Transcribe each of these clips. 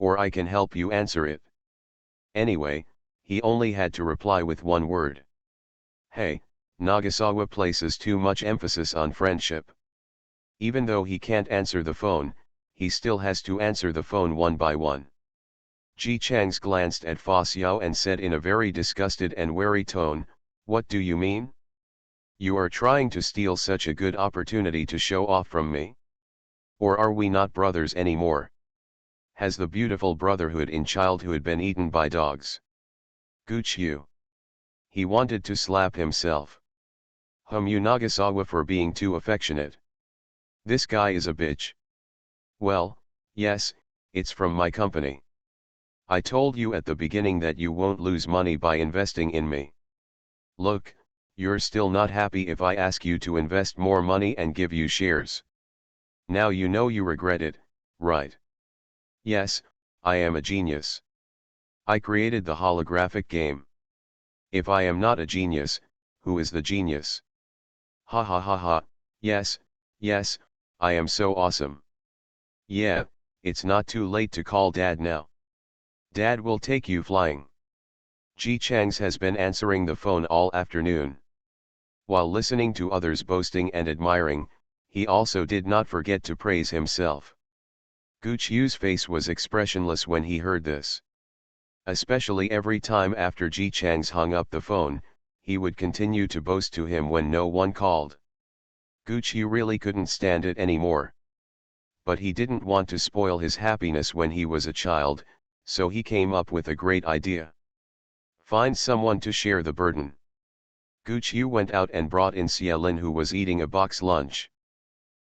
or I can help you answer it. Anyway, he only had to reply with one word. Hey, Nagasawa places too much emphasis on friendship. Even though he can't answer the phone, he still has to answer the phone one by one. Ji Changs glanced at Fa Xiao and said in a very disgusted and wary tone, "What do you mean? You are trying to steal such a good opportunity to show off from me? Or are we not brothers anymore? Has the beautiful brotherhood in childhood been eaten by dogs? Gooch you." He wanted to slap himself. You Nagasawa for being too affectionate. This guy is a bitch. Well, yes, it's from my company. I told you at the beginning that you won't lose money by investing in me. Look, you're still not happy if I ask you to invest more money and give you shares. Now you know you regret it, right? Yes, I am a genius. I created the holographic game. If I am not a genius, who is the genius? Ha ha ha ha, yes, yes, I am so awesome. Yeah, it's not too late to call Dad now. Dad will take you flying. Ji Changs has been answering the phone all afternoon. While listening to others boasting and admiring, he also did not forget to praise himself. Gooch Yu's face was expressionless when he heard this. Especially every time after Ji Changs hung up the phone, he would continue to boast to him when no one called. Gooch Yu really couldn't stand it anymore. But he didn't want to spoil his happiness when he was a child, so he came up with a great idea. Find someone to share the burden. Gooch Yu went out and brought in Xia Lin, who was eating a box lunch.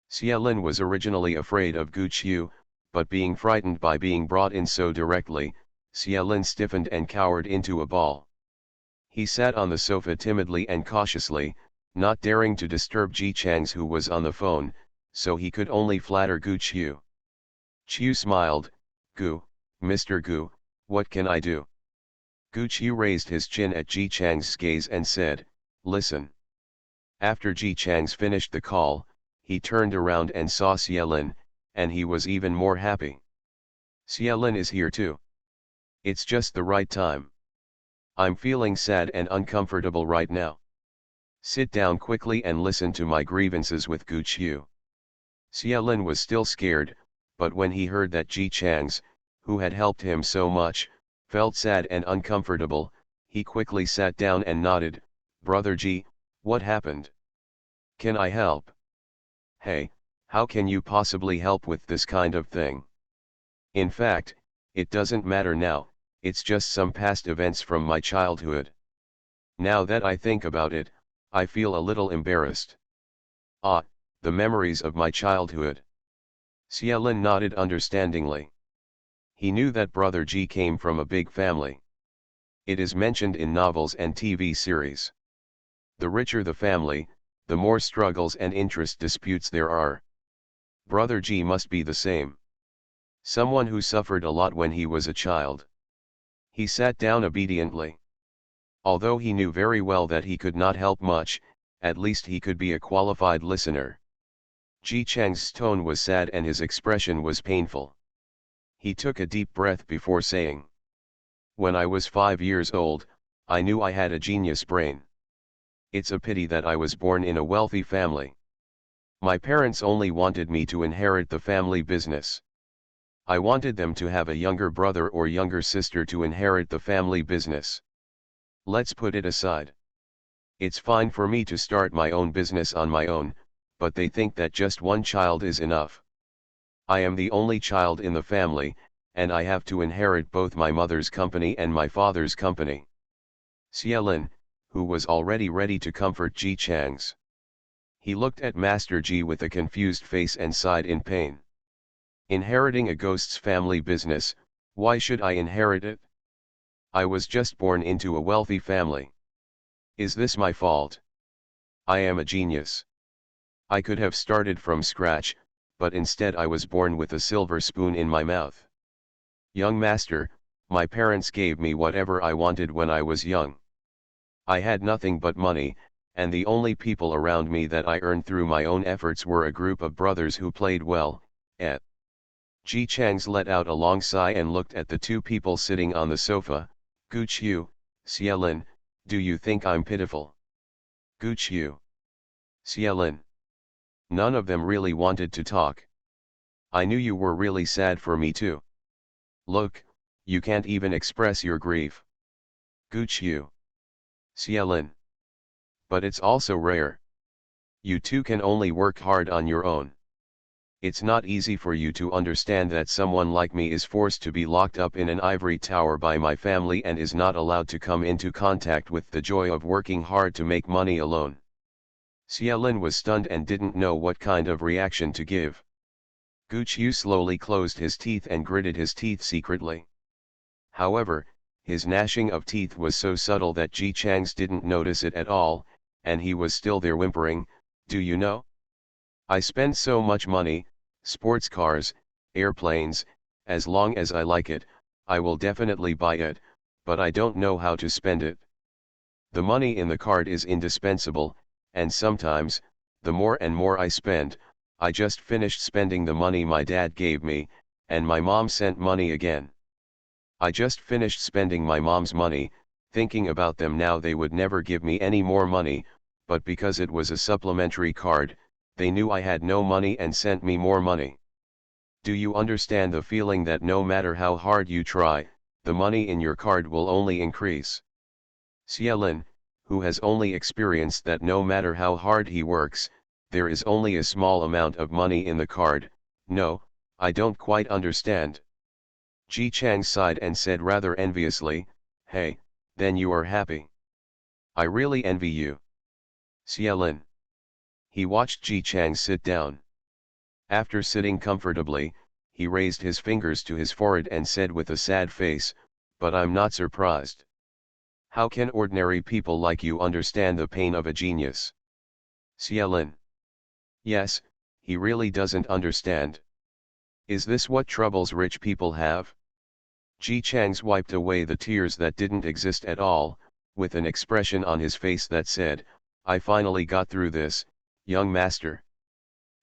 Xia Lin was originally afraid of Gooch Yu, but being frightened by being brought in so directly, Xia Lin stiffened and cowered into a ball. He sat on the sofa timidly and cautiously, not daring to disturb Ji Changs, who was on the phone, so he could only flatter Gooch Yu. Chiu smiled. "Gu, Mr. Gu, what can I do?" Gooch Yu raised his chin at Ji Chang's gaze and said, "Listen." After Ji Changs finished the call, he turned around and saw Xia Lin, and he was even more happy. Xia Lin is here too. It's just the right time. I'm feeling sad and uncomfortable right now. Sit down quickly and listen to my grievances with Gooch Yu. Xia Lin was still scared, but when he heard that Ji Changs, who had helped him so much, felt sad and uncomfortable, he quickly sat down and nodded. "Brother Ji, what happened? Can I help?" "Hey, how can you possibly help with this kind of thing? In fact, it doesn't matter now, it's just some past events from my childhood. Now that I think about it, I feel a little embarrassed." "Ah, the memories of my childhood." Xia Lin nodded understandingly. He knew that Brother Ji came from a big family. It is mentioned in novels and TV series. The richer the family, the more struggles and interest disputes there are. Brother Ji must be the same. Someone who suffered a lot when he was a child. He sat down obediently. Although he knew very well that he could not help much, at least he could be a qualified listener. Ji Chang's tone was sad and his expression was painful. He took a deep breath before saying, "When I was 5 years old, I knew I had a genius brain. It's a pity that I was born in a wealthy family. My parents only wanted me to inherit the family business. I wanted them to have a younger brother or younger sister to inherit the family business. Let's put it aside. It's fine for me to start my own business on my own, but they think that just one child is enough. I am the only child in the family, and I have to inherit both my mother's company and my father's company." Xia Lin, who was already ready to comfort Ji Changs. He looked at Master Ji with a confused face and sighed in pain. "Inheriting a ghost's family business, why should I inherit it? I was just born into a wealthy family. Is this my fault? I am a genius. I could have started from scratch, but instead I was born with a silver spoon in my mouth. Young master, my parents gave me whatever I wanted when I was young. I had nothing but money, and the only people around me that I earned through my own efforts were a group of brothers who played well, Ji Chang's let out a long sigh and looked at the two people sitting on the sofa. Gu Qiu, Xielin, do you think I'm pitiful? Gu Qiu. Xielin. None of them really wanted to talk. I knew you were really sad for me too. Look, you can't even express your grief. Gu Qiu. Xielin. But it's also rare. You two can only work hard on your own. It's not easy for you to understand that someone like me is forced to be locked up in an ivory tower by my family and is not allowed to come into contact with the joy of working hard to make money alone. Xielin was stunned and didn't know what kind of reaction to give. Gu Qiu slowly closed his teeth and gritted his teeth secretly. However, his gnashing of teeth was so subtle that Ji Chang's didn't notice it at all, and he was still there whimpering, do you know? I spend so much money, sports cars, airplanes, as long as I like it, I will definitely buy it, but I don't know how to spend it. The money in the card is indispensable, and sometimes, the more and more I spend, I just finished spending the money my dad gave me, and my mom sent money again. I just finished spending my mom's money, thinking about them now they would never give me any more money, but because it was a supplementary card, they knew I had no money and sent me more money. Do you understand the feeling that no matter how hard you try, the money in your card will only increase? Xielin, who has only experienced that no matter how hard he works, there is only a small amount of money in the card, no, I don't quite understand. Ji Chang sighed and said rather enviously, hey, then you are happy. I really envy you. Xielin. He watched Ji Chang sit down. After sitting comfortably, he raised his fingers to his forehead and said with a sad face, but I'm not surprised. How can ordinary people like you understand the pain of a genius? Xielin. Yes, he really doesn't understand. Is this what troubles rich people have? Ji Chang's wiped away the tears that didn't exist at all, with an expression on his face that said, I finally got through this, young master.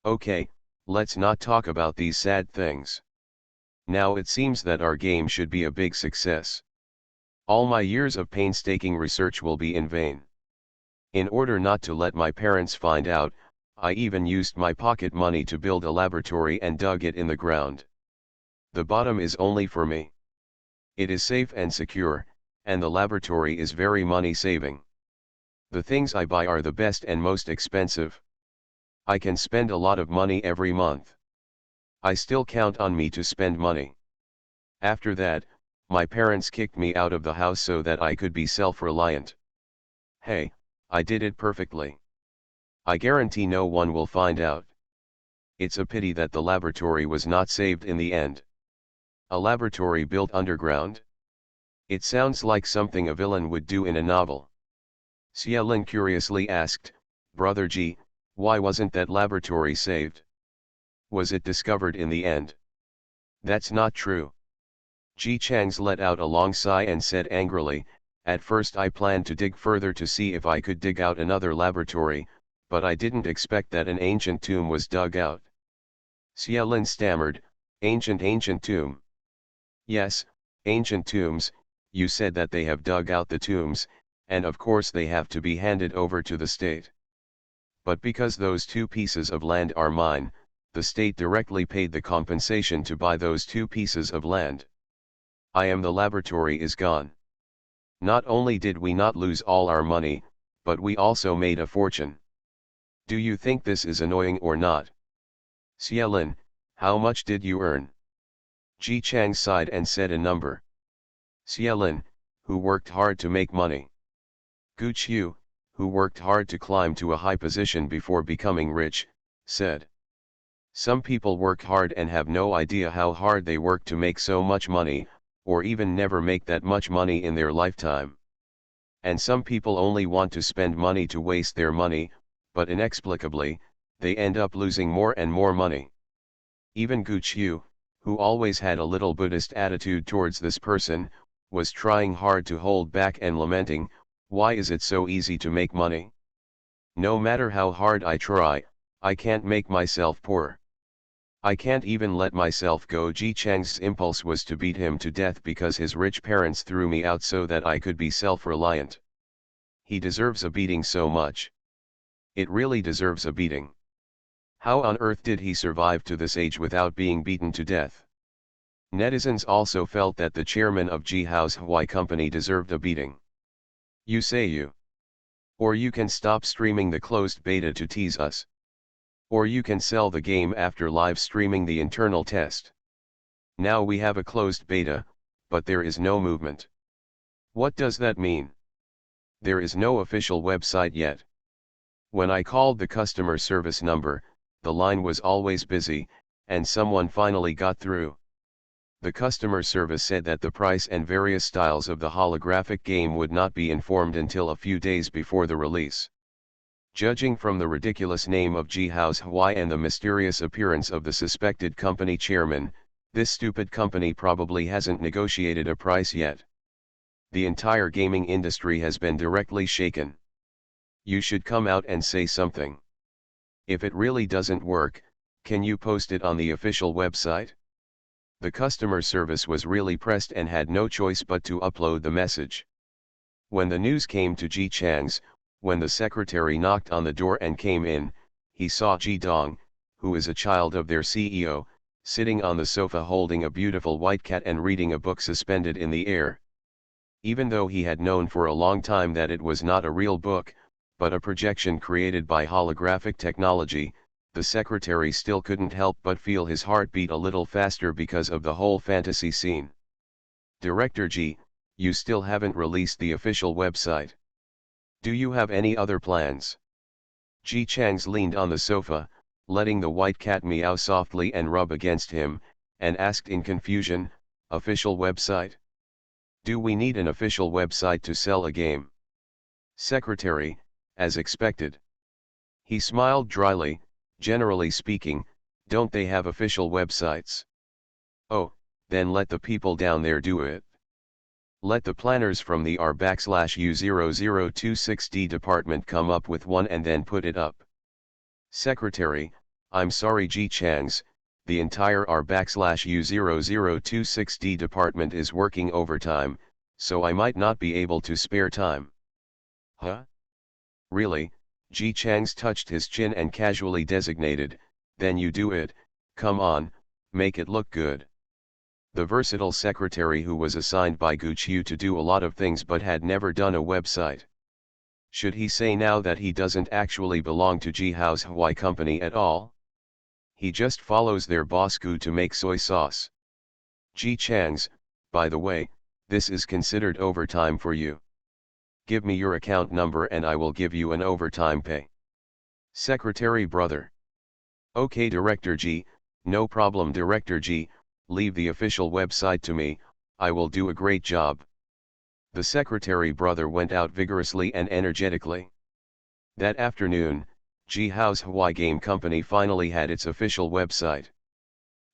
Okay, let's not talk about these sad things. Now it seems that our game should be a big success. All my years of painstaking research will be in vain. In order not to let my parents find out, I even used my pocket money to build a laboratory and dug it in the ground. The bottom is only for me. It is safe and secure, and the laboratory is very money-saving. The things I buy are the best and most expensive. I can spend a lot of money every month. I still count on me to spend money. After that, my parents kicked me out of the house so that I could be self-reliant. Hey, I did it perfectly. I guarantee no one will find out. It's a pity that the laboratory was not saved in the end. A laboratory built underground? It sounds like something a villain would do in a novel. Xielin curiously asked, Brother Ji, why wasn't that laboratory saved? Was it discovered in the end? That's not true. Ji Chang's let out a long sigh and said angrily, at first I planned to dig further to see if I could dig out another laboratory, but I didn't expect that an ancient tomb was dug out. Xielin stammered, ancient tomb. Yes, ancient tombs, you said that they have dug out the tombs, and of course they have to be handed over to the state. But because those 2 pieces of land are mine, the state directly paid the compensation to buy those 2 pieces of land. The laboratory is gone. Not only did we not lose all our money, but we also made a fortune. Do you think this is annoying or not? Xielin, how much did you earn? Ji Chang sighed and said a number. Xielin, who worked hard to make money. Gu Qiu, who worked hard to climb to a high position before becoming rich, said. Some people work hard and have no idea how hard they work to make so much money, or even never make that much money in their lifetime. And some people only want to spend money to waste their money, but inexplicably, they end up losing more and more money. Even Gu Qiu, who always had a little Buddhist attitude towards this person, was trying hard to hold back and lamenting, why is it so easy to make money? No matter how hard I try, I can't make myself poor. I can't even let myself go. Ji Chang's impulse was to beat him to death because his rich parents threw me out so that I could be self-reliant. He deserves a beating so much. It really deserves a beating. How on earth did he survive to this age without being beaten to death? Netizens also felt that the chairman of Ji Hao's Hawaii company deserved a beating. You say you. Or you can stop streaming the closed beta to tease us. Or you can sell the game after live streaming the internal test. Now we have a closed beta, but there is no movement. What does that mean? There is no official website yet. When I called the customer service number, the line was always busy, and someone finally got through. The customer service said that the price and various styles of the holographic game would not be informed until a few days before the release. Judging from the ridiculous name of Ji Hao's Hawaii and the mysterious appearance of the suspected company chairman, this stupid company probably hasn't negotiated a price yet. The entire gaming industry has been directly shaken. You should come out and say something. If it really doesn't work, can you post it on the official website? The customer service was really pressed and had no choice but to upload the message. When the news came to Ji Chang's, when the secretary knocked on the door and came in, he saw Ji Dong, who is a child of their CEO, sitting on the sofa holding a beautiful white cat and reading a book suspended in the air. Even though he had known for a long time that it was not a real book, but a projection created by holographic technology, the secretary still couldn't help but feel his heart beat a little faster because of the whole fantasy scene. Director Ji, you still haven't released the official website. Do you have any other plans? Ji Chang's leaned on the sofa, letting the white cat meow softly and rub against him, and asked in confusion, official website? Do we need an official website to sell a game? Secretary, as expected. He smiled dryly, generally speaking, don't they have official websites? Oh, then let the people down there do it. Let the planners from the R/U0026D department come up with one and then put it up. Secretary, I'm sorry Ji Chang's, the entire R/U0026D department is working overtime, so I might not be able to spare time. Huh? Really? Ji Chang's touched his chin and casually designated, then you do it, come on, make it look good. The versatile secretary who was assigned by Gu Qiu to do a lot of things but had never done a website. Should he say now that he doesn't actually belong to Ji Hao's Hawaii company at all? He just follows their boss Gu to make soy sauce. Ji Chang's, by the way, this is considered overtime for you. Give me your account number and I will give you an overtime pay. Secretary brother. Okay Director Ji, no problem Director Ji, leave the official website to me, I will do a great job. The secretary brother went out vigorously and energetically. That afternoon, Ji Hao's Hawaii Game Company finally had its official website.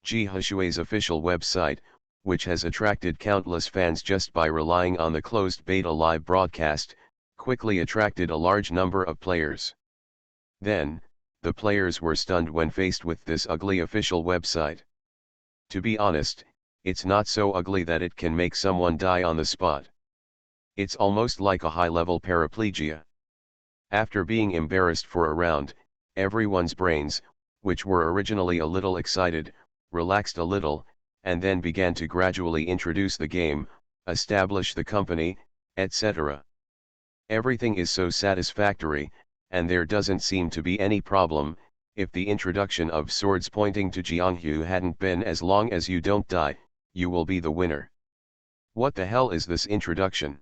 Ji Hao's official website, which has attracted countless fans just by relying on the closed beta live broadcast, quickly attracted a large number of players. Then, the players were stunned when faced with this ugly official website. To be honest, it's not so ugly that it can make someone die on the spot. It's almost like a high-level paraplegia. After being embarrassed for a round, everyone's brains, which were originally a little excited, relaxed a little, and then began to gradually introduce the game, establish the company, etc. Everything is so satisfactory, and there doesn't seem to be any problem. If the introduction of swords pointing to Jianghu hadn't been as long as you don't die, you will be the winner. What the hell is this introduction?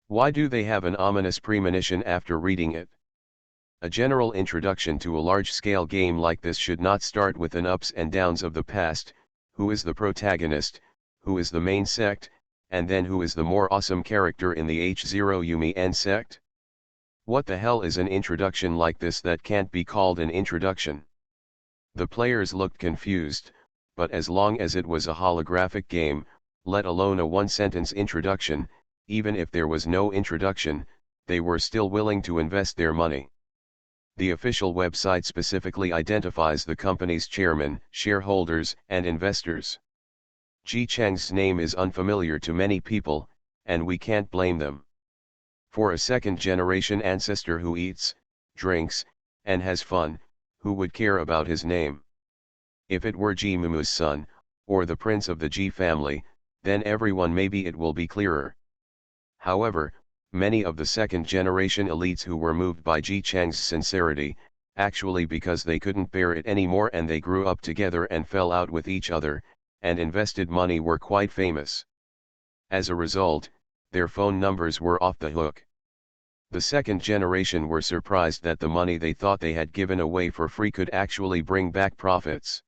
Why do they have an ominous premonition after reading it? A general introduction to a large-scale game like this should not start with an ups and downs of the past, who is the protagonist, who is the main sect, and then who is the more awesome character in the H0 Yumi N sect? What the hell is an introduction like this that can't be called an introduction? The players looked confused, but as long as it was a holographic game, let alone a one-sentence introduction, even if there was no introduction, they were still willing to invest their money. The official website specifically identifies the company's chairman, shareholders, and investors. Ji Cheng's name is unfamiliar to many people, and we can't blame them. For a second-generation ancestor who eats, drinks, and has fun, who would care about his name? If it were Ji Mumu's son, or the prince of the Ji family, then everyone maybe it will be clearer. However, many of the second-generation elites who were moved by Ji Cheng's sincerity, actually because they couldn't bear it anymore and they grew up together and fell out with each other, and invested money, were quite famous. As a result, their phone numbers were off the hook. The second generation were surprised that the money they thought they had given away for free could actually bring back profits.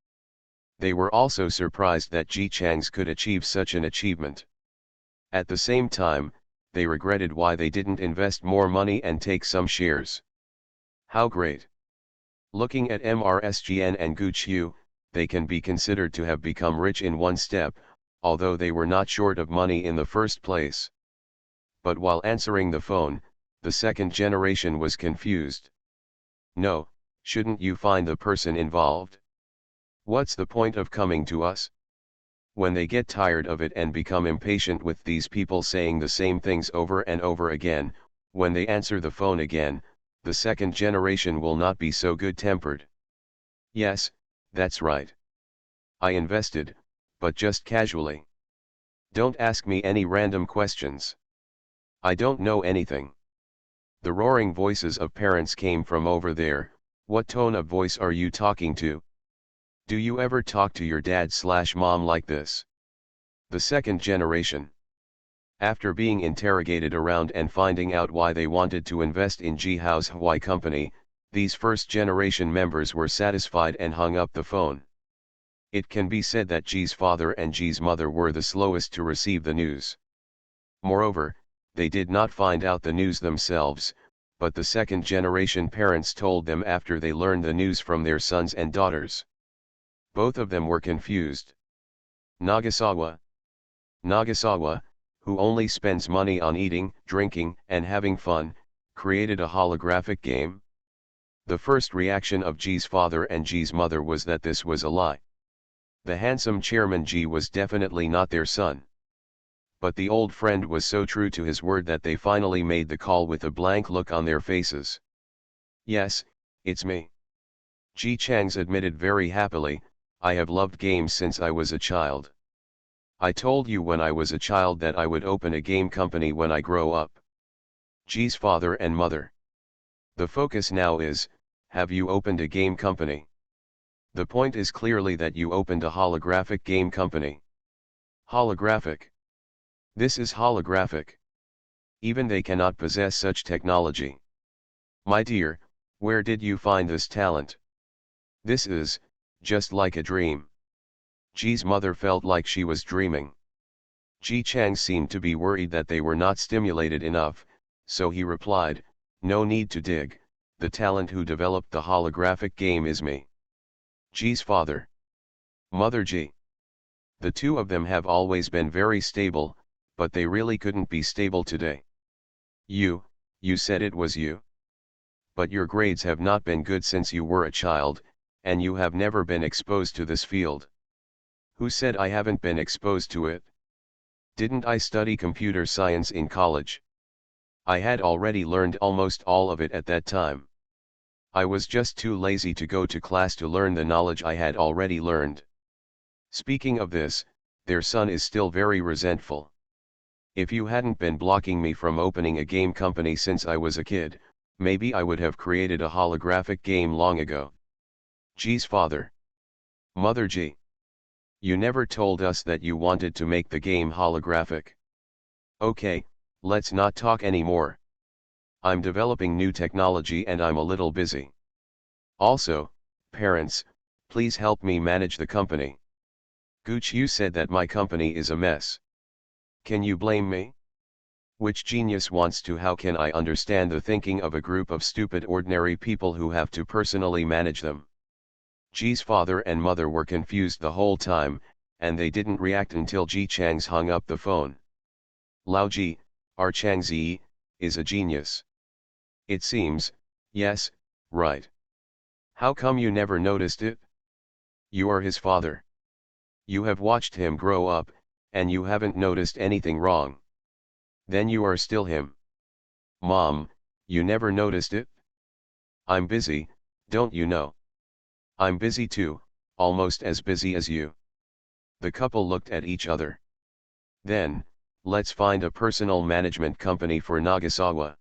They were also surprised that Ji Cheng's could achieve such an achievement. At the same time, they regretted why they didn't invest more money and take some shares. How great! Looking at MRSGN and Gu Qiu, they can be considered to have become rich in one step, although they were not short of money in the first place. But while answering the phone, the second generation was confused. No, shouldn't you find the person involved? What's the point of coming to us? When they get tired of it and become impatient with these people saying the same things over and over again, when they answer the phone again, the second generation will not be so good-tempered. Yes, that's right. I invested, but just casually. Don't ask me any random questions. I don't know anything. The roaring voices of parents came from over there. What tone of voice are you talking to? Do you ever talk to your dad/mom like this? The second generation. After being interrogated around and finding out why they wanted to invest in Ji Hao's Hawaii company, these first-generation members were satisfied and hung up the phone. It can be said that Ji's father and Ji's mother were the slowest to receive the news. Moreover, they did not find out the news themselves, but the second-generation parents told them after they learned the news from their sons and daughters. Both of them were confused. Nagasawa, who only spends money on eating, drinking, and having fun, created a holographic game? The first reaction of Ji's father and Ji's mother was that this was a lie. The handsome chairman Ji was definitely not their son. But the old friend was so true to his word that they finally made the call with a blank look on their faces. Yes, it's me. Ji Cheng's admitted very happily, I have loved games since I was a child. I told you when I was a child that I would open a game company when I grow up. Ji's father and mother. The focus now is, have you opened a game company? The point is clearly that you opened a holographic game company. Holographic. This is holographic. Even they cannot possess such technology. My dear, where did you find this talent? This is, just like a dream. Ji's mother felt like she was dreaming. Ji Cheng seemed to be worried that they were not stimulated enough, so he replied, no need to dig, the talent who developed the holographic game is me. Ji's father. Mother Ji. The two of them have always been very stable, but they really couldn't be stable today. You said it was you. But your grades have not been good since you were a child, and you have never been exposed to this field. Who said I haven't been exposed to it? Didn't I study computer science in college? I had already learned almost all of it at that time. I was just too lazy to go to class to learn the knowledge I had already learned. Speaking of this, their son is still very resentful. If you hadn't been blocking me from opening a game company since I was a kid, maybe I would have created a holographic game long ago. Ji's father. Mother Ji. You never told us that you wanted to make the game holographic. Okay, let's not talk anymore. I'm developing new technology and I'm a little busy. Also, parents, please help me manage the company. Gu Qiu said that my company is a mess. Can you blame me? Which genius wants to? How can I understand the thinking of a group of stupid ordinary people who have to personally manage them? Ji's father and mother were confused the whole time, and they didn't react until Ji Chang's hung up the phone. Lao Ji, our Changzi, is a genius. It seems, yes, Right. How come you never noticed it? You are his father. You have watched him grow up, and you haven't noticed anything wrong. Then you are still him. Mom, you never noticed it? I'm busy, don't you know? I'm busy too, almost as busy as you. The couple looked at each other. Then, let's find a personal management company for Nagasawa.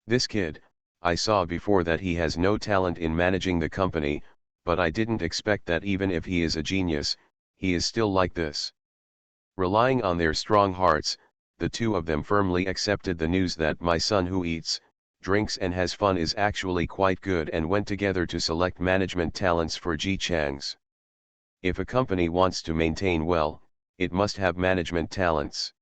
This kid, I saw before that he has no talent in managing the company, but I didn't expect that even if he is a genius, he is still like this. Relying on their strong hearts, the two of them firmly accepted the news that my son who eats, drinks and has fun is actually quite good and went together to select management talents for Ji Chang's. If a company wants to maintain well, it must have management talents.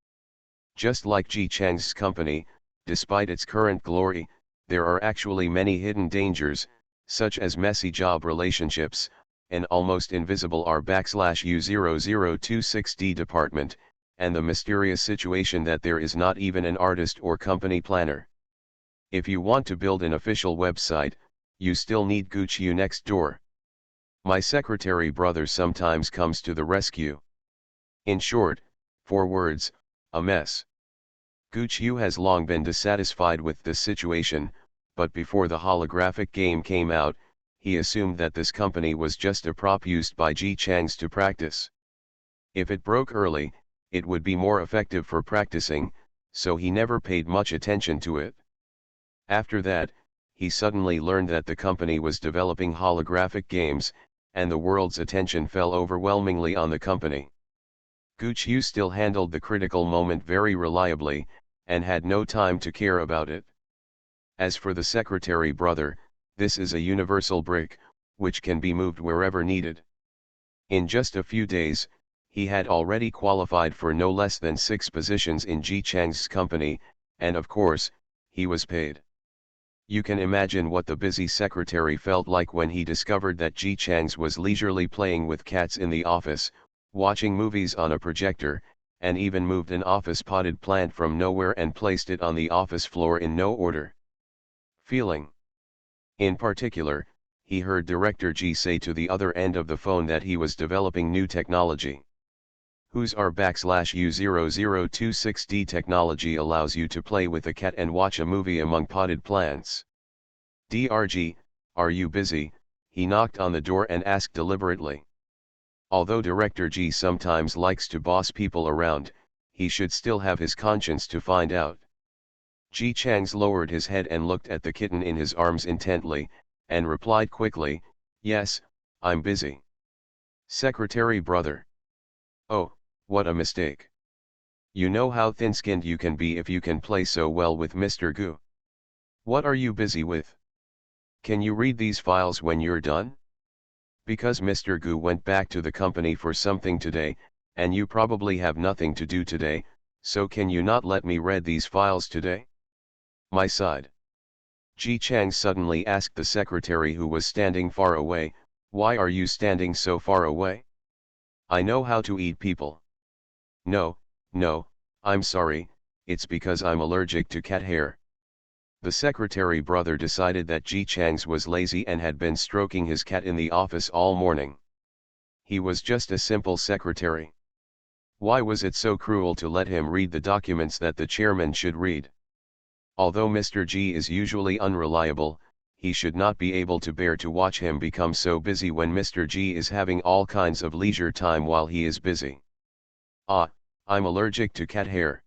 Just like Ji Chang's company, despite its current glory, there are actually many hidden dangers, such as messy job relationships, an almost invisible R/U0026D department, and the mysterious situation that there is not even an artist or company planner. If you want to build an official website, you still need Gucci next door. My secretary brother sometimes comes to the rescue. In short, 4 words, a mess. Gucci has long been dissatisfied with this situation, but before the holographic game came out, he assumed that this company was just a prop used by Ji Chang's to practice. If it broke early, it would be more effective for practicing, so he never paid much attention to it. After that, he suddenly learned that the company was developing holographic games, and the world's attention fell overwhelmingly on the company. Gucci still handled the critical moment very reliably, and had no time to care about it. As for the secretary brother, this is a universal brick, which can be moved wherever needed. In just a few days, he had already qualified for no less than 6 positions in Ji Chang's company, and of course, he was paid. You can imagine what the busy secretary felt like when he discovered that Ji Chang's was leisurely playing with cats in the office, watching movies on a projector, and even moved an office potted plant from nowhere and placed it on the office floor in no order. Feeling. In particular, he heard Director Ji say to the other end of the phone that he was developing new technology. Whose R/U0026D technology allows you to play with a cat and watch a movie among potted plants. DRG, are you busy? He knocked on the door and asked deliberately. Although Director G sometimes likes to boss people around, he should still have his conscience to find out. Ji Chang's lowered his head and looked at the kitten in his arms intently, and replied quickly, "Yes, I'm busy." Secretary brother. Oh, what a mistake. You know how thin-skinned you can be if you can play so well with Mr. Gu. What are you busy with? Can you read these files when you're done? Because Mr. Gu went back to the company for something today, and you probably have nothing to do today, so can you not let me read these files today? My side. Ji Chang suddenly asked the secretary who was standing far away, "Why are you standing so far away?" "I know how to eat people." No, I'm sorry, it's because I'm allergic to cat hair." The secretary brother decided that Ji Chang's was lazy and had been stroking his cat in the office all morning. He was just a simple secretary. Why was it so cruel to let him read the documents that the chairman should read? Although Mr. G is usually unreliable, he should not be able to bear to watch him become so busy when Mr. G is having all kinds of leisure time while he is busy. "Ah, I'm allergic to cat hair."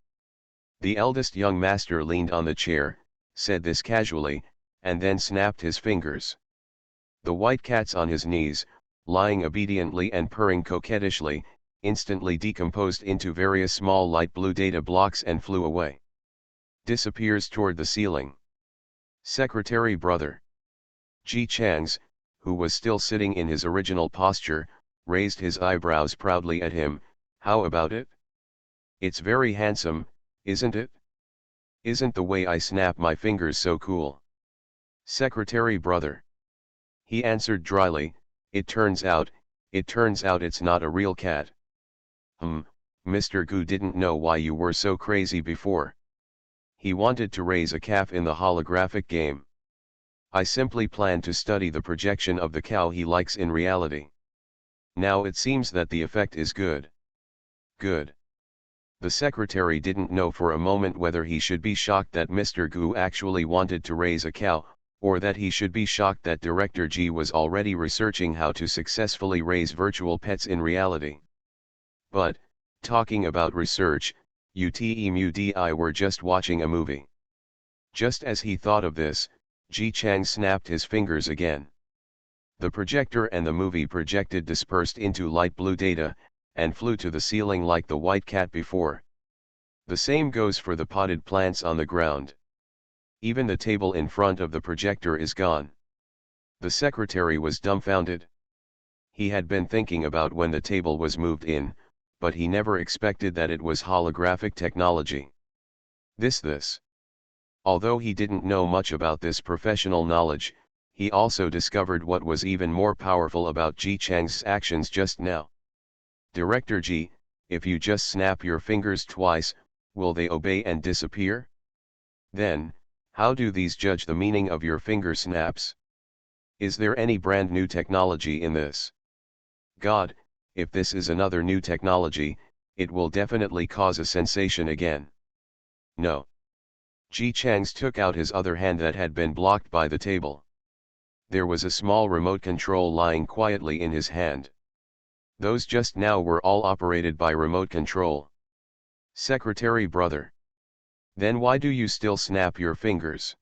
The eldest young master leaned on the chair, said this casually, and then snapped his fingers. The white cats on his knees, lying obediently and purring coquettishly, instantly decomposed into various small light blue data blocks and flew away. Disappears toward the ceiling. Secretary brother. Ji Chang's, who was still sitting in his original posture, raised his eyebrows proudly at him. "How about it? It's very handsome, isn't it? Isn't the way I snap my fingers so cool?" Secretary brother. He answered dryly, it turns out it's not a real cat." Mr. Gu didn't know why you were so crazy before. He wanted to raise a calf in the holographic game. I simply plan to study the projection of the cow he likes in reality. Now it seems that the effect is good. Good. The secretary didn't know for a moment whether he should be shocked that Mr. Gu actually wanted to raise a cow, or that he should be shocked that Director G was already researching how to successfully raise virtual pets in reality. But, talking about research, UTEMUDI were just watching a movie. Just as he thought of this, Ji Chang snapped his fingers again. The projector and the movie projected dispersed into light blue data, and flew to the ceiling like the white cat before. The same goes for the potted plants on the ground. Even the table in front of the projector is gone. The secretary was dumbfounded. He had been thinking about when the table was moved in, but he never expected that it was holographic technology. This. Although he didn't know much about this professional knowledge, he also discovered what was even more powerful about Ji Chang's actions just now. Director G, if you just snap your fingers twice, will they obey and disappear? Then, how do these judge the meaning of your finger snaps? Is there any brand new technology in this? God, if this is another new technology, it will definitely cause a sensation again. No. Ji Chang's took out his other hand that had been blocked by the table. There was a small remote control lying quietly in his hand. Those just now were all operated by remote control. Secretary brother. Then why do you still snap your fingers?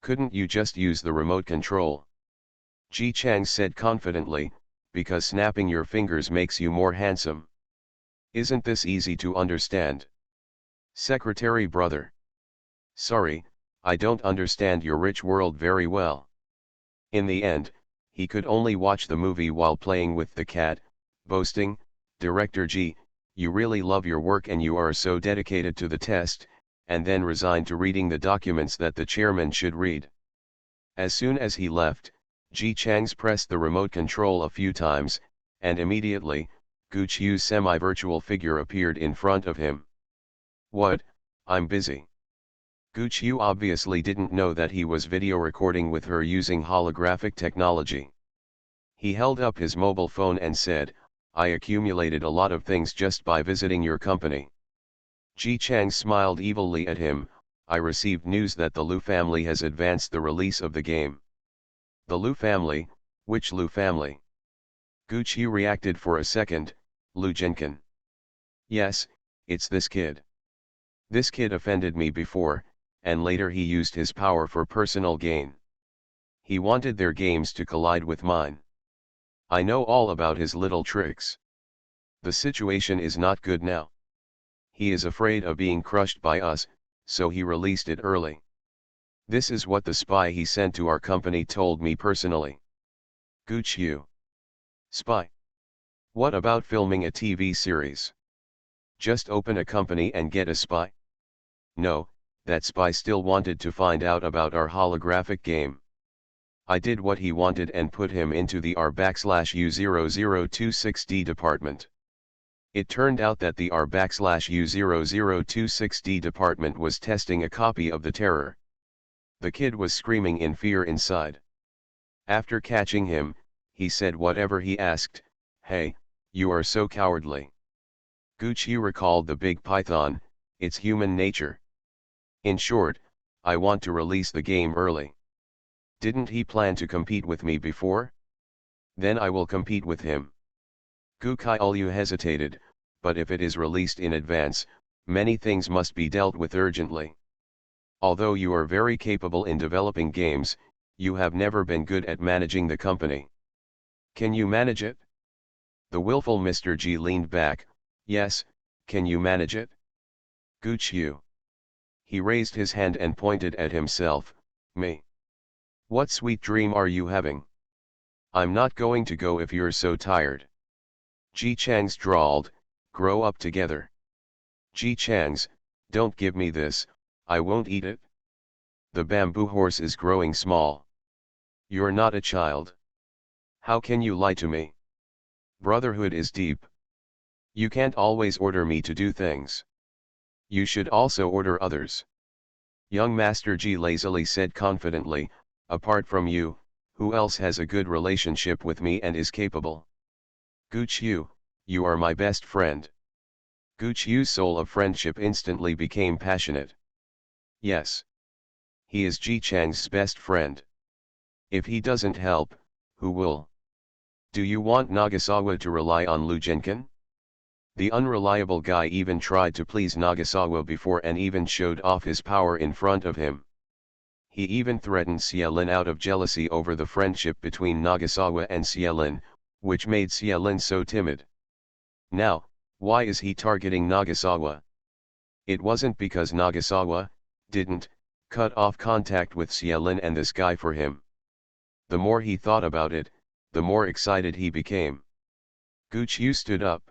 Couldn't you just use the remote control? Ji Chang said confidently, because snapping your fingers makes you more handsome. Isn't this easy to understand? Secretary brother. Sorry, I don't understand your rich world very well. In the end, he could only watch the movie while playing with the cat, boasting, Director G, you really love your work and you are so dedicated to the test, and then resigned to reading the documents that the chairman should read. As soon as he left, Ji Chang's pressed the remote control a few times, and immediately, Gu Qiu's semi-virtual figure appeared in front of him. What, I'm busy. Gu Qiu obviously didn't know that he was video recording with her using holographic technology. He held up his mobile phone and said, I accumulated a lot of things just by visiting your company. Ji Chang smiled evilly at him, I received news that the Liu family has advanced the release of the game. The Liu family, which Liu family? Gu Qiu reacted for a second, Liu Jinkan. Yes, it's this kid. This kid offended me before, and later he used his power for personal gain. He wanted their games to collide with mine. I know all about his little tricks. The situation is not good now. He is afraid of being crushed by us, so he released it early. This is what the spy he sent to our company told me personally. Gu Qiu. Spy. What about filming a TV series? Just open a company and get a spy? No, that spy still wanted to find out about our holographic game. I did what he wanted and put him into the R/U0026D department. It turned out that the R/U0026D department was testing a copy of the Terror. The kid was screaming in fear inside. After catching him, he said whatever he asked, hey, you are so cowardly. Gu Qiu recalled the big python, it's human nature. In short, I want to release the game early. Didn't he plan to compete with me before? Then I will compete with him. Gu Qiu hesitated, but if it is released in advance, many things must be dealt with urgently. Although you are very capable in developing games, you have never been good at managing the company. Can you manage it? The willful Mr. G leaned back, yes, can you manage it? Gu Qiu. He raised his hand and pointed at himself, me. What sweet dream are you having? I'm not going to go if you're so tired. Ji Chang's drawled, grow up together. Ji Chang's, don't give me this, I won't eat it. The bamboo horse is growing small. You're not a child. How can you lie to me? Brotherhood is deep. You can't always order me to do things. You should also order others. Young Master Ji lazily said confidently, Apart from you, who else has a good relationship with me and is capable? Gooch you are my best friend. Gooch Yu's soul of friendship instantly became passionate. Yes. He is Ji Chang's best friend. If he doesn't help, who will? Do you want Nagasawa to rely on Lu Jinkan? The unreliable guy even tried to please Nagasawa before and even showed off his power in front of him. He even threatened Xie out of jealousy over the friendship between Nagasawa and Xie, which made Xie so timid. Now, why is he targeting Nagasawa? It wasn't because Nagasawa didn't cut off contact with Xie and this guy for him. The more he thought about it, the more excited he became. Gooch Yu stood up.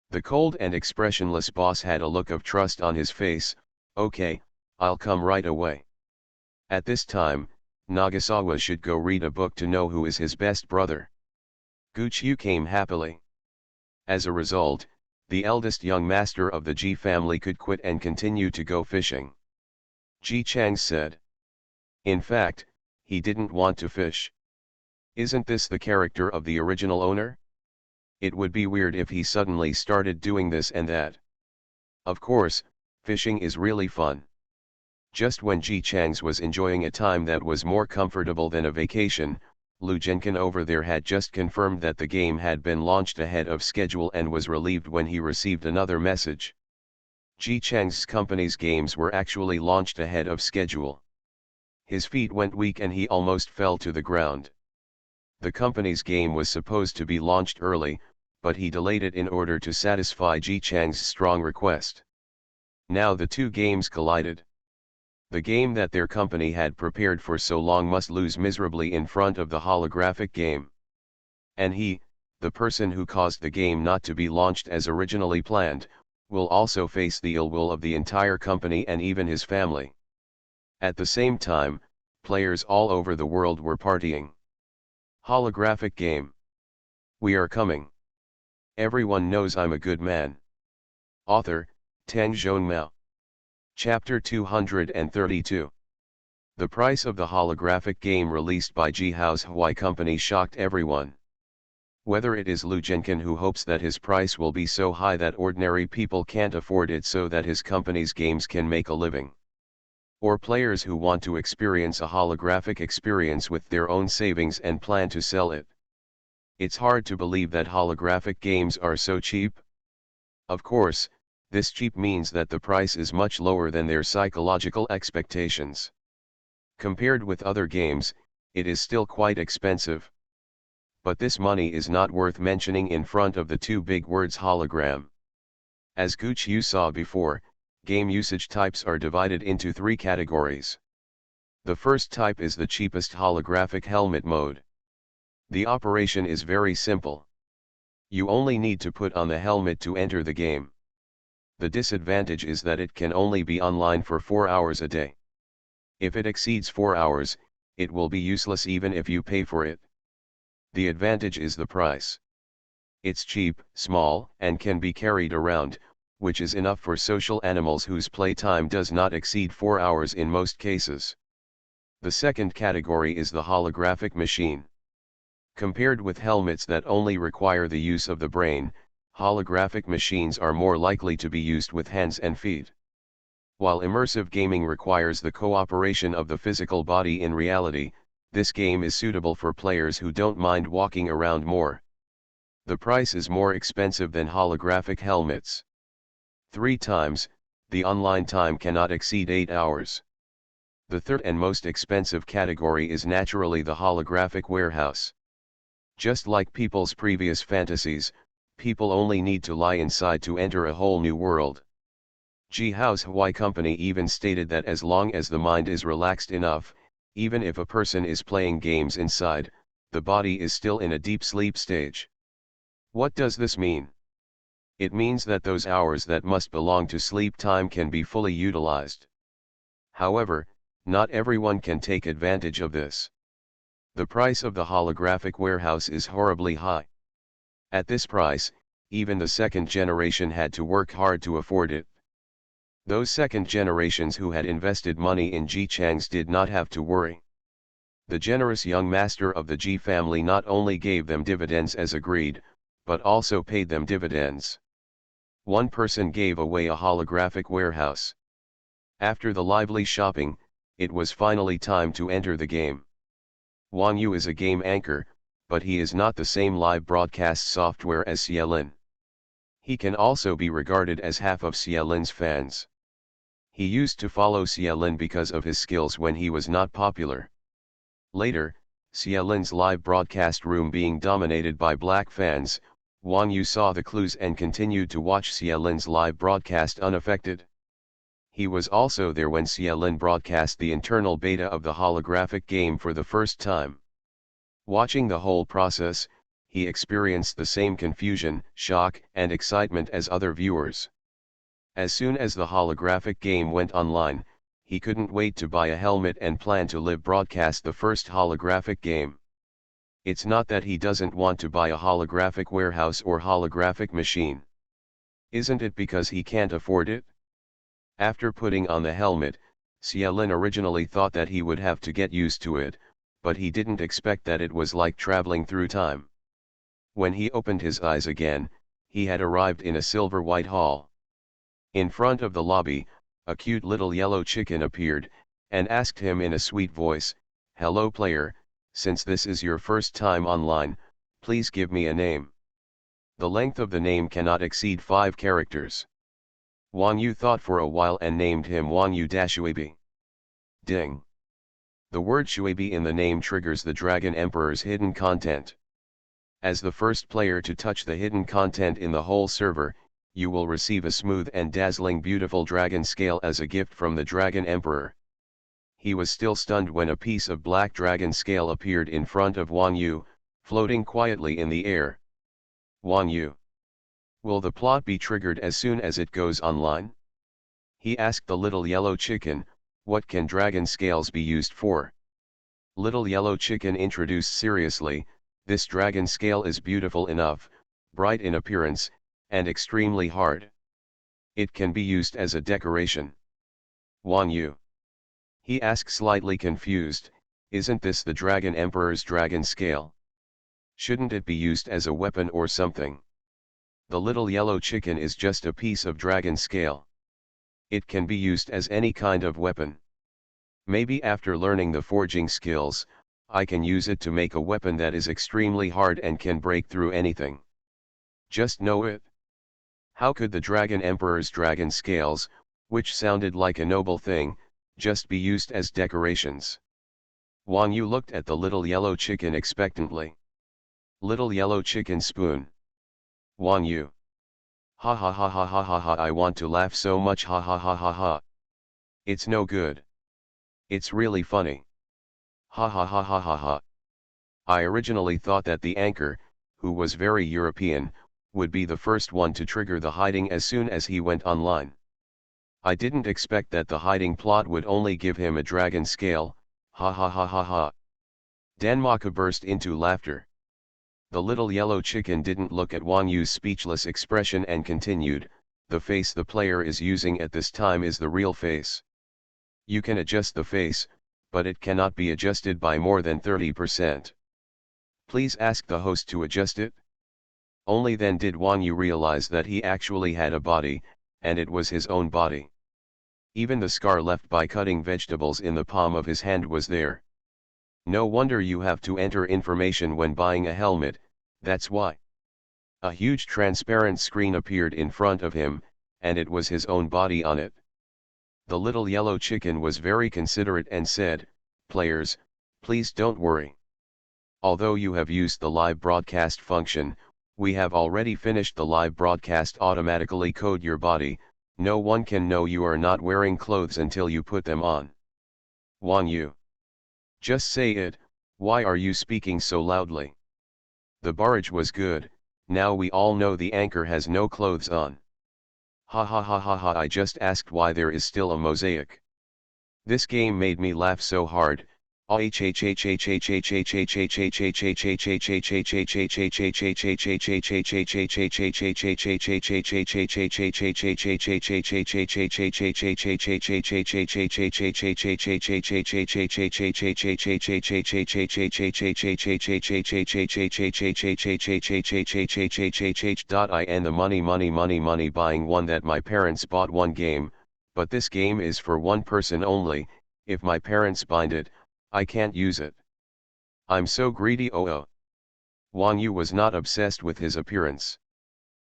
The cold and expressionless boss had a look of trust on his face. Okay, I'll come right away. At this time, Nagasawa should go read a book to know who is his best brother. Gooch Yu came happily. As a result, the eldest young master of the Ji family could quit and continue to go fishing. Ji Chang said. In fact, he didn't want to fish. Isn't this the character of the original owner? It would be weird if he suddenly started doing this and that. Of course, fishing is really fun. Just when Ji Chang's was enjoying a time that was more comfortable than a vacation, Lu Jinkan over there had just confirmed that the game had been launched ahead of schedule and was relieved when he received another message. Ji Chang's company's games were actually launched ahead of schedule. His feet went weak and he almost fell to the ground. The company's game was supposed to be launched early, but he delayed it in order to satisfy Ji Chang's strong request. Now the two games collided. The game that their company had prepared for so long must lose miserably in front of the holographic game. And he, the person who caused the game not to be launched as originally planned, will also face the ill will of the entire company and even his family. At the same time, players all over the world were partying. Holographic game. We are coming. Everyone knows I'm a good man. Author, Tang Zhonmao. Chapter 232. The price of the holographic game released by Ji Hao's Hawaii company shocked everyone. Whether it is Lu Jinkan who hopes that his price will be so high that ordinary people can't afford it so that his company's games can make a living. Or players who want to experience a holographic experience with their own savings and plan to sell it. It's hard to believe that holographic games are so cheap. Of course, this cheap means that the price is much lower than their psychological expectations. Compared with other games, it is still quite expensive. But this money is not worth mentioning in front of the two big words hologram. As Gooch Yu saw before, game usage types are divided into three categories. The first type is the cheapest holographic helmet mode. The operation is very simple. You only need to put on the helmet to enter the game. The disadvantage is that it can only be online for 4 hours a day. If it exceeds 4 hours, it will be useless even if you pay for it. The advantage is the price. It's cheap, small, and can be carried around, which is enough for social animals whose playtime does not exceed 4 hours in most cases. The second category is the holographic machine. Compared with helmets that only require the use of the brain, holographic machines are more likely to be used with hands and feet. While immersive gaming requires the cooperation of the physical body in reality, this game is suitable for players who don't mind walking around more. The price is more expensive than holographic helmets. 3 times, the online time cannot exceed 8 hours. The third and most expensive category is naturally the holographic warehouse. Just like people's previous fantasies, people only need to lie inside to enter a whole new world. Ji Hao's Hawaii company even stated that as long as the mind is relaxed enough, even if a person is playing games inside, the body is still in a deep sleep stage. What does this mean? It means that those hours that must belong to sleep time can be fully utilized. However, not everyone can take advantage of this. The price of the holographic warehouse is horribly high. At this price, even the second generation had to work hard to afford it. Those second generations who had invested money in Ji Chang's did not have to worry. The generous young master of the G family not only gave them dividends as agreed, but also paid them dividends. One person gave away a holographic warehouse. After the lively shopping, it was finally time to enter the game. Wang Yu is a game anchor, but he is not the same live broadcast software as Xielin. He can also be regarded as half of Xielin's fans. He used to follow Xielin because of his skills when he was not popular. Later, Xielin's live broadcast room being dominated by black fans, Wang Yu saw the clues and continued to watch Xielin's live broadcast unaffected. He was also there when Xielin broadcast the internal beta of the holographic game for the first time. Watching the whole process, he experienced the same confusion, shock, and excitement as other viewers. As soon as the holographic game went online, he couldn't wait to buy a helmet and plan to live broadcast the first holographic game. It's not that he doesn't want to buy a holographic warehouse or holographic machine. Isn't it because he can't afford it? After putting on the helmet, Xielin originally thought that he would have to get used to it, but he didn't expect that it was like traveling through time. When he opened his eyes again, he had arrived in a silver-white hall. In front of the lobby, a cute little yellow chicken appeared, and asked him in a sweet voice, "Hello player, since this is your first time online, please give me a name." The length of the name cannot exceed 5 characters. Wang Yu thought for a while and named him Wang Yu Shuibi. Ding! The word Shuibi in the name triggers the Dragon Emperor's hidden content. As the first player to touch the hidden content in the whole server, you will receive a smooth and dazzling beautiful dragon scale as a gift from the Dragon Emperor. He was still stunned when a piece of black dragon scale appeared in front of Wang Yu, floating quietly in the air. Wang Yu. Will the plot be triggered as soon as it goes online? He asked the little yellow chicken, what can dragon scales be used for? Little yellow chicken introduced seriously, this dragon scale is beautiful enough, bright in appearance, and extremely hard. It can be used as a decoration. Wang Yu. He asked slightly confused, isn't this the Dragon Emperor's dragon scale? Shouldn't it be used as a weapon or something? The little yellow chicken is just a piece of dragon scale. It can be used as any kind of weapon. Maybe after learning the forging skills, I can use it to make a weapon that is extremely hard and can break through anything. Just know it. How could the Dragon Emperor's dragon scales, which sounded like a noble thing, just be used as decorations? Wang Yu looked at the little yellow chicken expectantly. Little yellow chicken spoon. Wang Yu. Ha ha ha ha ha ha ha, I want to laugh so much, ha ha ha ha ha. It's no good. It's really funny. Ha ha ha ha ha ha. I originally thought that the anchor, who was very European, would be the first one to trigger the hiding as soon as he went online. I didn't expect that the hiding plot would only give him a dragon scale, ha ha ha ha ha. Danmaka burst into laughter. The little yellow chicken didn't look at Wang Yu's speechless expression and continued, the face the player is using at this time is the real face. You can adjust the face, but it cannot be adjusted by more than 30%. Please ask the host to adjust it. Only then did Wang Yu realize that he actually had a body, and it was his own body. Even the scar left by cutting vegetables in the palm of his hand was there. No wonder you have to enter information when buying a helmet, that's why. A huge transparent screen appeared in front of him, and it was his own body on it. The little yellow chicken was very considerate and said, players, please don't worry. Although you have used the live broadcast function, we have already finished the live broadcast automatically code your body, no one can know you are not wearing clothes until you put them on. Wang Yu. Just say it, why are you speaking so loudly? The barrage was good, now we all know the anchor has no clothes on. Ha ha ha ha ha, I just asked why there is still a mosaic. This game made me laugh so hard, I and the money buying one that my parents bought one game, but this game is for one person only. If my parents bind it, I can't use it. I'm so greedy. Oh. Wang Yu was not obsessed with his appearance.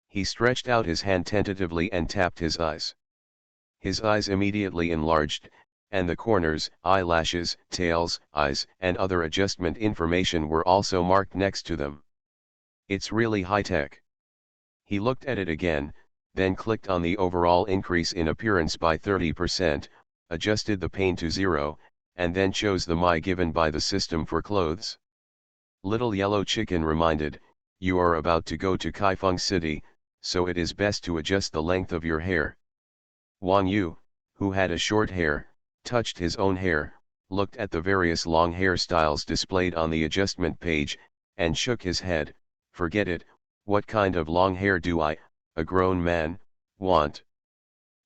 He stretched out his hand tentatively and tapped his eyes. His eyes immediately enlarged, and the corners, eyelashes, tails, eyes, and other adjustment information were also marked next to them. It's really high-tech. He looked at it again, then clicked on the overall increase in appearance by 30%, adjusted the pain to 0, and then chose the MI given by the system for clothes. Little Yellow Chicken reminded, you are about to go to Kaifeng City, so it is best to adjust the length of your hair. Wang Yu, who had a short hair, touched his own hair, looked at the various long hairstyles displayed on the adjustment page, and shook his head. Forget it, what kind of long hair do I, a grown man, want?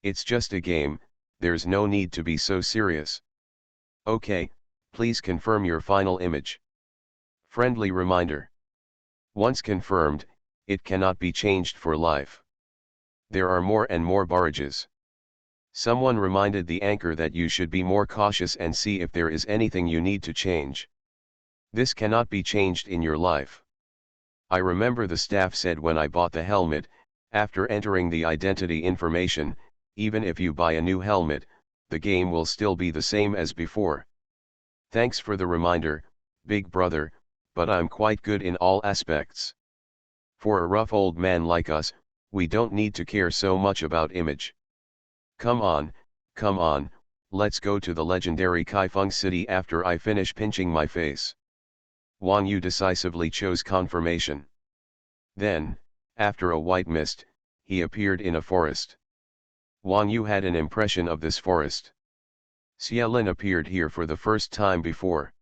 It's just a game, there's no need to be so serious. Okay, please confirm your final image. Friendly reminder. Once confirmed, it cannot be changed for life. There are more and more barrages. Someone reminded the anchor that you should be more cautious and see if there is anything you need to change. This cannot be changed in your life. I remember the staff said when I bought the helmet, after entering the identity information, even if you buy a new helmet, the game will still be the same as before. Thanks for the reminder, big brother, but I'm quite good in all aspects. For a rough old man like us, we don't need to care so much about image. Come on, let's go to the legendary Kaifeng City after I finish pinching my face. Wang Yu decisively chose confirmation. Then, after a white mist, he appeared in a forest. Wang Yu had an impression of this forest. Xielin appeared here for the first time before.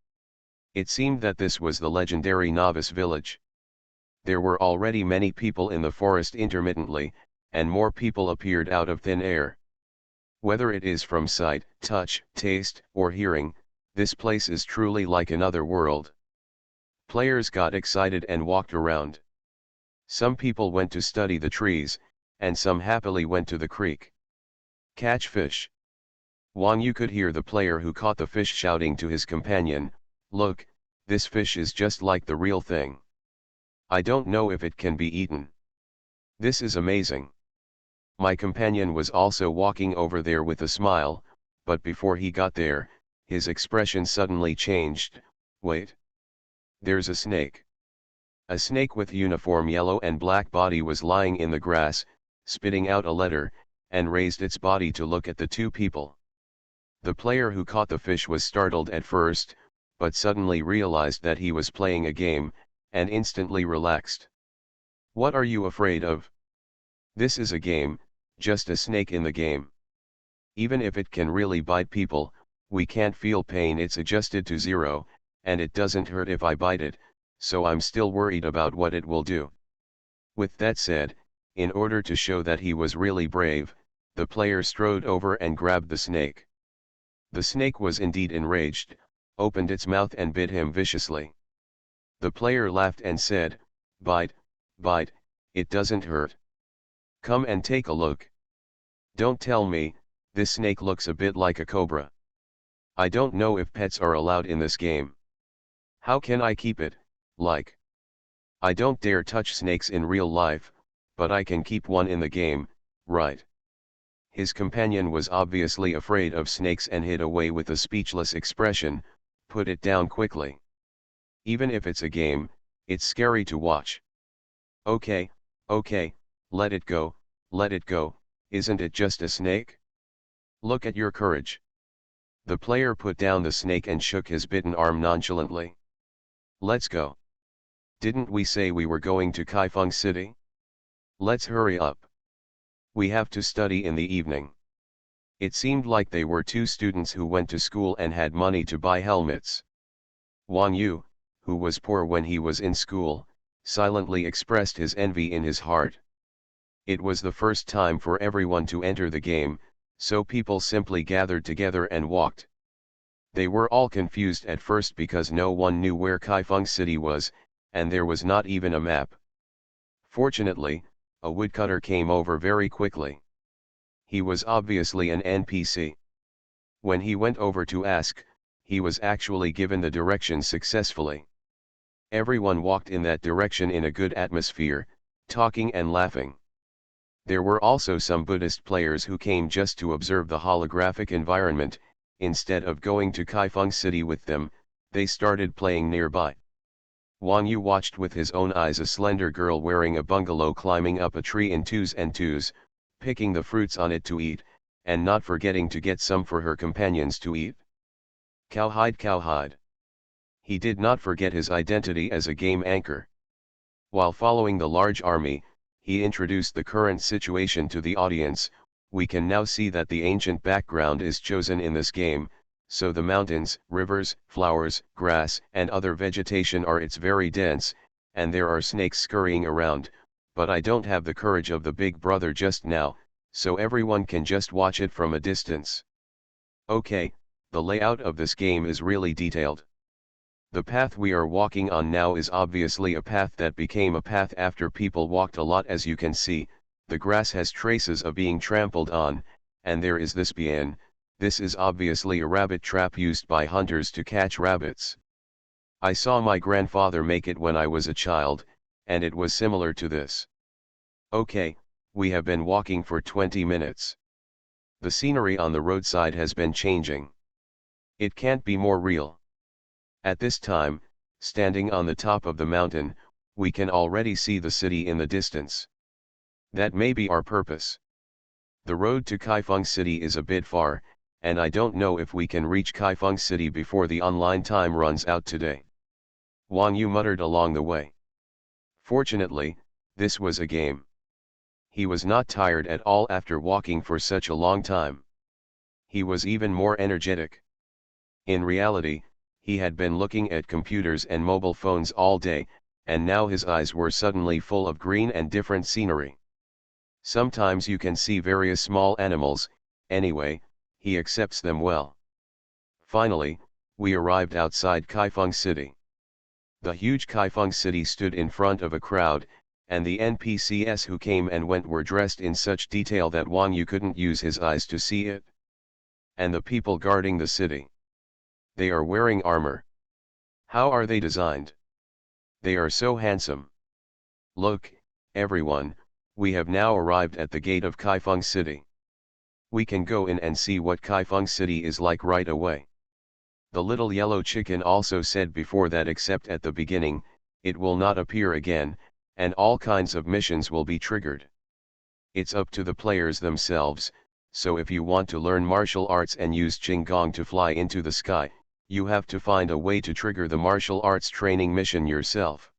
It seemed that this was the legendary novice village. There were already many people in the forest intermittently, and more people appeared out of thin air. Whether it is from sight, touch, taste, or hearing, this place is truly like another world. Players got excited and walked around. Some people went to study the trees, and some happily went to the creek. Catch fish. Wang Yu could hear the player who caught the fish shouting to his companion, "Look, this fish is just like the real thing. I don't know if it can be eaten. This is amazing." My companion was also walking over there with a smile, but before he got there, his expression suddenly changed. Wait. There's a snake. A snake with uniform yellow and black body was lying in the grass, spitting out a letter, and raised its body to look at the two people. The player who caught the fish was startled at first, but suddenly realized that he was playing a game, and instantly relaxed. What are you afraid of? This is a game, just a snake in the game. Even if it can really bite people, we can't feel pain. It's adjusted to 0, and it doesn't hurt if I bite it, so I'm still worried about what it will do. With that said, in order to show that he was really brave, the player strode over and grabbed the snake. The snake was indeed enraged, opened its mouth and bit him viciously. The player laughed and said, "Bite, bite, it doesn't hurt. Come and take a look." Don't tell me, this snake looks a bit like a cobra. I don't know if pets are allowed in this game. How can I keep it, like? I don't dare touch snakes in real life, but I can keep one in the game, right? His companion was obviously afraid of snakes and hid away with a speechless expression. Put it down quickly. Even if it's a game, it's scary to watch. Okay, let it go, isn't it just a snake? Look at your courage. The player put down the snake and shook his bitten arm nonchalantly. Let's go. Didn't we say we were going to Kaifeng City? Let's hurry up. We have to study in the evening. It seemed like they were two students who went to school and had money to buy helmets. Wang Yu, who was poor when he was in school, silently expressed his envy in his heart. It was the first time for everyone to enter the game, so people simply gathered together and walked. They were all confused at first because no one knew where Kaifeng City was, and there was not even a map. Fortunately, a woodcutter came over very quickly. He was obviously an NPC. When he went over to ask, he was actually given the directions successfully. Everyone walked in that direction in a good atmosphere, talking and laughing. There were also some Buddhist players who came just to observe the holographic environment. Instead of going to Kaifeng City with them, they started playing nearby. Wang Yu watched with his own eyes a slender girl wearing a bungalow climbing up a tree in twos and twos, picking the fruits on it to eat, and not forgetting to get some for her companions to eat. Cowhide, cowhide. He did not forget his identity as a game anchor. While following the large army, he introduced the current situation to the audience. We can now see that the ancient background is chosen in this game, so the mountains, rivers, flowers, grass and other vegetation are it's very dense, and there are snakes scurrying around, but I don't have the courage of the big brother just now, so everyone can just watch it from a distance. Okay, the layout of this game is really detailed. The path we are walking on now is obviously a path that became a path after people walked a lot. As you can see, the grass has traces of being trampled on, and there is this bien. This is obviously a rabbit trap used by hunters to catch rabbits. I saw my grandfather make it when I was a child, and it was similar to this. Okay, we have been walking for 20 minutes. The scenery on the roadside has been changing. It can't be more real. At this time, standing on the top of the mountain, we can already see the city in the distance. That may be our purpose. The road to Kaifeng City is a bit far, and I don't know if we can reach Kaifeng City before the online time runs out today. Wang Yu muttered along the way. Fortunately, this was a game. He was not tired at all after walking for such a long time. He was even more energetic. In reality, he had been looking at computers and mobile phones all day, and now his eyes were suddenly full of green and different scenery. Sometimes you can see various small animals, anyway, he accepts them well. Finally, we arrived outside Kaifeng City. The huge Kaifeng City stood in front of a crowd, and the NPCs who came and went were dressed in such detail that Wang Yu couldn't use his eyes to see it. And the people guarding the city. They are wearing armor. How are they designed? They are so handsome. Look, everyone, we have now arrived at the gate of Kaifeng City. We can go in and see what Kaifeng City is like right away. The little yellow chicken also said before that except at the beginning, it will not appear again, and all kinds of missions will be triggered. It's up to the players themselves, so if you want to learn martial arts and use Qinggong to fly into the sky, you have to find a way to trigger the martial arts training mission yourself.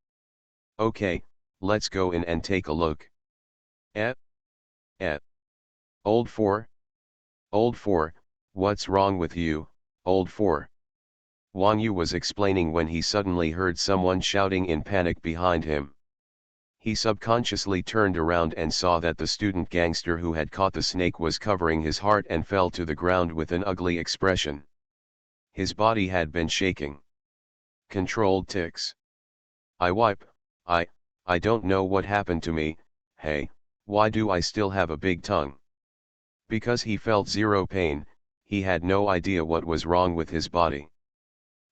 Okay, let's go in and take a look. Old 4? Old 4, what's wrong with you, Old 4? Wang Yu was explaining when he suddenly heard someone shouting in panic behind him. He subconsciously turned around and saw that the student gangster who had caught the snake was covering his heart and fell to the ground with an ugly expression. His body had been shaking. Controlled tics. I don't know what happened to me. Hey, why do I still have a big tongue? Because he felt zero pain, he had no idea what was wrong with his body.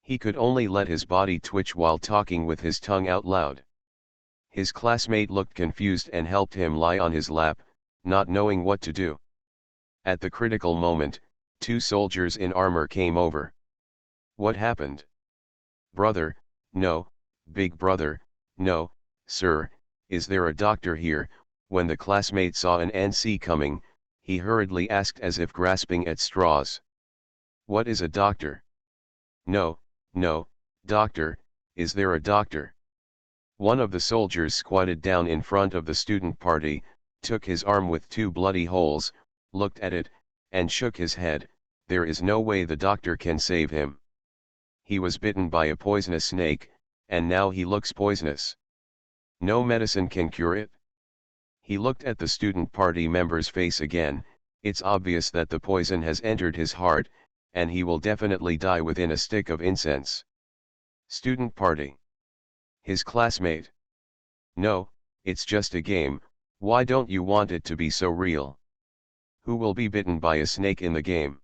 He could only let his body twitch while talking with his tongue out loud. His classmate looked confused and helped him lie on his lap, not knowing what to do. At the critical moment, 2 soldiers in armor came over. What happened? Brother, no, big brother, no, sir, is there a doctor here? When the classmate saw an NC coming, he hurriedly asked as if grasping at straws. What is a doctor? No, doctor, is there a doctor? One of the soldiers squatted down in front of the student party, took his arm with 2 bloody holes, looked at it, and shook his head. There is no way the doctor can save him. he was bitten by a poisonous snake, and now he looks poisonous. No medicine can cure it. He looked at the student party member's face again. It's obvious that the poison has entered his heart, and he will definitely die within a stick of incense. Student party. His classmate. No, it's just a game, why don't you want it to be so real? Who will be bitten by a snake in the game?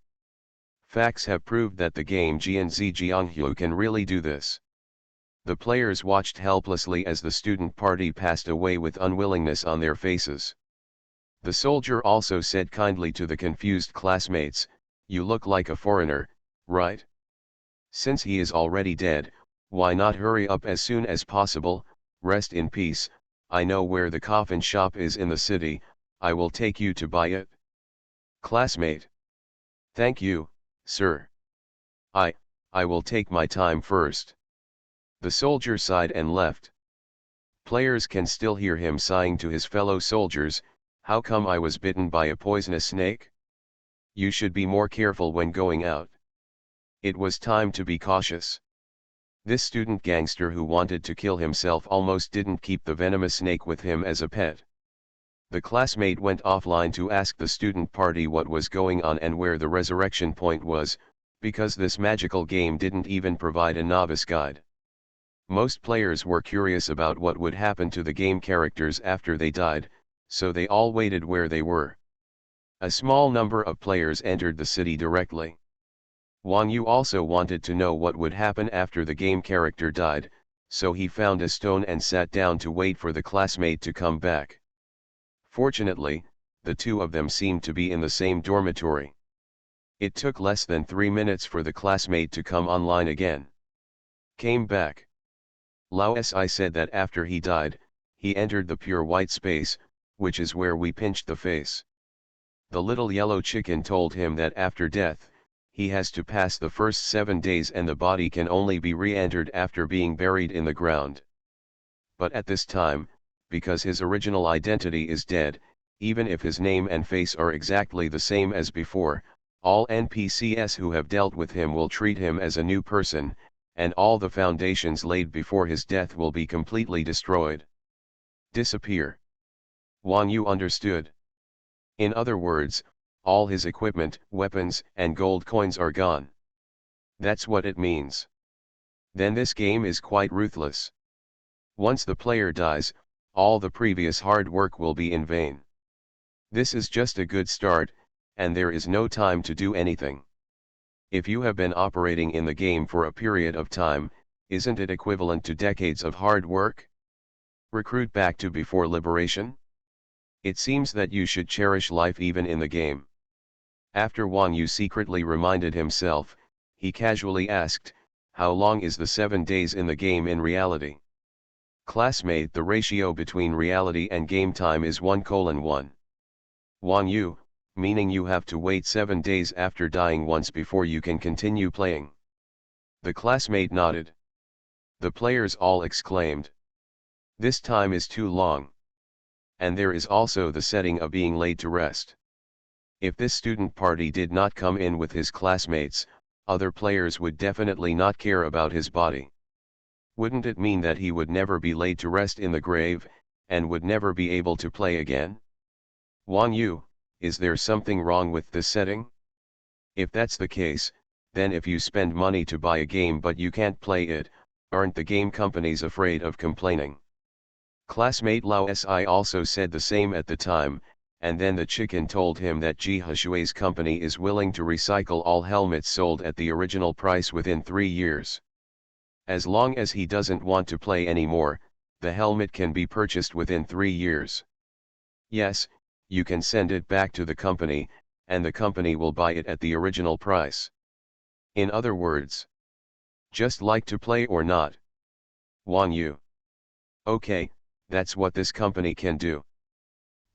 Facts have proved that the game GNZ Jianghu can really do this. The players watched helplessly as the student party passed away with unwillingness on their faces. The soldier also said kindly to the confused classmates, "You look like a foreigner, right? Since he is already dead, why not hurry up as soon as possible? Rest in peace. I know where the coffin shop is in the city, I will take you to buy it." Classmate. Thank you, sir. I will take my time first. The soldier sighed and left. Players can still hear him sighing to his fellow soldiers, "How come I was bitten by a poisonous snake? You should be more careful when going out." It was time to be cautious. This student gangster who wanted to kill himself almost didn't keep the venomous snake with him as a pet. The classmate went offline to ask the student party what was going on and where the resurrection point was, because this magical game didn't even provide a novice guide. Most players were curious about what would happen to the game characters after they died, so they all waited where they were. A small number of players entered the city directly. Wang Yu also wanted to know what would happen after the game character died, so he found a stone and sat down to wait for the classmate to come back. Fortunately, the two of them seemed to be in the same dormitory. It took less than 3 minutes for the classmate to come online again. Came back. Lao Si said that after he died, he entered the pure white space, which is where we pinched the face. The little yellow chicken told him that after death, he has to pass the first 7 days and the body can only be re-entered after being buried in the ground. But at this time, because his original identity is dead, even if his name and face are exactly the same as before, all NPCs who have dealt with him will treat him as a new person, and all the foundations laid before his death will be completely destroyed. Disappear. Wang Yu understood. In other words, all his equipment, weapons, and gold coins are gone. That's what it means. Then this game is quite ruthless. Once the player dies, all the previous hard work will be in vain. This is just a good start, and there is no time to do anything. If you have been operating in the game for a period of time, isn't it equivalent to decades of hard work? Recruit back to before liberation? It seems that you should cherish life even in the game. After Wang Yu secretly reminded himself, he casually asked, "How long is the 7 days in the game in reality?" Classmate, the ratio between reality and game time is 1:1. Wang Yu, meaning you have to wait 7 days after dying once before you can continue playing. The classmate nodded. The players all exclaimed, "This time is too long." And there is also the setting of being laid to rest. If this student party did not come in with his classmates, other players would definitely not care about his body. Wouldn't it mean that he would never be laid to rest in the grave, and would never be able to play again? Wang Yu, is there something wrong with this setting? If that's the case, then if you spend money to buy a game but you can't play it, aren't the game companies afraid of complaining? Classmate Lao Si also said the same at the time, and then the chicken told him that Ji Hashui's company is willing to recycle all helmets sold at the original price within 3 years. As long as he doesn't want to play anymore, the helmet can be purchased within 3 years. Yes, you can send it back to the company, and the company will buy it at the original price. In other words, just like to play or not? Wang Yu. Okay, that's what this company can do.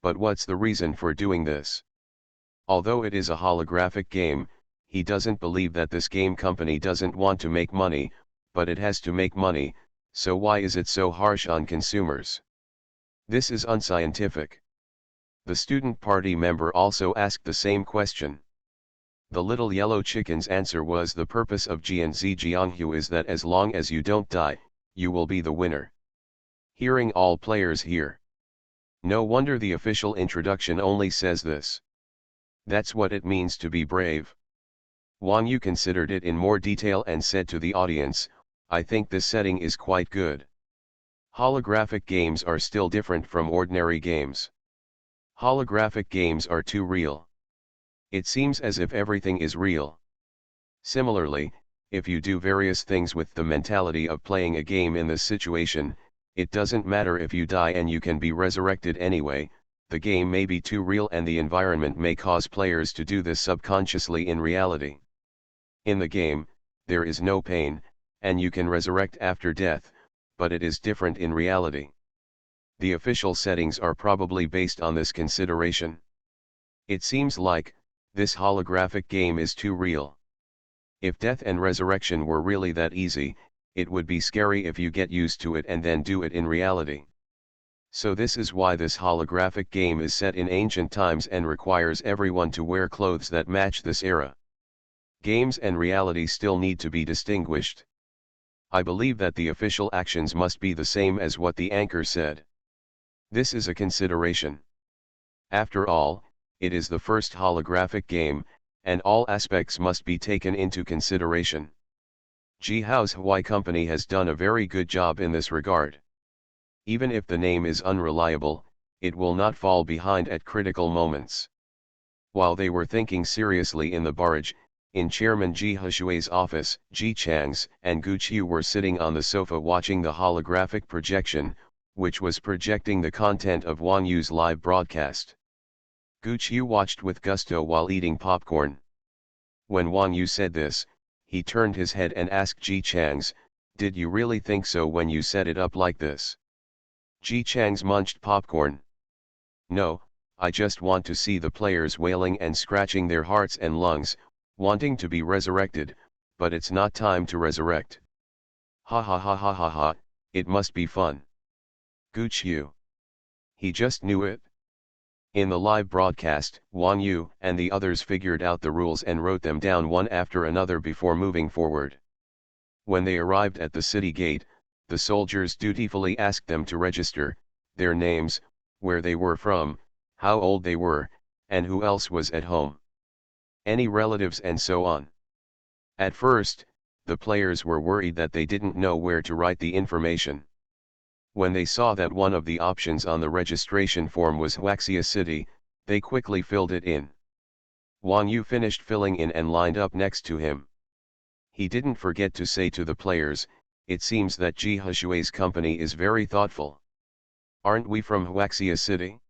But what's the reason for doing this? Although it is a holographic game, he doesn't believe that this game company doesn't want to make money, but it has to make money, so why is it so harsh on consumers? This is unscientific. The student party member also asked the same question. The little yellow chicken's answer was, the purpose of Jianzi Jianghu is that as long as you don't die, you will be the winner. Hearing all players here. No wonder the official introduction only says this. That's what it means to be brave. Wang Yu considered it in more detail and said to the audience, I think this setting is quite good. Holographic games are still different from ordinary games. Holographic games are too real. It seems as if everything is real. Similarly, if you do various things with the mentality of playing a game in this situation, it doesn't matter if you die and you can be resurrected anyway. The game may be too real and the environment may cause players to do this subconsciously in reality. In the game, there is no pain, and you can resurrect after death, but it is different in reality. The official settings are probably based on this consideration. It seems like, this holographic game is too real. If death and resurrection were really that easy, it would be scary if you get used to it and then do it in reality. So this is why this holographic game is set in ancient times and requires everyone to wear clothes that match this era. Games and reality still need to be distinguished. I believe that the official actions must be the same as what the anchor said. This is a consideration. After all, it is the first holographic game, and all aspects must be taken into consideration. Jihao's Hawaii company has done a very good job in this regard. Even if the name is unreliable, it will not fall behind at critical moments. While they were thinking seriously in the barrage, in Chairman Ji Hushui's office, Ji Chang's and Gu Qiu were sitting on the sofa watching the holographic projection, which was projecting the content of Wang Yu's live broadcast. Gu Qiu watched with gusto while eating popcorn. When Wang Yu said this, he turned his head and asked Ji Chang's, "Did you really think so when you set it up like this?" Ji Chang's munched popcorn. "No, I just want to see the players wailing and scratching their hearts and lungs, wanting to be resurrected, but it's not time to resurrect. Ha ha ha ha ha ha, it must be fun." Gu Qiu. He just knew it. In the live broadcast, Wang Yu and the others figured out the rules and wrote them down one after another before moving forward. When they arrived at the city gate, the soldiers dutifully asked them to register their names, where they were from, how old they were, and who else was at home. Any relatives and so on. At first, the players were worried that they didn't know where to write the information. When they saw that one of the options on the registration form was Huaxia City, they quickly filled it in. Wang Yu finished filling in and lined up next to him. He didn't forget to say to the players, "It seems that Ji Hushui's company is very thoughtful. Aren't we from Huaxia City?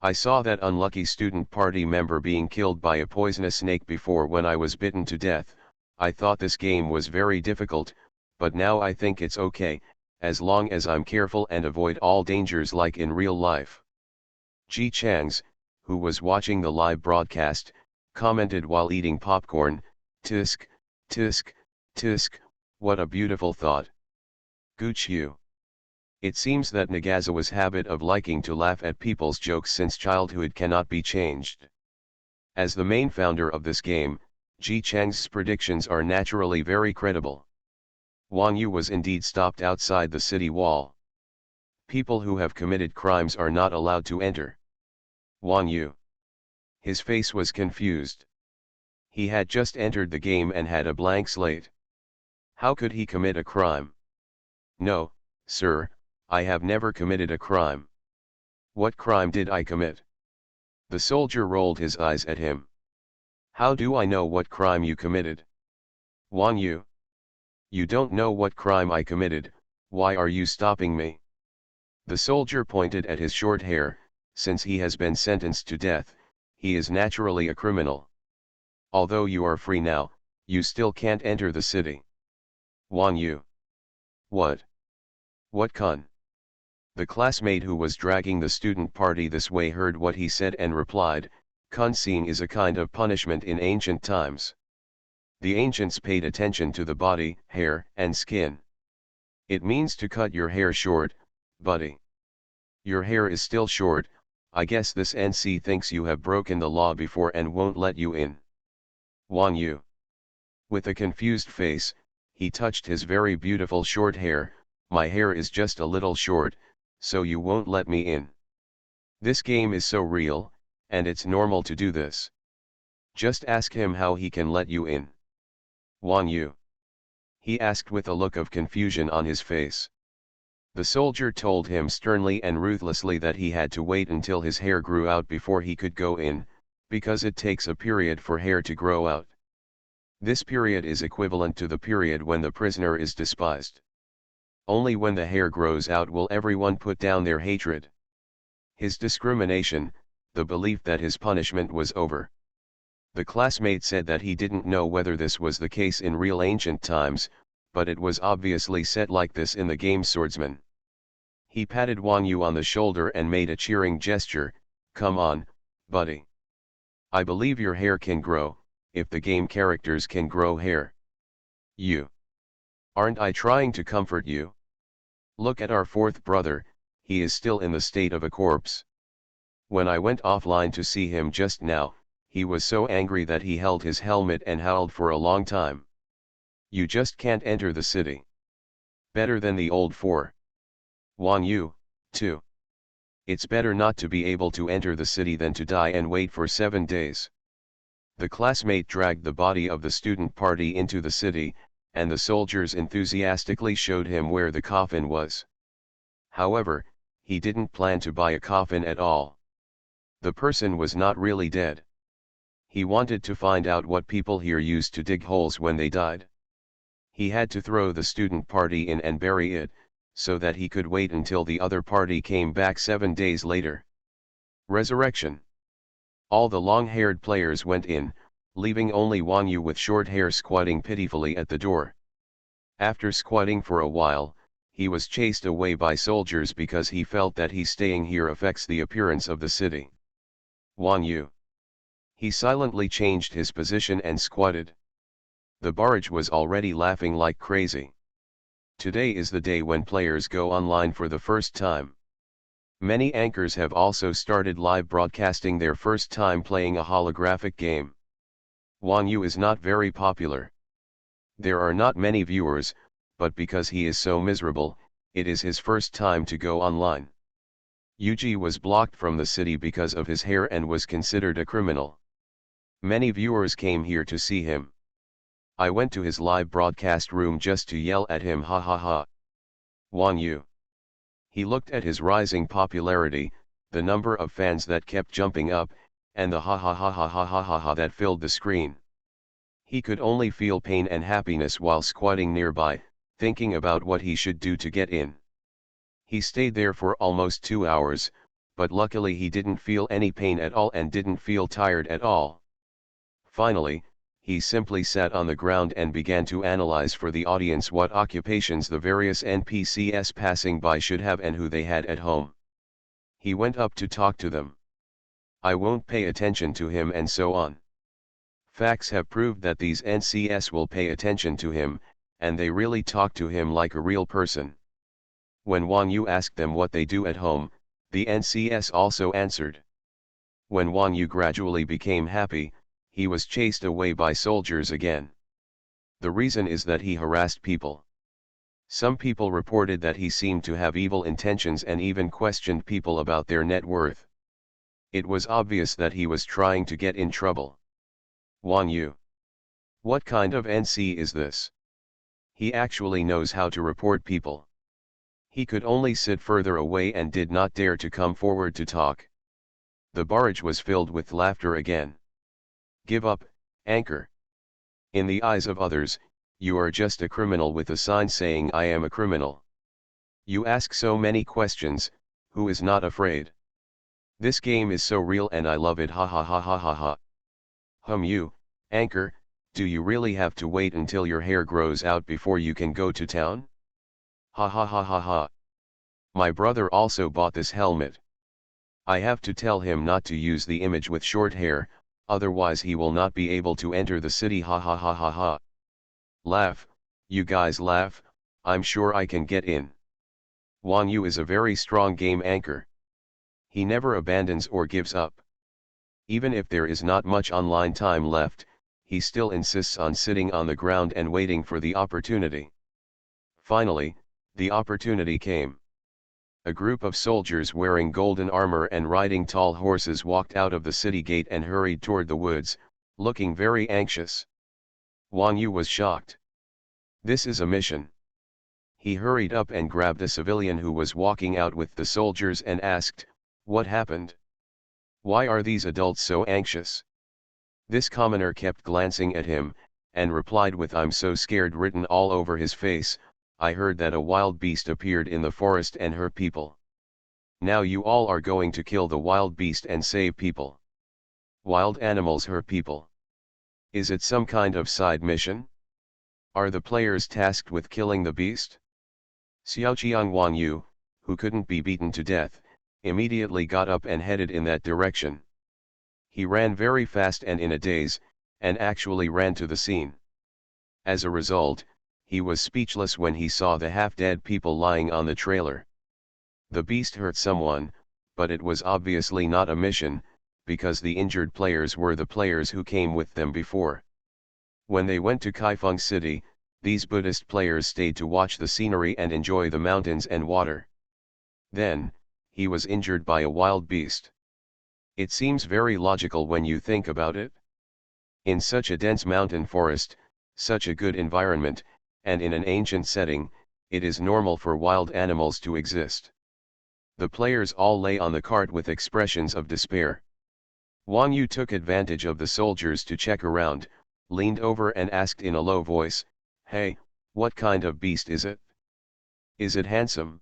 I saw that unlucky student party member being killed by a poisonous snake before when I was bitten to death. I thought this game was very difficult, but now I think it's okay, as long as I'm careful and avoid all dangers like in real life." Ji Chang's, who was watching the live broadcast, commented while eating popcorn, "Tisk, tisk, tisk, what a beautiful thought." Gu Qiu. It seems that Nagasawa's habit of liking to laugh at people's jokes since childhood cannot be changed. As the main founder of this game, Ji Chang's predictions are naturally very credible. Wang Yu was indeed stopped outside the city wall. People who have committed crimes are not allowed to enter. Wang Yu. His face was confused. He had just entered the game and had a blank slate. How could he commit a crime? "No, sir, I have never committed a crime." "What crime did I commit?" The soldier rolled his eyes at him. "How do I know what crime you committed?" Wang Yu. "You don't know what crime I committed, why are you stopping me?" The soldier pointed at his short hair. "Since he has been sentenced to death, he is naturally a criminal. Although you are free now, you still can't enter the city." Wang Yu. "What? What Kun?" The classmate who was dragging the student party this way heard what he said and replied, "Kun seeing is a kind of punishment in ancient times. The ancients paid attention to the body, hair, and skin. It means to cut your hair short, buddy. Your hair is still short. I guess this NC thinks you have broken the law before and won't let you in." Wang Yu. With a confused face, he touched his very beautiful short hair. My hair is just a little short, so you won't let me in. This game is so real, and it's normal to do this. Just ask him how he can let you in. Wang Yu. He asked with a look of confusion on his face. The soldier told him sternly and ruthlessly that he had to wait until his hair grew out before he could go in, because it takes a period for hair to grow out. This period is equivalent to the period when the prisoner is despised. Only when the hair grows out will everyone put down their hatred. His discrimination, the belief that his punishment was over. The classmate said that he didn't know whether this was the case in real ancient times, but it was obviously set like this in the game Swordsman. He patted Wang Yu on the shoulder and made a cheering gesture. Come on, buddy. I believe your hair can grow, if the game characters can grow hair. You. Aren't I trying to comfort you? Look at our fourth brother, he is still in the state of a corpse. When I went offline to see him just now, he was so angry that he held his helmet and howled for a long time. You just can't enter the city. Better than the old four. Wang Yu, too. It's better not to be able to enter the city than to die and wait for 7 days. The classmate dragged the body of the student party into the city, and the soldiers enthusiastically showed him where the coffin was. However, he didn't plan to buy a coffin at all. The person was not really dead. He wanted to find out what people here used to dig holes when they died. He had to throw the student party in and bury it, so that he could wait until the other party came back 7 days later. Resurrection. All the long-haired players went in, leaving only Wang Yu with short hair squatting pitifully at the door. After squatting for a while, he was chased away by soldiers because he felt that he staying here affects the appearance of the city. Wang Yu. He silently changed his position and squatted. The barrage was already laughing like crazy. Today is the day when players go online for the first time. Many anchors have also started live broadcasting their first time playing a holographic game. Wang Yu is not very popular. There are not many viewers, but because he is so miserable, it is his first time to go online. Yuji was blocked from the city because of his hair and was considered a criminal. Many viewers came here to see him. I went to his live broadcast room just to yell at him, ha ha ha. Wang Yu. He looked at his rising popularity, the number of fans that kept jumping up, and the ha ha ha ha ha ha ha ha that filled the screen. He could only feel pain and happiness while squatting nearby, thinking about what he should do to get in. He stayed there for almost 2 hours, but luckily he didn't feel any pain at all and didn't feel tired at all. Finally, he simply sat on the ground and began to analyze for the audience what occupations the various NPCs passing by should have and who they had at home. He went up to talk to them. I won't pay attention to him and so on. Facts have proved that these NCS will pay attention to him, and they really talk to him like a real person. When Wang Yu asked them what they do at home, the NCS also answered. When Wang Yu gradually became happy, he was chased away by soldiers again. The reason is that he harassed people. Some people reported that he seemed to have evil intentions and even questioned people about their net worth. It was obvious that he was trying to get in trouble. Wang Yu. What kind of NC is this? He actually knows how to report people. He could only sit further away and did not dare to come forward to talk. The barrage was filled with laughter again. Give up, anchor. In the eyes of others, you are just a criminal with a sign saying I am a criminal. You ask so many questions, who is not afraid? This game is so real and I love it, ha ha ha ha ha ha. You, anchor, do you really have to wait until your hair grows out before you can go to town? Ha ha ha ha ha. My brother also bought this helmet. I have to tell him not to use the image with short hair, otherwise he will not be able to enter the city, ha ha ha ha ha. Laugh, you guys laugh, I'm sure I can get in. Wang Yu is a very strong game anchor. He never abandons or gives up. Even if there is not much online time left, he still insists on sitting on the ground and waiting for the opportunity. Finally, the opportunity came. A group of soldiers wearing golden armor and riding tall horses walked out of the city gate and hurried toward the woods, looking very anxious. Wang Yu was shocked. This is a mission. He hurried up and grabbed a civilian who was walking out with the soldiers and asked, "What happened? Why are these adults so anxious?" This commoner kept glancing at him, and replied with "I'm so scared" written all over his face. "I heard that a wild beast appeared in the forest and hurt people. Now you all are going to kill the wild beast and save people. Wild animals hurt people. Is it some kind of side mission? Are the players tasked with killing the beast?" Xiaoqiang Wang Yu, who couldn't be beaten to death, immediately got up and headed in that direction. He ran very fast and in a daze, and actually ran to the scene. As a result, he was speechless when he saw the half-dead people lying on the trailer. The beast hurt someone, but it was obviously not a mission, because the injured players were the players who came with them before. When they went to Kaifeng City, these Buddhist players stayed to watch the scenery and enjoy the mountains and water. Then, he was injured by a wild beast. It seems very logical when you think about it. In such a dense mountain forest, such a good environment, and in an ancient setting, it is normal for wild animals to exist. The players all lay on the cart with expressions of despair. Wang Yu took advantage of the soldiers to check around, leaned over and asked in a low voice, "Hey, what kind of beast is it? Is it handsome?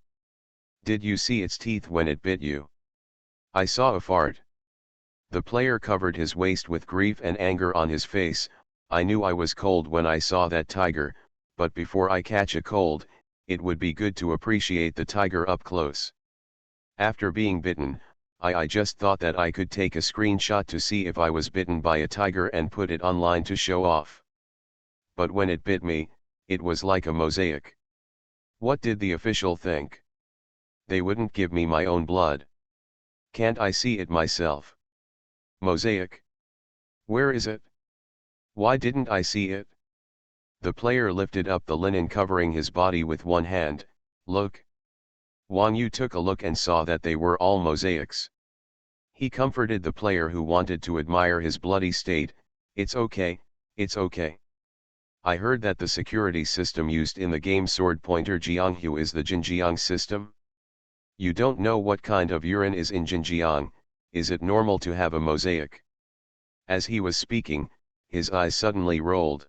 Did you see its teeth when it bit you? I saw a fart." The player covered his waist with grief and anger on his face. "I knew I was cold when I saw that tiger, but before I catch a cold, it would be good to appreciate the tiger up close. After being bitten, I just thought that I could take a screenshot to see if I was bitten by a tiger and put it online to show off. But when it bit me, it was like a mosaic. What did the official think? They wouldn't give me my own blood. Can't I see it myself? Mosaic? Where is it? Why didn't I see it?" The player lifted up the linen covering his body with one hand. "Look." Wang Yu took a look and saw that they were all mosaics. He comforted the player who wanted to admire his bloody state. "It's okay, it's okay. I heard that the security system used in the game Sword Pointer Jianghu is the Jinjiang system. You don't know what kind of urine is in Jinjiang. Is it normal to have a mosaic?" As he was speaking, his eyes suddenly rolled.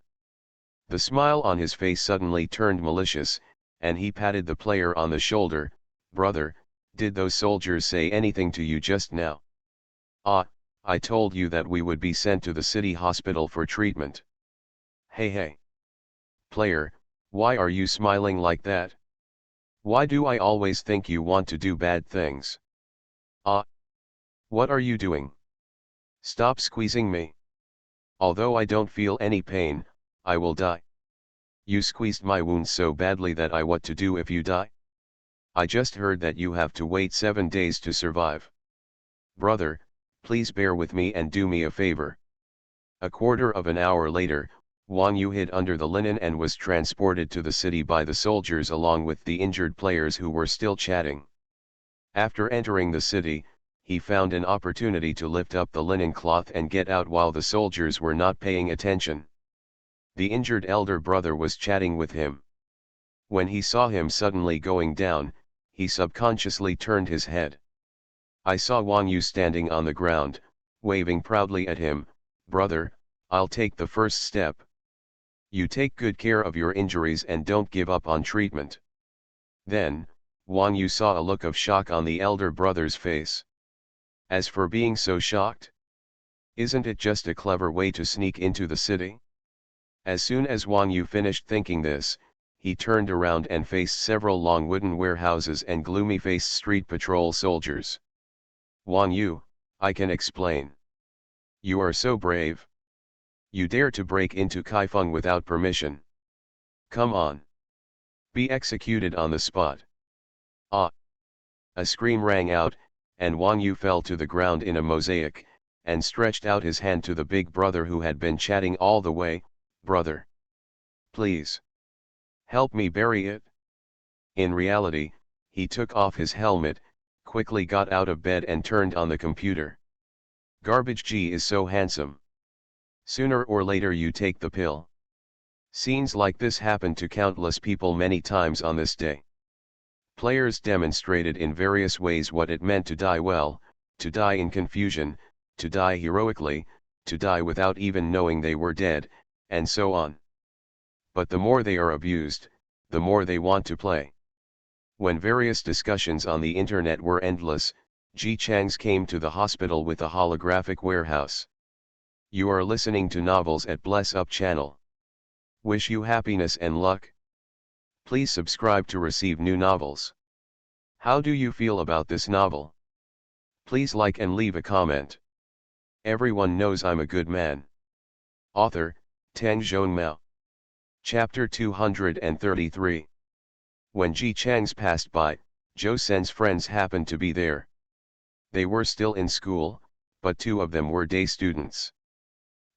The smile on his face suddenly turned malicious, and he patted the player on the shoulder. "Brother, did those soldiers say anything to you just now?" "Ah, I told you that we would be sent to the city hospital for treatment." Hey. Player, why are you smiling like that? Why do I always think you want to do bad things? Ah. What are you doing? Stop squeezing me. Although I don't feel any pain, I will die. You squeezed my wounds so badly that I what to do if you die? I just heard that you have to wait 7 days to survive. Brother, please bear with me and do me a favor. A quarter of an hour later, Wang Yu hid under the linen and was transported to the city by the soldiers along with the injured players who were still chatting. After entering the city, he found an opportunity to lift up the linen cloth and get out while the soldiers were not paying attention. The injured elder brother was chatting with him. When he saw him suddenly going down, he subconsciously turned his head. I saw Wang Yu standing on the ground, waving proudly at him. "Brother, I'll take the first step. You take good care of your injuries and don't give up on treatment." Then, Wang Yu saw a look of shock on the elder brother's face. As for being so shocked? Isn't it just a clever way to sneak into the city? As soon as Wang Yu finished thinking this, he turned around and faced several long wooden warehouses and gloomy-faced street patrol soldiers. "Wang Yu, I can explain. You are so brave. You dare to break into Kaifeng without permission. Come on. Be executed on the spot." Ah! A scream rang out, and Wang Yu fell to the ground in a mosaic, and stretched out his hand to the big brother who had been chatting all the way. "Brother, please help me bury it." In reality, he took off his helmet, quickly got out of bed and turned on the computer. Garbage G is so handsome. Sooner or later you take the pill. Scenes like this happened to countless people many times on this day. Players demonstrated in various ways what it meant to die well, to die in confusion, to die heroically, to die without even knowing they were dead, and so on. But the more they are abused, the more they want to play. When various discussions on the internet were endless, Ji Chang's came to the hospital with a holographic warehouse. You are listening to Novels at Bless Up channel. Wish you happiness and luck. Please subscribe to receive new novels. How do you feel about this novel? Please like and leave a comment. Everyone knows I'm a good man. Author, Tang Zhonmao. Chapter 233. When Ji Chang's passed by, Zhou Sen's friends happened to be there. They were still in school, but two of them were day students.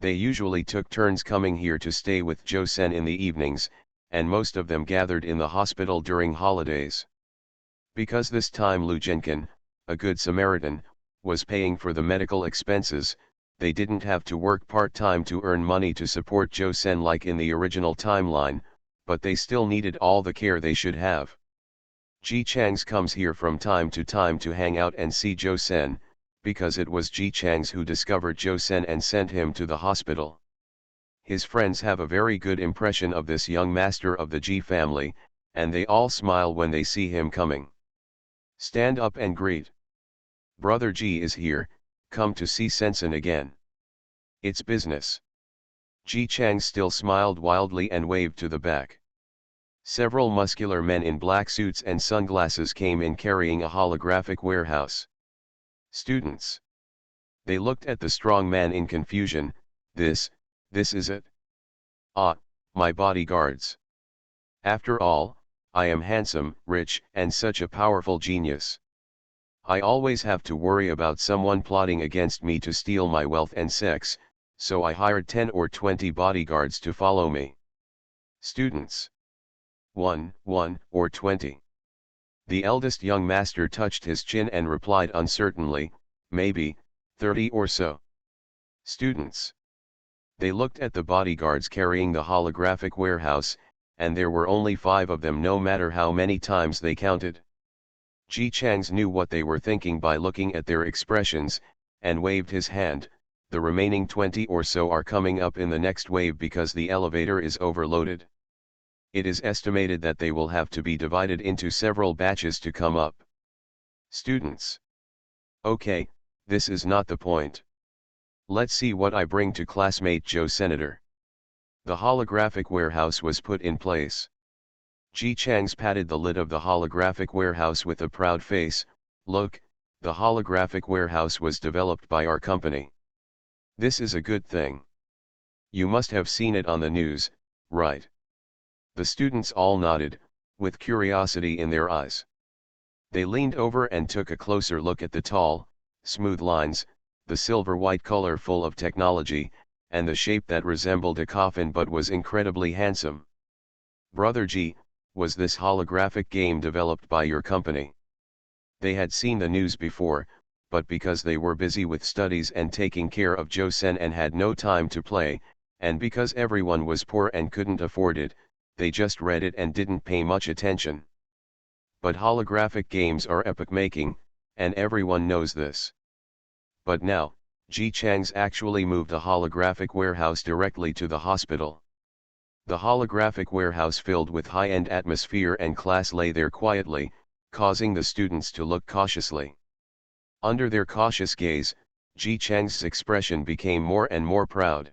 They usually took turns coming here to stay with Zhou Sen in the evenings, and most of them gathered in the hospital during holidays. Because this time Lu Jinkan, a good Samaritan, was paying for the medical expenses, they didn't have to work part-time to earn money to support Zhou Sen like in the original timeline, but they still needed all the care they should have. Ji Chang's comes here from time to time to hang out and see Zhou Sen, because it was Ji Chang's who discovered Zhou Sen and sent him to the hospital. His friends have a very good impression of this young master of the Ji family, and they all smile when they see him coming. Stand up and greet. Brother Ji is here, come to see Sensen again. It's business. Ji Chang still smiled wildly and waved to the back. Several muscular men in black suits and sunglasses came in carrying a holographic warehouse. Students. They looked at the strong man in confusion. This is it? Ah, my bodyguards. After all, I am handsome, rich, and such a powerful genius. I always have to worry about someone plotting against me to steal my wealth and sex, so I hired 10 or 20 bodyguards to follow me. Students. 1, or 20. The eldest young master touched his chin and replied uncertainly, maybe, 30 or so. Students. They looked at the bodyguards carrying the holographic warehouse, and there were only 5 of them no matter how many times they counted. Ji Chang's knew what they were thinking by looking at their expressions, and waved his hand. The remaining 20 or so are coming up in the next wave because the elevator is overloaded. It is estimated that they will have to be divided into several batches to come up. Students. Okay, this is not the point. Let's see what I bring to classmate Zhou Senator. The holographic warehouse was put in place. Ji Chang's patted the lid of the holographic warehouse with a proud face. Look, the holographic warehouse was developed by our company. This is a good thing. You must have seen it on the news, right? The students all nodded, with curiosity in their eyes. They leaned over and took a closer look at the tall, smooth lines, the silver-white color full of technology, and the shape that resembled a coffin but was incredibly handsome. Brother Ji, was this holographic game developed by your company? They had seen the news before, but because they were busy with studies and taking care of Zhou Sen and had no time to play, and because everyone was poor and couldn't afford it, they just read it and didn't pay much attention. But holographic games are epoch-making, and everyone knows this. But now, Ji Chang's actually moved a holographic warehouse directly to the hospital. The holographic warehouse filled with high-end atmosphere and class lay there quietly, causing the students to look cautiously. Under their cautious gaze, Ji Chang's expression became more and more proud.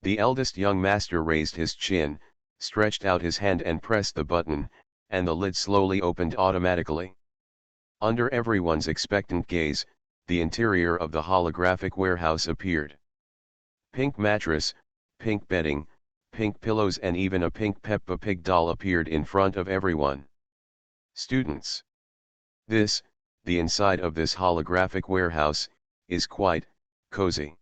The eldest young master raised his chin, stretched out his hand and pressed the button, and the lid slowly opened automatically. Under everyone's expectant gaze, the interior of the holographic warehouse appeared. Pink mattress, pink bedding, pink pillows and even a pink Peppa Pig doll appeared in front of everyone. Students. The inside of this holographic warehouse, is quite cozy.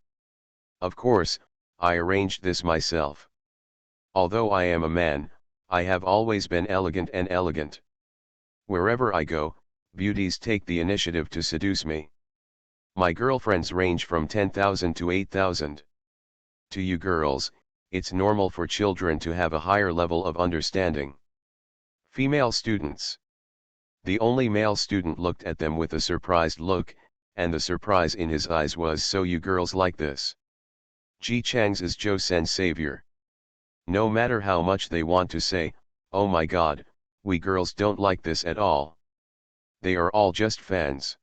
Of course, I arranged this myself. Although I am a man, I have always been elegant and elegant. Wherever I go, beauties take the initiative to seduce me. My girlfriends range from 10,000 to 8,000. To you girls, it's normal for children to have a higher level of understanding. Female students. The only male student looked at them with a surprised look, and the surprise in his eyes was, so you girls like this. Ji Chang's is Zhou Sen's savior. No matter how much they want to say, oh my god, we girls don't like this at all. They are all just fans.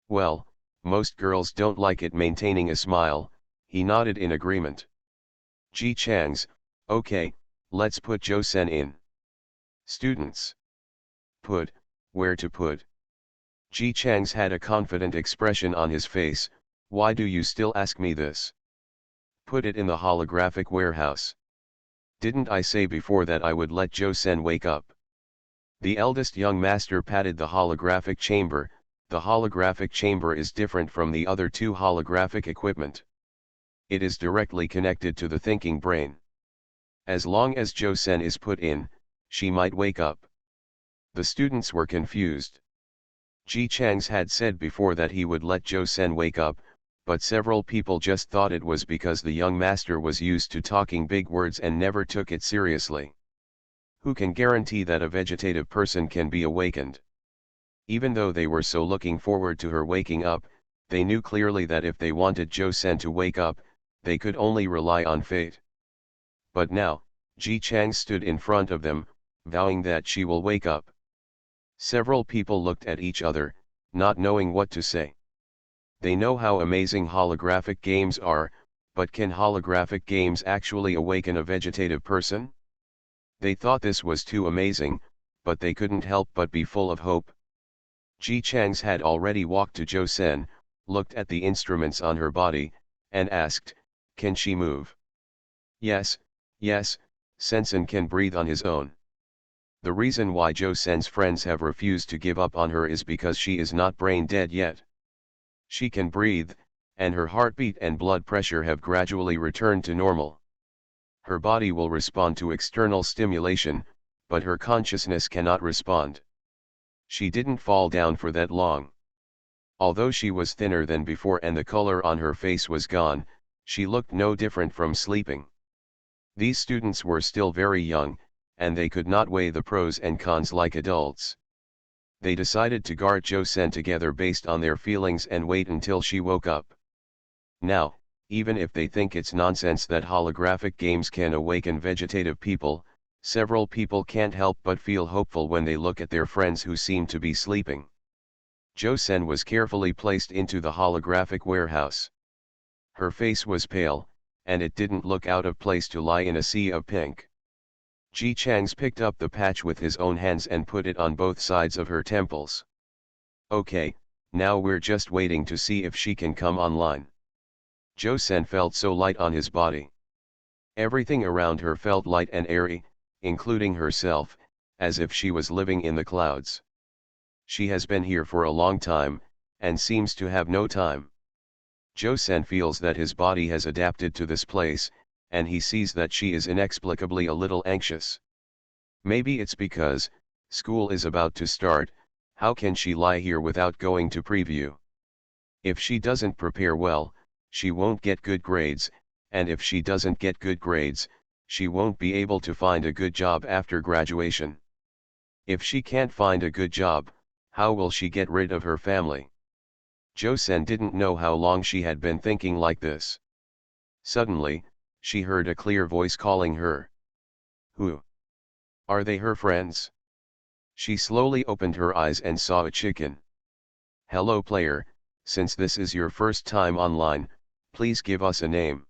Well, most girls don't like it. Maintaining a smile, he nodded in agreement. Ji Chang's, okay, let's put Zhou Sen in. Students. Put, where to put? Ji Chang's had a confident expression on his face. Why do you still ask me this? Put it in the holographic warehouse. Didn't I say before that I would let Zhou Sen wake up? The eldest young master patted the holographic chamber. The holographic chamber is different from the other two holographic equipment. It is directly connected to the thinking brain. As long as Zhou Sen is put in, she might wake up. The students were confused. Ji Chang's had said before that he would let Zhou Sen wake up, but several people just thought it was because the young master was used to talking big words and never took it seriously. Who can guarantee that a vegetative person can be awakened? Even though they were so looking forward to her waking up, they knew clearly that if they wanted Zhou Sen to wake up, they could only rely on fate. But now, Ji Chang stood in front of them, vowing that she will wake up. Several people looked at each other, not knowing what to say. They know how amazing holographic games are, but can holographic games actually awaken a vegetative person? They thought this was too amazing, but they couldn't help but be full of hope. Ji Chang's had already walked to Zhou Sen, looked at the instruments on her body, and asked, can she move? Yes, yes, Sensen can breathe on his own. The reason why Zhou Sen's friends have refused to give up on her is because she is not brain dead yet. She can breathe, and her heartbeat and blood pressure have gradually returned to normal. Her body will respond to external stimulation, but her consciousness cannot respond. She didn't fall down for that long. Although she was thinner than before and the color on her face was gone, she looked no different from sleeping. These students were still very young, and they could not weigh the pros and cons like adults. They decided to guard Zhou Sen together based on their feelings and wait until she woke up. Now, even if they think it's nonsense that holographic games can awaken vegetative people, several people can't help but feel hopeful when they look at their friends who seem to be sleeping. Zhou Sen was carefully placed into the holographic warehouse. Her face was pale, and it didn't look out of place to lie in a sea of pink. Ji Chang's picked up the patch with his own hands and put it on both sides of her temples. Okay, now we're just waiting to see if she can come online. Zhou Sen felt so light on his body. Everything around her felt light and airy, including herself, as if she was living in the clouds. She has been here for a long time, and seems to have no time. Zhou Sen feels that his body has adapted to this place, and he sees that she is inexplicably a little anxious. Maybe it's because, school is about to start, how can she lie here without going to preview? If she doesn't prepare well, she won't get good grades, and if she doesn't get good grades, she won't be able to find a good job after graduation. If she can't find a good job, how will she get rid of her family? Zhou Sen didn't know how long she had been thinking like this. Suddenly, she heard a clear voice calling her. Who? Are they her friends? She slowly opened her eyes and saw a chicken. Hello player, since this is your first time online, please give us a name.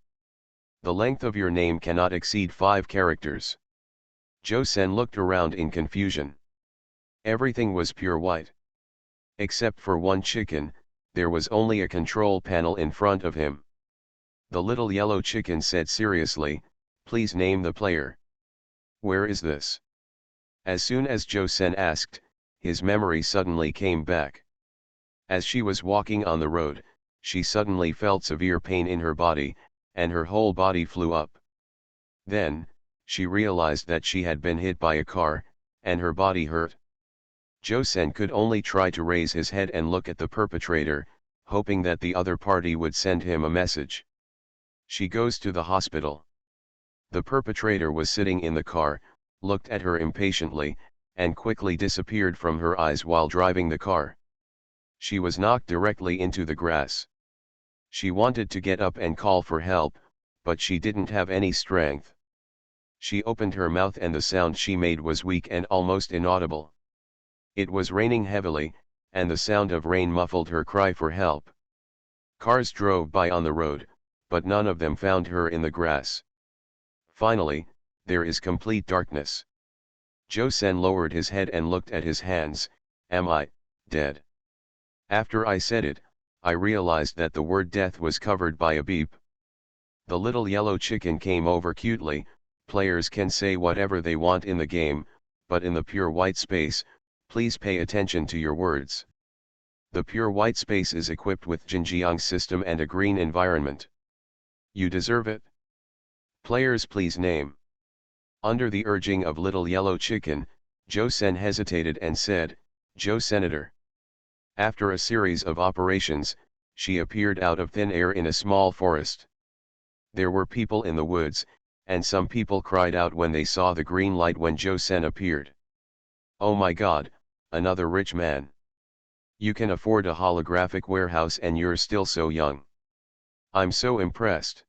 The length of your name cannot exceed 5 characters. Zhou Sen looked around in confusion. Everything was pure white. Except for one chicken, there was only a control panel in front of him. The little yellow chicken said seriously, please name the player. Where is this? As soon as Zhou Sen asked, his memory suddenly came back. As she was walking on the road, she suddenly felt severe pain in her body, and her whole body flew up. Then, she realized that she had been hit by a car, and her body hurt. Joseon could only try to raise his head and look at the perpetrator, hoping that the other party would send him a message. She goes to the hospital. The perpetrator was sitting in the car, looked at her impatiently, and quickly disappeared from her eyes while driving the car. She was knocked directly into the grass. She wanted to get up and call for help, but she didn't have any strength. She opened her mouth and the sound she made was weak and almost inaudible. It was raining heavily, and the sound of rain muffled her cry for help. Cars drove by on the road, but none of them found her in the grass. Finally, there is complete darkness. Joseon lowered his head and looked at his hands. Am I dead? After I said it, I realized that the word death was covered by a beep. The little yellow chicken came over cutely. Players can say whatever they want in the game, but in the pure white space, please pay attention to your words. The pure white space is equipped with Jinjiang system and a green environment. You deserve it. Players please name. Under the urging of little yellow chicken, Joseon hesitated and said, Joe Senator. After a series of operations, she appeared out of thin air in a small forest. There were people in the woods, and some people cried out when they saw the green light when Joseon appeared. Oh my God, another rich man. You can afford a holographic warehouse and you're still so young. I'm so impressed.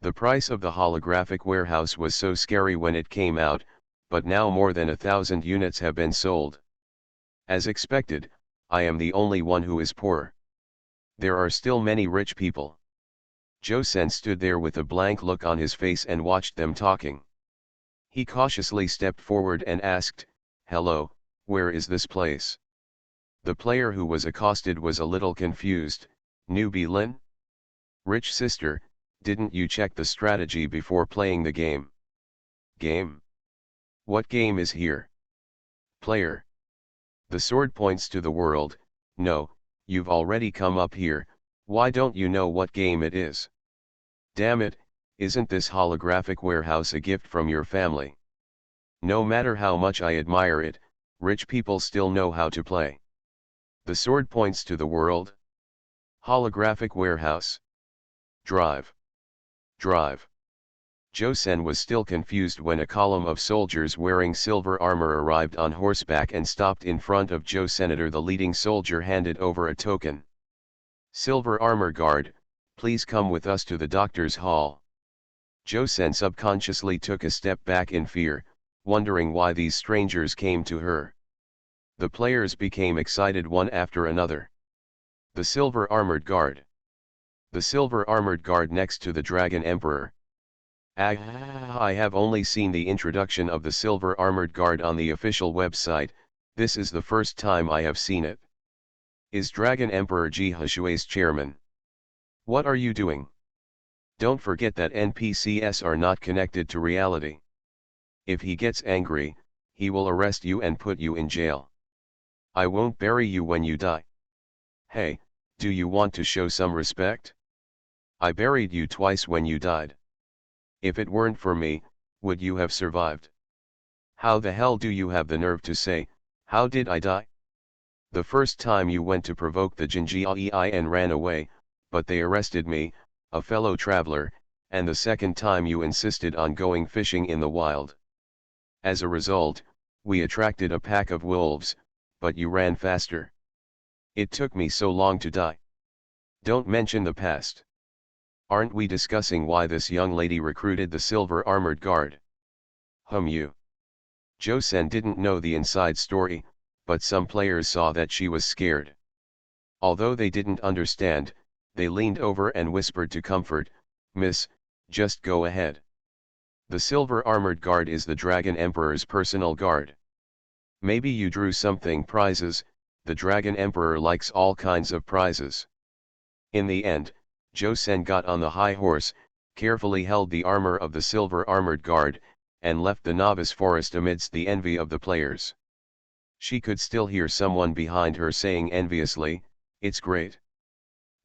The price of the holographic warehouse was so scary when it came out, but now more than 1,000 units have been sold. As expected, I am the only one who is poor. There are still many rich people. Joseon stood there with a blank look on his face and watched them talking. He cautiously stepped forward and asked, Hello, where is this place? The player who was accosted was a little confused. Newbie Lin? Rich sister, didn't you check the strategy before playing the game? Game? What game is here? Player. The sword points to the world. No, you've already come up here, why don't you know what game it is? Damn it, isn't this holographic warehouse a gift from your family? No matter how much I admire it, rich people still know how to play. The sword points to the world. Holographic warehouse. Drive. Drive. Joseon was still confused when a column of soldiers wearing silver armor arrived on horseback and stopped in front of Joe Senator. The leading soldier handed over a token. Silver armor guard, please come with us to the doctor's hall. Joseon subconsciously took a step back in fear, wondering why these strangers came to her. The players became excited one after another. The silver armored guard. The silver armored guard next to the Dragon Emperor. I have only seen the introduction of the silver armored guard on the official website. This is the first time I have seen it. Is Dragon Emperor Ji Hashui's chairman? What are you doing? Don't forget that NPCs are not connected to reality. If he gets angry, he will arrest you and put you in jail. I won't bury you when you die. Hey, do you want to show some respect? I buried you twice when you died. If it weren't for me, would you have survived? How the hell do you have the nerve to say, how did I die? The first time you went to provoke the Jinjiai and ran away, but they arrested me, a fellow traveler, and the second time you insisted on going fishing in the wild. As a result, we attracted a pack of wolves, but you ran faster. It took me so long to die. Don't mention the past. Aren't we discussing why this young lady recruited the silver armored guard? You. Joseon didn't know the inside story, but some players saw that she was scared. Although they didn't understand, they leaned over and whispered to comfort, Miss, just go ahead. The silver armored guard is the Dragon Emperor's personal guard. Maybe you drew something prizes, the Dragon Emperor likes all kinds of prizes. In the end, Joseon got on the high horse, carefully held the armor of the silver armored guard, and left the novice forest amidst the envy of the players. She could still hear someone behind her saying enviously, it's great.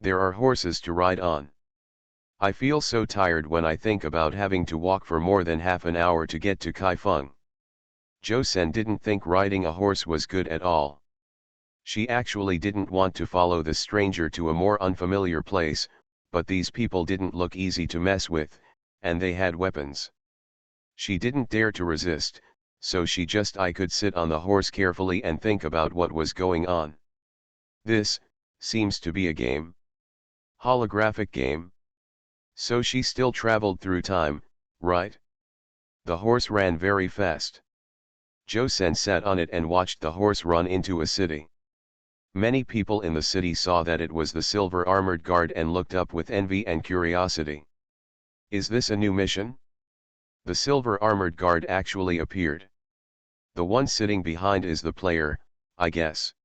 There are horses to ride on. I feel so tired when I think about having to walk for more than half an hour to get to Kaifeng. Joseon didn't think riding a horse was good at all. She actually didn't want to follow the stranger to a more unfamiliar place, but these people didn't look easy to mess with, and they had weapons. She didn't dare to resist, so I could sit on the horse carefully and think about what was going on. This seems to be a game. Holographic game. So she still traveled through time, right? The horse ran very fast. Joseon sat on it and watched the horse run into a city. Many people in the city saw that it was the silver armored guard and looked up with envy and curiosity. Is this a new mission? The silver armored guard actually appeared. The one sitting behind is the player, I guess.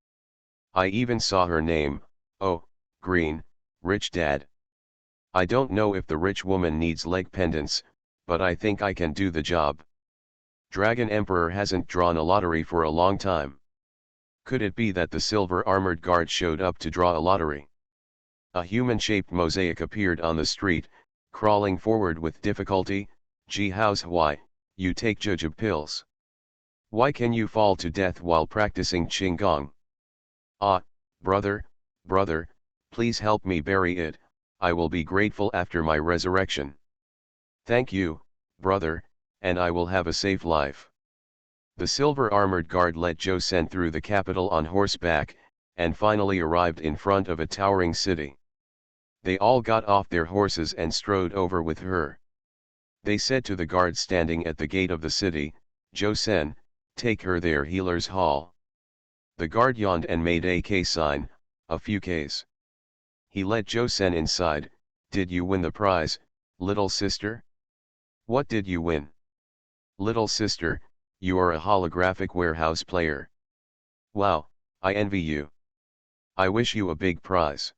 I even saw her name, oh, Green, Rich Dad. I don't know if the rich woman needs leg pendants, but I think I can do the job. Dragon Emperor hasn't drawn a lottery for a long time. Could it be that the silver armored guard showed up to draw a lottery? A human-shaped mosaic appeared on the street, crawling forward with difficulty. Ji how's why, you take jujube pills. Why can you fall to death while practicing Qigong? Ah, brother, please help me bury it, I will be grateful after my resurrection. Thank you, brother, and I will have a safe life. The silver armored guard led Joseon through the capital on horseback, and finally arrived in front of a towering city. They all got off their horses and strode over with her. They said to the guard standing at the gate of the city, Joseon, take her there healer's hall. The guard yawned and made a K sign, a few Ks. He led Joseon inside. Did you win the prize, little sister? What did you win? Little sister, you are a holographic warehouse player. Wow, I envy you. I wish you a big prize.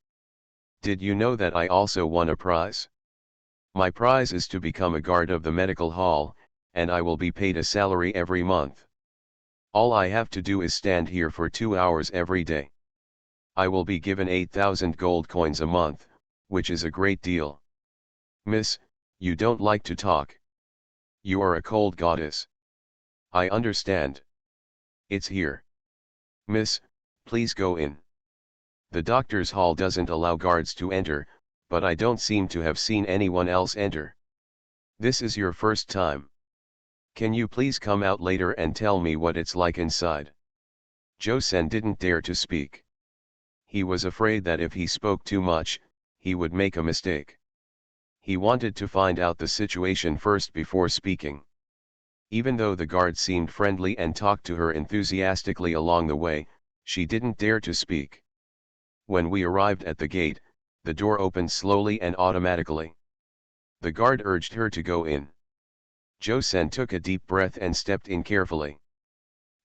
Did you know that I also won a prize? My prize is to become a guard of the medical hall, and I will be paid a salary every month. All I have to do is stand here for 2 hours every day. I will be given 8,000 gold coins a month, which is a great deal. Miss, you don't like to talk. You are a cold goddess. I understand. It's here. Miss, please go in. The doctor's hall doesn't allow guards to enter, but I don't seem to have seen anyone else enter. This is your first time. Can you please come out later and tell me what it's like inside? Joseon didn't dare to speak. He was afraid that if he spoke too much, he would make a mistake. He wanted to find out the situation first before speaking. Even though the guard seemed friendly and talked to her enthusiastically along the way, she didn't dare to speak. When we arrived at the gate, the door opened slowly and automatically. The guard urged her to go in. Joseon took a deep breath and stepped in carefully.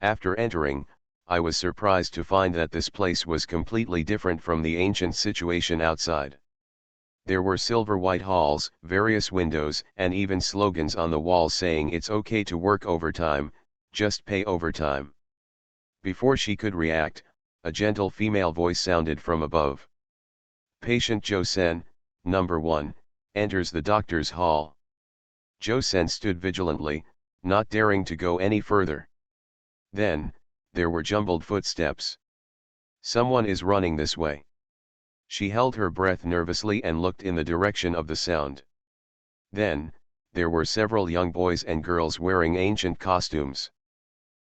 After entering, I was surprised to find that this place was completely different from the ancient situation outside. There were silver-white halls, various windows, and even slogans on the walls saying it's okay to work overtime, just pay overtime. Before she could react, a gentle female voice sounded from above. Patient Joseon, number 1, enters the doctor's hall. Joseon stood vigilantly, not daring to go any further. Then, there were jumbled footsteps. Someone is running this way. She held her breath nervously and looked in the direction of the sound. Then, there were several young boys and girls wearing ancient costumes.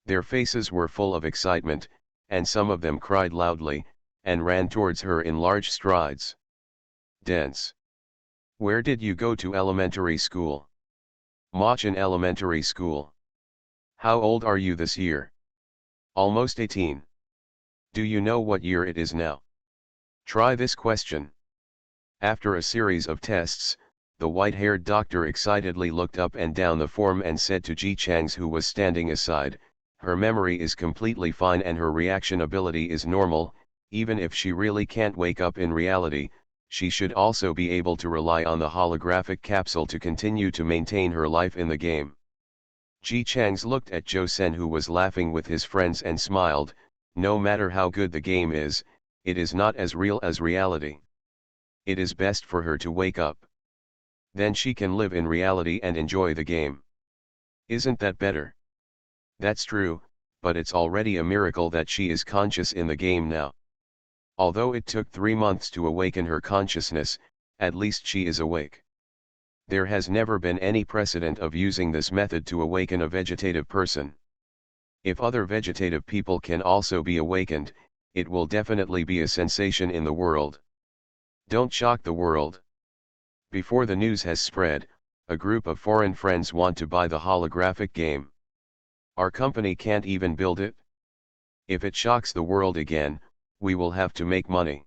Their faces were full of excitement, and some of them cried loudly, and ran towards her in large strides. Dense. Where did you go to elementary school? Machin Elementary School. How old are you this year? Almost 18. Do you know what year it is now? Try this question. After a series of tests, the white-haired doctor excitedly looked up and down the form and said to Ji Chang's, who was standing aside, her memory is completely fine and her reaction ability is normal. Even if she really can't wake up in reality, she should also be able to rely on the holographic capsule to continue to maintain her life in the game. Ji Chang's looked at Joseon, who was laughing with his friends, and smiled. No matter how good the game is, it is not as real as reality. It is best for her to wake up. Then she can live in reality and enjoy the game. Isn't that better? That's true, but it's already a miracle that she is conscious in the game now. Although it took 3 months to awaken her consciousness, at least she is awake. There has never been any precedent of using this method to awaken a vegetative person. If other vegetative people can also be awakened, it will definitely be a sensation in the world. Don't shock the world. Before the news has spread, a group of foreign friends want to buy the holographic game. Our company can't even build it. If it shocks the world again, we will have to make money.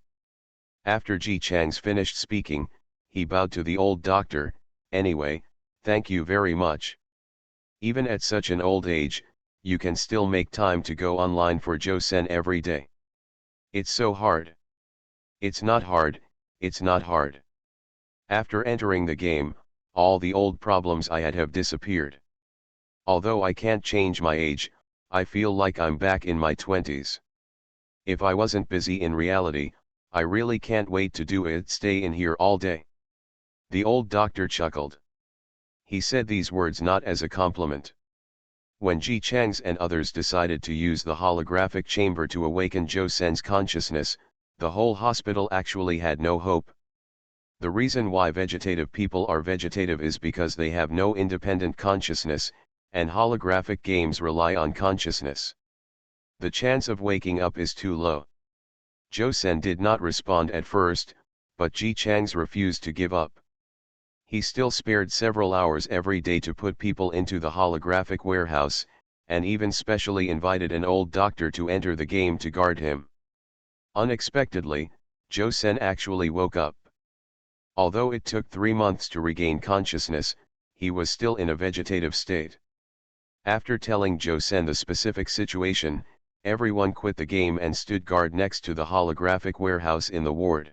After Ji Chang's finished speaking, he bowed to the old doctor. Anyway, thank you very much. Even at such an old age, you can still make time to go online for Joe Sen every day. It's so hard. It's not hard, it's not hard. After entering the game, all the old problems I had have disappeared. Although I can't change my age, I feel like I'm back in my 20s. If I wasn't busy in reality, I really can't wait to do it. Stay in here all day. The old doctor chuckled. He said these words not as a compliment. When Ji Chang's and others decided to use the holographic chamber to awaken Joe Sen's consciousness, the whole hospital actually had no hope. The reason why vegetative people are vegetative is because they have no independent consciousness, and holographic games rely on consciousness. The chance of waking up is too low. Joe Sen did not respond at first, but Ji Chang's refused to give up. He still spared several hours every day to put people into the holographic warehouse, and even specially invited an old doctor to enter the game to guard him. Unexpectedly, Joe Sen actually woke up. Although it took 3 months to regain consciousness, he was still in a vegetative state. After telling Joe Sen the specific situation, everyone quit the game and stood guard next to the holographic warehouse in the ward.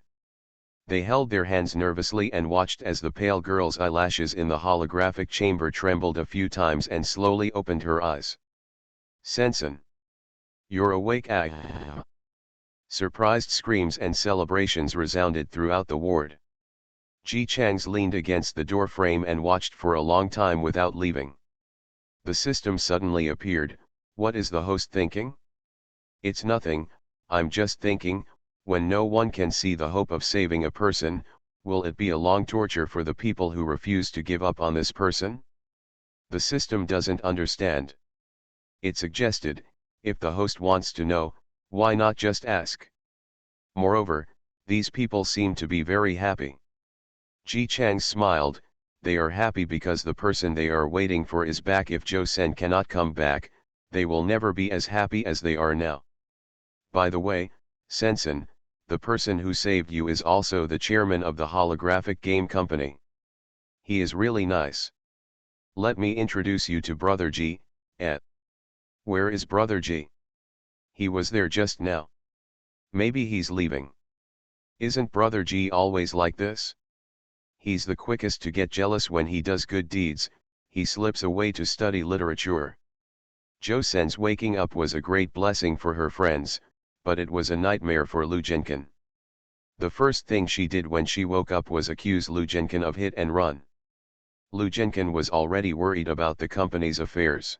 They held their hands nervously and watched as the pale girl's eyelashes in the holographic chamber trembled a few times and slowly opened her eyes. "Sensen! You're awake!" Surprised screams and celebrations resounded throughout the ward. Ji Chang's leaned against the door frame and watched for a long time without leaving. The system suddenly appeared. What is the host thinking? It's nothing, I'm just thinking, when no one can see the hope of saving a person, will it be a long torture for the people who refuse to give up on this person? The system doesn't understand. It suggested, if the host wants to know, why not just ask? Moreover, these people seem to be very happy. Ji Chang smiled. They are happy because the person they are waiting for is back. If Joe Sen cannot come back, they will never be as happy as they are now. By the way, Sensen, the person who saved you is also the chairman of the holographic game company. He is really nice. Let me introduce you to Brother Ji. Where is Brother Ji? He was there just now. Maybe he's leaving. Isn't Brother Ji always like this? He's the quickest to get jealous when he does good deeds. He slips away to study literature. Joe Sen's waking up was a great blessing for her friends, but it was a nightmare for Lu Jinkin. The first thing she did when she woke up was accuse Lu Jinkin of hit and run. Lu Jinkin was already worried about the company's affairs.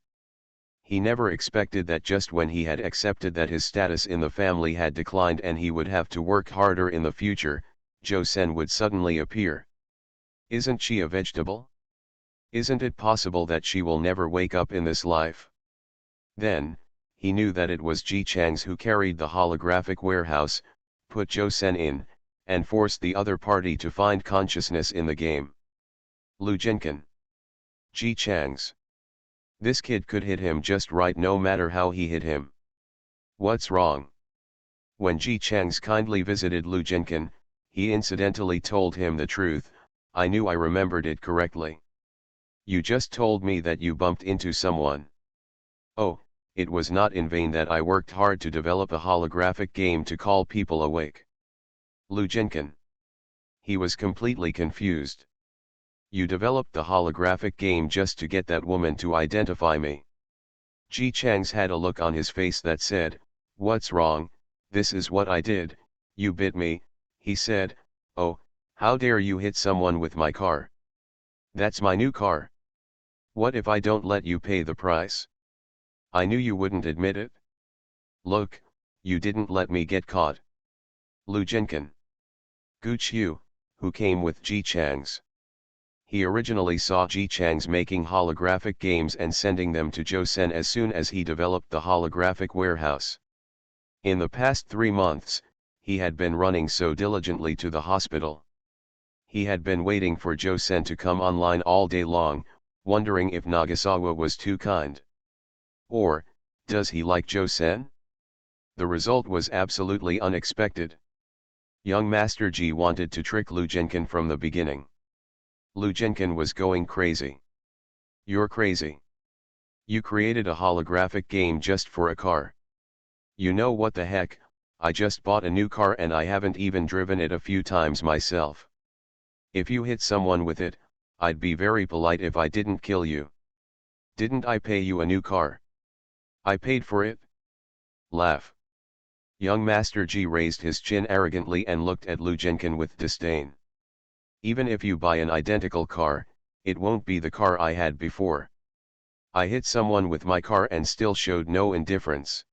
He never expected that just when he had accepted that his status in the family had declined and he would have to work harder in the future, Joe Sen would suddenly appear. Isn't she a vegetable? Isn't it possible that she will never wake up in this life? Then, he knew that it was Ji Chang's who carried the holographic warehouse, put Joe Sen in, and forced the other party to find consciousness in the game. Lu Jinkin. Ji Chang's. This kid could hit him just right no matter how he hit him. What's wrong? When Ji Chang's kindly visited Lu Jinkin, he incidentally told him the truth. I knew I remembered it correctly. You just told me that you bumped into someone. Oh, it was not in vain that I worked hard to develop a holographic game to call people awake. Lu Jinkin. He was completely confused. You developed the holographic game just to get that woman to identify me. Ji Chang's had a look on his face that said, "What's wrong? This is what I did, you bit me," he said. "Oh, How dare you hit someone with my car? That's my new car. What if I don't let you pay the price? I knew you wouldn't admit it. Look, you didn't let me get caught. Lu Jinkin. Gu Qiu, who came with Ji Chang's. He originally saw Ji Chang's making holographic games and sending them to Zhou Sen as soon as he developed the holographic warehouse. In the past 3 months, he had been running so diligently to the hospital. He had been waiting for Zhou Sen to come online all day long, wondering if Nagasawa was too kind. Or, does he like Zhou Sen? The result was absolutely unexpected. Young Master Ji wanted to trick Lu Jinkin from the beginning. Lu Jinkin was going crazy. You're crazy. You created a holographic game just for a car. You know what the heck, I just bought a new car and I haven't even driven it a few times myself. If you hit someone with it, I'd be very polite if I didn't kill you. Didn't I pay you a new car? I paid for it. Laugh. Young Master Ji raised his chin arrogantly and looked at Lu Jinkin with disdain. Even if you buy an identical car, it won't be the car I had before. I hit someone with my car and still showed no indifference.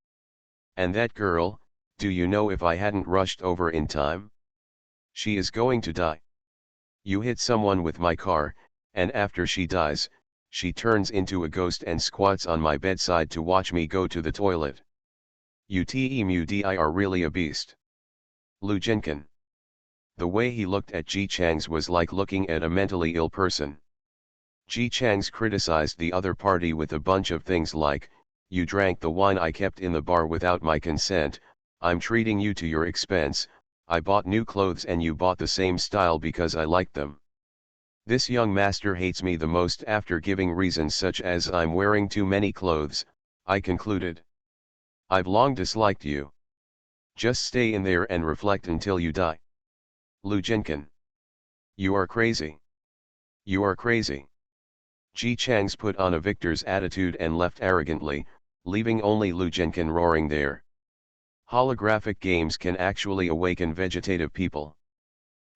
And that girl, do you know if I hadn't rushed over in time? She is going to die. You hit someone with my car, and after she dies, she turns into a ghost and squats on my bedside to watch me go to the toilet. You Temudi are really a beast. Lu Jinkin. The way he looked at Ji Chang's was like looking at a mentally ill person. Ji Chang's criticized the other party with a bunch of things like, you drank the wine I kept in the bar without my consent, I'm treating you to your expense, I bought new clothes and you bought the same style because I liked them. This young master hates me the most. After giving reasons such as I'm wearing too many clothes, I concluded. I've long disliked you. Just stay in there and reflect until you die. Lu Jinkin. You are crazy. You are crazy. Ji Chang's put on a victor's attitude and left arrogantly, leaving only Lu Jinkin roaring there. Holographic games can actually awaken vegetative people.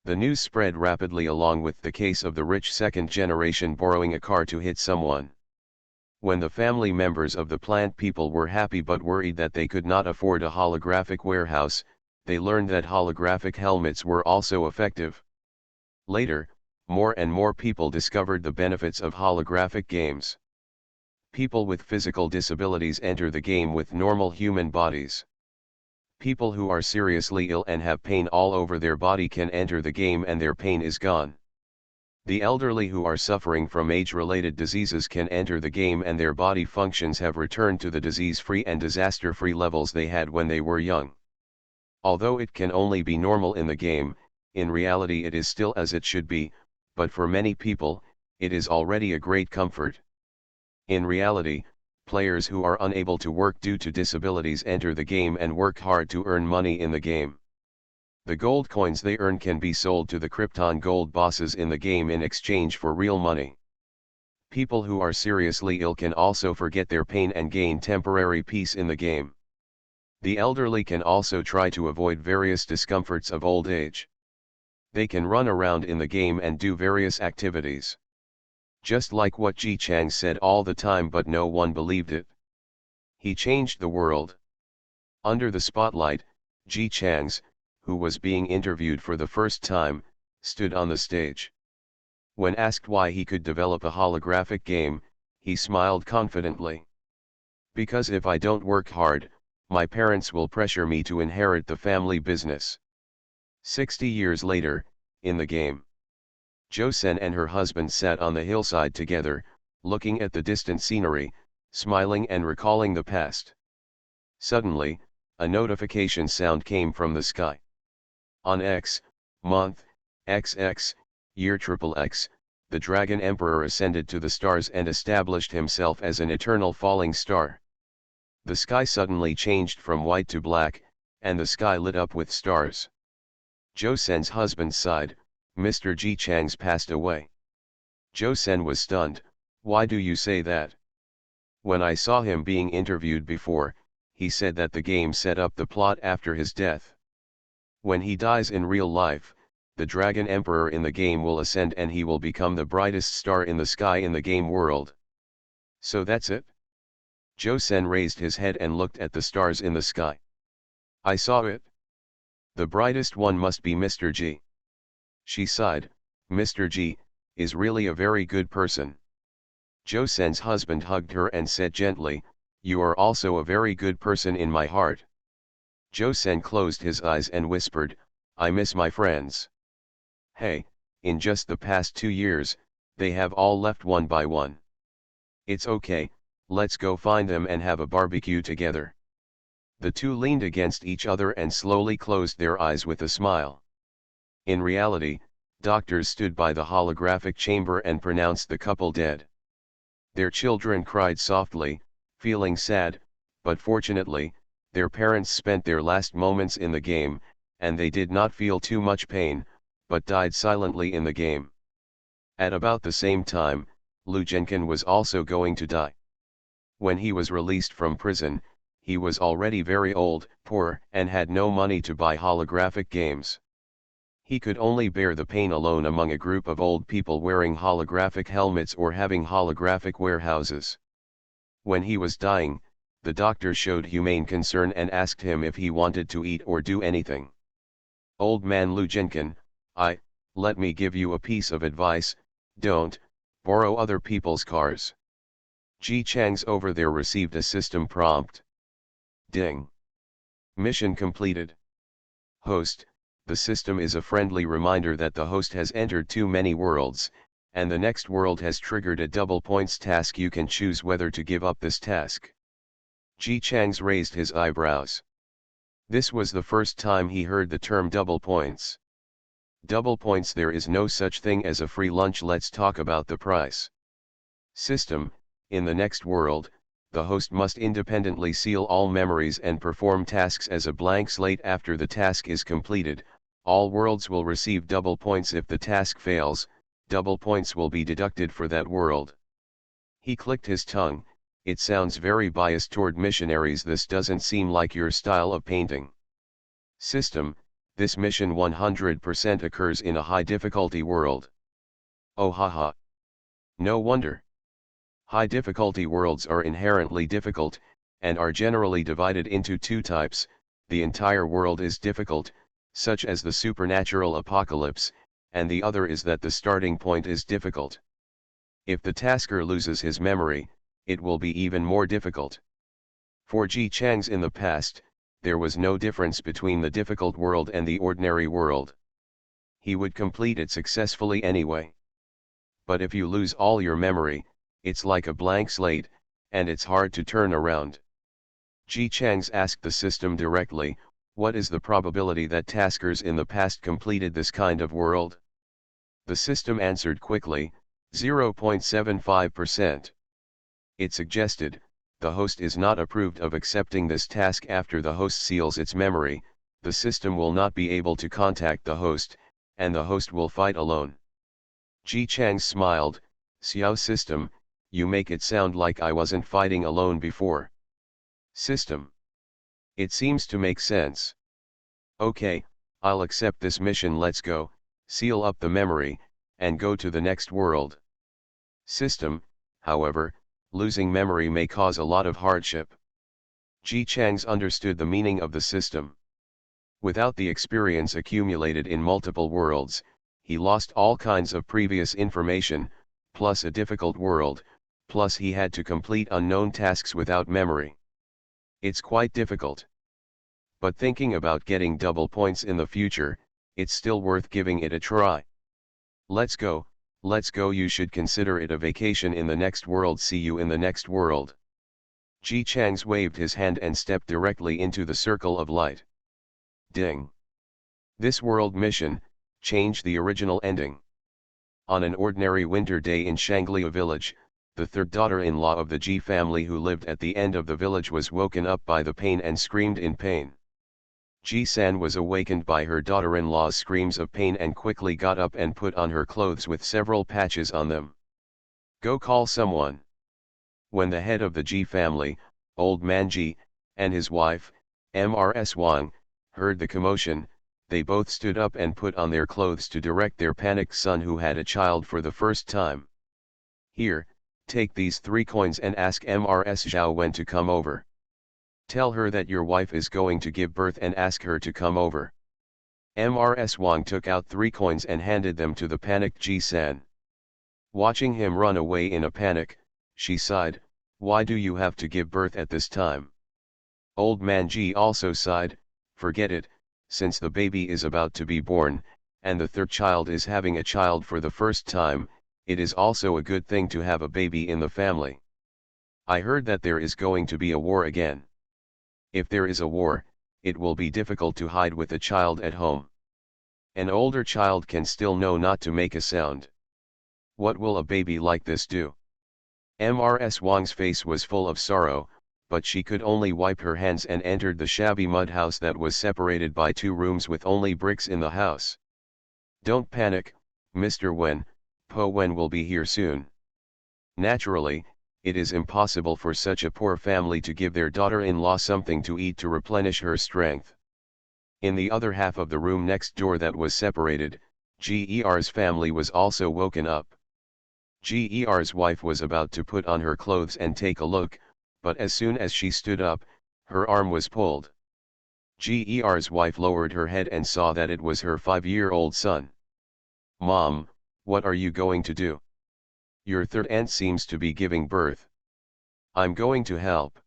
The news spread rapidly along with the case of the rich second generation borrowing a car to hit someone. When the family members of the plant people were happy but worried that they could not afford a holographic warehouse, they learned that holographic helmets were also effective. Later, more and more people discovered the benefits of holographic games. People with physical disabilities enter the game with normal human bodies. People who are seriously ill and have pain all over their body can enter the game and their pain is gone. The elderly who are suffering from age-related diseases can enter the game and their body functions have returned to the disease-free and disaster-free levels they had when they were young. Although it can only be normal in the game, in reality it is still as it should be, but for many people, it is already a great comfort. In reality, players who are unable to work due to disabilities enter the game and work hard to earn money in the game. The gold coins they earn can be sold to the Krypton gold bosses in the game in exchange for real money. People who are seriously ill can also forget their pain and gain temporary peace in the game. The elderly can also try to avoid various discomforts of old age. They can run around in the game and do various activities. Just like what Ji Chang said all the time, but no one believed it. He changed the world. Under the spotlight, Ji Chang's, who was being interviewed for the first time, stood on the stage. When asked why he could develop a holographic game, he smiled confidently. Because if I don't work hard, my parents will pressure me to inherit the family business. 60 years later, in the game, Zhou Sen and her husband sat on the hillside together, looking at the distant scenery, smiling and recalling the past. Suddenly, a notification sound came from the sky. On X, month, XX, year XXX, the Dragon Emperor ascended to the stars and established himself as an eternal falling star. The sky suddenly changed from white to black, and the sky lit up with stars. Zhou Sen's husband sighed, Mr. Ji Chang's passed away. Zhou Sen was stunned, why do you say that? When I saw him being interviewed before, he said that the game set up the plot after his death. When he dies in real life, the Dragon Emperor in the game will ascend and he will become the brightest star in the sky in the game world. So that's it? Josen raised his head and looked at the stars in the sky. I saw it. The brightest one must be Mr. G. She sighed. Mr. G is really a very good person. Josen's husband hugged her and said gently, you are also a very good person in my heart. Josen closed his eyes and whispered, I miss my friends. Hey, in just the past 2 years, they have all left one by one. It's okay, let's go find them and have a barbecue together. The two leaned against each other and slowly closed their eyes with a smile. In reality, doctors stood by the holographic chamber and pronounced the couple dead. Their children cried softly, feeling sad, but fortunately, their parents spent their last moments in the game, and they did not feel too much pain, but died silently in the game. At about the same time, Lu Zhenken was also going to die. When he was released from prison, he was already very old, poor, and had no money to buy holographic games. He could only bear the pain alone among a group of old people wearing holographic helmets or having holographic warehouses. When he was dying, the doctor showed humane concern and asked him if he wanted to eat or do anything. Old man Lu Zhenken, let me give you a piece of advice, don't borrow other people's cars. Ji Chang's over there received a system prompt. Ding. Mission completed. Host, the system is a friendly reminder that the host has entered too many worlds, and the next world has triggered a double points task. You can choose whether to give up this task. Ji Chang's raised his eyebrows. This was the first time he heard the term double points. Double points. There is no such thing as a free lunch. Let's talk about the price. System, in the next world, the host must independently seal all memories and perform tasks as a blank slate. After the task is completed, all worlds will receive double points. If the task fails, double points will be deducted for that world. He clicked his tongue. It sounds very biased toward missionaries. This doesn't seem like your style of painting. System, this mission 100% occurs in a high difficulty world. Oh haha. No wonder. High difficulty worlds are inherently difficult, and are generally divided into two types. The entire world is difficult, such as the supernatural apocalypse, and the other is that the starting point is difficult. If the tasker loses his memory, it will be even more difficult. For Ji Chang's in the past, there was no difference between the difficult world and the ordinary world. He would complete it successfully anyway. But if you lose all your memory, it's like a blank slate, and it's hard to turn around. Ji Chang's asked the system directly, what is the probability that taskers in the past completed this kind of world? The system answered quickly, 0.75%. It suggested, the host is not approved of accepting this task. After the host seals its memory, the system will not be able to contact the host, and the host will fight alone. Ji Chang smiled, Xiao system, you make it sound like I wasn't fighting alone before. System. It seems to make sense. Okay, I'll accept this mission. Let's go, seal up the memory, and go to the next world. System, however, losing memory may cause a lot of hardship. Ji Chang's understood the meaning of the system. Without the experience accumulated in multiple worlds, he lost all kinds of previous information, plus a difficult world, plus he had to complete unknown tasks without memory. It's quite difficult. But thinking about getting double points in the future, it's still worth giving it a try. Let's go, you should consider it a vacation in the next world. See you in the next world. Ji Chang's waved his hand and stepped directly into the circle of light. Ding. This world mission changed the original ending. On an ordinary winter day in Shanglia village, the third daughter-in-law of the Ji family who lived at the end of the village was woken up by the pain and screamed in pain. Ji-san was awakened by her daughter-in-law's screams of pain and quickly got up and put on her clothes with several patches on them. Go call someone. When the head of the Ji family, Old Man Ji, and his wife, Mrs. Wang, heard the commotion, they both stood up and put on their clothes to direct their panicked son who had a child for the first time. Here, take these 3 coins and ask Ms. Zhao when to come over. Tell her that your wife is going to give birth and ask her to come over. Ms. Wang took out 3 coins and handed them to the panicked Ji-san. Watching him run away in a panic, she sighed, "Why do you have to give birth at this time?" Old man Ji also sighed, "Forget it, since the baby is about to be born, and the 3rd child is having a child for the first time, it is also a good thing to have a baby in the family. I heard that there is going to be a war again. If there is a war, it will be difficult to hide with a child at home. An older child can still know not to make a sound. What will a baby like this do?" Ms. Wang's face was full of sorrow, but she could only wipe her hands and entered the shabby mud house that was separated by 2 rooms with only bricks in the house. "Don't panic, Mr. Wen, Po Wen will be here soon." Naturally, it is impossible for such a poor family to give their daughter-in-law something to eat to replenish her strength. In the other half of the room next door that was separated, Ger's family was also woken up. Ger's wife was about to put on her clothes and take a look, but as soon as she stood up, her arm was pulled. Ger's wife lowered her head and saw that it was her 5-year-old son. "Mom, what are you going to do? Your 3rd aunt seems to be giving birth." "I'm going to help."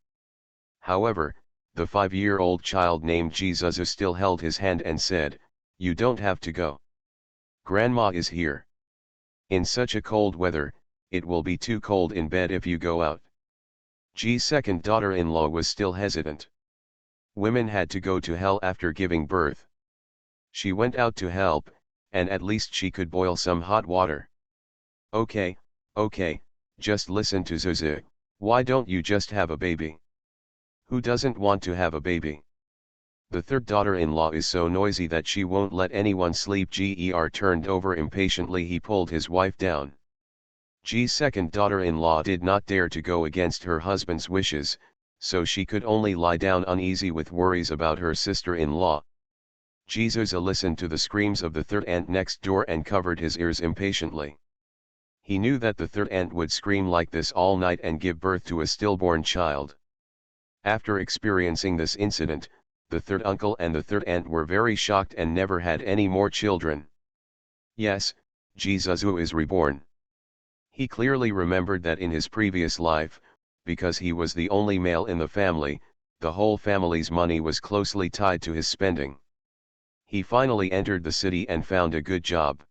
However, the 5-year-old child named Jizuzu still held his hand and said, "You don't have to go. Grandma is here. In such a cold weather, it will be too cold in bed if you go out." Ji's second daughter-in-law was still hesitant. Women had to go to hell after giving birth. She went out to help, and at least she could boil some hot water. Okay, just listen to Zuzu, why don't you just have a baby? Who doesn't want to have a baby? The 3rd daughter-in-law is so noisy that she won't let anyone sleep. Ger turned over impatiently. He pulled his wife down. Ji's second daughter-in-law did not dare to go against her husband's wishes, so she could only lie down uneasy with worries about her sister-in-law. Jizuzu listened to the screams of the 3rd aunt next door and covered his ears impatiently. He knew that the 3rd aunt would scream like this all night and give birth to a stillborn child. After experiencing this incident, the 3rd uncle and the 3rd aunt were very shocked and never had any more children. Yes, Jizuzu is reborn. He clearly remembered that in his previous life, because he was the only male in the family, the whole family's money was closely tied to his spending. He finally entered the city and found a good job.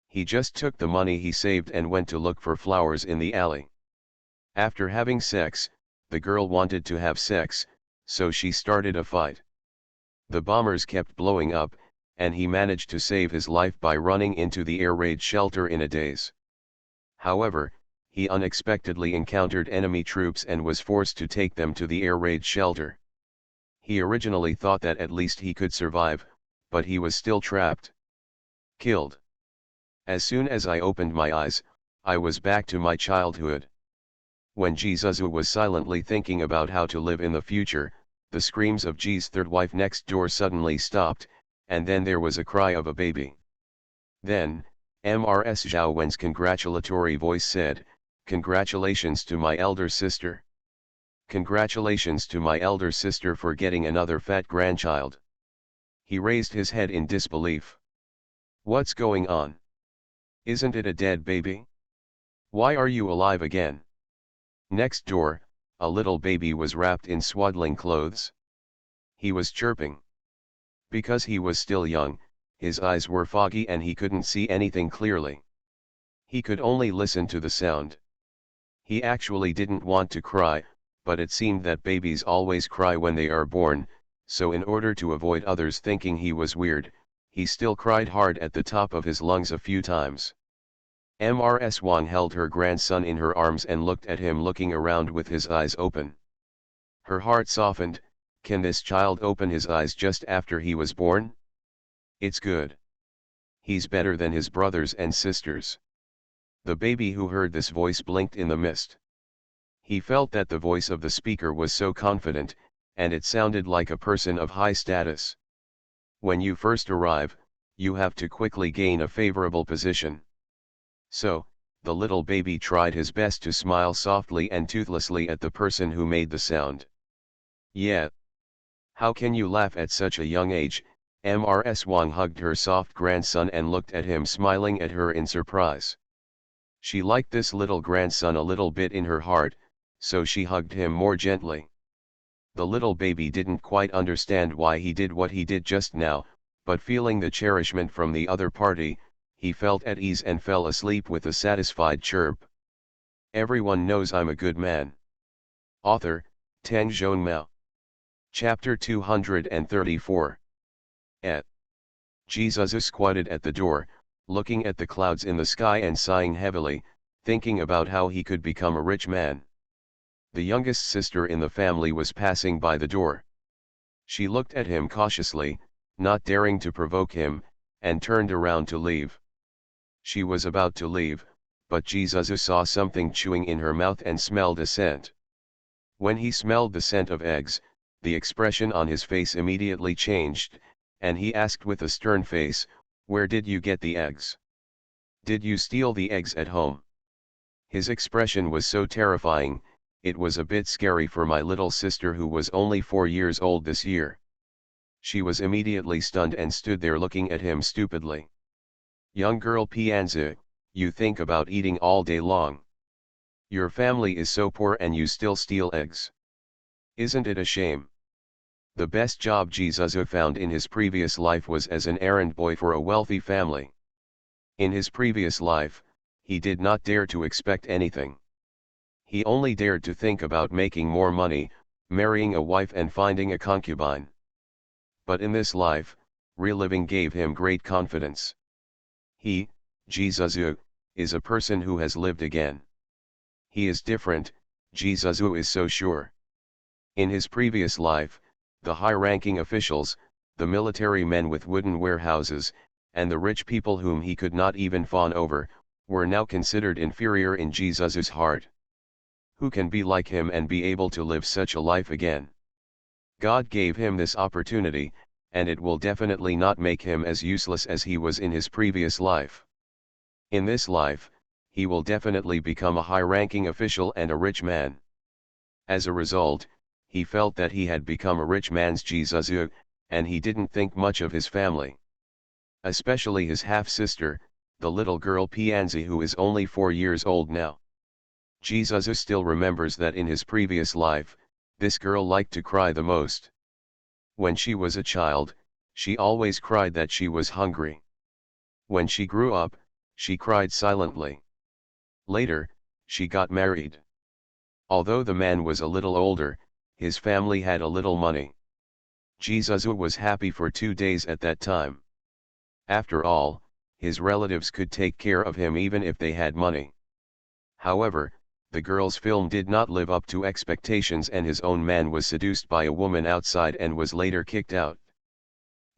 He just took the money he saved and went to look for flowers in the alley. After having sex, the girl wanted to have sex, so she started a fight. The bombers kept blowing up, and he managed to save his life by running into the air raid shelter in a daze. However, he unexpectedly encountered enemy troops and was forced to take them to the air raid shelter. He originally thought that at least he could survive, but he was still trapped. Killed. As soon as I opened my eyes, I was back to my childhood. When Jizuzu was silently thinking about how to live in the future, the screams of Ji's 3rd wife next door suddenly stopped, and then there was a cry of a baby. Then, Ms. Zhao Wen's congratulatory voice said, "Congratulations to my elder sister. Congratulations to my elder sister for getting another fat grandchild." He raised his head in disbelief. "What's going on? Isn't it a dead baby? Why are you alive again?" Next door, a little baby was wrapped in swaddling clothes. He was chirping. Because he was still young, his eyes were foggy and he couldn't see anything clearly. He could only listen to the sound. He actually didn't want to cry, but it seemed that babies always cry when they are born, so in order to avoid others thinking he was weird, he still cried hard at the top of his lungs a few times. Ms. Wang held her grandson in her arms and looked at him looking around with his eyes open. Her heart softened. Can this child open his eyes just after he was born? It's good. He's better than his brothers and sisters. The baby who heard this voice blinked in the mist. He felt that the voice of the speaker was so confident, and it sounded like a person of high status. When you first arrive, you have to quickly gain a favorable position. So, the little baby tried his best to smile softly and toothlessly at the person who made the sound. Yeah. How can you laugh at such a young age? Ms. Wang hugged her soft grandson and looked at him, smiling at her in surprise. She liked this little grandson a little bit in her heart, so she hugged him more gently. The little baby didn't quite understand why he did what he did just now, but feeling the cherishment from the other party, he felt at ease and fell asleep with a satisfied chirp. Everyone knows I'm a good man. Author, Tang Zhonmao. Chapter 234. Jesus squatted at the door, looking at the clouds in the sky and sighing heavily, thinking about how he could become a rich man. The youngest sister in the family was passing by the door. She looked at him cautiously, not daring to provoke him, and turned around to leave. She was about to leave, but Jesus saw something chewing in her mouth and smelled a scent. When he smelled the scent of eggs, the expression on his face immediately changed, and he asked with a stern face, "Where did you get the eggs? Did you steal the eggs at home?" His expression was so terrifying, it was a bit scary for my little sister who was only 4 years old this year. She was immediately stunned and stood there looking at him stupidly. "Young girl Pianzi, you think about eating all day long. Your family is so poor and you still steal eggs. Isn't it a shame?" The best job Jesus found in his previous life was as an errand boy for a wealthy family. In his previous life, he did not dare to expect anything. He only dared to think about making more money, marrying a wife and finding a concubine. But in this life, real living gave him great confidence. He, Jesus, is a person who has lived again. He is different, Jesus is so sure. In his previous life, the high-ranking officials, the military men with wooden warehouses, and the rich people whom he could not even fawn over, were now considered inferior in Jesus' heart. Who can be like him and be able to live such a life again? God gave him this opportunity, and it will definitely not make him as useless as he was in his previous life. In this life, he will definitely become a high-ranking official and a rich man. As a result, he felt that he had become a rich man's Jesus, and he didn't think much of his family. Especially his half-sister, the little girl Pianzi, who is only 4 years old now. Jesus still remembers that in his previous life, this girl liked to cry the most. When she was a child, she always cried that she was hungry. When she grew up, she cried silently. Later, she got married. Although the man was a little older, his family had a little money. Jesus was happy for 2 days at that time. After all, his relatives could take care of him even if they had money. However, the girl's film did not live up to expectations and his own man was seduced by a woman outside and was later kicked out.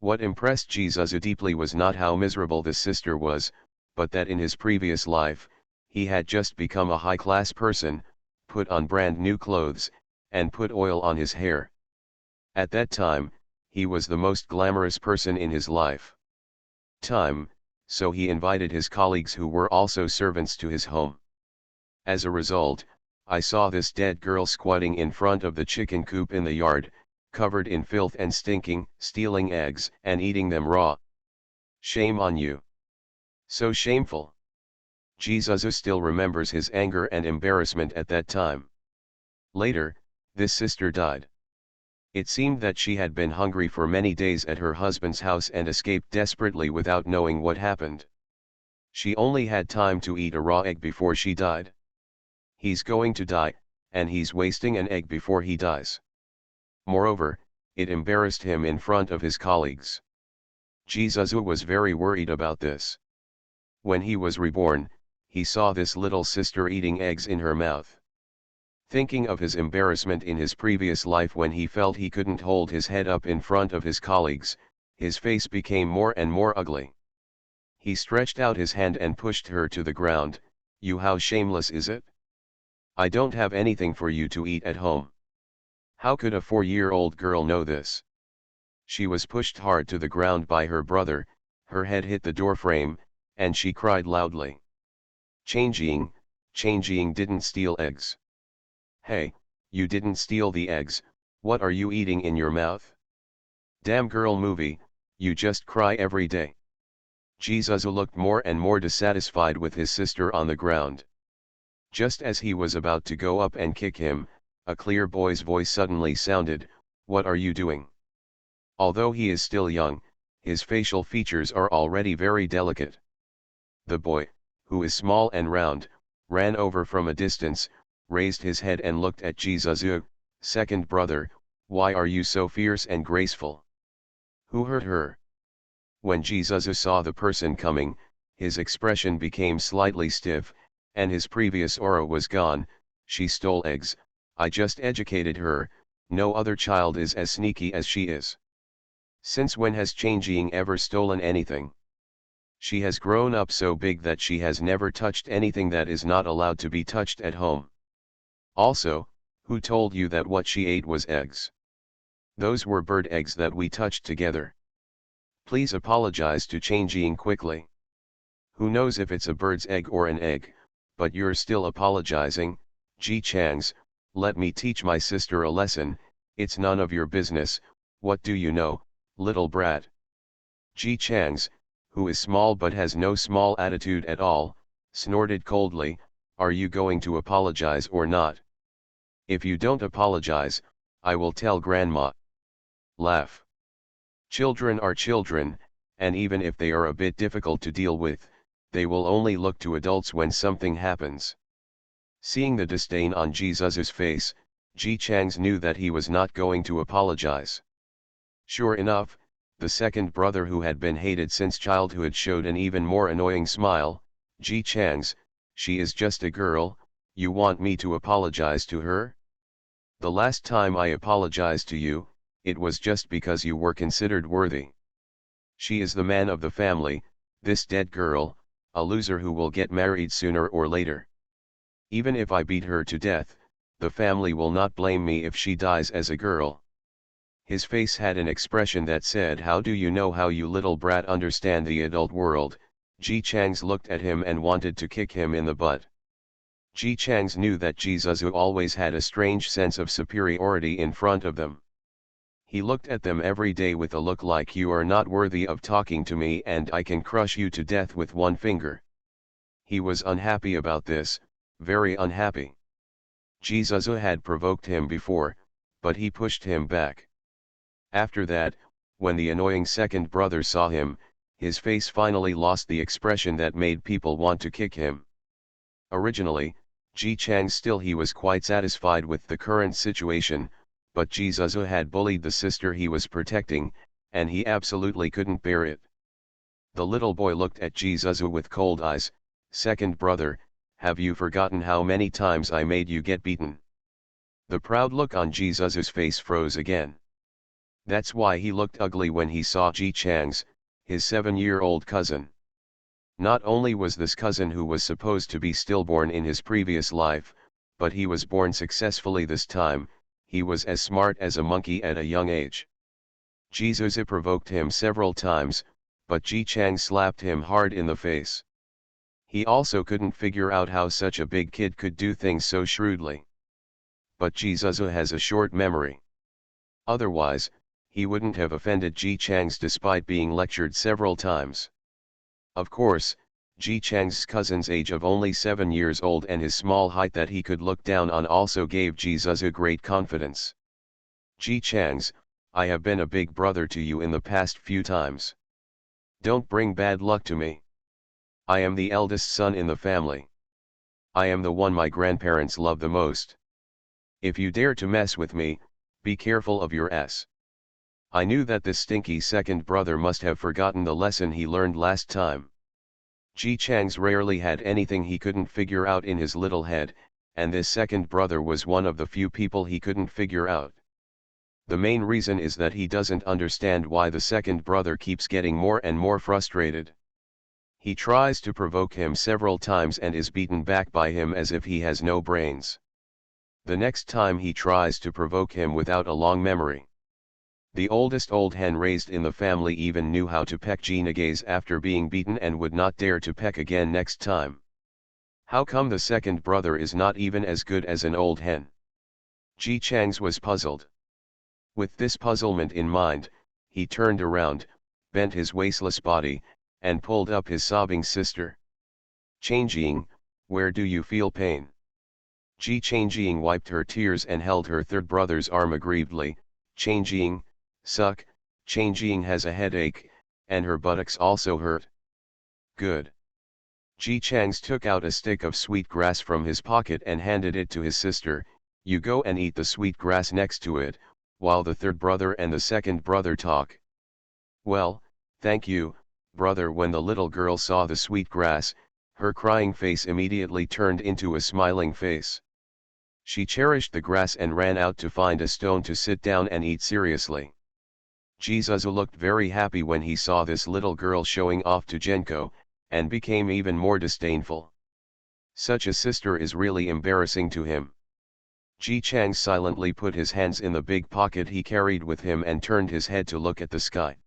What impressed Jesus deeply was not how miserable the sister was, but that in his previous life, he had just become a high-class person, put on brand new clothes, and put oil on his hair. At that time, he was the most glamorous person in his life. So he invited his colleagues who were also servants to his home. As a result, I saw this dead girl squatting in front of the chicken coop in the yard, covered in filth and stinking, stealing eggs and eating them raw. Shame on you. So shameful. Jesus still remembers his anger and embarrassment at that time. Later, this sister died. It seemed that she had been hungry for many days at her husband's house and escaped desperately without knowing what happened. She only had time to eat a raw egg before she died. He's going to die, and he's wasting an egg before he dies. Moreover, it embarrassed him in front of his colleagues. Jesus was very worried about this. When he was reborn, he saw this little sister eating eggs in her mouth. Thinking of his embarrassment in his previous life when he felt he couldn't hold his head up in front of his colleagues, his face became more and more ugly. He stretched out his hand and pushed her to the ground. "You, how shameless is it? I don't have anything for you to eat at home. How could a 4-year-old girl know this?" She was pushed hard to the ground by her brother, her head hit the doorframe, and she cried loudly. Changing didn't steal eggs. Hey, you didn't steal the eggs, what are you eating in your mouth? Damn girl movie, you just cry every day. Jizuzu looked more and more dissatisfied with his sister on the ground. Just as he was about to go up and kick him, a clear boy's voice suddenly sounded, "What are you doing?" Although he is still young, his facial features are already very delicate. The boy, who is small and round, ran over from a distance, raised his head and looked at Jizuzu. Second brother, why are you so fierce and graceful? Who hurt her? When Jizuzu saw the person coming, his expression became slightly stiff, and his previous aura was gone. She stole eggs, I just educated her, no other child is as sneaky as she is. Since when has Changing ever stolen anything? She has grown up so big that she has never touched anything that is not allowed to be touched at home. Also, who told you that what she ate was eggs? Those were bird eggs that we touched together. Please apologize to Changing quickly. Who knows if it's a bird's egg or an egg, but you're still apologizing. Ji Changs, let me teach my sister a lesson, it's none of your business, what do you know, little brat? Ji Changs, who is small but has no small attitude at all, snorted coldly, are you going to apologize or not? If you don't apologize, I will tell grandma. Laugh. Children are children, and even if they are a bit difficult to deal with, they will only look to adults when something happens. Seeing the disdain on Jizuzu's face, Ji Changs knew that he was not going to apologize. Sure enough, the second brother who had been hated since childhood showed an even more annoying smile. Ji Changs, she is just a girl, you want me to apologize to her? The last time I apologized to you, it was just because you were considered worthy. She is the man of the family, this dead girl, a loser who will get married sooner or later. Even if I beat her to death, the family will not blame me if she dies as a girl. His face had an expression that said, how do you know how you little brat understand the adult world? Ji Changs looked at him and wanted to kick him in the butt. Ji Changs knew that Jizuzu always had a strange sense of superiority in front of them. He looked at them every day with a look like you are not worthy of talking to me and I can crush you to death with one finger. He was unhappy about this, very unhappy. Jizuzu had provoked him before, but he pushed him back. After that, when the annoying second brother saw him, his face finally lost the expression that made people want to kick him. Originally, Ji Chang still he was quite satisfied with the current situation, but Jizuzu had bullied the sister he was protecting, and he absolutely couldn't bear it. The little boy looked at Jizuzu with cold eyes. Second brother, have you forgotten how many times I made you get beaten? The proud look on Jizuzu's face froze again. That's why he looked ugly when he saw Ji Chang's, his 7-year-old cousin. Not only was this cousin who was supposed to be stillborn in his previous life, but he was born successfully this time, he was as smart as a monkey at a young age. Jizuzu provoked him several times, but Ji Chang slapped him hard in the face. He also couldn't figure out how such a big kid could do things so shrewdly. But Jizuzu has a short memory. Otherwise, he wouldn't have offended Ji Chang's despite being lectured several times. Of course, Ji Chang's cousin's age of only 7 years old and his small height that he could look down on also gave Jizuzu great confidence. Ji Chang's, I have been a big brother to you in the past few times. Don't bring bad luck to me. I am the eldest son in the family. I am the one my grandparents love the most. If you dare to mess with me, be careful of your ass. I knew that this stinky second brother must have forgotten the lesson he learned last time. Ji Chang's rarely had anything he couldn't figure out in his little head, and this second brother was one of the few people he couldn't figure out. The main reason is that he doesn't understand why the second brother keeps getting more and more frustrated. He tries to provoke him several times and is beaten back by him as if he has no brains. The next time he tries to provoke him without a long memory. The oldest old hen raised in the family even knew how to peck Ji Nagays after being beaten and would not dare to peck again next time. How come the second brother is not even as good as an old hen? Ji Chang's was puzzled. With this puzzlement in mind, he turned around, bent his wasteless body, and pulled up his sobbing sister. Changjing, where do you feel pain? Ji Changjing wiped her tears and held her third brother's arm aggrievedly. Changjing, suck, Changjing has a headache, and her buttocks also hurt. Good. Ji Changs took out a stick of sweet grass from his pocket and handed it to his sister. You go and eat the sweet grass next to it, while the third brother and the second brother talk. Well, thank you, brother. When the little girl saw the sweet grass, her crying face immediately turned into a smiling face. She cherished the grass and ran out to find a stone to sit down and eat seriously. Jizuzu looked very happy when he saw this little girl showing off to Genko, and became even more disdainful. Such a sister is really embarrassing to him. Ji Chang silently put his hands in the big pocket he carried with him and turned his head to look at the sky.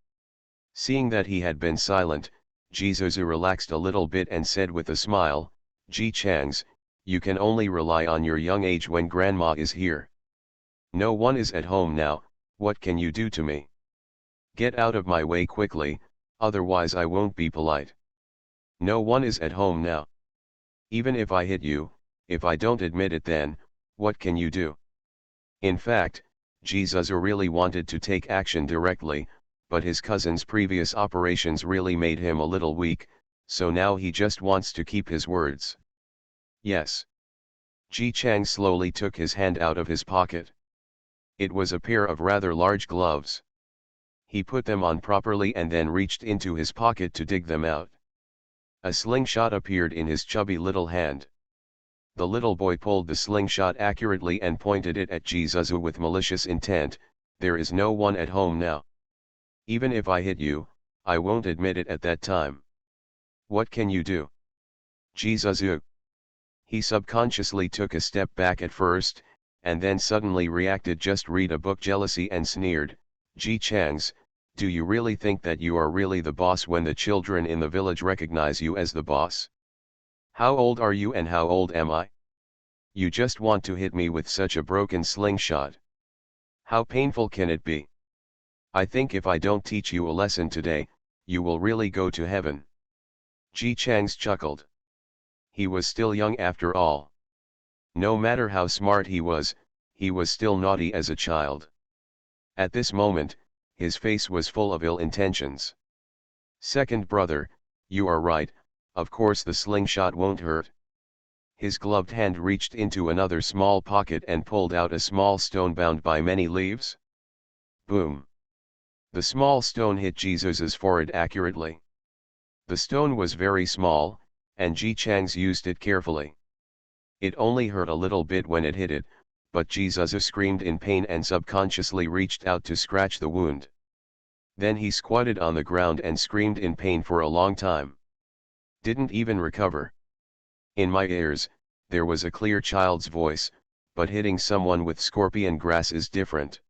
Seeing that he had been silent, Jizuzu relaxed a little bit and said with a smile, Ji Changs, you can only rely on your young age when grandma is here. No one is at home now, what can you do to me? Get out of my way quickly, otherwise I won't be polite. No one is at home now. Even if I hit you, if I don't admit it, then what can you do? In fact, Jizuzu really wanted to take action directly, but his cousin's previous operations really made him a little weak, so now he just wants to keep his words. Yes. Ji Chang slowly took his hand out of his pocket. It was a pair of rather large gloves. He put them on properly and then reached into his pocket to dig them out. A slingshot appeared in his chubby little hand. The little boy pulled the slingshot accurately and pointed it at Jizuzu with malicious intent. There is no one at home now. Even if I hit you, I won't admit it at that time. What can you do? Jizuzu. He subconsciously took a step back at first, and then suddenly reacted. Just read a book jealousy and sneered, Ji Changs, do you really think that you are really the boss when the children in the village recognize you as the boss? How old are you and how old am I? You just want to hit me with such a broken slingshot. How painful can it be? I think if I don't teach you a lesson today, you will really go to heaven. Ji Changs chuckled. He was still young after all. No matter how smart he was still naughty as a child. At this moment, his face was full of ill intentions. Second brother, you are right, of course the slingshot won't hurt. His gloved hand reached into another small pocket and pulled out a small stone bound by many leaves. Boom! The small stone hit Jizuzu's forehead accurately. The stone was very small, and Ji Changs used it carefully. It only hurt a little bit when it hit it, but Jizuzu screamed in pain and subconsciously reached out to scratch the wound. Then he squatted on the ground and screamed in pain for a long time. Didn't even recover. In my ears, there was a clear child's voice, but hitting someone with scorpion grass is different.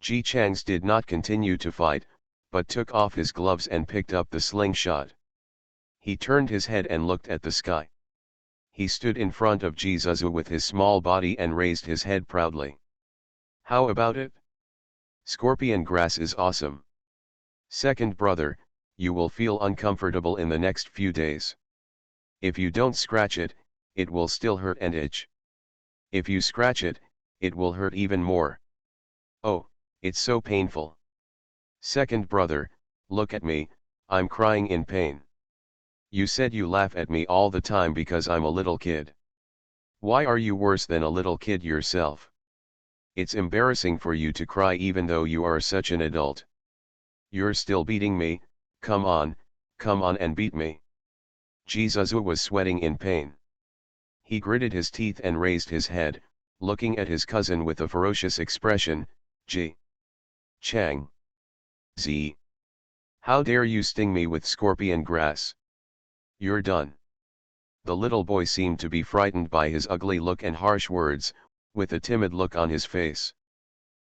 Ji Changs did not continue to fight, but took off his gloves and picked up the slingshot. He turned his head and looked at the sky. He stood in front of Jizuzu with his small body and raised his head proudly. How about it? Scorpion grass is awesome. Second brother, you will feel uncomfortable in the next few days. If you don't scratch it, it will still hurt and itch. If you scratch it, it will hurt even more. Oh, it's so painful. Second brother, look at me, I'm crying in pain. You said you laugh at me all the time because I'm a little kid. Why are you worse than a little kid yourself? It's embarrassing for you to cry even though you are such an adult. You're still beating me, come on and beat me. Jizuzu was sweating in pain. He gritted his teeth and raised his head, looking at his cousin with a ferocious expression. Ji Chang. Z. How dare you sting me with scorpion grass? You're done. The little boy seemed to be frightened by his ugly look and harsh words, with a timid look on his face.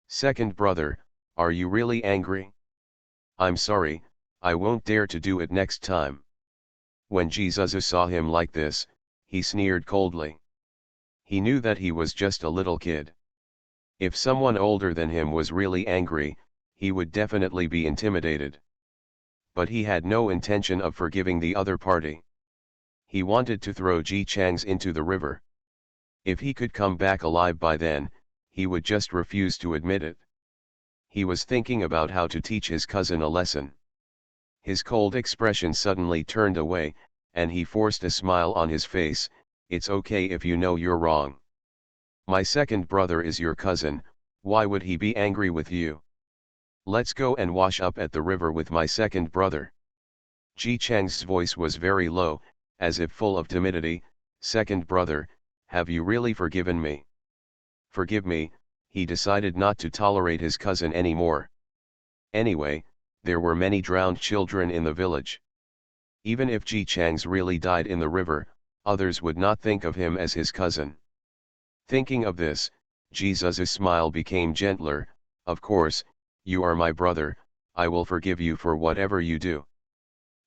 Second brother, Are you really angry? I'm sorry, I won't dare to do it next time. When Jesus saw him like this, he sneered coldly. He knew that he was just a little kid. If someone older than him was really angry, he would definitely be intimidated. But he had no intention of forgiving the other party. He wanted to throw Ji Chang's into the river. If he could come back alive by then, he would just refuse to admit it. He was thinking about how to teach his cousin a lesson. His cold expression suddenly turned away, and he forced a smile on his face. It's okay if you know you're wrong. My second brother is your cousin, why would he be angry with you? Let's go and wash up at the river with my second brother. Ji Chang's voice was very low, as if full of timidity. Second brother, have you really forgiven me? Forgive me, he decided not to tolerate his cousin anymore. Anyway, there were many drowned children in the village. Even if Ji Chang's really died in the river, others would not think of him as his cousin. Thinking of this, Jesus' smile became gentler. Of course, you are my brother, I will forgive you for whatever you do.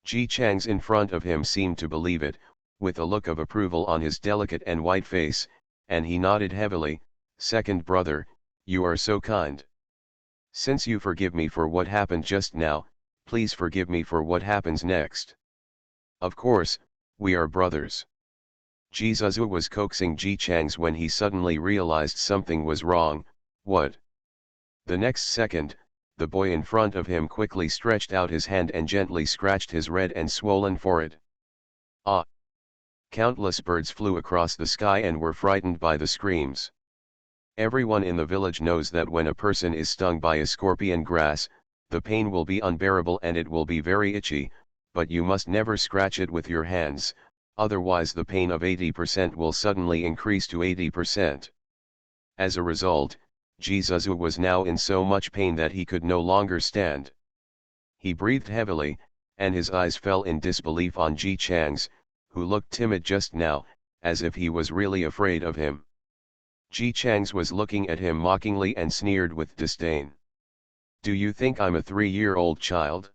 Ji Chang's in front of him seemed to believe it, with a look of approval on his delicate and white face, and he nodded heavily. Second brother, you are so kind. Since you forgive me for what happened just now, please forgive me for what happens next. Of course, we are brothers. Jesus was coaxing Ji Chang's when he suddenly realized something was wrong. What? The next second, the boy in front of him quickly stretched out his hand and gently scratched his red and swollen forehead. Ah! Countless birds flew across the sky and were frightened by the screams. Everyone in the village knows that when a person is stung by a scorpion grass, the pain will be unbearable and it will be very itchy, but you must never scratch it with your hands, otherwise the pain of 80% will suddenly increase to 80%. As a result, Jesus was now in so much pain that he could no longer stand. He breathed heavily, and his eyes fell in disbelief on Ji Chang's, who looked timid just now, as if he was really afraid of him. Ji Chang's was looking at him mockingly and sneered with disdain. Do you think I'm a 3-year-old child?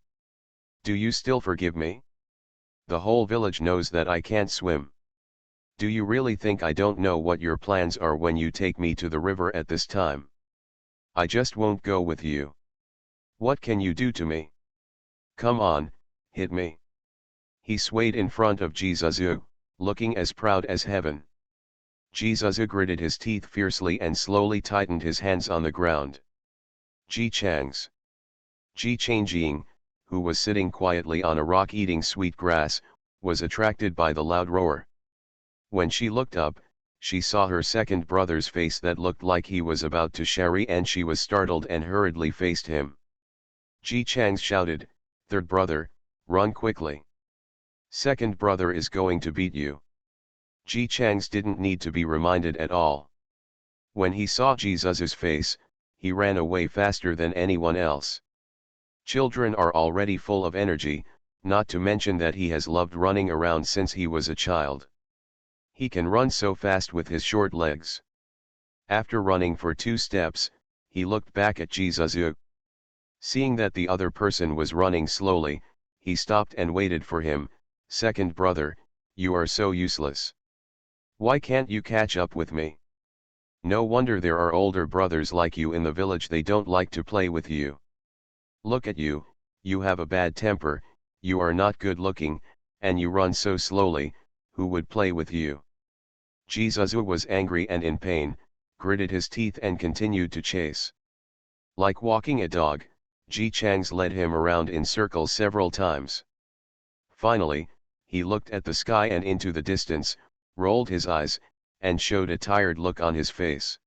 Do you still forgive me? The whole village knows that I can't swim. Do you really think I don't know what your plans are when you take me to the river at this time? I just won't go with you. What can you do to me? Come on, hit me. He swayed in front of Jesus, looking as proud as heaven. Jesus gritted his teeth fiercely and slowly tightened his hands on the ground. Ji Chang's. Ji Changjing, who was sitting quietly on a rock eating sweet grass, was attracted by the loud roar. When she looked up, she saw her second brother's face that looked like he was about to sharry, and she was startled and hurriedly faced him. Ji Chang shouted, "Third brother, run quickly. Second brother is going to beat you." Ji Chang's didn't need to be reminded at all. When he saw Jesus's face, he ran away faster than anyone else. Children are already full of energy, not to mention that he has loved running around since he was a child. He can run so fast with his short legs. After running for 2 steps, he looked back at Jesus. Seeing that the other person was running slowly, he stopped and waited for him. Second brother, you are so useless. Why can't you catch up with me? No wonder there are older brothers like you in the village, they don't like to play with you. Look at you, you have a bad temper, you are not good looking, and you run so slowly, who would play with you? Jesus was angry and in pain, gritted his teeth and continued to chase. Like walking a dog, Ji Chang's led him around in circles several times. Finally, he looked at the sky and into the distance, rolled his eyes, and showed a tired look on his face.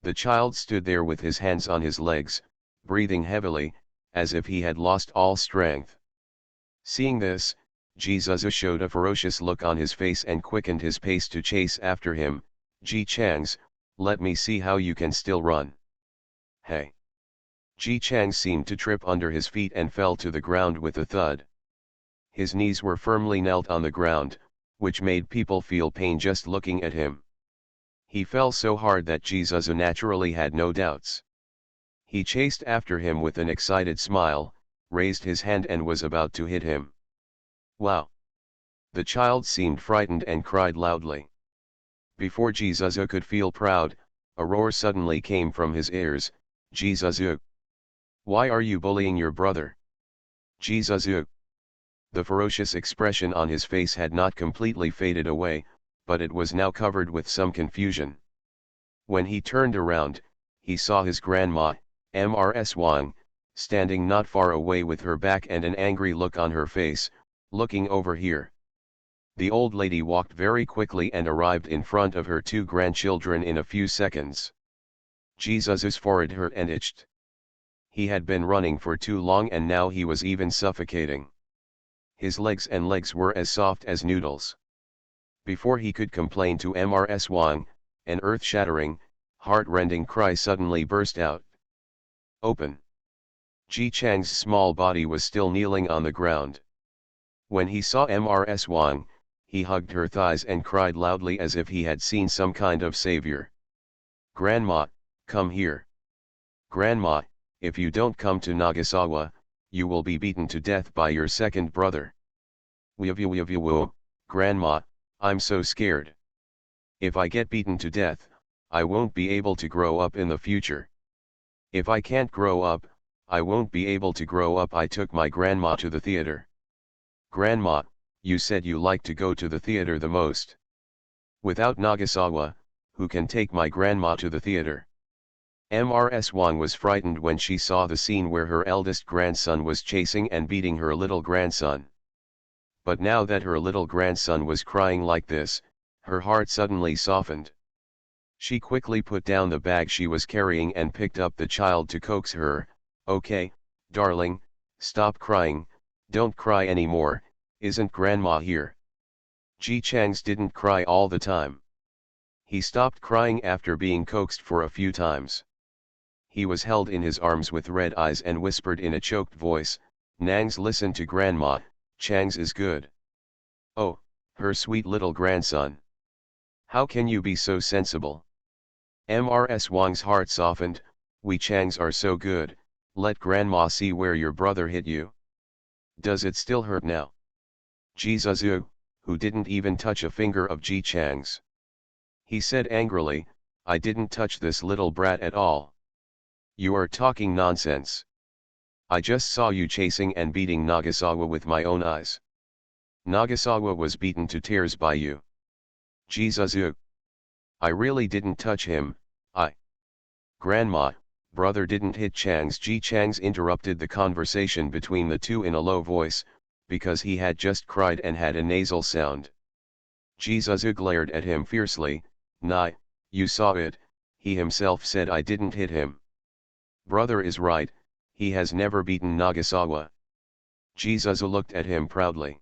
The child stood there with his hands on his legs, breathing heavily, as if he had lost all strength. Seeing this, Jesus showed a ferocious look on his face and quickened his pace to chase after him. Ji Chang's, let me see how you can still run. Hey! Ji Chang seemed to trip under his feet and fell to the ground with a thud. His knees were firmly knelt on the ground, which made people feel pain just looking at him. He fell so hard that Jesus naturally had no doubts. He chased after him with an excited smile, raised his hand and was about to hit him. Wow! The child seemed frightened and cried loudly. Before Jizuzu could feel proud, a roar suddenly came from his ears. Jizuzu! Why are you bullying your brother? Jizuzu! The ferocious expression on his face had not completely faded away, but it was now covered with some confusion. When he turned around, he saw his grandma, Mrs. Wang, standing not far away with her back and an angry look on her face, looking over here. The old lady walked very quickly and arrived in front of her two grandchildren in a few seconds. Jizuzu's forehead hurt and itched. He had been running for too long and now he was even suffocating. His legs were as soft as noodles. Before he could complain to Mrs. Wang, an earth-shattering, heart-rending cry suddenly burst out. Open! Ji Chang's small body was still kneeling on the ground. When he saw Mrs. Wang, he hugged her thighs and cried loudly as if he had seen some kind of savior. Grandma, come here. Grandma, if you don't come to Nagasawa, you will be beaten to death by your second brother. Woo, Grandma, I'm so scared. If I get beaten to death, I won't be able to grow up in the future. If I can't grow up, I won't be able to grow up. I took my grandma to the theater. Grandma, you said you like to go to the theater the most. Without Nagasawa, who can take my grandma to the theater? Mrs. Wang was frightened when she saw the scene where her eldest grandson was chasing and beating her little grandson. But now that her little grandson was crying like this, her heart suddenly softened. She quickly put down the bag she was carrying and picked up the child to coax her. Okay, darling, stop crying, don't cry anymore, isn't grandma here? Ji Chang's didn't cry all the time. He stopped crying after being coaxed for a few times. He was held in his arms with red eyes and whispered in a choked voice, Nangs, listen to grandma, Chang's is good. Oh, her sweet little grandson. How can you be so sensible? Mrs. Wang's heart softened. We Changs are so good, let grandma see where your brother hit you. Does it still hurt now? Jizuzu, who didn't even touch a finger of Ji Chang's. He said angrily, I didn't touch this little brat at all. You are talking nonsense. I just saw you chasing and beating Nagasawa with my own eyes. Nagasawa was beaten to tears by you. Jizuzu. I really didn't touch him, Grandma, brother didn't hit Chang's. Ji Chang's interrupted the conversation between the two in a low voice, because he had just cried and had a nasal sound. Jizuzu glared at him fiercely, Nai, you saw it, he himself said I didn't hit him. Brother is right, he has never beaten Nagasawa. Jizuzu looked at him proudly.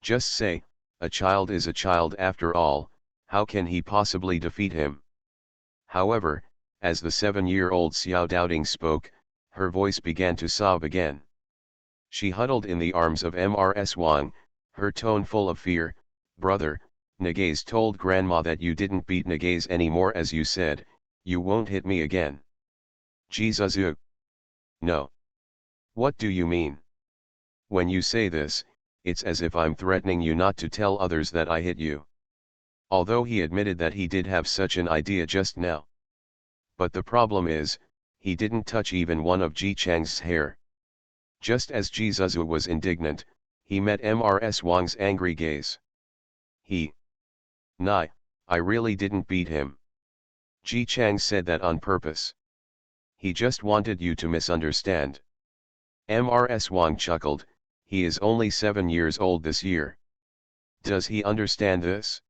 Just say, a child is a child after all, how can he possibly defeat him? However, as the 7-year-old Xiao Doubting spoke, her voice began to sob again. She huddled in the arms of Mrs. Wang, her tone full of fear. Brother, Nagaze told grandma that you didn't beat Nagaze anymore as you said, you won't hit me again. Jizuzu. No. What do you mean? When you say this, it's as if I'm threatening you not to tell others that I hit you. Although he admitted that he did have such an idea just now. But the problem is, he didn't touch even one of Ji Chang's hair. Just as Jizuzu was indignant, he met Mrs. Wang's angry gaze. Nai, I really didn't beat him. Ji Chang said that on purpose. He just wanted you to misunderstand. Mrs. Wang chuckled, he is only 7 years old this year. Does he understand this?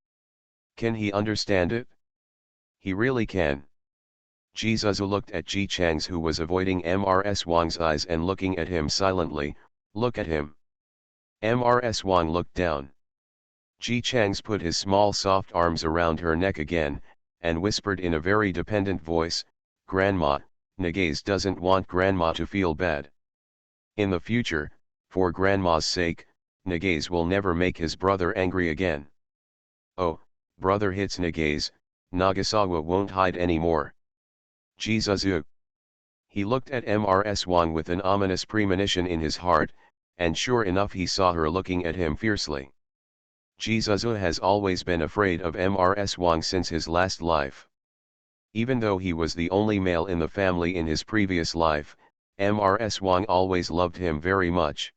Can he understand it? He really can. Jizuzu looked at Ji Chang's, who was avoiding Mrs. Wang's eyes and looking at him silently. Look at him. Mrs. Wang looked down. Ji Chang's put his small soft arms around her neck again, and whispered in a very dependent voice, Grandma, Nagaze doesn't want grandma to feel bad. In the future, for grandma's sake, Nagaze will never make his brother angry again. Oh, brother hits Nagaze, Nagasawa won't hide anymore. Jizuzu. He looked at Mrs. Wang with an ominous premonition in his heart, and sure enough he saw her looking at him fiercely. Jizuzu has always been afraid of Mrs. Wang since his last life. Even though he was the only male in the family in his previous life, Mrs. Wang always loved him very much.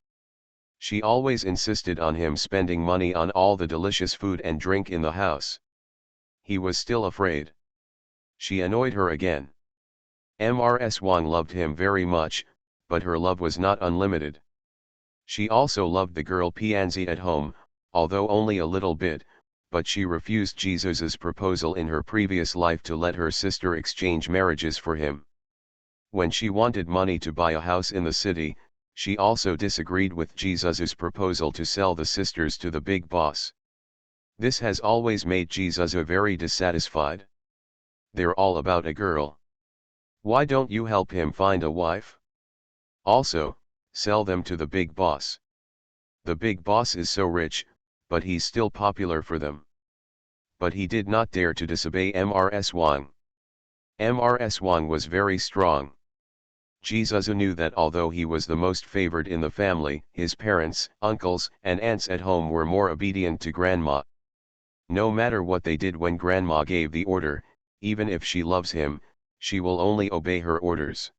She always insisted on him spending money on all the delicious food and drink in the house. He was still afraid. She annoyed her again. Mrs. Wang loved him very much, but her love was not unlimited. She also loved the girl Pianzi at home, although only a little bit, but she refused Jizuzu's proposal in her previous life to let her sister exchange marriages for him. When she wanted money to buy a house in the city, she also disagreed with Jizuzu's proposal to sell the sisters to the big boss. This has always made Jizuzu very dissatisfied. They're all about a girl. Why don't you help him find a wife? Also, sell them to the big boss. The big boss is so rich, but he's still popular for them. But he did not dare to disobey Mrs. Wang. Mrs. Wang was very strong. Jizuzu knew that although he was the most favored in the family, his parents, uncles, and aunts at home were more obedient to grandma. No matter what they did when grandma gave the order, even if she loves him, she will only obey her orders.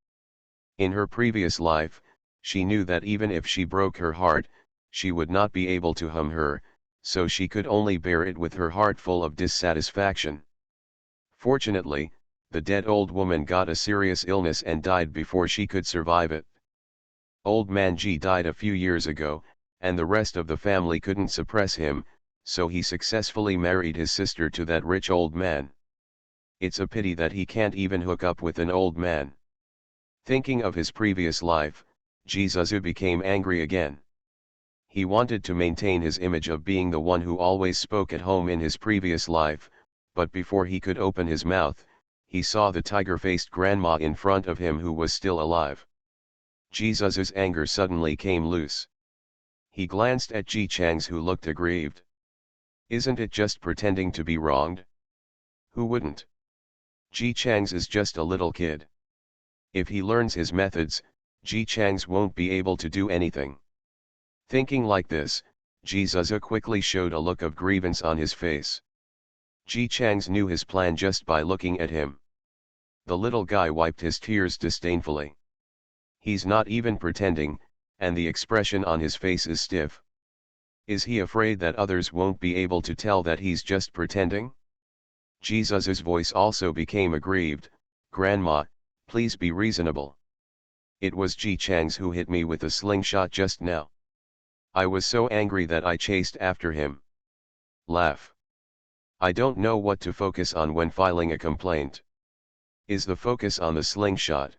In her previous life, she knew that even if she broke her heart, she would not be able to harm her, so she could only bear it with her heart full of dissatisfaction. Fortunately, the dead old woman got a serious illness and died before she could survive it. Old man Ji died a few years ago, and the rest of the family couldn't suppress him, so he successfully married his sister to that rich old man. It's a pity that he can't even hook up with an old man. Thinking of his previous life, Jizuzu became angry again. He wanted to maintain his image of being the one who always spoke at home in his previous life, but before he could open his mouth, he saw the tiger-faced grandma in front of him who was still alive. Jizuzu's anger suddenly came loose. He glanced at Ji Chang's who looked aggrieved. Isn't it just pretending to be wronged? Who wouldn't? Ji Chang's is just a little kid. If he learns his methods, Ji Chang's won't be able to do anything. Thinking like this, Jizuzu quickly showed a look of grievance on his face. Ji Chang's knew his plan just by looking at him. The little guy wiped his tears disdainfully. He's not even pretending, and the expression on his face is stiff. Is he afraid that others won't be able to tell that he's just pretending? Jizuzu's voice also became aggrieved. Grandma, please be reasonable. It was Ji Chang's who hit me with a slingshot just now. I was so angry that I chased after him. Laugh. I don't know what to focus on when filing a complaint. Is the focus on the slingshot?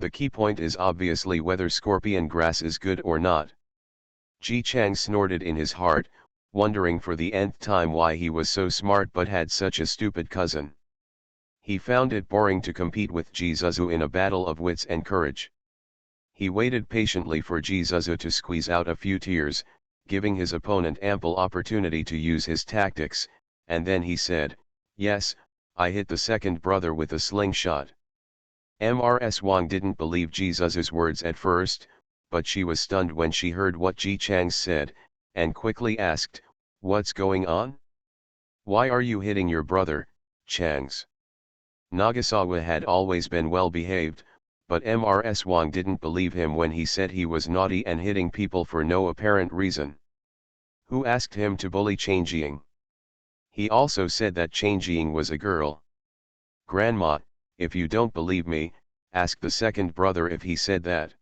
The key point is obviously whether scorpion grass is good or not. Ji Chang snorted in his heart, wondering for the nth time why he was so smart but had such a stupid cousin. He found it boring to compete with Jizuzu in a battle of wits and courage. He waited patiently for Jizuzu to squeeze out a few tears, giving his opponent ample opportunity to use his tactics, and then he said, "Yes, I hit the second brother with a slingshot." Mrs. Wang didn't believe Jizuzu's words at first, but she was stunned when she heard what Ji Chang said, and quickly asked, "What's going on? Why are you hitting your brother, Changs?" Nagasawa had always been well behaved, but Mrs. Wang didn't believe him when he said he was naughty and hitting people for no apparent reason. Who asked him to bully Changjing? He also said that Changjing was a girl. Grandma, if you don't believe me, ask the second brother if he said that.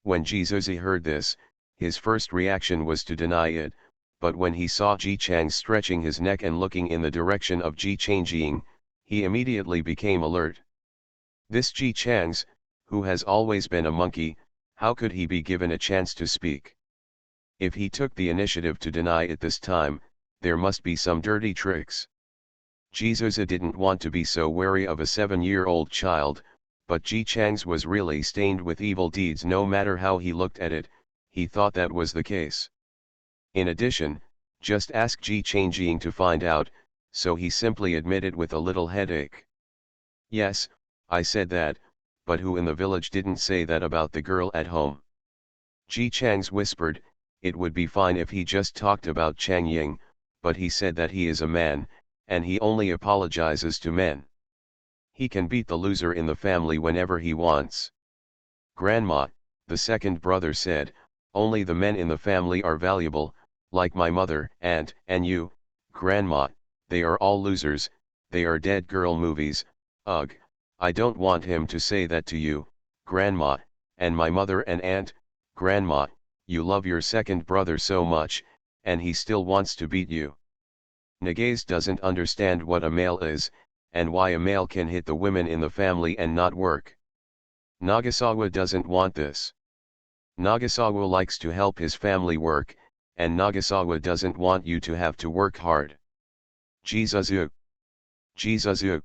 When Jizuzi heard this, his first reaction was to deny it, but when he saw Ji Chang stretching his neck and looking in the direction of Ji Changjing, he immediately became alert. This Ji Chang's, who has always been a monkey, how could he be given a chance to speak? If he took the initiative to deny it this time, there must be some dirty tricks. Jizuzi didn't want to be so wary of a 7-year-old child, but Ji Chang's was really stained with evil deeds no matter how he looked at it, he thought that was the case. In addition, just ask Ji Changjing to find out, so he simply admitted with a little headache. "Yes, I said that, but who in the village didn't say that about the girl at home? Ji Chang's whispered, it would be fine if he just talked about Chang Ying, but he said that he is a man, and he only apologizes to men. He can beat the loser in the family whenever he wants. Grandma, the second brother said, only the men in the family are valuable, like my mother and you, Grandma, they are all losers, they are dead girl movies. Ugh, I don't want him to say that to you, Grandma, and my mother and aunt. Grandma, you love your second brother so much, and he still wants to beat you. Nagaze doesn't understand what a male is, and why a male can hit the women in the family and not work. Nagasawa doesn't want this. Nagasawa likes to help his family work, and Nagasawa doesn't want you to have to work hard. Jizuzu. Jizuzu.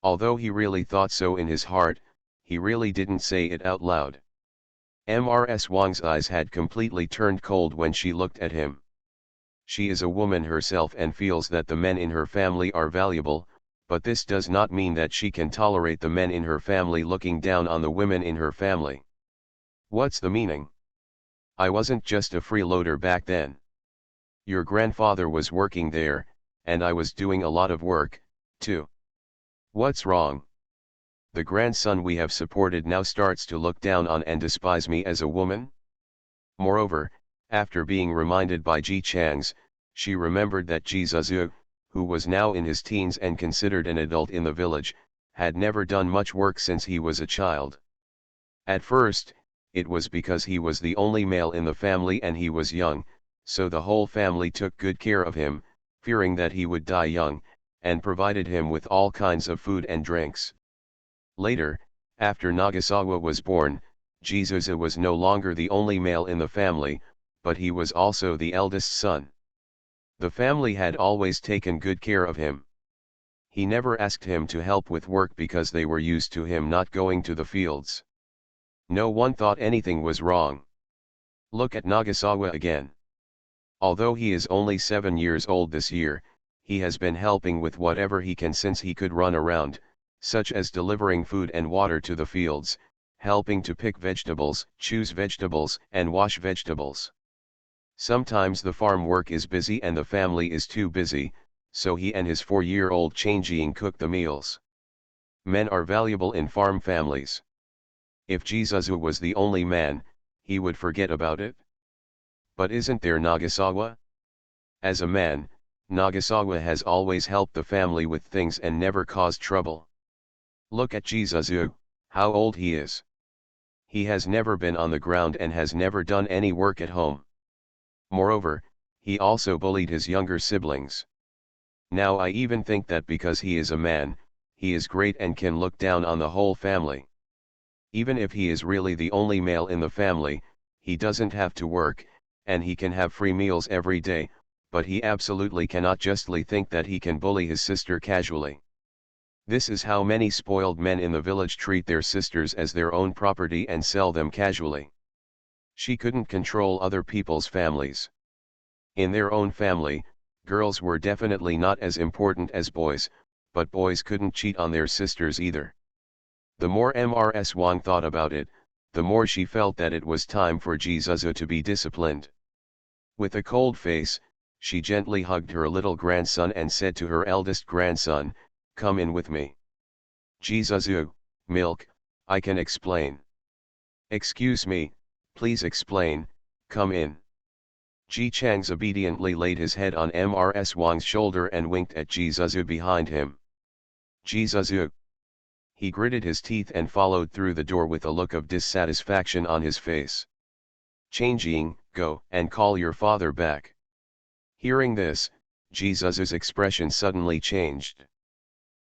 Although he really thought so in his heart, he really didn't say it out loud. Mrs. Wang's eyes had completely turned cold when she looked at him. She is a woman herself and feels that the men in her family are valuable, but this does not mean that she can tolerate the men in her family looking down on the women in her family. What's the meaning? I wasn't just a freeloader back then. Your grandfather was working there, and I was doing a lot of work, too. What's wrong? The grandson we have supported now starts to look down on and despise me as a woman? Moreover, after being reminded by Ji Chang's, she remembered that Ji Zuzu, who was now in his teens and considered an adult in the village, had never done much work since he was a child. At first, it was because he was the only male in the family and he was young, so the whole family took good care of him, fearing that he would die young, and provided him with all kinds of food and drinks. Later, after Nagasawa was born, Jizuzu was no longer the only male in the family, but he was also the eldest son. The family had always taken good care of him. He never asked him to help with work because they were used to him not going to the fields. No one thought anything was wrong. Look at Nagasawa again. Although he is only 7 years old this year, he has been helping with whatever he can since he could run around, such as delivering food and water to the fields, helping to pick vegetables, choose vegetables, and wash vegetables. Sometimes the farm work is busy and the family is too busy, so he and his 4-year-old Changjing cook the meals. Men are valuable in farm families. If Jizuzu was the only man, he would forget about it. But isn't there Nagasawa? As a man, Nagasawa has always helped the family with things and never caused trouble. Look at Jizuzu, how old he is. He has never been on the ground and has never done any work at home. Moreover, he also bullied his younger siblings. Now I even think that because he is a man, he is great and can look down on the whole family. Even if he is really the only male in the family, he doesn't have to work, and he can have free meals every day, but he absolutely cannot justly think that he can bully his sister casually. This is how many spoiled men in the village treat their sisters as their own property and sell them casually. She couldn't control other people's families. In their own family, girls were definitely not as important as boys, but boys couldn't cheat on their sisters either. The more Mrs. Wang thought about it, the more she felt that it was time for Jizuzu to be disciplined. With a cold face, she gently hugged her little grandson and said to her eldest grandson, "Come in with me." Jizuzu, milk, I can explain. Excuse me, please explain, come in. Ji Chang's obediently laid his head on Mrs. Wang's shoulder and winked at Jizuzu behind him. Jizuzu. He gritted his teeth and followed through the door with a look of dissatisfaction on his face. Changjing, go and call your father back. Hearing this, Jizuzu's expression suddenly changed.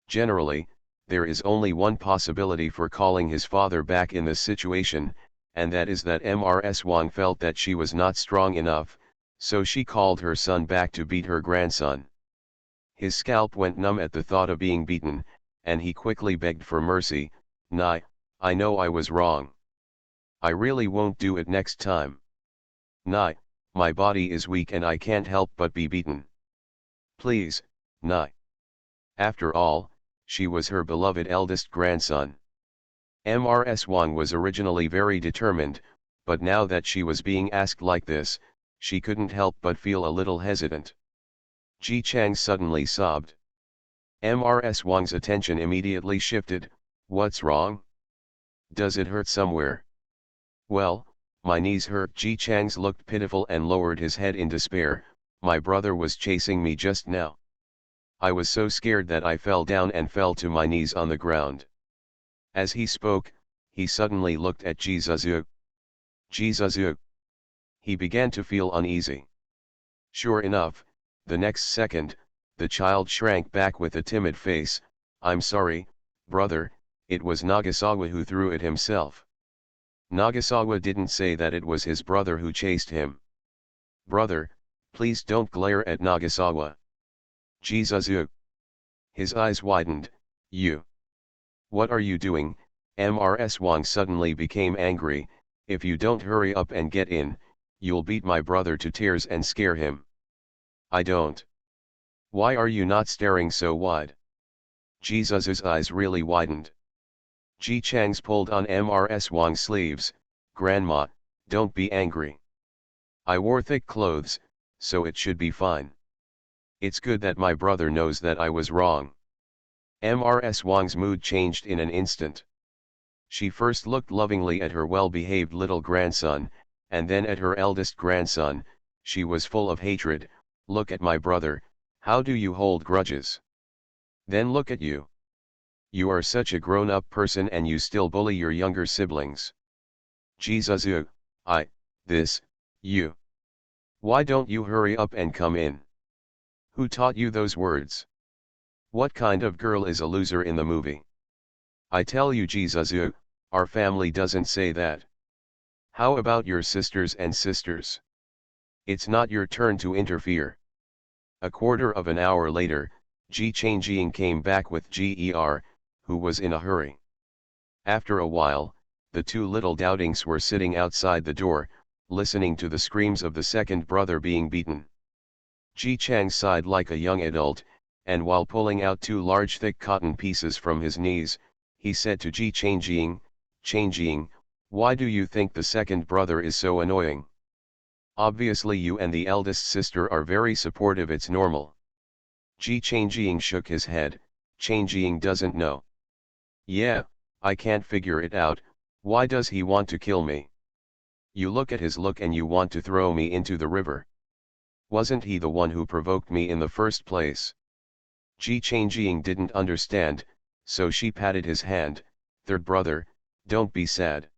Generally, there is only one possibility for calling his father back in this situation, and that is that Mrs. Wang felt that she was not strong enough, so she called her son back to beat her grandson. His scalp went numb at the thought of being beaten, and he quickly begged for mercy. "Nai, I know I was wrong. I really won't do it next time. Nai, my body is weak and I can't help but be beaten. Please, Nai." After all, she was her beloved eldest grandson. Mrs. Wang was originally very determined, but now that she was being asked like this, she couldn't help but feel a little hesitant. Ji Chang suddenly sobbed. Mrs. Wang's attention immediately shifted. What's wrong? Does it hurt somewhere? Well, my knees hurt. Ji Chang's looked pitiful and lowered his head in despair. My brother was chasing me just now. I was so scared that I fell down and fell to my knees on the ground. As he spoke, he suddenly looked at Ji Zizhu. Ji Zizhu. He began to feel uneasy. Sure enough, the next second, the child shrank back with a timid face. I'm sorry, brother, it was Nagasawa who threw it himself. Nagasawa didn't say that it was his brother who chased him. Brother, please don't glare at Nagasawa. Ji Zizhu. His eyes widened. You. What are you doing? Mrs. Wang suddenly became angry. If you don't hurry up and get in, you'll beat my brother to tears and scare him. I don't. Why are you not staring so wide? Ji Zizhu's eyes really widened. Ji Chang's pulled on Mrs. Wang's sleeves. Grandma, don't be angry. I wore thick clothes, so it should be fine. It's good that my brother knows that I was wrong. Mrs. Wang's mood changed in an instant. She first looked lovingly at her well-behaved little grandson, and then at her eldest grandson. She was full of hatred. Look at my brother, how do you hold grudges? Then look at you. You are such a grown-up person and you still bully your younger siblings. Ji Zizhu, you. Why don't you hurry up and come in? Who taught you those words? What kind of girl is a loser in the movie? I tell you Ji Zizhu, our family doesn't say that. How about your sisters and sisters? It's not your turn to interfere. A quarter of an hour later, Ji Changjing came back with Ger, who was in a hurry. After a while, the two little doubtings were sitting outside the door, listening to the screams of the second brother being beaten. Ji Chang sighed like a young adult, and while pulling out two large thick cotton pieces from his knees, he said to Ji Changjing, Changjing, why do you think the second brother is so annoying? Obviously you and the eldest sister are very supportive, it's normal. Ji Changjing shook his head. Changjing doesn't know. Yeah, I can't figure it out. Why does he want to kill me? You look at his look and you want to throw me into the river. Wasn't he the one who provoked me in the first place? Ji Changjing didn't understand, so she patted his hand. Third brother, don't be sad.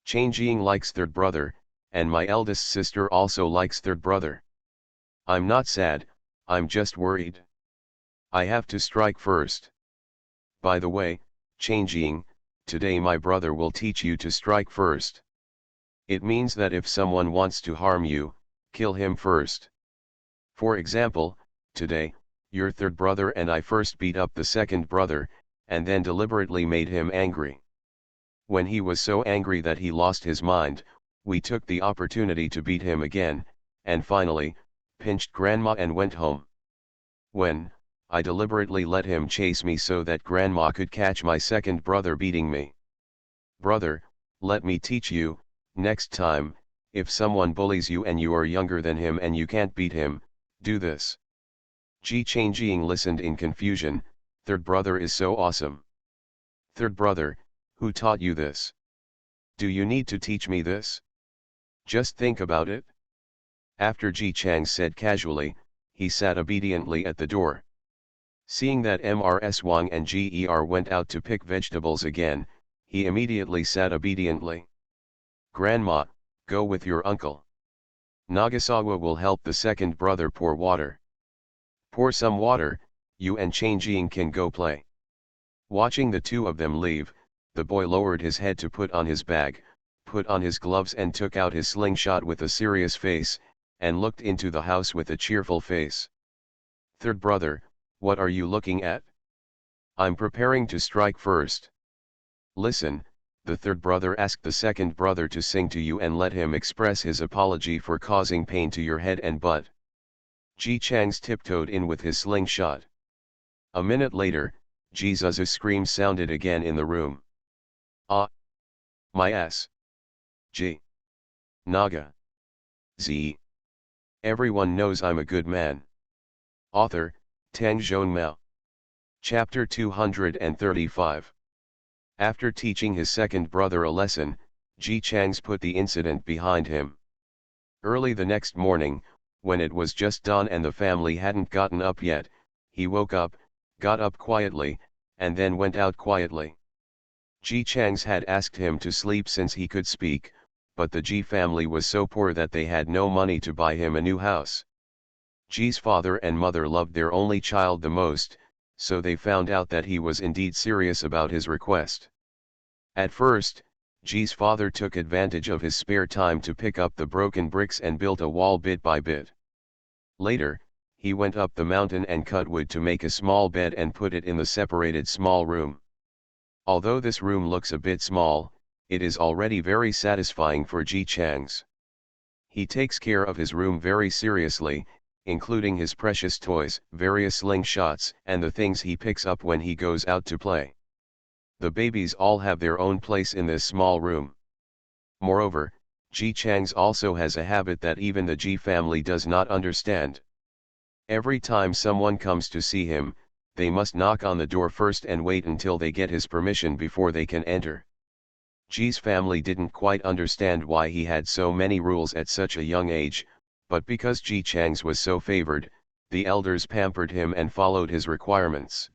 Changjing likes third brother, and my eldest sister also likes third brother. I'm not sad, I'm just worried. I have to strike first. By the way, Changjing, today my brother will teach you to strike first. It means that if someone wants to harm you, kill him first. For example, today, your third brother and I first beat up the second brother, and then deliberately made him angry. When he was so angry that he lost his mind, we took the opportunity to beat him again, and finally, pinched grandma and went home. When, I deliberately let him chase me so that grandma could catch my second brother beating me. Brother, let me teach you, next time, if someone bullies you and you are younger than him and you can't beat him, do this. Ji Changjing listened in confusion. Third brother is so awesome. Third brother, who taught you this? Do you need to teach me this? Just think about it. After Ji Chang said casually, he sat obediently at the door. Seeing that Mrs. Wang and Ger went out to pick vegetables again, he immediately sat obediently. Grandma, go with your uncle. Nagasawa will help the second brother pour water. Pour some water, you and Changjing can go play. Watching the two of them leave, the boy lowered his head to put on his bag, put on his gloves and took out his slingshot with a serious face, and looked into the house with a cheerful face. Third brother, what are you looking at? I'm preparing to strike first. Listen, the third brother asked the second brother to sing to you and let him express his apology for causing pain to your head and butt. Ji Chang's tiptoed in with his slingshot. A minute later, Ji Zizhu's scream sounded again in the room. Ah, my S. G. Naga. Z. Everyone knows I'm a good man. Author, Tang Zhonmao. Chapter 235. After teaching his second brother a lesson, Ji Chang's put the incident behind him. Early the next morning, when it was just dawn and the family hadn't gotten up yet, he woke up, got up quietly, and then went out quietly. Ji Chang's had asked him to sleep since he could speak, but the Ji family was so poor that they had no money to buy him a new house. Ji's father and mother loved their only child the most, so they found out that he was indeed serious about his request. At first, Ji's father took advantage of his spare time to pick up the broken bricks and built a wall bit by bit. Later, he went up the mountain and cut wood to make a small bed and put it in the separated small room. Although this room looks a bit small, it is already very satisfying for Ji Chang's. He takes care of his room very seriously, including his precious toys, various slingshots, and the things he picks up when he goes out to play. The babies all have their own place in this small room. Moreover, Ji Chang's also has a habit that even the Ji family does not understand. Every time someone comes to see him, they must knock on the door first and wait until they get his permission before they can enter. Ji's family didn't quite understand why he had so many rules at such a young age, but because Ji Chang's was so favored, the elders pampered him and followed his requirements.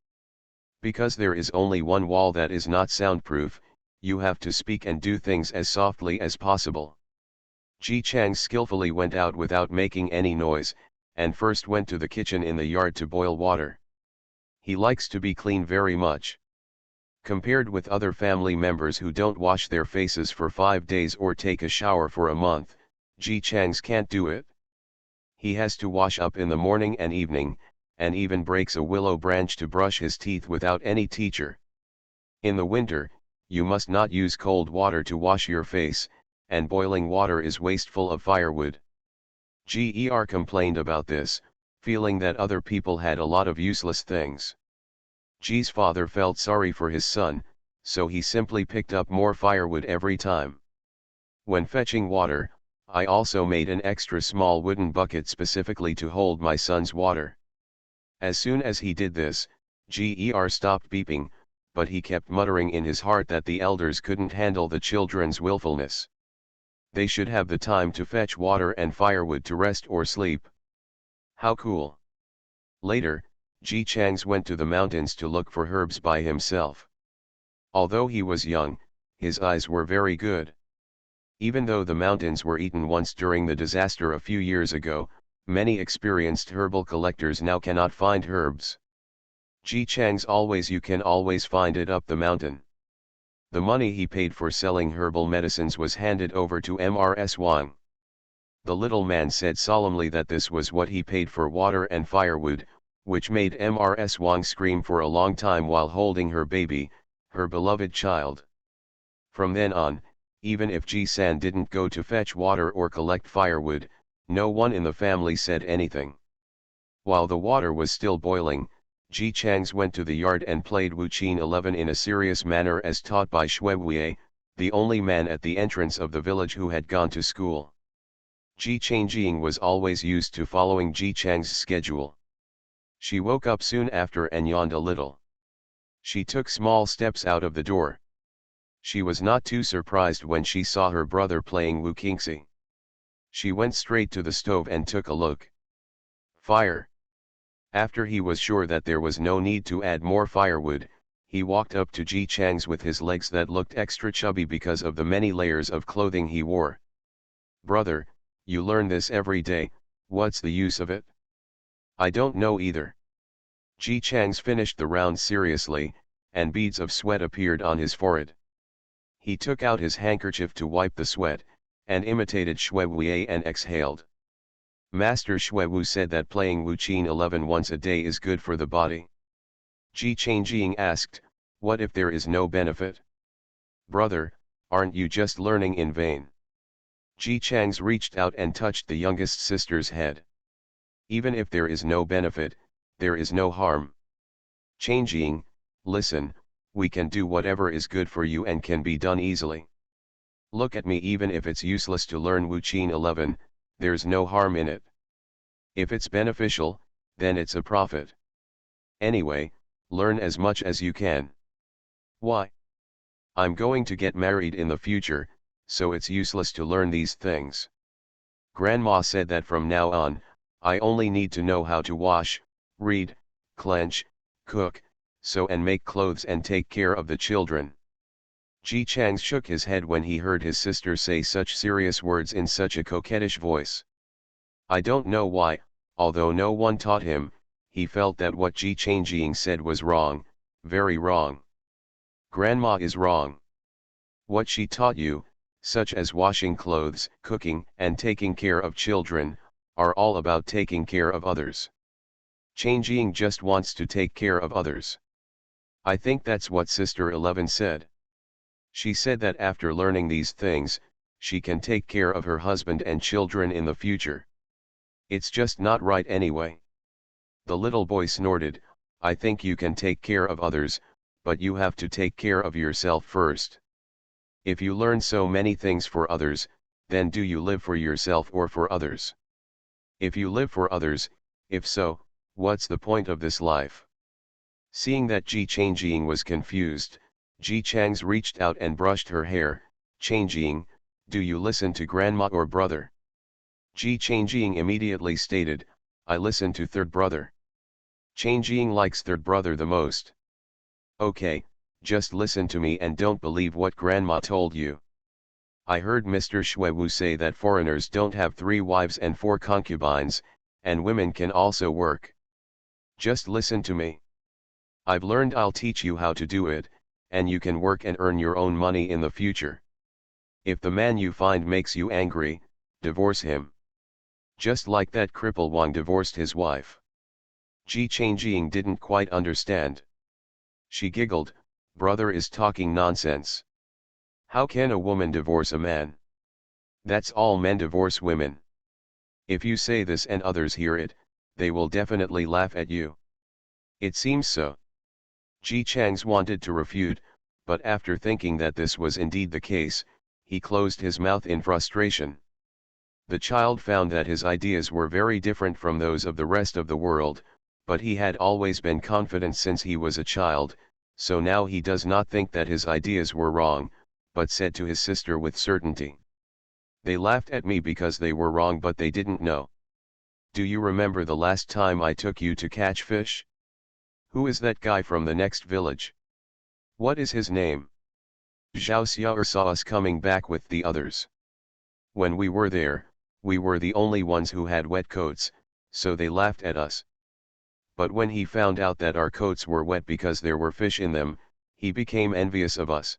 Because there is only one wall that is not soundproof, you have to speak and do things as softly as possible. Ji Chang skillfully went out without making any noise, and first went to the kitchen in the yard to boil water. He likes to be clean very much. Compared with other family members who don't wash their faces for 5 days or take a shower for a month, Ji Chang's can't do it. He has to wash up in the morning and evening, and even breaks a willow branch to brush his teeth without any teacher. In the winter, you must not use cold water to wash your face, and boiling water is wasteful of firewood. Ger complained about this, feeling that other people had a lot of useless things. Ji's father felt sorry for his son, so he simply picked up more firewood every time. When fetching water, I also made an extra small wooden bucket specifically to hold my son's water. As soon as he did this, Ger stopped beeping, but he kept muttering in his heart that the elders couldn't handle the children's willfulness. They should have the time to fetch water and firewood to rest or sleep. How cool. Later, Ji Chang's went to the mountains to look for herbs by himself. Although he was young, his eyes were very good. Even though the mountains were eaten once during the disaster a few years ago, many experienced herbal collectors now cannot find herbs. Ji Chang's you can always find it up the mountain. The money he paid for selling herbal medicines was handed over to Mrs. Wang. The little man said solemnly that this was what he paid for water and firewood, which made Mrs. Wang scream for a long time while holding her baby, her beloved child. From then on, even if Ji-san didn't go to fetch water or collect firewood, no one in the family said anything. While the water was still boiling, Ji Chang's went to the yard and played Wuqin 11 in a serious manner as taught by Shuebuye, the only man at the entrance of the village who had gone to school. Ji Changjing was always used to following Ji Chang's schedule. She woke up soon after and yawned a little. She took small steps out of the door. She was not too surprised when she saw her brother playing Wuqingxi. She went straight to the stove and took a look. Fire. After he was sure that there was no need to add more firewood, he walked up to Ji Chang's with his legs that looked extra chubby because of the many layers of clothing he wore. Brother, you learn this every day, what's the use of it? I don't know either. Ji Chang's finished the round seriously, and beads of sweat appeared on his forehead. He took out his handkerchief to wipe the sweat, and imitated Shuebuye and exhaled. Master Shuebu said that playing Wuqin 11 once a day is good for the body. Ji Changjing asked, what if there is no benefit? Brother, aren't you just learning in vain? Ji Chang's reached out and touched the youngest sister's head. Even if there is no benefit, there is no harm. Changjing, listen, we can do whatever is good for you and can be done easily. Look at me, even if it's useless to learn Wuqin 11, there's no harm in it. If it's beneficial, then it's a profit. Anyway, learn as much as you can. Why? I'm going to get married in the future, so it's useless to learn these things. Grandma said that from now on, I only need to know how to wash, read, cleanse, cook, sew and make clothes and take care of the children. Ji Chang shook his head when he heard his sister say such serious words in such a coquettish voice. I don't know why, although no one taught him, he felt that what Ji Changjing said was wrong, very wrong. Grandma is wrong. What she taught you, such as washing clothes, cooking, and taking care of children, are all about taking care of others. Changjing just wants to take care of others. I think that's what Sister 11 said. She said that after learning these things, she can take care of her husband and children in the future. It's just not right anyway. The little boy snorted, I think you can take care of others, but you have to take care of yourself first. If you learn so many things for others, then do you live for yourself or for others? If you live for others, if so, what's the point of this life? Seeing that Ji Changjing was confused, Ji Changs reached out and brushed her hair. Changjing, do you listen to grandma or brother? Ji Changjing immediately stated, I listen to third brother. Changjing likes third brother the most. Okay, just listen to me and don't believe what grandma told you. I heard Mr. Shuiwu say that foreigners don't have 3 wives and 4 concubines, and women can also work. Just listen to me. I've learned, I'll teach you how to do it, and you can work and earn your own money in the future. If the man you find makes you angry, divorce him. Just like that cripple Wang divorced his wife. Ji Changjing didn't quite understand. She giggled, brother is talking nonsense. How can a woman divorce a man? That's all men divorce women. If you say this and others hear it, they will definitely laugh at you. It seems so. Ji Changs wanted to refute, but after thinking that this was indeed the case, he closed his mouth in frustration. The child found that his ideas were very different from those of the rest of the world, but he had always been confident since he was a child, so now he does not think that his ideas were wrong, but said to his sister with certainty. They laughed at me because they were wrong, but they didn't know. Do you remember the last time I took you to catch fish? Who is that guy from the next village? What is his name? Zhao Xiao saw us coming back with the others. When we were there, we were the only ones who had wet coats, so they laughed at us. But when he found out that our coats were wet because there were fish in them, he became envious of us.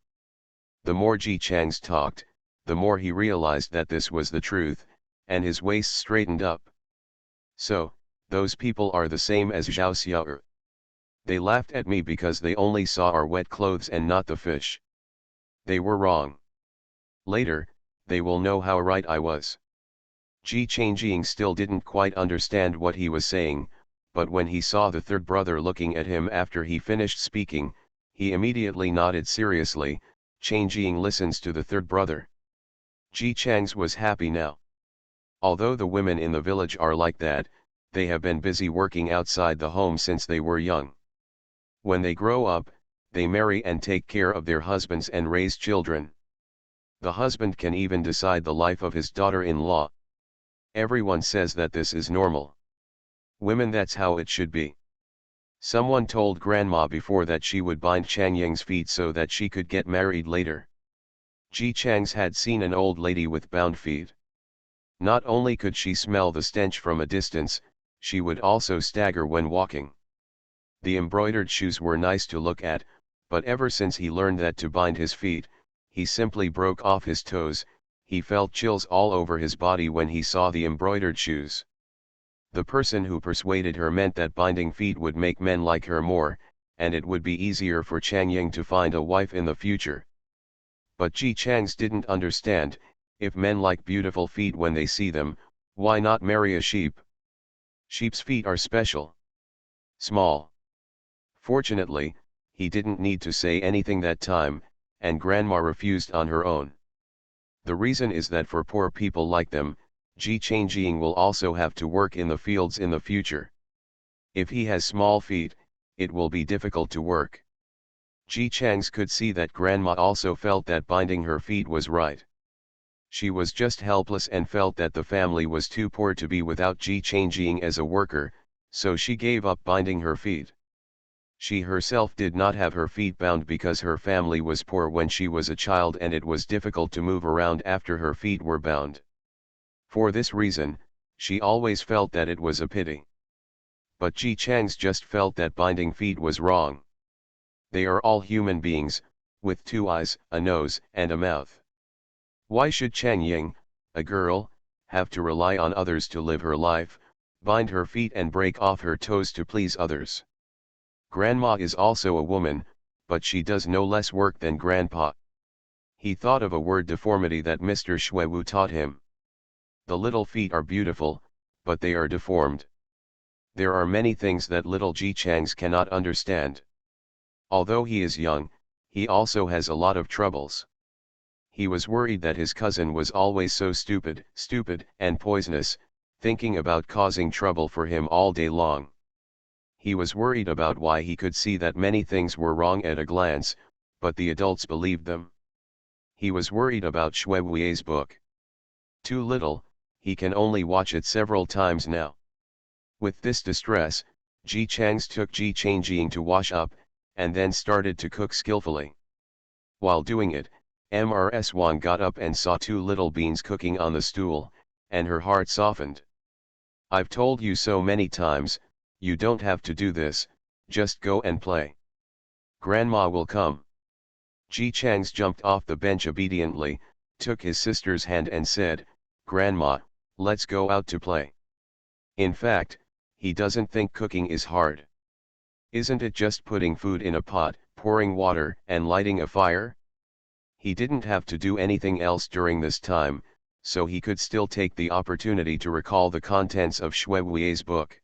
The more Ji Changs talked, the more he realized that this was the truth, and his waist straightened up. So, those people are the same as Zhao Xiao. They laughed at me because they only saw our wet clothes and not the fish. They were wrong. Later, they will know how right I was. Ji Changjing still didn't quite understand what he was saying, but when he saw the third brother looking at him after he finished speaking, he immediately nodded seriously. Changjing listens to the third brother. Ji Changs was happy now. Although the women in the village are like that, they have been busy working outside the home since they were young. When they grow up, they marry and take care of their husbands and raise children. The husband can even decide the life of his daughter-in-law. Everyone says that this is normal. Women, that's how it should be. Someone told grandma before that she would bind Changyang's feet so that she could get married later. Ji Changs had seen an old lady with bound feet. Not only could she smell the stench from a distance, she would also stagger when walking. The embroidered shoes were nice to look at, but ever since he learned that to bind his feet, he simply broke off his toes. He felt chills all over his body when he saw the embroidered shoes. The person who persuaded her meant that binding feet would make men like her more, and it would be easier for Changyang to find a wife in the future. But Ji Changs didn't understand, if men like beautiful feet when they see them, why not marry a sheep? Sheep's feet are special. Small. Fortunately, he didn't need to say anything that time, and Grandma refused on her own. The reason is that for poor people like them, Ji Changjing will also have to work in the fields in the future. If he has small feet, it will be difficult to work. Ji Changs could see that Grandma also felt that binding her feet was right. She was just helpless and felt that the family was too poor to be without Ji Changjing as a worker, so she gave up binding her feet. She herself did not have her feet bound because her family was poor when she was a child and it was difficult to move around after her feet were bound. For this reason, she always felt that it was a pity. But Ji Changs just felt that binding feet was wrong. They are all human beings, with 2 eyes, a nose, and a mouth. Why should Chang Ying, a girl, have to rely on others to live her life, bind her feet and break off her toes to please others? Grandma is also a woman, but she does no less work than Grandpa. He thought of a word deformity that Mr. Shuiwu taught him. The little feet are beautiful, but they are deformed. There are many things that little Ji Changs cannot understand. Although he is young, he also has a lot of troubles. He was worried that his cousin was always so stupid and poisonous, thinking about causing trouble for him all day long. He was worried about why he could see that many things were wrong at a glance, but the adults believed them. He was worried about Shuiwu's book. Too little, he can only watch it several times now. With this distress, Ji Changs took Ji Changjing to wash up, and then started to cook skillfully. While doing it, Mrs. Wang got up and saw 2 little beans cooking on the stool, and her heart softened. I've told you so many times, you don't have to do this, just go and play. Grandma will come. Ji Changs jumped off the bench obediently, took his sister's hand and said, Grandma, let's go out to play. In fact, he doesn't think cooking is hard. Isn't it just putting food in a pot, pouring water, and lighting a fire? He didn't have to do anything else during this time, so he could still take the opportunity to recall the contents of Shuiwu's book.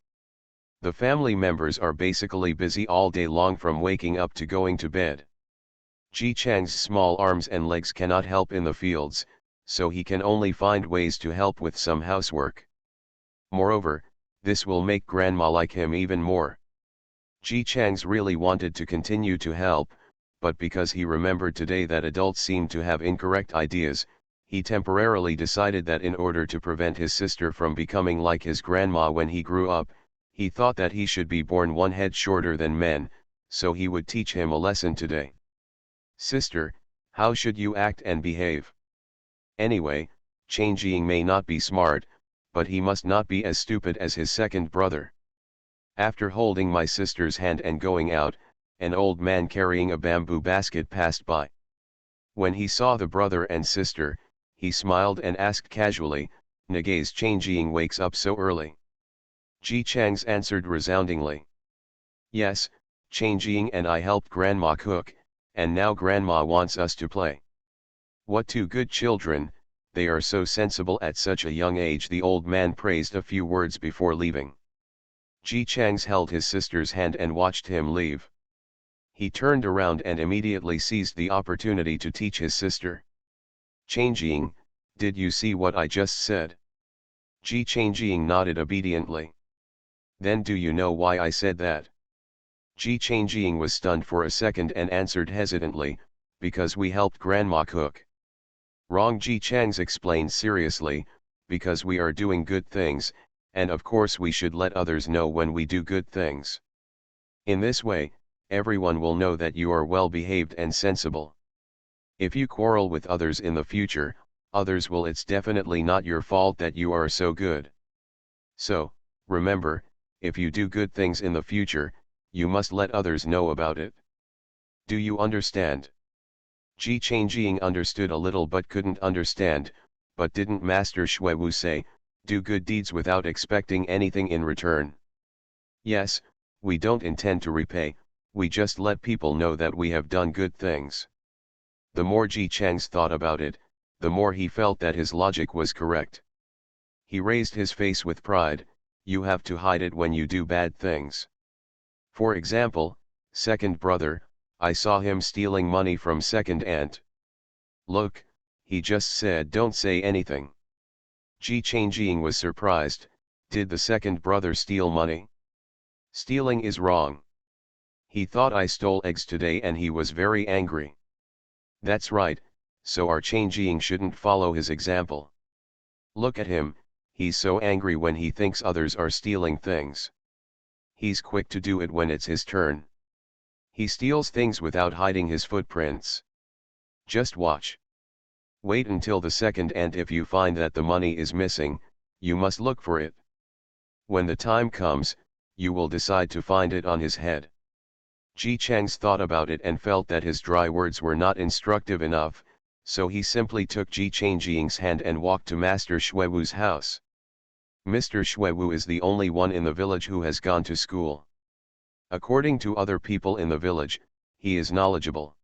The family members are basically busy all day long from waking up to going to bed. Ji Chang's small arms and legs cannot help in the fields, so he can only find ways to help with some housework. Moreover, this will make Grandma like him even more. Ji Changs really wanted to continue to help, but because he remembered today that adults seem to have incorrect ideas, he temporarily decided that in order to prevent his sister from becoming like his grandma when he grew up, he thought that he should be born 1 head shorter than men, so he would teach him a lesson today. Sister, how should you act and behave? Anyway, Changjing may not be smart, but he must not be as stupid as his second brother. After holding my sister's hand and going out, an old man carrying a bamboo basket passed by. When he saw the brother and sister, he smiled and asked casually, Naga's Changjing wakes up so early? Ji Changs answered resoundingly. Yes, Changjing and I helped Grandma cook, and now Grandma wants us to play. What 2 good children, they are so sensible at such a young age. The old man praised a few words before leaving. Ji Changs held his sister's hand and watched him leave. He turned around and immediately seized the opportunity to teach his sister. Changjing, did you see what I just said? Ji Changjing nodded obediently. Then do you know why I said that? Ji Changjing was stunned for a second and answered hesitantly, because we helped Grandma cook. Wrong, Ji Changs explained seriously, because we are doing good things, and of course we should let others know when we do good things. In this way, everyone will know that you are well behaved and sensible. If you quarrel with others in the future, others will. It's definitely not your fault that you are so good. So, remember, if you do good things in the future, you must let others know about it. Do you understand? Ji Changjing understood a little but couldn't understand, but didn't Master Shuiwu say, do good deeds without expecting anything in return? Yes, we don't intend to repay, we just let people know that we have done good things. The more Ji Changs thought about it, the more he felt that his logic was correct. He raised his face with pride, you have to hide it when you do bad things. For example, second brother, I saw him stealing money from second aunt. Look, he just said don't say anything. Ji Changjing was surprised. Did the second brother steal money? Stealing is wrong. He thought I stole eggs today and he was very angry. That's right, so our Changjing shouldn't follow his example. Look at him, he's so angry when he thinks others are stealing things. He's quick to do it when it's his turn. He steals things without hiding his footprints. Just watch. Wait until the second, and if you find that the money is missing, you must look for it. When the time comes, you will decide to find it on his head. Ji Chang's thought about it and felt that his dry words were not instructive enough, so he simply took Ji Changjing's hand and walked to Master Xuewu's house. Mr. Xuewu is the only one in the village who has gone to school. According to other people in the village, he is knowledgeable.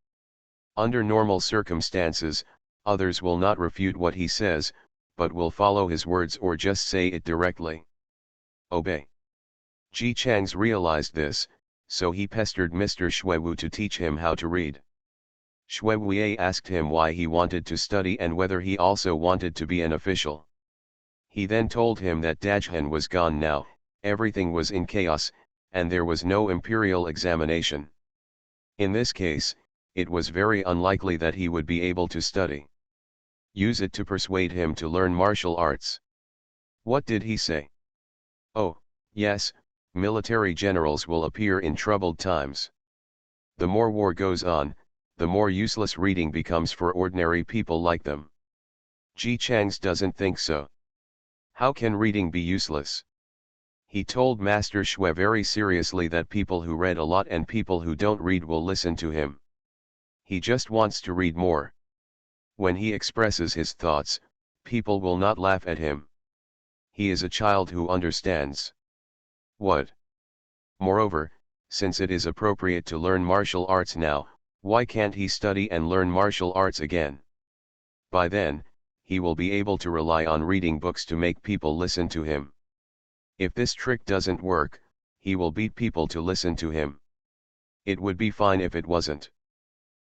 Under normal circumstances, others will not refute what he says, but will follow his words or just say it directly. Obey. Ji Chang's realized this, so he pestered Mr. Xuewu to teach him how to read. Xuewu asked him why he wanted to study and whether he also wanted to be an official. He then told him that Dajhan was gone now, everything was in chaos, and there was no imperial examination. In this case, it was very unlikely that he would be able to study. Use it to persuade him to learn martial arts. What did he say? Oh, yes, military generals will appear in troubled times. The more war goes on, the more useless reading becomes for ordinary people like them. Ji Chang's doesn't think so. How can reading be useless? He told Master Xue very seriously that people who read a lot and people who don't read will listen to him. He just wants to read more. When he expresses his thoughts, people will not laugh at him. He is a child who understands. What? Moreover, since it is appropriate to learn martial arts now, why can't he study and learn martial arts again? By then, he will be able to rely on reading books to make people listen to him. If this trick doesn't work, he will beat people to listen to him. It would be fine if it wasn't.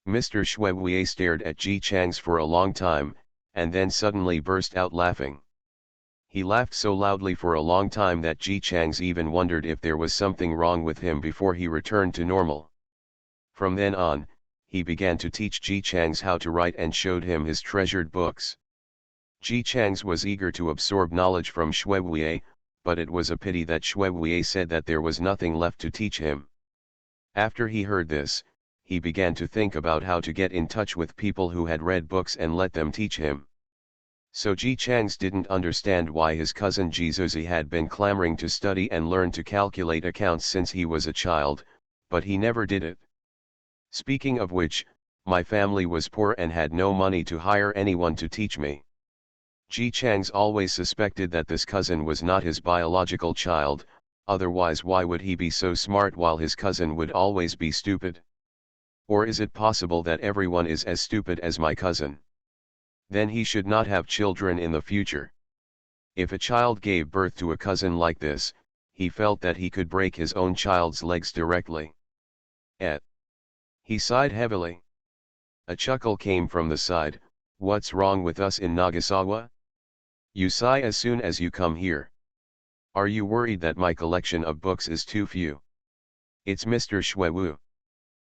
Mr. Xuewei stared at Ji Chang's for a long time, and then suddenly burst out laughing. He laughed so loudly for a long time that Ji Chang's even wondered if there was something wrong with him before he returned to normal. From then on, he began to teach Ji Chang's how to write and showed him his treasured books. Ji Chang's was eager to absorb knowledge from Xuewei, but it was a pity that Xuewei said that there was nothing left to teach him. After he heard this, he began to think about how to get in touch with people who had read books and let them teach him. So Ji Chang's didn't understand why his cousin Ji Zuzi had been clamoring to study and learn to calculate accounts since he was a child, but he never did it. Speaking of which, my family was poor and had no money to hire anyone to teach me. Ji Chang's always suspected that this cousin was not his biological child, otherwise why would he be so smart while his cousin would always be stupid? Or is it possible that everyone is as stupid as my cousin? Then he should not have children in the future. If a child gave birth to a cousin like this, he felt that he could break his own child's legs directly. He sighed heavily. A chuckle came from the side. What's wrong with us in Nagasawa? You sigh as soon as you come here. Are you worried that my collection of books is too few? It's Mr. Xuewu.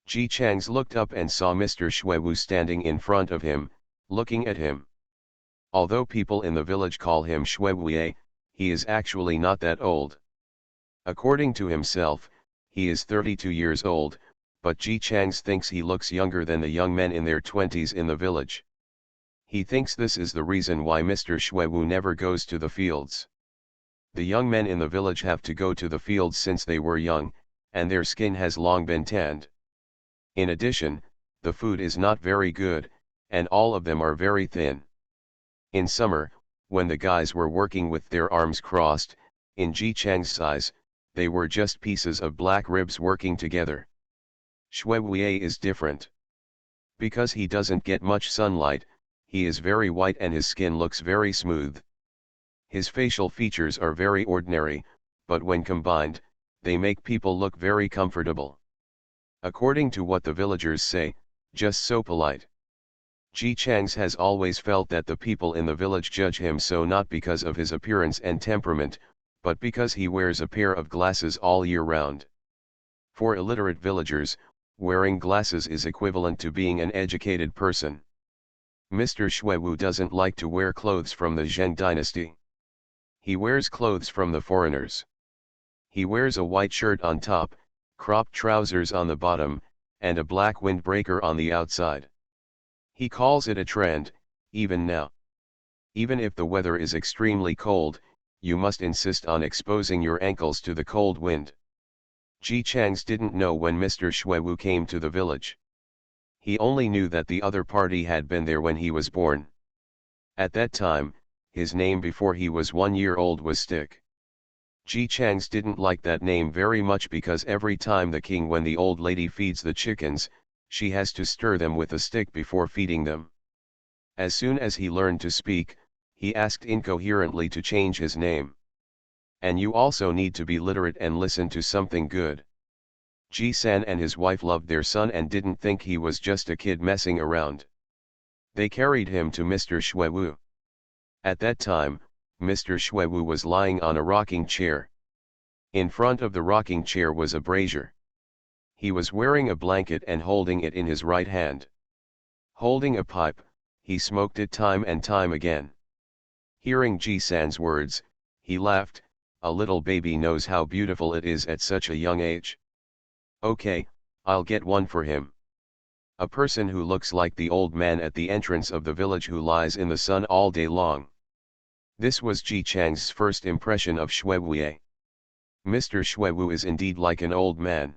Ji Chang's looked up and saw Mr. Xuewu standing in front of him, looking at him. Although people in the village call him Xuewei, he is actually not that old. According to himself, he is 32 years old, but Ji Chang's thinks he looks younger than the young men in their 20s in the village. He thinks this is the reason why Mr. Xuewu never goes to the fields. The young men in the village have to go to the fields since they were young, and their skin has long been tanned. In addition, the food is not very good, and all of them are very thin. In summer, when the guys were working with their arms crossed, in Ji Chang's size, they were just pieces of black ribs working together. Xuewei is different. Because he doesn't get much sunlight, he is very white and his skin looks very smooth. His facial features are very ordinary, but when combined, they make people look very comfortable. According to what the villagers say, just so polite. Ji Chang's has always felt that the people in the village judge him so not because of his appearance and temperament, but because he wears a pair of glasses all year round. For illiterate villagers, wearing glasses is equivalent to being an educated person. Mr. Xuewu doesn't like to wear clothes from the Zheng dynasty. He wears clothes from the foreigners. He wears a white shirt on top, cropped trousers on the bottom, and a black windbreaker on the outside. He calls it a trend, even now. Even if the weather is extremely cold, you must insist on exposing your ankles to the cold wind. Ji Chang's didn't know when Mr. Xuewu came to the village. He only knew that the other party had been there when he was born. At that time, his name before he was 1 year old was Stick. Ji Chang's didn't like that name very much because every time when the old lady feeds the chickens, she has to stir them with a stick before feeding them. As soon as he learned to speak, he asked incoherently to change his name. And you also need to be literate and listen to something good. Ji San and his wife loved their son and didn't think he was just a kid messing around. They carried him to Mr. Xuewu. At that time, Mr. Xuewu was lying on a rocking chair. In front of the rocking chair was a brazier. He was wearing a blanket and holding it in his right hand. Holding a pipe, he smoked it time and time again. Hearing Ji San's words, he laughed. A little baby knows how beautiful it is at such a young age. Okay, I'll get one for him. A person who looks like the old man at the entrance of the village who lies in the sun all day long. This was Ji Chang's first impression of Xuewu. Mr. Xuewu is indeed like an old man.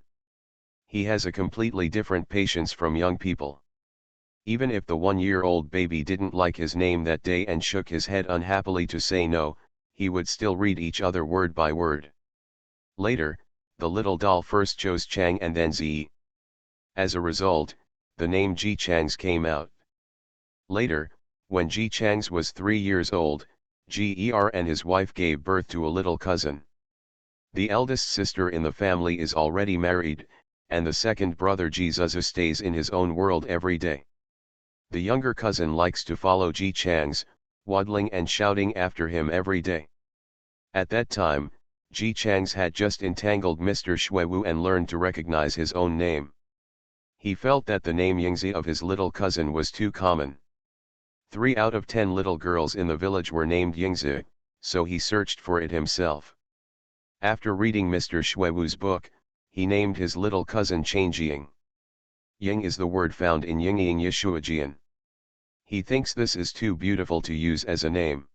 He has a completely different patience from young people. Even if the 1-year-old baby didn't like his name that day and shook his head unhappily to say no, he would still read each other word by word. Later, the little doll first chose Chang and then Zi. As a result, the name Ji Chang's came out. Later, when Ji Chang's was 3 years old, Ger and his wife gave birth to a little cousin. The eldest sister in the family is already married, and the second brother Ji Zuzu stays in his own world every day. The younger cousin likes to follow Ji Chang's, waddling and shouting after him every day. At that time, Ji Chang's had just entangled Mr. Xuewu and learned to recognize his own name. He felt that the name Yingzi of his little cousin was too common. 3 out of 10 little girls in the village were named Yingzi, so he searched for it himself. After reading Mr. Xuewu's book, he named his little cousin Changjing. Ying is the word found in Yingying Yishuajian. He thinks this is too beautiful to use as a name.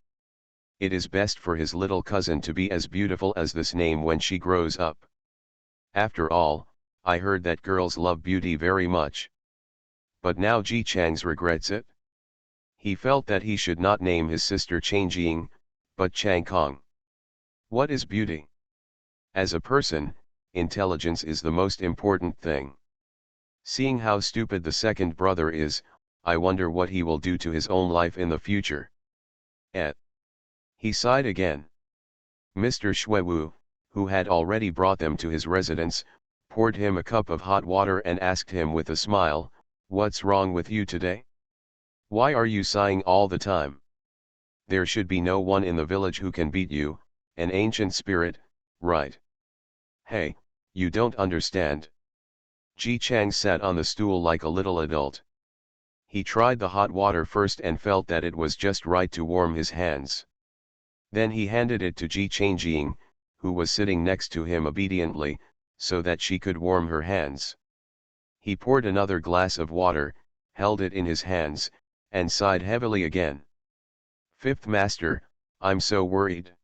It is best for his little cousin to be as beautiful as this name when she grows up. After all, I heard that girls love beauty very much. But now Ji Chang's regrets it. He felt that he should not name his sister Changjing, but Changkong. What is beauty? As a person, intelligence is the most important thing. Seeing how stupid the second brother is, I wonder what he will do to his own life in the future. He sighed again. Mr. Xuewu, who had already brought them to his residence, poured him a cup of hot water and asked him with a smile, "What's wrong with you today? Why are you sighing all the time? There should be no one in the village who can beat you, an ancient spirit, right? Hey, you don't understand." Ji Chang sat on the stool like a little adult. He tried the hot water first and felt that it was just right to warm his hands. Then he handed it to Ji Changjing, who was sitting next to him obediently, so that she could warm her hands. He poured another glass of water, held it in his hands, and sighed heavily again. "Fifth master, I'm so worried."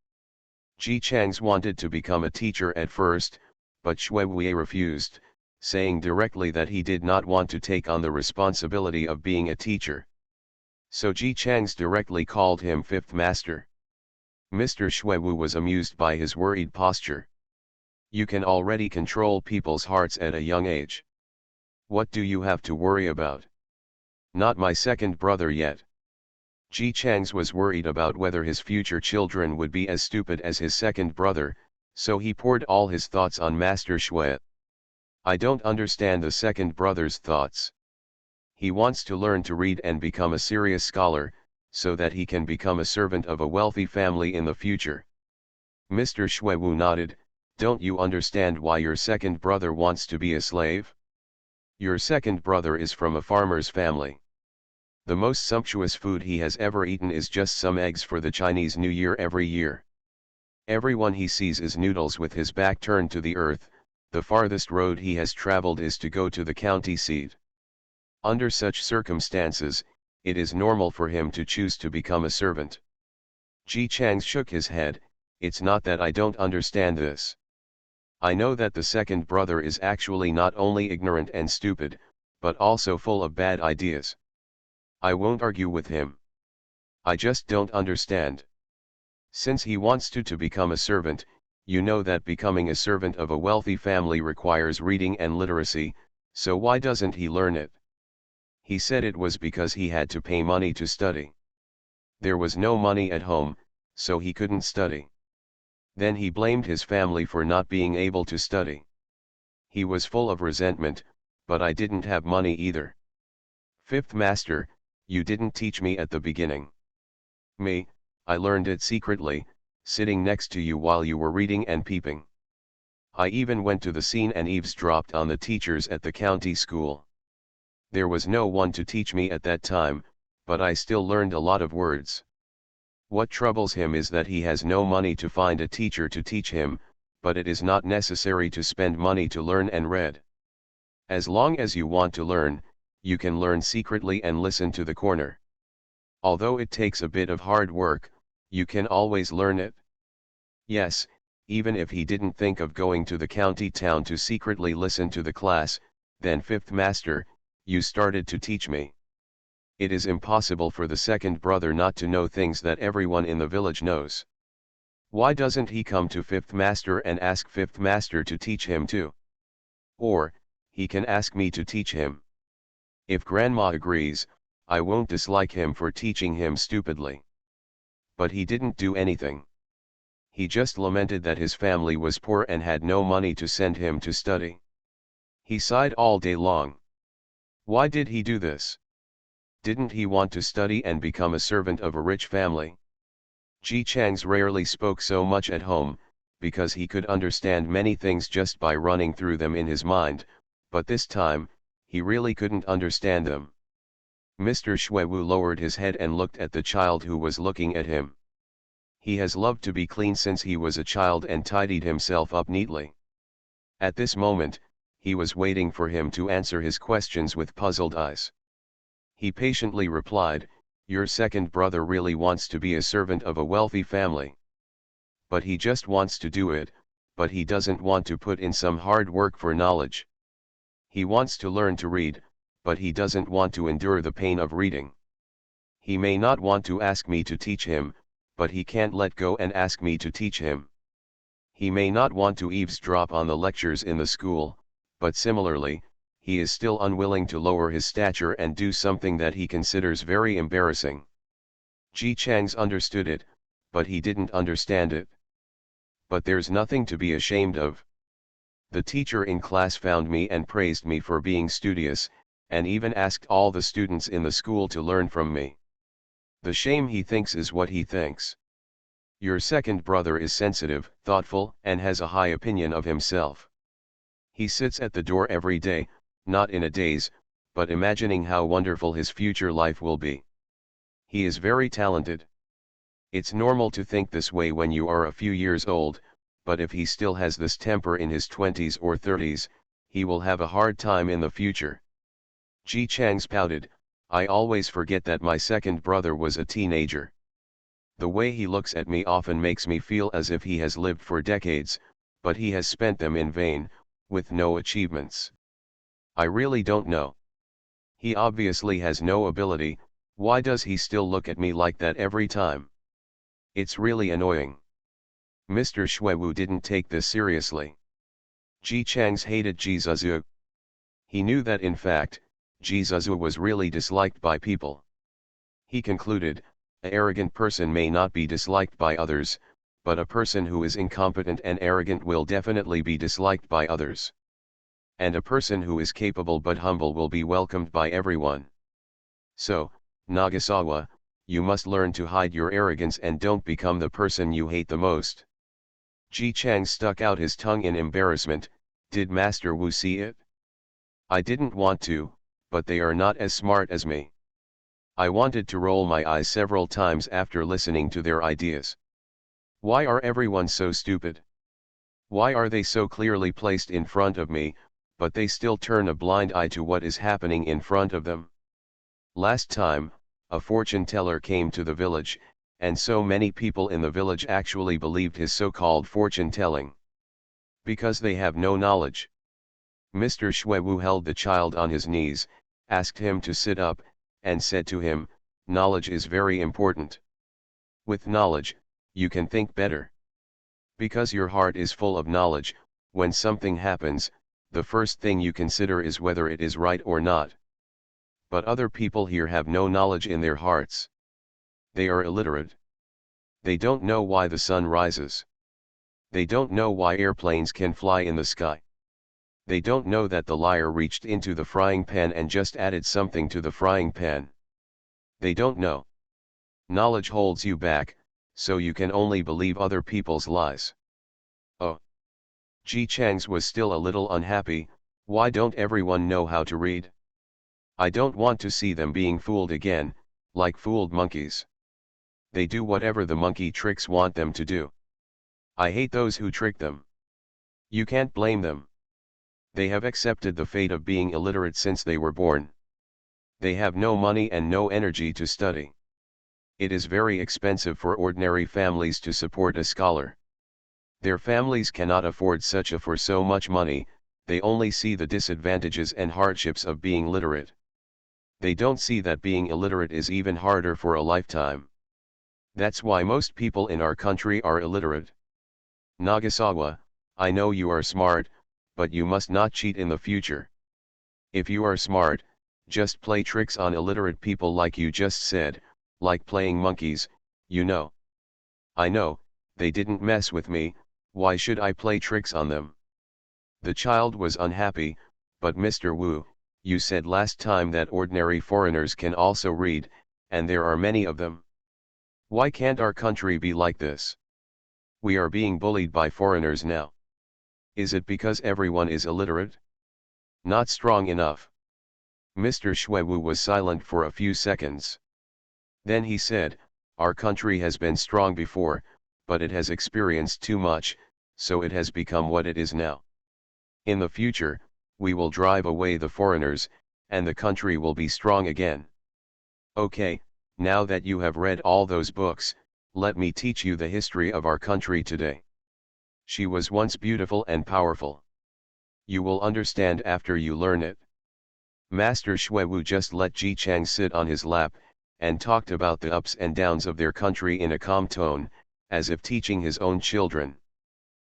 Ji Chang's wanted to become a teacher at first, but Xuewu refused, saying directly that he did not want to take on the responsibility of being a teacher. So Ji Chang's directly called him fifth master. Mr. Xuewu was amused by his worried posture. You can already control people's hearts at a young age. What do you have to worry about? Not my second brother yet. Ji Chang's was worried about whether his future children would be as stupid as his second brother, so he poured all his thoughts on Master Xue. I don't understand the second brother's thoughts. He wants to learn to read and become a serious scholar, so that he can become a servant of a wealthy family in the future. Mr. Shuewu nodded. Don't you understand why your second brother wants to be a slave? Your second brother is from a farmer's family. The most sumptuous food he has ever eaten is just some eggs for the Chinese New Year every year. Everyone he sees is noodles with his back turned to the earth. The farthest road he has traveled is to go to the county seat. Under such circumstances, it is normal for him to choose to become a servant. Ji Chang shook his head. It's not that I don't understand this. I know that the second brother is actually not only ignorant and stupid, but also full of bad ideas. I won't argue with him. I just don't understand. Since he wants to become a servant, you know that becoming a servant of a wealthy family requires reading and literacy, so why doesn't he learn it? He said it was because he had to pay money to study. There was no money at home, so he couldn't study. Then he blamed his family for not being able to study. He was full of resentment, but I didn't have money either. Fifth Master, you didn't teach me at the beginning. Me, I learned it secretly, sitting next to you while you were reading and peeping. I even went to the scene and eavesdropped on the teachers at the county school. There was no one to teach me at that time, but I still learned a lot of words. What troubles him is that he has no money to find a teacher to teach him, but it is not necessary to spend money to learn and read. As long as you want to learn, you can learn secretly and listen to the corner. Although it takes a bit of hard work, you can always learn it. Yes, even if he didn't think of going to the county town to secretly listen to the class, then Fifth Master, you started to teach me. It is impossible for the second brother not to know things that everyone in the village knows. Why doesn't he come to Fifth Master and ask Fifth Master to teach him too? Or, he can ask me to teach him. If Grandma agrees, I won't dislike him for teaching him stupidly. But he didn't do anything. He just lamented that his family was poor and had no money to send him to study. He sighed all day long. Why did he do this? Didn't he want to study and become a servant of a rich family? Ji Chang's rarely spoke so much at home, because he could understand many things just by running through them in his mind, but this time, he really couldn't understand them. Mr. Shuewu lowered his head and looked at the child who was looking at him. He has loved to be clean since he was a child and tidied himself up neatly. At this moment, he was waiting for him to answer his questions with puzzled eyes. He patiently replied, "Your second brother really wants to be a servant of a wealthy family. But he just wants to do it, but he doesn't want to put in some hard work for knowledge. He wants to learn to read, but he doesn't want to endure the pain of reading. He may not want to ask me to teach him, but he can't let go and ask me to teach him. He may not want to eavesdrop on the lectures in the school, but similarly, he is still unwilling to lower his stature and do something that he considers very embarrassing." Ji Chang's understood it, but he didn't understand it. But there's nothing to be ashamed of. The teacher in class found me and praised me for being studious, and even asked all the students in the school to learn from me. The shame he thinks is what he thinks. Your second brother is sensitive, thoughtful, and has a high opinion of himself. He sits at the door every day, not in a daze, but imagining how wonderful his future life will be. He is very talented. It's normal to think this way when you are a few years old, but if he still has this temper in his 20s or 30s, he will have a hard time in the future. Ji Chang's pouted, "I always forget that my second brother was a teenager. The way he looks at me often makes me feel as if he has lived for decades, but he has spent them in vain, with no achievements. I really don't know. He obviously has no ability. Why does he still look at me like that every time? It's really annoying." Mr. Shuewu didn't take this seriously. Ji Chang's hated Ji Zuzu. He knew that in fact, Ji Zuzu was really disliked by people. He concluded, an arrogant person may not be disliked by others, but a person who is incompetent and arrogant will definitely be disliked by others. and a person who is capable but humble will be welcomed by everyone. So, Nagasawa, you must learn to hide your arrogance and don't become the person you hate the most. Ji Chang stuck out his tongue in embarrassment. Did Master Wu see it? I didn't want to, but they are not as smart as me. I wanted to roll my eyes several times after listening to their ideas. Why are everyone so stupid? Why are they so clearly placed in front of me, but they still turn a blind eye to what is happening in front of them? Last time, a fortune teller came to the village, and so many people in the village actually believed his so-called fortune telling. Because they have no knowledge. Mr. Xuewu held the child on his knees, asked him to sit up, and said to him, knowledge is very important. With knowledge, you can think better. Because your heart is full of knowledge, when something happens, the first thing you consider is whether it is right or not. But other people here have no knowledge in their hearts. They are illiterate. They don't know why the sun rises. They don't know why airplanes can fly in the sky. They don't know that the liar reached into the frying pan and just added something to the frying pan. They don't know. Knowledge holds you back, so you can only believe other people's lies. Oh. Ji Chang's was still a little unhappy. Why don't everyone know how to read? I don't want to see them being fooled again, like fooled monkeys. They do whatever the monkey tricks want them to do. I hate those who trick them. You can't blame them. They have accepted the fate of being illiterate since they were born. They have no money and no energy to study. It is very expensive for ordinary families to support a scholar. Their families cannot afford for so much money. They only see the disadvantages and hardships of being literate. They don't see that being illiterate is even harder for a lifetime. That's why most people in our country are illiterate. Nagasawa, I know you are smart, but you must not cheat in the future. If you are smart, just play tricks on illiterate people like you just said, like playing monkeys, you know. I know, they didn't mess with me, why should I play tricks on them? The child was unhappy, but Mr. Wu, you said last time that ordinary foreigners can also read, and there are many of them. Why can't our country be like this? We are being bullied by foreigners now. Is it because everyone is illiterate? Not strong enough. Mr. Xuewu was silent for a few seconds. Then he said, our country has been strong before, but it has experienced too much, so it has become what it is now. In the future, we will drive away the foreigners, and the country will be strong again. Okay, now that you have read all those books, let me teach you the history of our country today. She was once beautiful and powerful. You will understand after you learn it. Master Xuewu just let Ji Chang sit on his lap, and talked about the ups and downs of their country in a calm tone, as if teaching his own children.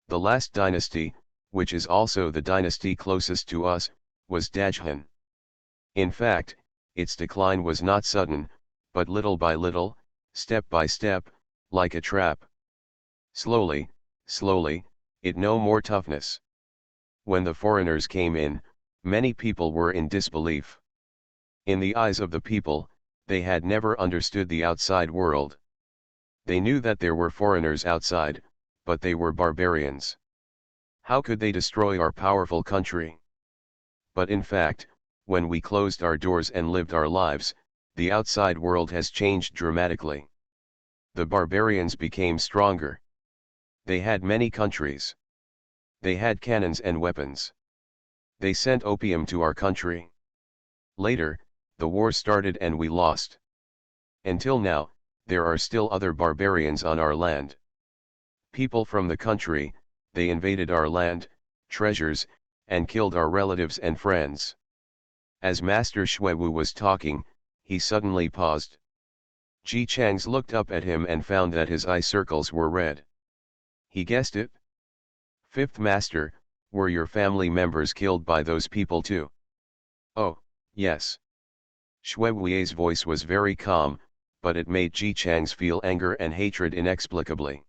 The last dynasty, which is also the dynasty closest to us, was Dajhan. In fact, its decline was not sudden, but little by little, step by step, like a trap. Slowly, slowly, it no more toughness. When the foreigners came in, many people were in disbelief. In the eyes of the people, they had never understood the outside world. They knew that there were foreigners outside, but they were barbarians. How could they destroy our powerful country? But in fact, when we closed our doors and lived our lives, the outside world has changed dramatically. The barbarians became stronger. They had many countries. They had cannons and weapons. They sent opium to our country. Later, the war started and we lost. Until now, there are still other barbarians on our land. People from the country, they invaded our land, treasures, and killed our relatives and friends. As Master Xuewu was talking, he suddenly paused. Ji Chang's looked up at him and found that his eye circles were red. He guessed it. Fifth Master, were your family members killed by those people too? Oh, yes. Xuewu's voice was very calm, but it made Ji Chang's feel anger and hatred inexplicably.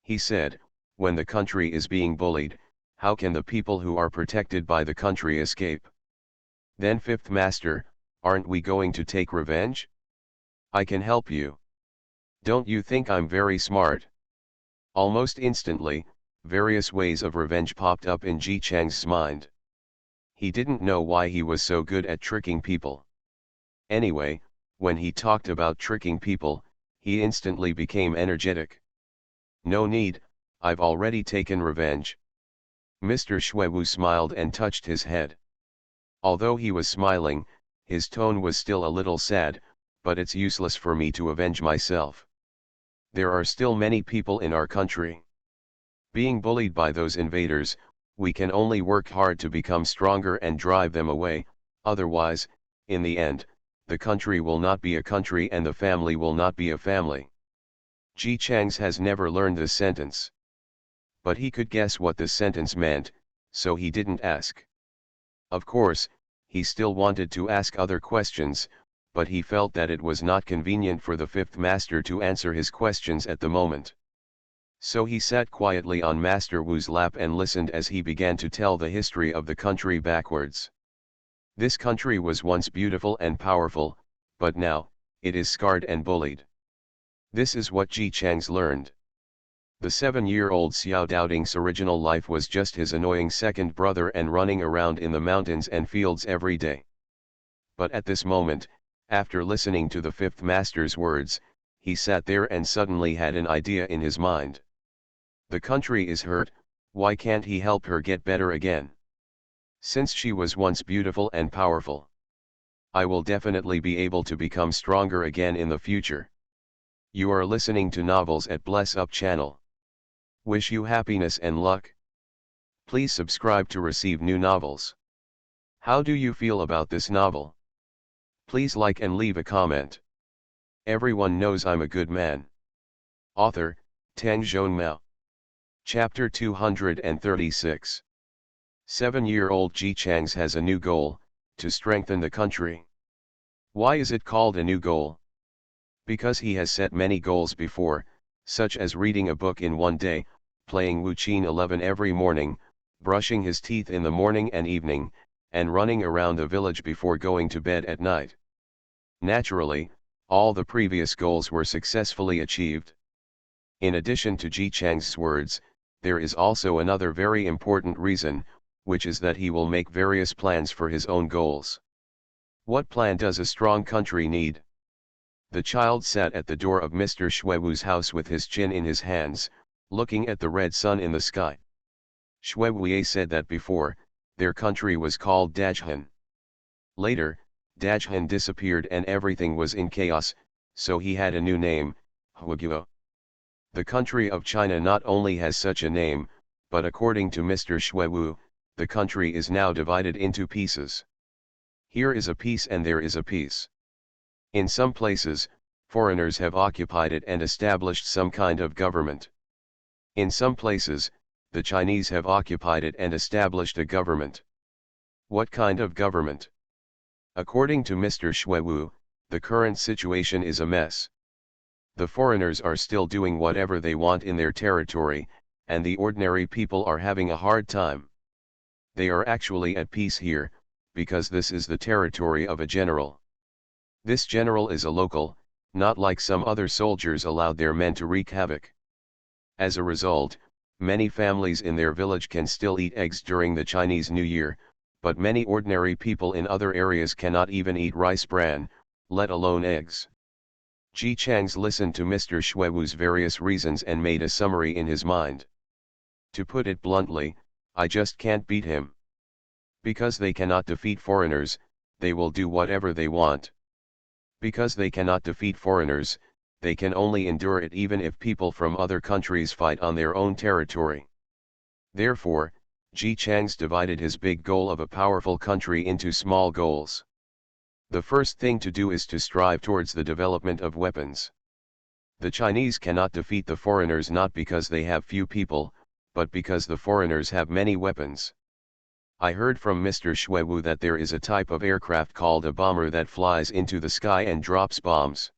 He said, when the country is being bullied, how can the people who are protected by the country escape? Then fifth master, aren't we going to take revenge? I can help you. Don't you think I'm very smart? Almost instantly, various ways of revenge popped up in Ji Chang's mind. He didn't know why he was so good at tricking people. Anyway, when he talked about tricking people, he instantly became energetic. No need, I've already taken revenge. Mr. Xuewu smiled and touched his head. Although he was smiling, his tone was still a little sad, but it's useless for me to avenge myself. There are still many people in our country being bullied by those invaders. We can only work hard to become stronger and drive them away, otherwise, in the end, the country will not be a country and the family will not be a family. Ji Chang's has never learned this sentence. But he could guess what this sentence meant, so he didn't ask. Of course, he still wanted to ask other questions, but he felt that it was not convenient for the fifth master to answer his questions at the moment. So he sat quietly on Master Wu's lap and listened as he began to tell the history of the country backwards. This country was once beautiful and powerful, but now, it is scarred and bullied. This is what Ji Chang's learned. The 7-year-old Xiao Doubting's original life was just his annoying second brother and running around in the mountains and fields every day. But at this moment, after listening to the fifth master's words, he sat there and suddenly had an idea in his mind. The country is hurt, why can't he help her get better again? Since she was once beautiful and powerful, I will definitely be able to become stronger again in the future. You are listening to Novels at Bless Up channel. Wish you happiness and luck. Please subscribe to receive new novels. How do you feel about this novel? Please like and leave a comment. Everyone knows I'm a good man. Author, Tang Zhonmao. Chapter 236. 7-year-old Ji Chang's has a new goal, to strengthen the country. Why is it called a new goal? Because he has set many goals before, such as reading a book in one day, playing Wuqin 11 every morning, brushing his teeth in the morning and evening, and running around the village before going to bed at night. Naturally, all the previous goals were successfully achieved. In addition to Ji Chang's words, there is also another very important reason, which is that he will make various plans for his own goals. What plan does a strong country need? The child sat at the door of Mr. Xuewu's house with his chin in his hands, looking at the red sun in the sky. Xuewu said that before, their country was called Dajhan. Later, Dajhan disappeared and everything was in chaos, so he had a new name, Huaguo. The country of China not only has such a name, but according to Mr. Xuewu, the country is now divided into pieces. Here is a piece and there is a piece. In some places, foreigners have occupied it and established some kind of government. In some places, the Chinese have occupied it and established a government. What kind of government? According to Mr. Xuewu, the current situation is a mess. The foreigners are still doing whatever they want in their territory, and the ordinary people are having a hard time. They are actually at peace here, because this is the territory of a general. This general is a local, not like some other soldiers allowed their men to wreak havoc. As a result, many families in their village can still eat eggs during the Chinese New Year, but many ordinary people in other areas cannot even eat rice bran, let alone eggs. Ji Chang's listened to Mr. Xuewu's various reasons and made a summary in his mind. To put it bluntly, I just can't beat him. Because they cannot defeat foreigners, they will do whatever they want. Because they cannot defeat foreigners, they can only endure it even if people from other countries fight on their own territory. Therefore, Ji Chang's divided his big goal of a powerful country into small goals. The first thing to do is to strive towards the development of weapons. The Chinese cannot defeat the foreigners not because they have few people, but because the foreigners have many weapons. I heard from Mr. Xuewu that there is a type of aircraft called a bomber that flies into the sky and drops bombs.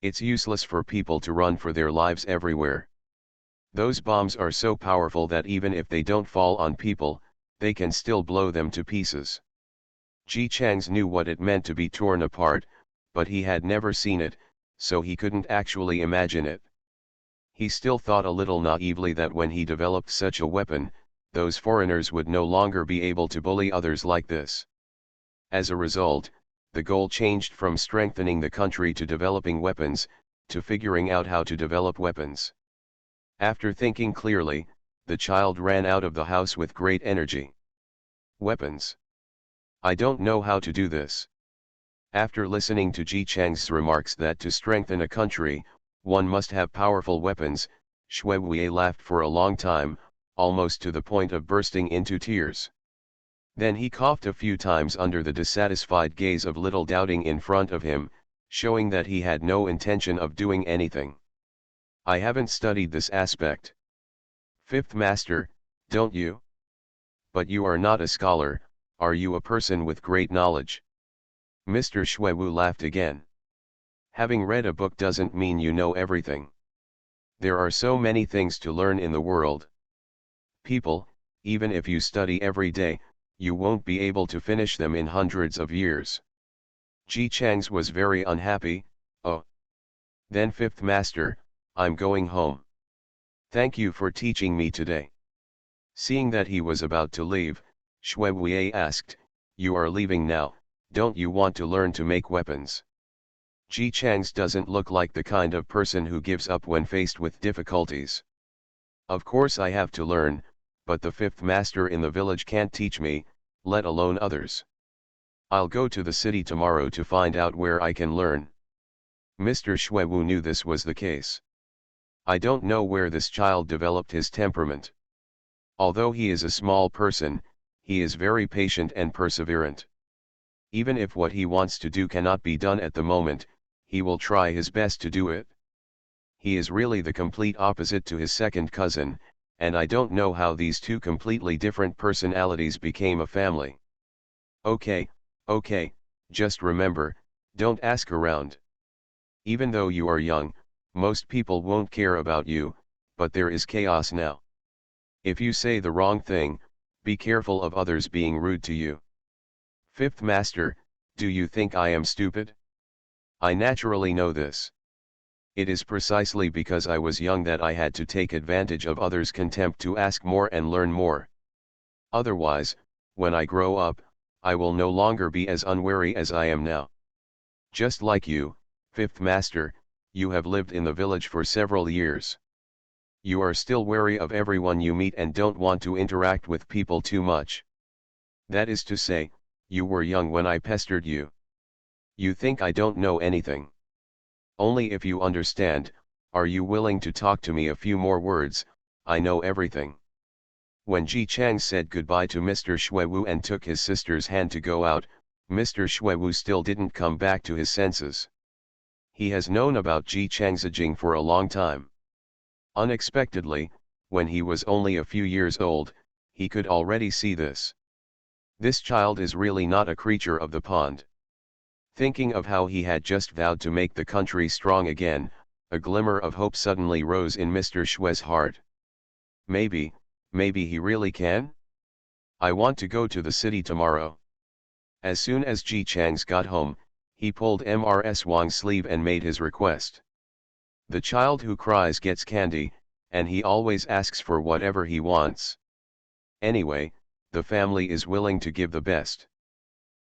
It's useless for people to run for their lives everywhere. Those bombs are so powerful that even if they don't fall on people, they can still blow them to pieces. Ji Chang's knew what it meant to be torn apart, but he had never seen it, so he couldn't actually imagine it. He still thought a little naively that when he developed such a weapon, those foreigners would no longer be able to bully others like this. As a result, the goal changed from strengthening the country to developing weapons, to figuring out how to develop weapons. After thinking clearly, the child ran out of the house with great energy. Weapons. I don't know how to do this. After listening to Ji Chang's remarks that to strengthen a country, one must have powerful weapons, Xue Wei laughed for a long time, almost to the point of bursting into tears. Then he coughed a few times under the dissatisfied gaze of little doubting in front of him, showing that he had no intention of doing anything. I haven't studied this aspect. Fifth Master, don't you? But you are not a scholar, are you a person with great knowledge? Mr. Xuewu laughed again. Having read a book doesn't mean you know everything. There are so many things to learn in the world. People, even if you study every day, you won't be able to finish them in hundreds of years. Ji Chang's was very unhappy. Oh. Then Fifth Master, I'm going home. Thank you for teaching me today. Seeing that he was about to leave, Xue Wei asked, you are leaving now, don't you want to learn to make weapons? Ji Chang's doesn't look like the kind of person who gives up when faced with difficulties. Of course I have to learn, but the fifth master in the village can't teach me, let alone others. I'll go to the city tomorrow to find out where I can learn. Mr. Xuewu knew this was the case. I don't know where this child developed his temperament. Although he is a small person, he is very patient and perseverant. Even if what he wants to do cannot be done at the moment, he will try his best to do it. He is really the complete opposite to his second cousin, and I don't know how these two completely different personalities became a family. Okay, just remember, don't ask around. Even though you are young, most people won't care about you, but there is chaos now. If you say the wrong thing, be careful of others being rude to you. Fifth Master, do you think I am stupid? I naturally know this. It is precisely because I was young that I had to take advantage of others' contempt to ask more and learn more. Otherwise, when I grow up, I will no longer be as unwary as I am now. Just like you, Fifth Master, you have lived in the village for several years. You are still wary of everyone you meet and don't want to interact with people too much. That is to say, you were young when I pestered you. You think I don't know anything. Only if you understand, are you willing to talk to me a few more words, I know everything. When Ji Chang said goodbye to Mr. Xuewu and took his sister's hand to go out, Mr. Xuewu still didn't come back to his senses. He has known about Ji Chang's aging for a long time. Unexpectedly, when he was only a few years old, he could already see this. This child is really not a creature of the pond. Thinking of how he had just vowed to make the country strong again, a glimmer of hope suddenly rose in Mr. Xue's heart. Maybe he really can? I want to go to the city tomorrow. As soon as Ji Chang's got home, he pulled Mrs. Wang's sleeve and made his request. The child who cries gets candy, and he always asks for whatever he wants. Anyway, the family is willing to give the best.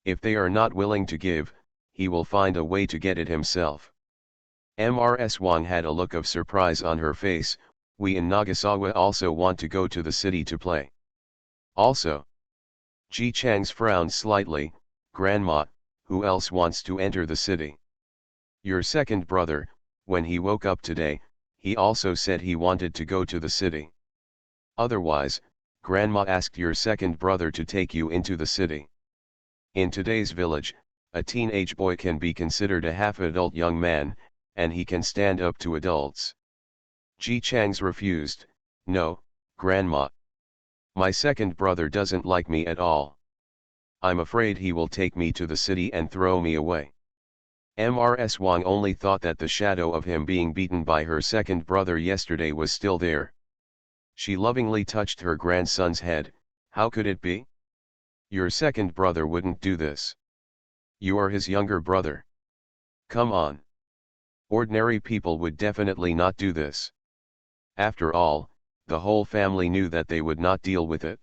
If they are not willing to give, he will find a way to get it himself. Mrs. Wang had a look of surprise on her face. We in Nagasawa also want to go to the city to play. Also. Ji Chang's frowned slightly. Grandma, who else wants to enter the city? Your second brother, when he woke up today, he also said he wanted to go to the city. Otherwise, Grandma asked your second brother to take you into the city. In today's village, a teenage boy can be considered a half-adult young man, and he can stand up to adults. Ji Chang's refused. No, Grandma. My second brother doesn't like me at all. I'm afraid he will take me to the city and throw me away. Mrs. Wang only thought that the shadow of him being beaten by her second brother yesterday was still there. She lovingly touched her grandson's head. How could it be? Your second brother wouldn't do this. You are his younger brother. Come on. Ordinary people would definitely not do this. After all, the whole family knew that they would not deal with it.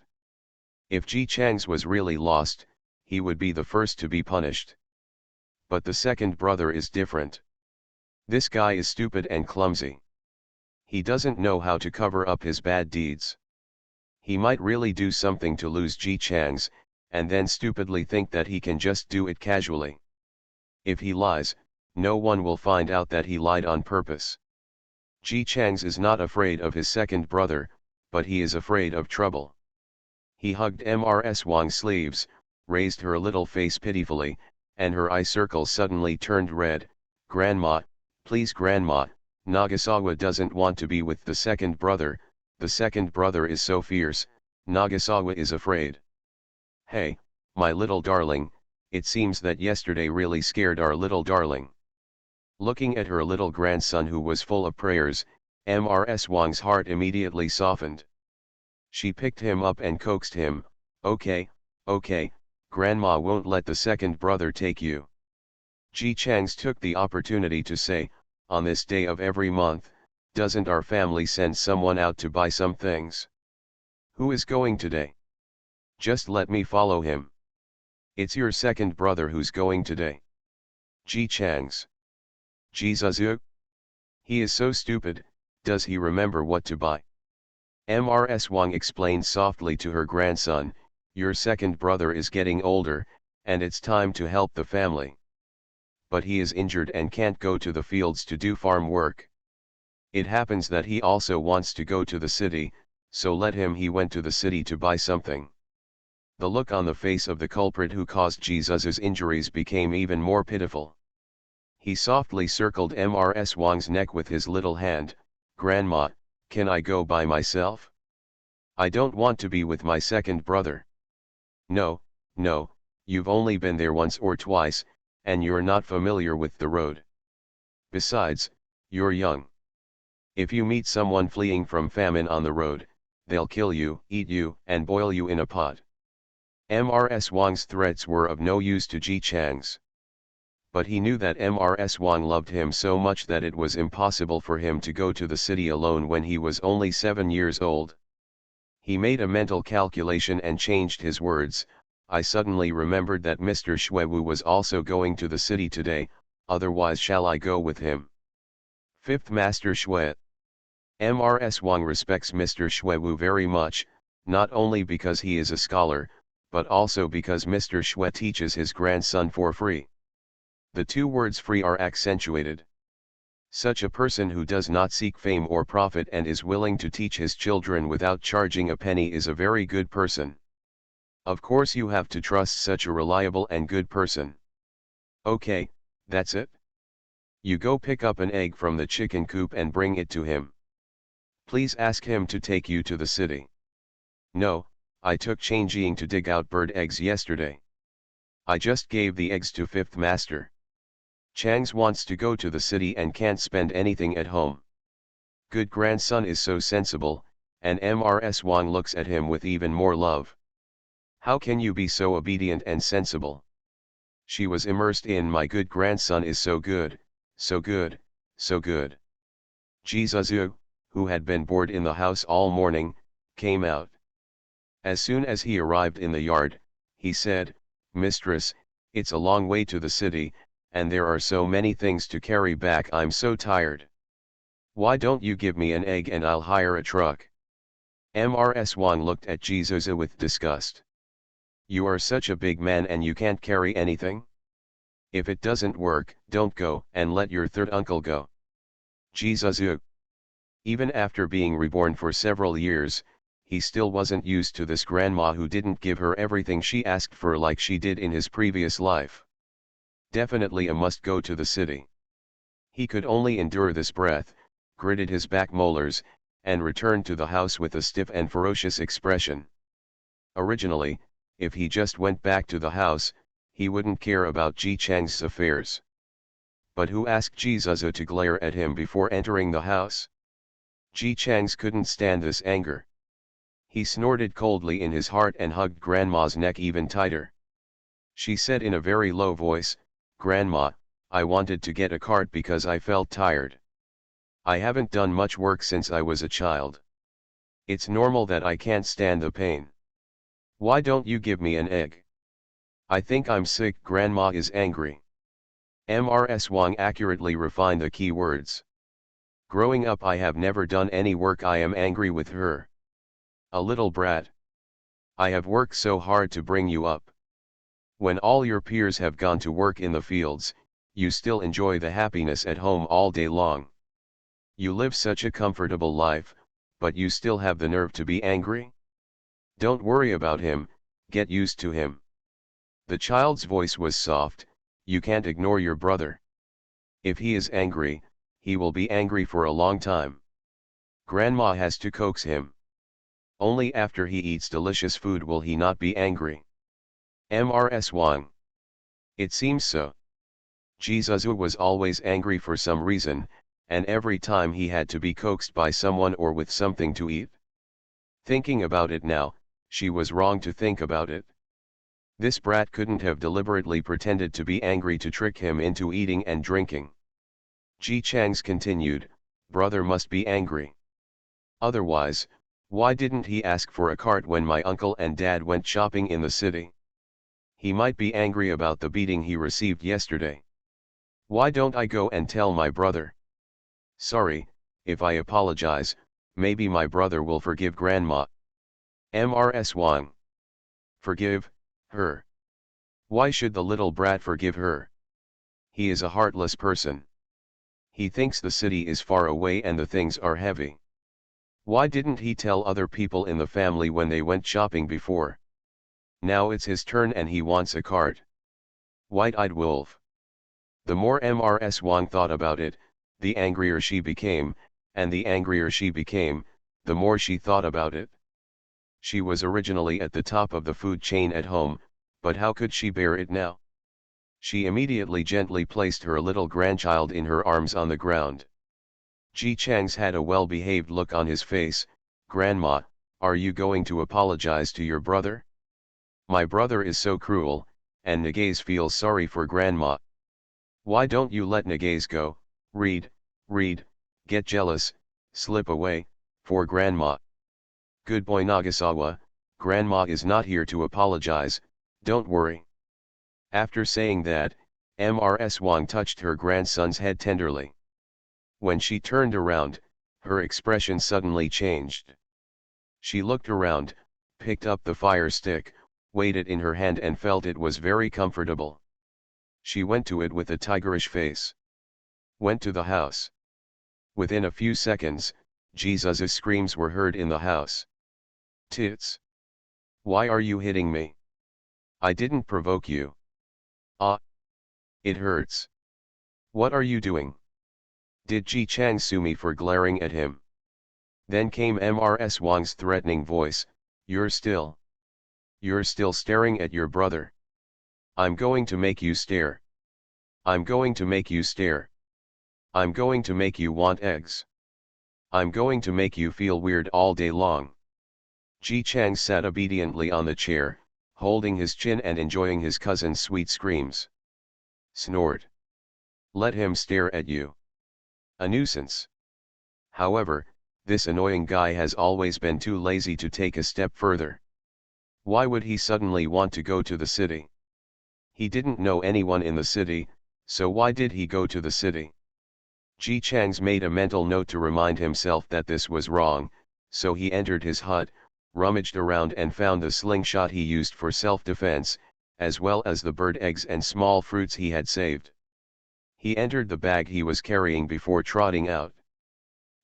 If Ji Chang's was really lost, he would be the first to be punished. But the second brother is different. This guy is stupid and clumsy. He doesn't know how to cover up his bad deeds. He might really do something to lose Ji Chang's, and then stupidly think that he can just do it casually. If he lies, no one will find out that he lied on purpose. Ji Chang's is not afraid of his second brother, but he is afraid of trouble. He hugged Mrs. Wang's sleeves, raised her little face pitifully, and her eye circles suddenly turned red. Grandma, please grandma, Nagasawa doesn't want to be with the second brother is so fierce, Nagasawa is afraid. Hey, my little darling, it seems that yesterday really scared our little darling. Looking at her little grandson who was full of prayers, Mrs. Wang's heart immediately softened. She picked him up and coaxed him. Okay, Grandma won't let the second brother take you. Ji Chang's took the opportunity to say, on this day of every month, doesn't our family send someone out to buy some things? Who is going today? Just let me follow him. It's your second brother who's going today. Ji Chang's. Jesus. He is so stupid, does he remember what to buy? Mrs. Wang explained softly to her grandson, your second brother is getting older, and it's time to help the family. But he is injured and can't go to the fields to do farm work. It happens that he also wants to go to the city, so let him. He went to the city to buy something. The look on the face of the culprit who caused Jesus's injuries became even more pitiful. He softly circled Mrs. Wang's neck with his little hand. Grandma, can I go by myself? I don't want to be with my second brother. No, you've only been there once or twice, and you're not familiar with the road. Besides, you're young. If you meet someone fleeing from famine on the road, they'll kill you, eat you, and boil you in a pot. Mrs. Wang's threats were of no use to Ji Chang's. But he knew that Mrs. Wang loved him so much that it was impossible for him to go to the city alone when he was only 7 years old. He made a mental calculation and changed his words. I suddenly remembered that Mr. Xuewu was also going to the city today, otherwise shall I go with him? Fifth Master Xue. Mrs. Wang respects Mr. Xuewu very much, not only because he is a scholar, but also because Mr. Xue teaches his grandson for free. The two words free are accentuated. Such a person who does not seek fame or profit and is willing to teach his children without charging a penny is a very good person. Of course you have to trust such a reliable and good person. Okay, that's it. You go pick up an egg from the chicken coop and bring it to him. Please ask him to take you to the city. No, I took Changjiang to dig out bird eggs yesterday. I just gave the eggs to Fifth Master. Chang's wants to go to the city and can't spend anything at home. Good grandson is so sensible, and Mrs. Wang looks at him with even more love. How can you be so obedient and sensible? She was immersed in my good grandson is so good, so good, so good. Jizuzu, who had been bored in the house all morning, came out. As soon as he arrived in the yard, he said, Mistress, it's a long way to the city, and there are so many things to carry back. I'm so tired. Why don't you give me an egg and I'll hire a truck? Mrs. Wang looked at Jizuzu with disgust. You are such a big man and you can't carry anything? If it doesn't work, don't go and let your third uncle go. Jizuzu. Even after being reborn for several years, he still wasn't used to this grandma who didn't give her everything she asked for like she did in his previous life. Definitely a must go to the city. He could only endure this breath, gritted his back molars, and returned to the house with a stiff and ferocious expression. Originally, if he just went back to the house, he wouldn't care about Ji Chang's affairs. But who asked Jizuzu to glare at him before entering the house? Ji Chang's couldn't stand this anger. He snorted coldly in his heart and hugged Grandma's neck even tighter. She said in a very low voice, "Grandma, I wanted to get a cart because I felt tired. I haven't done much work since I was a child. It's normal that I can't stand the pain. Why don't you give me an egg? I think I'm sick." Grandma is angry. Ms. Wang accurately refined the key words. Growing up I have never done any work. I am angry with her. A little brat. I have worked so hard to bring you up. When all your peers have gone to work in the fields, you still enjoy the happiness at home all day long. You live such a comfortable life, but you still have the nerve to be angry? Don't worry about him, get used to him. The child's voice was soft. You can't ignore your brother. If he is angry, he will be angry for a long time. Grandma has to coax him. Only after he eats delicious food will he not be angry. Ms. Wang. It seems so. Jizuzu was always angry for some reason, and every time he had to be coaxed by someone or with something to eat. Thinking about it now, she was wrong to think about it. This brat couldn't have deliberately pretended to be angry to trick him into eating and drinking. Ji Chang's continued, "Brother must be angry. Otherwise, why didn't he ask for a cart when my uncle and dad went shopping in the city? He might be angry about the beating he received yesterday. Why don't I go and tell my brother? Sorry, if I apologize, maybe my brother will forgive Grandma." Ms. Wang. Forgive her? Why should the little brat forgive her? He is a heartless person. He thinks the city is far away and the things are heavy. Why didn't he tell other people in the family when they went shopping before? Now it's his turn and he wants a cart. White-eyed wolf. The more Ms. Wang thought about it, the angrier she became, and the angrier she became, the more she thought about it. She was originally at the top of the food chain at home, but how could she bear it now? She immediately gently placed her little grandchild in her arms on the ground. Ji Chang's had a well-behaved look on his face. "Grandma, are you going to apologize to your brother? My brother is so cruel," and Nagaze feels sorry for Grandma. "Why don't you let Nagaze go, read, get jealous, slip away, for Grandma? Good boy Nagasawa, Grandma is not here to apologize, don't worry." After saying that, Ms. Wang touched her grandson's head tenderly. When she turned around, her expression suddenly changed. She looked around, picked up the fire stick, weighed it in her hand and felt it was very comfortable. She went to it with a tigerish face. Went to the house. Within a few seconds, Jizu's screams were heard in the house. "Tits! Why are you hitting me? I didn't provoke you. Ah! It hurts. What are you doing? Did Ji Chang sue me for glaring at him?" Then came Ms. Wang's threatening voice, You're still staring at your brother. I'm going to make you stare. I'm going to make you stare. I'm going to make you want eggs. I'm going to make you feel weird all day long." Ji Chang sat obediently on the chair, holding his chin and enjoying his cousin's sweet screams. Snort. Let him stare at you. A nuisance. However, this annoying guy has always been too lazy to take a step further. Why would he suddenly want to go to the city? He didn't know anyone in the city, so why did he go to the city? Ji Chang's made a mental note to remind himself that this was wrong, so he entered his hut, rummaged around and found the slingshot he used for self-defense, as well as the bird eggs and small fruits he had saved. He entered the bag he was carrying before trotting out.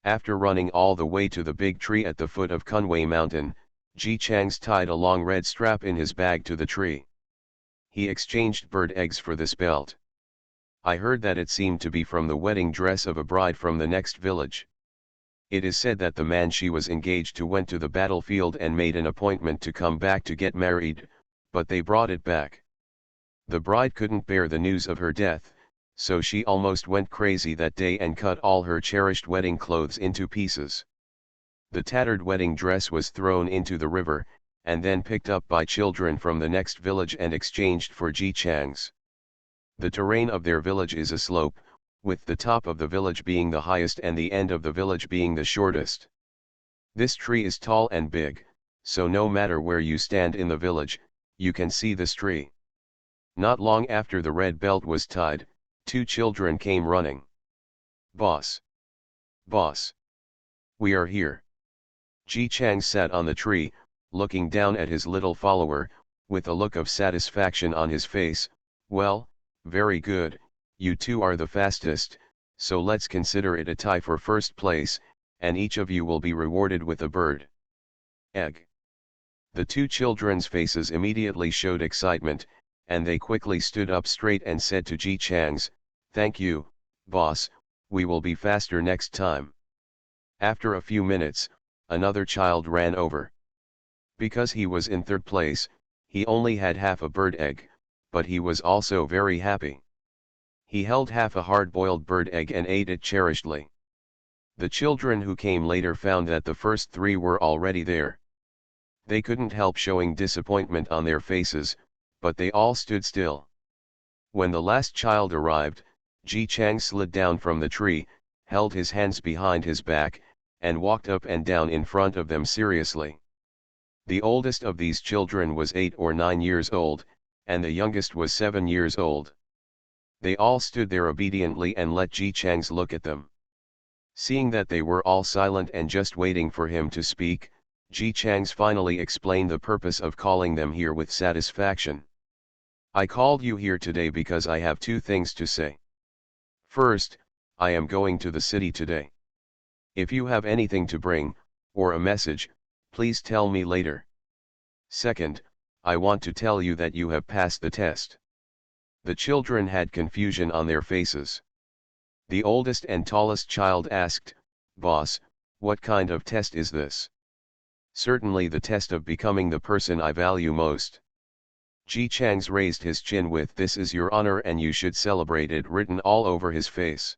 After running all the way to the big tree at the foot of Kunwei Mountain, Ji Chang's tied a long red strap in his bag to the tree. He exchanged bird eggs for this belt. I heard that it seemed to be from the wedding dress of a bride from the next village. It is said that the man she was engaged to went to the battlefield and made an appointment to come back to get married, but they brought it back. The bride couldn't bear the news of her death, so she almost went crazy that day and cut all her cherished wedding clothes into pieces. The tattered wedding dress was thrown into the river, and then picked up by children from the next village and exchanged for Ji Chang's. The terrain of their village is a slope, with the top of the village being the highest and the end of the village being the shortest. This tree is tall and big, so no matter where you stand in the village, you can see this tree. Not long after the red belt was tied, two children came running. "Boss! Boss! We are here." Ji Chang sat on the tree, looking down at his little follower, with a look of satisfaction on his face. "Well, very good, you two are the fastest, so let's consider it a tie for first place, and each of you will be rewarded with a bird egg." The two children's faces immediately showed excitement, and they quickly stood up straight and said to Ji Chang's, "Thank you, boss, we will be faster next time." After a few minutes, another child ran over. Because he was in third place, he only had half a bird egg, but he was also very happy. He held half a hard-boiled bird egg and ate it cherishedly. The children who came later found that the first three were already there. They couldn't help showing disappointment on their faces, but they all stood still. When the last child arrived, Ji Chang slid down from the tree, held his hands behind his back, and walked up and down in front of them seriously. The oldest of these children was 8 or 9 years old, and the youngest was 7 years old. They all stood there obediently and let Ji Chang's look at them. Seeing that they were all silent and just waiting for him to speak, Ji Chang's finally explained the purpose of calling them here with satisfaction. "I called you here today because I have two things to say. First, I am going to the city today. If you have anything to bring, or a message, please tell me later. Second, I want to tell you that you have passed the test." The children had confusion on their faces. The oldest and tallest child asked, "Boss, what kind of test is this?" "Certainly the test of becoming the person I value most." Ji Chang's raised his chin with "This is your honor and you should celebrate it" written all over his face.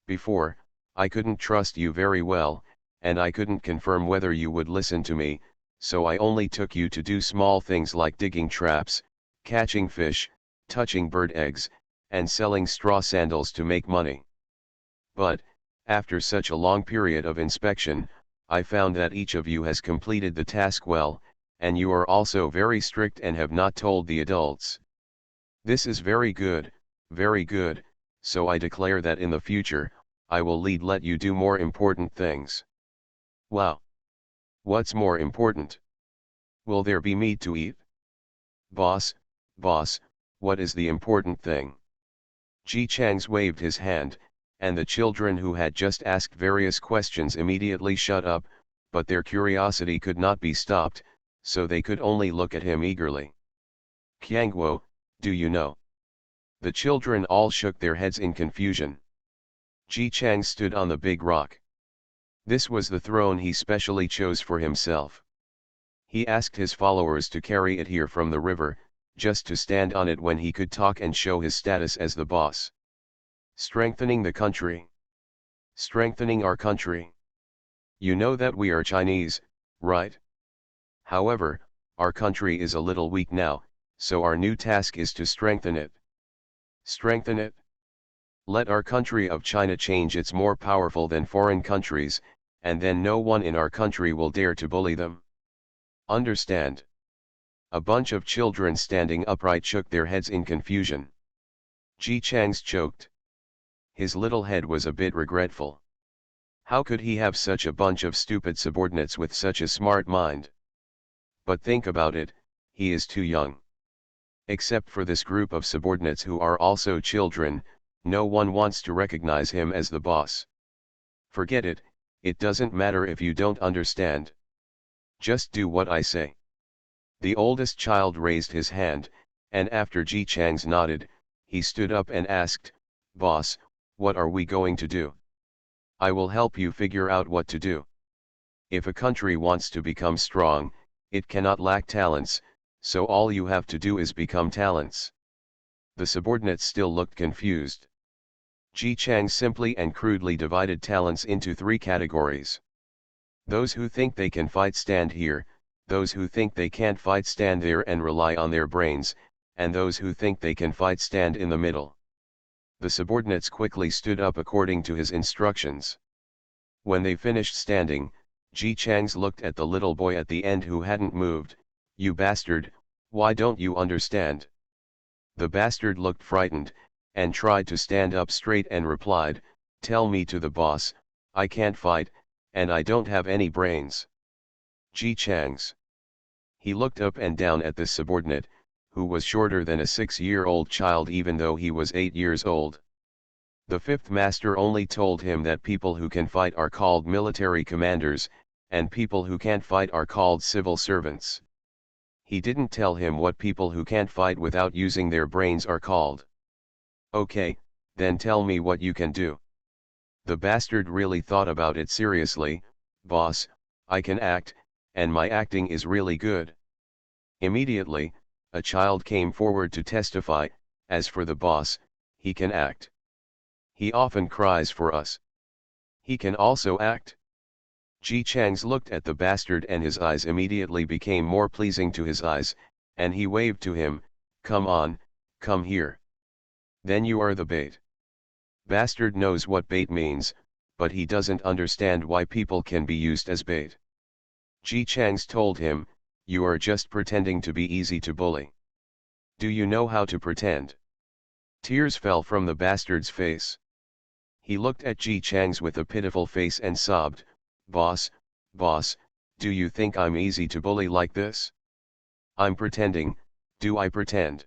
"Before, I couldn't trust you very well, and I couldn't confirm whether you would listen to me, so I only took you to do small things like digging traps, catching fish, touching bird eggs, and selling straw sandals to make money. But, after such a long period of inspection, I found that each of you has completed the task well, and you are also very strict and have not told the adults. This is very good, so I declare that in the future, I will let you do more important things." "Wow! What's more important? Will there be meat to eat?" Boss, what is the important thing?" Ji Chang's waved his hand, and the children who had just asked various questions immediately shut up, but their curiosity could not be stopped, so they could only look at him eagerly. "Qiangguo, do you know?" The children all shook their heads in confusion. Ji Chang stood on the big rock. This was the throne he specially chose for himself. He asked his followers to carry it here from the river, just to stand on it when he could talk and show his status as the boss. Strengthening the country. Strengthening our country. You know that we are Chinese, right? However, our country is a little weak now, so our new task is to strengthen it. Strengthen it? Let our country of China change it's more powerful than foreign countries, and then no one in our country will dare to bully them. Understand? A bunch of children standing upright shook their heads in confusion. Ji Chang's choked. His little head was a bit regretful. How could he have such a bunch of stupid subordinates with such a smart mind? But think about it, he is too young. Except for this group of subordinates who are also children, no one wants to recognize him as the boss. Forget it, it doesn't matter if you don't understand. Just do what I say. The oldest child raised his hand, and after Ji Chang's nodded, he stood up and asked, "Boss, what are we going to do?" "I will help you figure out what to do. If a country wants to become strong, it cannot lack talents, so all you have to do is become talents." The subordinates still looked confused. Ji Chang simply and crudely divided talents into 3 categories. Those who think they can fight stand here, those who think they can't fight stand there and rely on their brains, and those who think they can fight stand in the middle. The subordinates quickly stood up according to his instructions. When they finished standing, Ji Chang's looked at the little boy at the end who hadn't moved. "You bastard, why don't you understand?" The bastard looked frightened, and tried to stand up straight and replied, "Tell me to the boss, I can't fight, and I don't have any brains." Ji Chang's. He looked up and down at this subordinate, who was shorter than a 6-year-old child even though he was 8 years old. The fifth master only told him that people who can fight are called military commanders, and people who can't fight are called civil servants. He didn't tell him what people who can't fight without using their brains are called. "Okay, then tell me what you can do." The bastard really thought about it seriously. "Boss, I can act, and my acting is really good." Immediately, a child came forward to testify. "As for the boss, he can act. He often cries for us. He can also act." Ji Chang's looked at the bastard and his eyes immediately became more pleasing to his eyes, and he waved to him, "Come on, come here. Then you are the bait." Bastard knows what bait means, but he doesn't understand why people can be used as bait. Ji Chang's told him, "You are just pretending to be easy to bully. Do you know how to pretend?" Tears fell from the bastard's face. He looked at Ji Chang's with a pitiful face and sobbed, "Boss, boss, do you think I'm easy to bully like this? I'm pretending, do I pretend?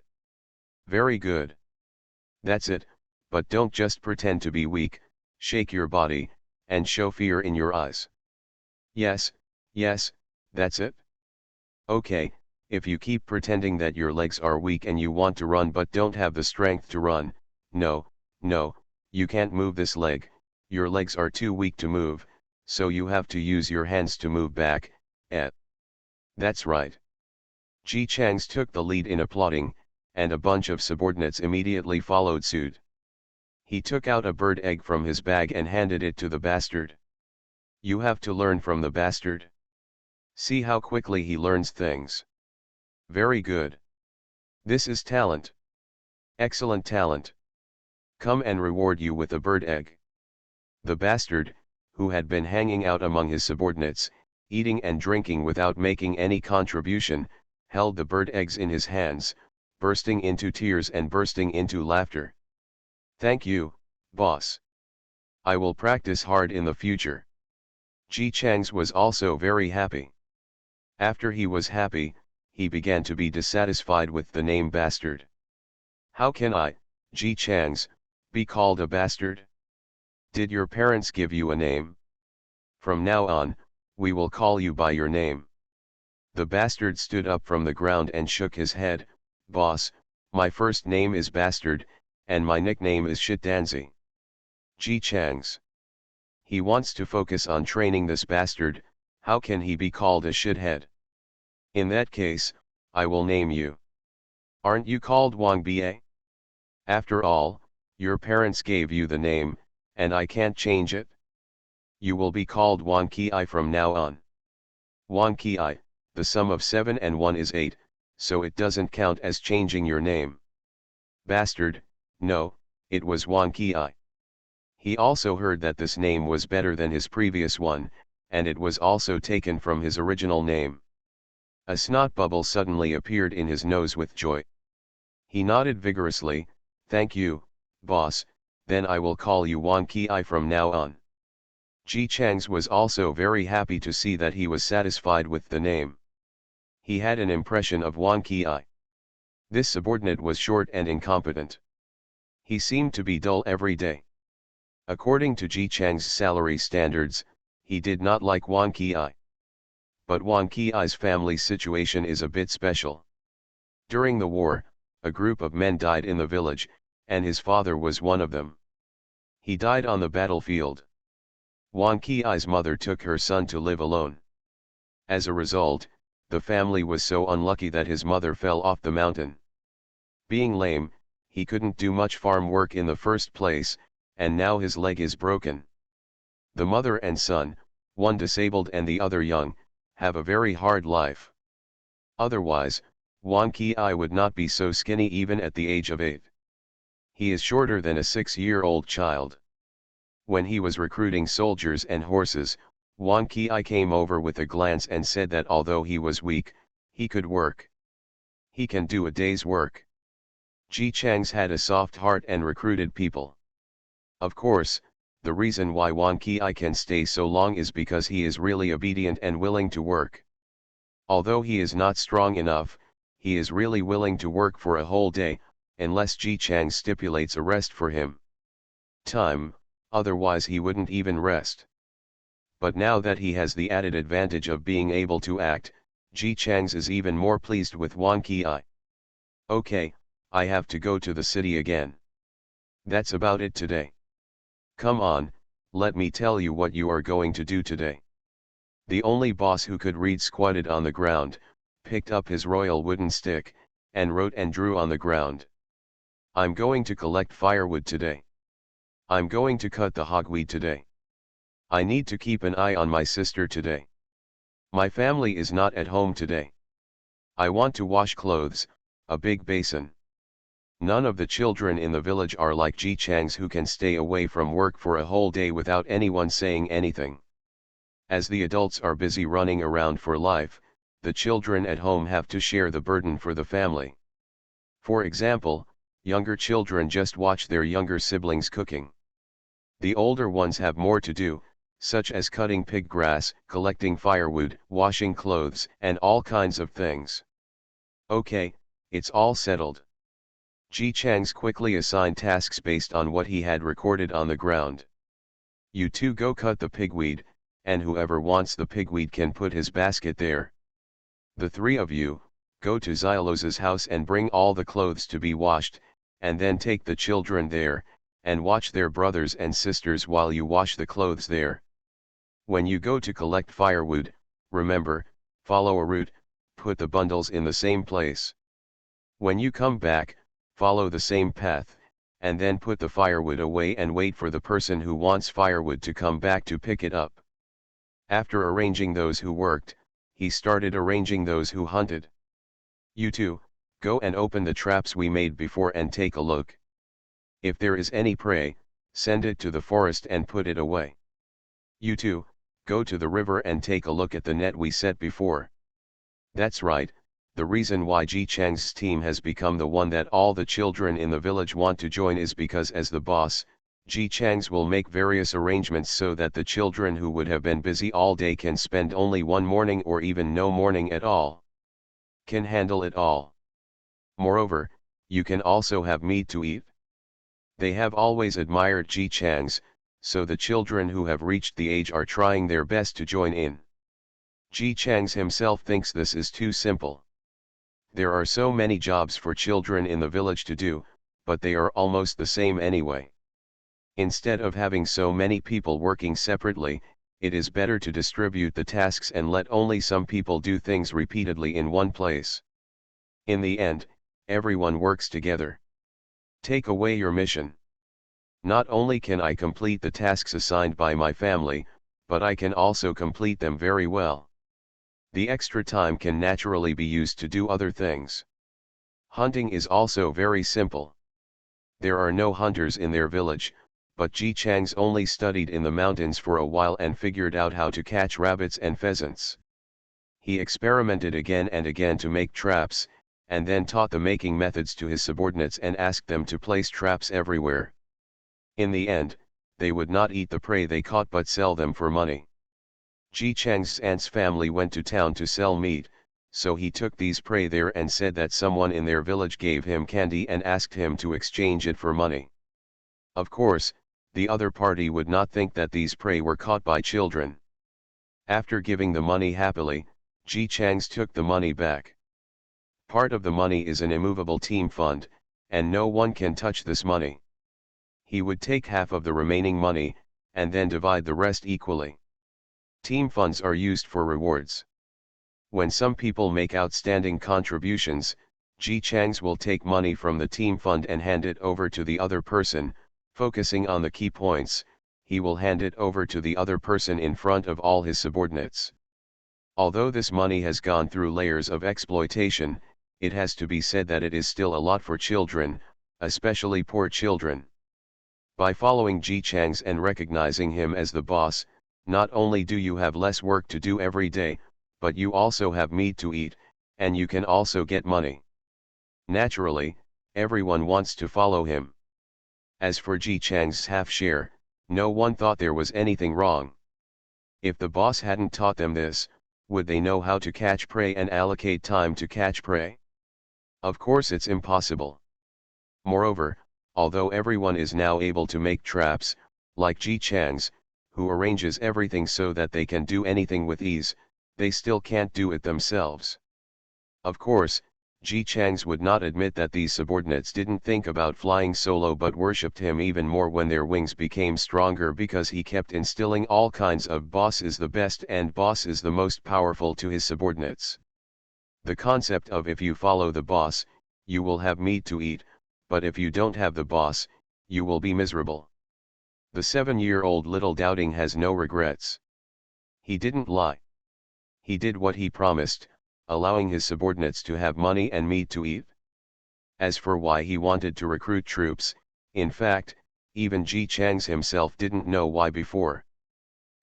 Very good. That's it, but don't just pretend to be weak, shake your body, and show fear in your eyes. Yes, yes, that's it. Okay, if you keep pretending that your legs are weak and you want to run but don't have the strength to run, no, you can't move this leg, your legs are too weak to move, so you have to use your hands to move back, That's right." Ji Chang's took the lead in applauding, and a bunch of subordinates immediately followed suit. He took out a bird egg from his bag and handed it to the bastard. "You have to learn from the bastard. See how quickly he learns things. Very good. This is talent. Excellent talent. Come and reward you with a bird egg." The bastard, who had been hanging out among his subordinates, eating and drinking without making any contribution, held the bird eggs in his hands, bursting into tears and bursting into laughter. "Thank you, boss. I will practice hard in the future." Ji Chang's was also very happy. After he was happy, he began to be dissatisfied with the name bastard. "How can I, Ji Chang's, be called a bastard? Did your parents give you a name? From now on, we will call you by your name." The bastard stood up from the ground and shook his head. "Boss, my first name is Bastard, and my nickname is Shitdanzi." Ji Chang's. He wants to focus on training this bastard. How can he be called a shithead? In that case, I will name you. Aren't you called Wang Ba? After all, your parents gave you the name, and I can't change it. You will be called Wang Ki from now on. Wang Ki, the sum of 7 and 1 is 8, so it doesn't count as changing your name. Bastard, no, it was Wang Ki. He also heard that this name was better than his previous one, and it was also taken from his original name. A snot bubble suddenly appeared in his nose with joy. He nodded vigorously. "Thank you, boss, then I will call you Wang Ki from now on." Ji Chang's was also very happy to see that he was satisfied with the name. He had an impression of Wang Ki. This subordinate was short and incompetent. He seemed to be dull every day. According to Ji Chang's salary standards, he did not like Wang Ki. But Wang Ki's family situation is a bit special. During the war, a group of men died in the village, and his father was one of them. He died on the battlefield. Wang Ki's mother took her son to live alone. As a result, the family was so unlucky that his mother fell off the mountain. Being lame, he couldn't do much farm work in the first place, and now his leg is broken. The mother and son, one disabled and the other young, have a very hard life. Otherwise, Wang Qi would not be so skinny even at the age of 8. He is shorter than a 6-year-old child. When he was recruiting soldiers and horses, Wang Qi came over with a glance and said that although he was weak, he could work. He can do a day's work. Ji Chang's had a soft heart and recruited people. Of course, the reason why Wang Qi can stay so long is because he is really obedient and willing to work. Although he is not strong enough, he is really willing to work for a whole day, unless Ji Chang stipulates a rest for him. Otherwise he wouldn't even rest. But now that he has the added advantage of being able to act, Ji Chang's is even more pleased with Wang Qi. Okay, I have to go to the city again. That's about it today. Come on, let me tell you what you are going to do today. The only boss who could read squatted on the ground, picked up his royal wooden stick, and wrote and drew on the ground. I'm going to collect firewood today. I'm going to cut the hogweed today. I need to keep an eye on my sister today. My family is not at home today. I want to wash clothes, a big basin. None of the children in the village are like Ji Chang's who can stay away from work for a whole day without anyone saying anything. As the adults are busy running around for life, the children at home have to share the burden for the family. For example, younger children just watch their younger siblings cooking. The older ones have more to do, such as cutting pig grass, collecting firewood, washing clothes, and all kinds of things. Okay, it's all settled. Ji Chang's quickly assigned tasks based on what he had recorded on the ground. You two go cut the pigweed, and whoever wants the pigweed can put his basket there. The 3 of you, go to Xylos's house and bring all the clothes to be washed, and then take the children there, and watch their brothers and sisters while you wash the clothes there. When you go to collect firewood, remember, follow a route, put the bundles in the same place. When you come back, follow the same path, and then put the firewood away and wait for the person who wants firewood to come back to pick it up. After arranging those who worked, he started arranging those who hunted. You two, go and open the traps we made before and take a look. If there is any prey, send it to the forest and put it away. You two, go to the river and take a look at the net we set before. That's right, the reason why Ji Chang's team has become the one that all the children in the village want to join is because as the boss, Ji Chang's will make various arrangements so that the children who would have been busy all day can spend only one morning or even no morning at all. Can handle it all. Moreover, you can also have meat to eat. They have always admired Ji Chang's, so the children who have reached the age are trying their best to join in. Ji Chang's himself thinks this is too simple. There are so many jobs for children in the village to do, but they are almost the same anyway. Instead of having so many people working separately, it is better to distribute the tasks and let only some people do things repeatedly in one place. In the end, everyone works together. Take away your mission. Not only can I complete the tasks assigned by my family, but I can also complete them very well. The extra time can naturally be used to do other things. Hunting is also very simple. There are no hunters in their village, but Ji Chang's only studied in the mountains for a while and figured out how to catch rabbits and pheasants. He experimented again and again to make traps, and then taught the making methods to his subordinates and asked them to place traps everywhere. In the end, they would not eat the prey they caught but sell them for money. Ji Chang's aunt's family went to town to sell meat, so he took these prey there and said that someone in their village gave him candy and asked him to exchange it for money. Of course, the other party would not think that these prey were caught by children. After giving the money happily, Ji Chang's took the money back. Part of the money is an immovable team fund, and no one can touch this money. He would take half of the remaining money, and then divide the rest equally. Team funds are used for rewards. When some people make outstanding contributions, Ji Chang's will take money from the team fund and hand it over to the other person, focusing on the key points. he will hand it over to the other person in front of all his subordinates. Although this money has gone through layers of exploitation, it has to be said that it is still a lot for children, especially poor children. By following Ji Chang's and recognizing him as the boss, not only do you have less work to do every day, but you also have meat to eat, and you can also get money. Naturally, everyone wants to follow him. As for Ji Chang's half share, no one thought there was anything wrong. If the boss hadn't taught them this, would they know how to catch prey and allocate time to catch prey? Of course it's impossible. Moreover, although everyone is now able to make traps, like Ji Chang's, who arranges everything so that they can do anything with ease, they still can't do it themselves. Of course, Ji Chang's would not admit that these subordinates didn't think about flying solo but worshipped him even more when their wings became stronger because he kept instilling all kinds of boss is the best and boss is the most powerful to his subordinates. The concept of if you follow the boss, you will have meat to eat, but if you don't have the boss, you will be miserable. The 7-year-old little doubting has no regrets. He didn't lie. He did what he promised, allowing his subordinates to have money and meat to eat. As for why he wanted to recruit troops, in fact, even Ji Chang's himself didn't know why before.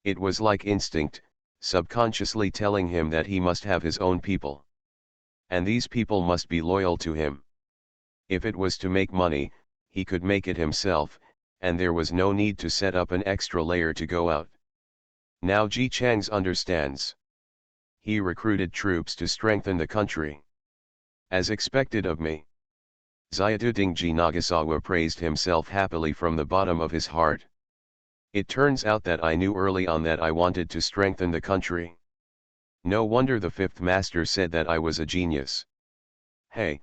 It was like instinct, subconsciously telling him that he must have his own people. And these people must be loyal to him. If it was to make money, he could make it himself, and there was no need to set up an extra layer to go out. Now Ji Chang's understands. He recruited troops to strengthen the country. As expected of me. Xiaodongji Nagasawa praised himself happily from the bottom of his heart. It turns out that I knew early on that I wanted to strengthen the country. No wonder the fifth master said that I was a genius. Hey,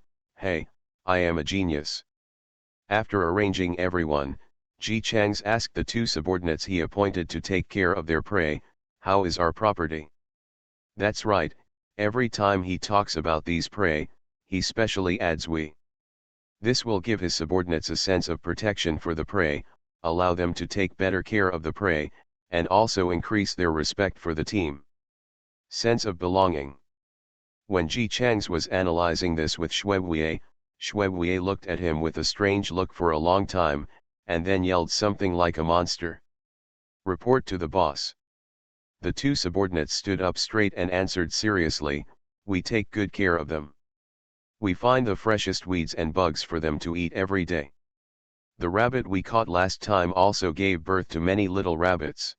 I am a genius. After arranging everyone, Ji Chang's asked the 2 subordinates he appointed to take care of their prey, "How is our property?" That's right, every time he talks about these prey, he specially adds we. This will give his subordinates a sense of protection for the prey, allow them to take better care of the prey, and also increase their respect for the team. Sense of belonging. When Ji Chang's was analyzing this with Shuebuye looked at him with a strange look for a long time, and then yelled something like a monster. "Report to the boss." The 2 subordinates stood up straight and answered seriously, "We take good care of them. We find the freshest weeds and bugs for them to eat every day. The rabbit we caught last time also gave birth to many little rabbits."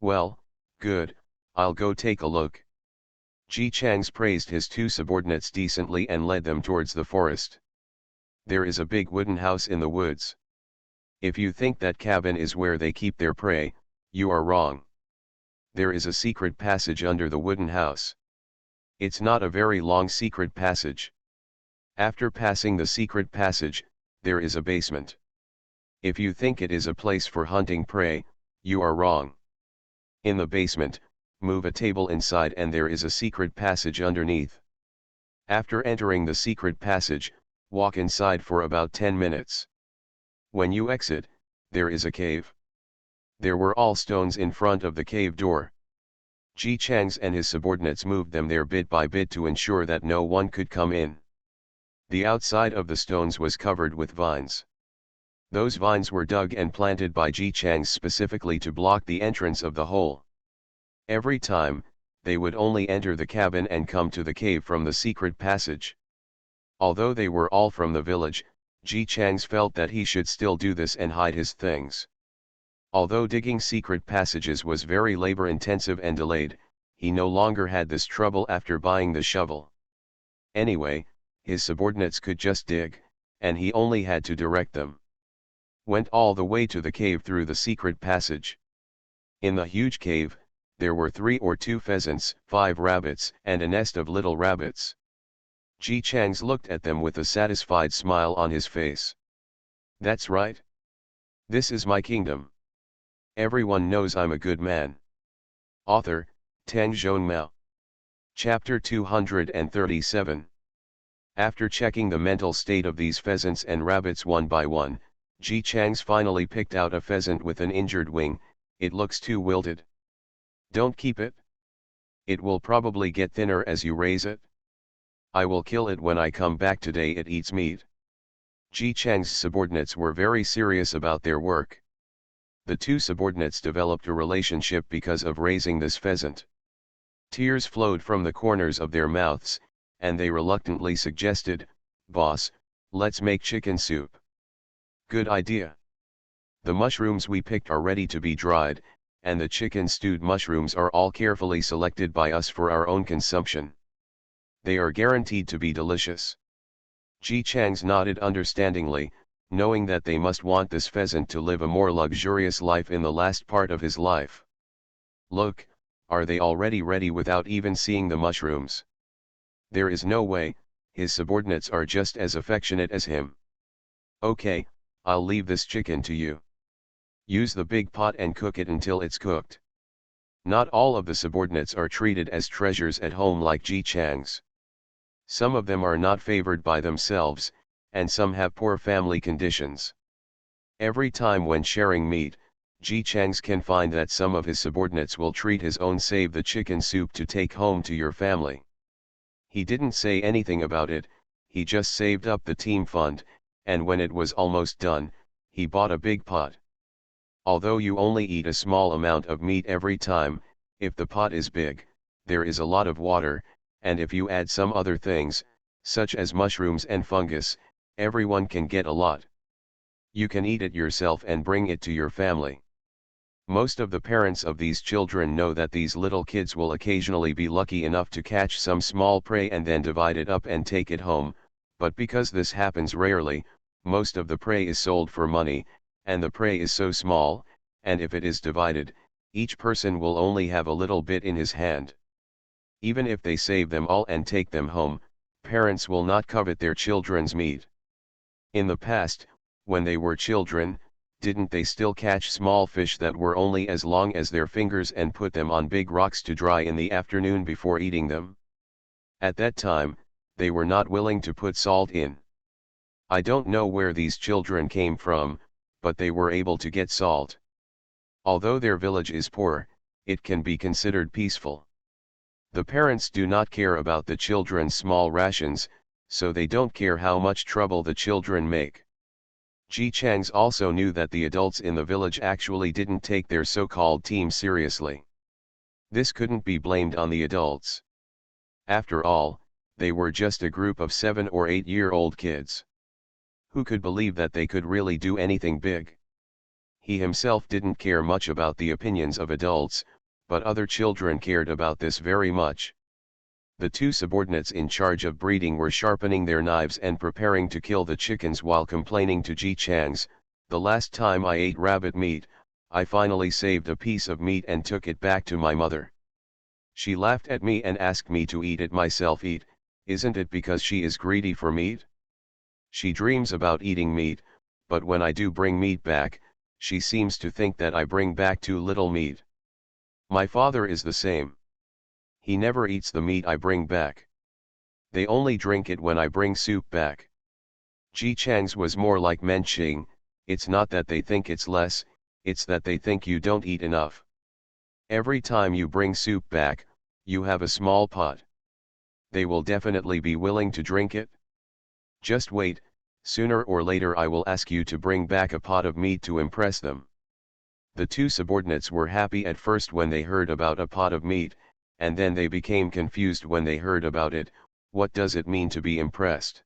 "Well, good, I'll go take a look." Ji Chang's praised his 2 subordinates decently and led them towards the forest. There is a big wooden house in the woods. If you think that cabin is where they keep their prey, you are wrong. There is a secret passage under the wooden house. It's not a very long secret passage. After passing the secret passage, there is a basement. If you think it is a place for hunting prey, you are wrong. In the basement, move a table inside and there is a secret passage underneath. After entering the secret passage, walk inside for about 10 minutes. When you exit, there is a cave. There were all stones in front of the cave door. Ji Chang's and his subordinates moved them there bit by bit to ensure that no one could come in. The outside of the stones was covered with vines. Those vines were dug and planted by Ji Chang's specifically to block the entrance of the hole. Every time, they would only enter the cabin and come to the cave from the secret passage. Although they were all from the village, Ji Chang's felt that he should still do this and hide his things. Although digging secret passages was very labor-intensive and delayed, he no longer had this trouble after buying the shovel. Anyway, his subordinates could just dig, and he only had to direct them. Went all the way to the cave through the secret passage. In the huge cave, there were 3 or 2 pheasants, 5 rabbits, and a nest of little rabbits. Ji Chang's looked at them with a satisfied smile on his face. "That's right. This is my kingdom. Everyone knows I'm a good man." Author, Tang Zhonmao. Chapter 237. After checking the mental state of these pheasants and rabbits one by one, Ji Chang's finally picked out a pheasant with an injured wing. It looks too wilted. Don't keep it. It will probably get thinner as you raise it. I will kill it when I come back today. It eats meat. Ji Chang's subordinates were very serious about their work. The two subordinates developed a relationship because of raising this pheasant. Tears flowed from the corners of their mouths, and they reluctantly suggested, "Boss, let's make chicken soup." Good idea. The mushrooms we picked are ready to be dried, and the chicken stewed mushrooms are all carefully selected by us for our own consumption. They are guaranteed to be delicious. Ji Chang's nodded understandingly, knowing that they must want this pheasant to live a more luxurious life in the last part of his life. Look, are they already ready without even seeing the mushrooms? There is no way, his subordinates are just as affectionate as him. Okay, I'll leave this chicken to you. Use the big pot and cook it until it's cooked. Not all of the subordinates are treated as treasures at home like Ji Chang's. Some of them are not favored by themselves, and some have poor family conditions. Every time when sharing meat, Ji Chang's can find that some of his subordinates will treat his own save the chicken soup to take home to your family. He didn't say anything about it, he just saved up the team fund, and when it was almost done, he bought a big pot. Although you only eat a small amount of meat every time, if the pot is big, there is a lot of water, and if you add some other things, such as mushrooms and fungus, everyone can get a lot. You can eat it yourself and bring it to your family. Most of the parents of these children know that these little kids will occasionally be lucky enough to catch some small prey and then divide it up and take it home, but because this happens rarely, most of the prey is sold for money, and the prey is so small, and if it is divided, each person will only have a little bit in his hand. Even if they save them all and take them home, parents will not covet their children's meat. In the past, when they were children, didn't they still catch small fish that were only as long as their fingers and put them on big rocks to dry in the afternoon before eating them? At that time, they were not willing to put salt in. I don't know where these children came from, but they were able to get salt. Although their village is poor, it can be considered peaceful. The parents do not care about the children's small rations, so they don't care how much trouble the children make. Ji Chang's also knew that the adults in the village actually didn't take their so-called team seriously. This couldn't be blamed on the adults. After all, they were just a group of 7 or 8-year-old kids. Who could believe that they could really do anything big? He himself didn't care much about the opinions of adults, but other children cared about this very much. The two subordinates in charge of breeding were sharpening their knives and preparing to kill the chickens while complaining to Ji Chang's, "The last time I ate rabbit meat, I finally saved a piece of meat and took it back to my mother. She laughed at me and asked me to eat it myself. Isn't it because she is greedy for meat? She dreams about eating meat, but when I do bring meat back, she seems to think that I bring back too little meat. My father is the same. He never eats the meat I bring back. They only drink it when I bring soup back." Ji Chang's was more like menching. It's not that they think it's less, it's that they think you don't eat enough. Every time you bring soup back, you have a small pot. They will definitely be willing to drink it. Just wait, sooner or later I will ask you to bring back a pot of meat to impress them. The two subordinates were happy at first when they heard about a pot of meat, and then they became confused when they heard about it. What does it mean to be impressed?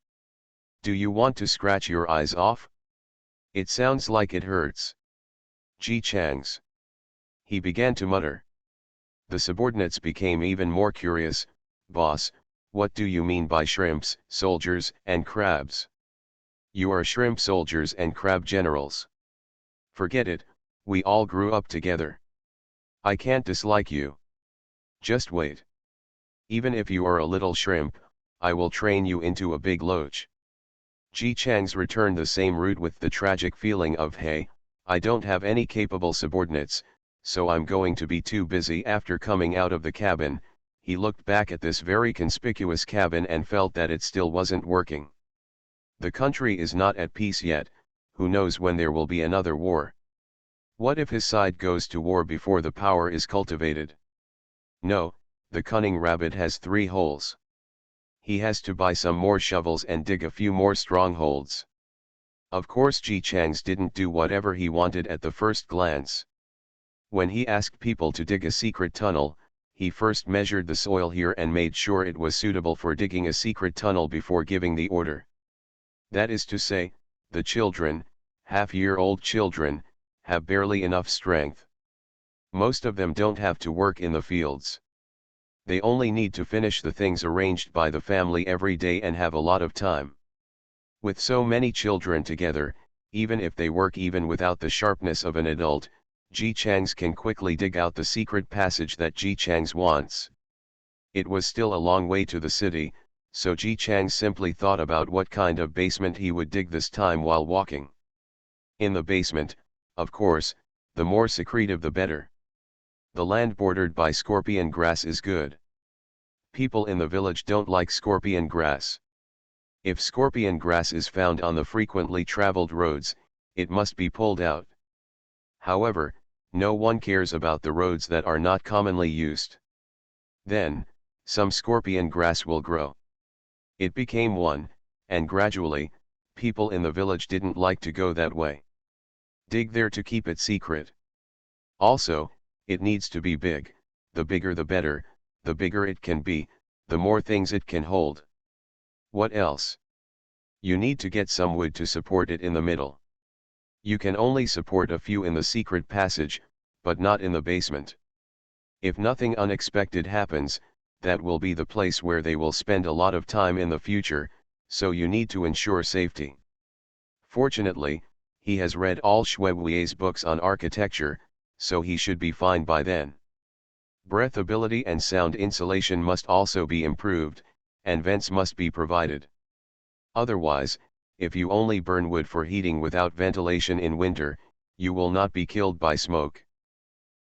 Do you want to scratch your eyes off? It sounds like it hurts. Ji Chang's. He began to mutter. The subordinates became even more curious. "Boss, what do you mean by shrimps, soldiers, and crabs? You are shrimp soldiers and crab generals. Forget it, we all grew up together. I can't dislike you. Just wait. Even if you are a little shrimp, I will train you into a big loach." Ji Chang's returned the same route with the tragic feeling of, "Hey, I don't have any capable subordinates, so I'm going to be too busy." After coming out of the cabin, he looked back at this very conspicuous cabin and felt that it still wasn't working. The country is not at peace yet. who knows when there will be another war? What if his side goes to war before the power is cultivated? No, the cunning rabbit has 3 holes. He has to buy some more shovels and dig a few more strongholds. Of course Ji Chang's didn't do whatever he wanted at the first glance. When he asked people to dig a secret tunnel, he first measured the soil here and made sure it was suitable for digging a secret tunnel before giving the order. That is to say, the children, half-year-old children, have barely enough strength. Most of them don't have to work in the fields. They only need to finish the things arranged by the family every day and have a lot of time. With so many children together, even if they work even without the sharpness of an adult, Ji Chang's can quickly dig out the secret passage that Ji Chang's wants. It was still a long way to the city, so Ji Chang simply thought about what kind of basement he would dig this time while walking. In the basement, of course, the more secretive the better. The land bordered by scorpion grass is good. People in the village don't like scorpion grass. If scorpion grass is found on the frequently traveled roads, it must be pulled out. However, no one cares about the roads that are not commonly used. Then, some scorpion grass will grow. It became one, and gradually, people in the village didn't like to go that way. Dig there to keep it secret. Also, it needs to be big, the bigger the better, the bigger it can be, the more things it can hold. What else? You need to get some wood to support it in the middle. You can only support a few in the secret passage, but not in the basement. If nothing unexpected happens, that will be the place where they will spend a lot of time in the future, so you need to ensure safety. Fortunately, he has read all Shuebuye's books on architecture, so he should be fine by then. Breathability and sound insulation must also be improved, and vents must be provided. Otherwise, if you only burn wood for heating without ventilation in winter, you will not be killed by smoke.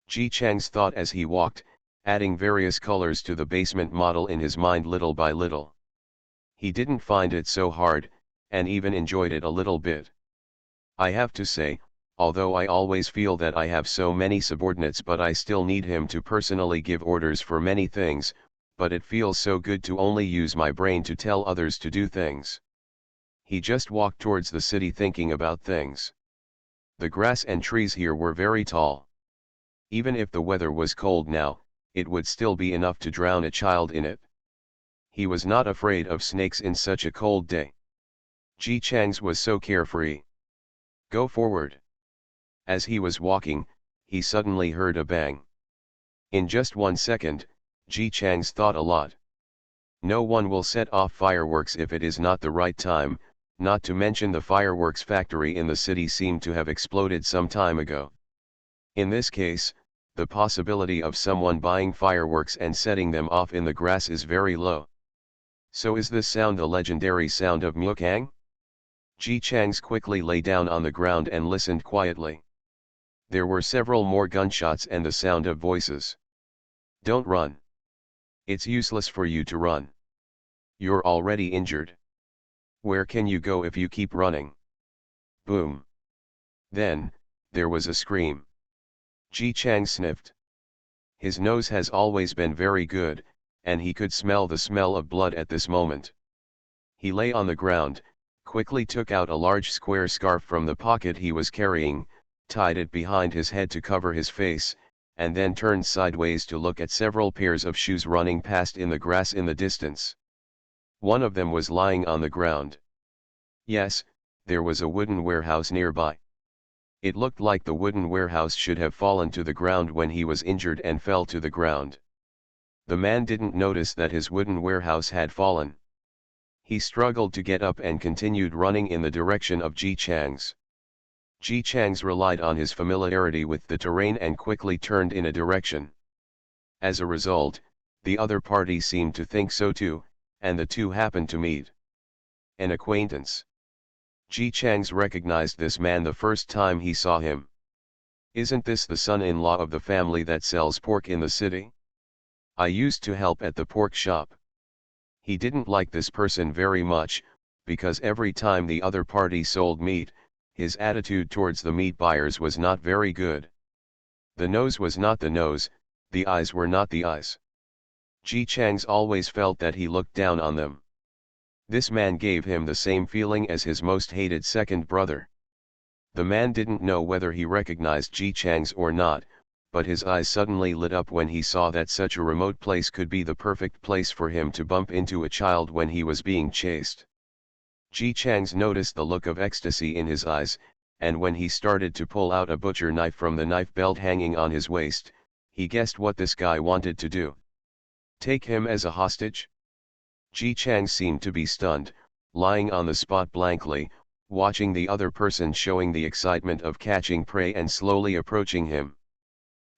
Ji Chang's thought as he walked, adding various colors to the basement model in his mind little by little. He didn't find it so hard, and even enjoyed it a little bit. I have to say, although I always feel that I have so many subordinates, but I still need him to personally give orders for many things, but it feels so good to only use my brain to tell others to do things. He just walked towards the city thinking about things. The grass and trees here were very tall. Even if the weather was cold now, it would still be enough to drown a child in it. He was not afraid of snakes in such a cold day. Ji Chang's was so carefree. Go forward. As he was walking, he suddenly heard a bang. In just 1 second, Ji Chang's thought a lot. No one will set off fireworks if it is not the right time, not to mention the fireworks factory in the city seemed to have exploded some time ago. In this case, the possibility of someone buying fireworks and setting them off in the grass is very low. So is this sound the legendary sound of Mukang? Ji Chang's quickly lay down on the ground and listened quietly. There were several more gunshots and the sound of voices. Don't run. It's useless for you to run. You're already injured. Where can you go if you keep running? Boom. Then, there was a scream. Ji Chang sniffed. His nose has always been very good, and he could smell the smell of blood at this moment. He lay on the ground, quickly took out a large square scarf from the pocket he was carrying, tied it behind his head to cover his face, and then turned sideways to look at several pairs of shoes running past in the grass in the distance. One of them was lying on the ground. Yes, there was a wooden warehouse nearby. It looked like the wooden warehouse should have fallen to the ground when he was injured and fell to the ground. The man didn't notice that his wooden warehouse had fallen. He struggled to get up and continued running in the direction of Ji Chang's. Ji Chang's relied on his familiarity with the terrain and quickly turned in a direction. As a result, the other party seemed to think so too, and the two happened to meet. An acquaintance. Ji Chang's recognized this man the first time he saw him. Isn't this the son-in-law of the family that sells pork in the city? I used to help at the pork shop. He didn't like this person very much, because every time the other party sold meat, his attitude towards the meat buyers was not very good. The nose was not the nose, the eyes were not the eyes. Ji Chang's always felt that he looked down on them. This man gave him the same feeling as his most hated second brother. The man didn't know whether he recognized Ji Chang's or not, but his eyes suddenly lit up when he saw that such a remote place could be the perfect place for him to bump into a child when he was being chased. Ji Chang's noticed the look of ecstasy in his eyes, and when he started to pull out a butcher knife from the knife belt hanging on his waist, he guessed what this guy wanted to do. Take him as a hostage? Ji Chang seemed to be stunned, lying on the spot blankly, watching the other person showing the excitement of catching prey and slowly approaching him.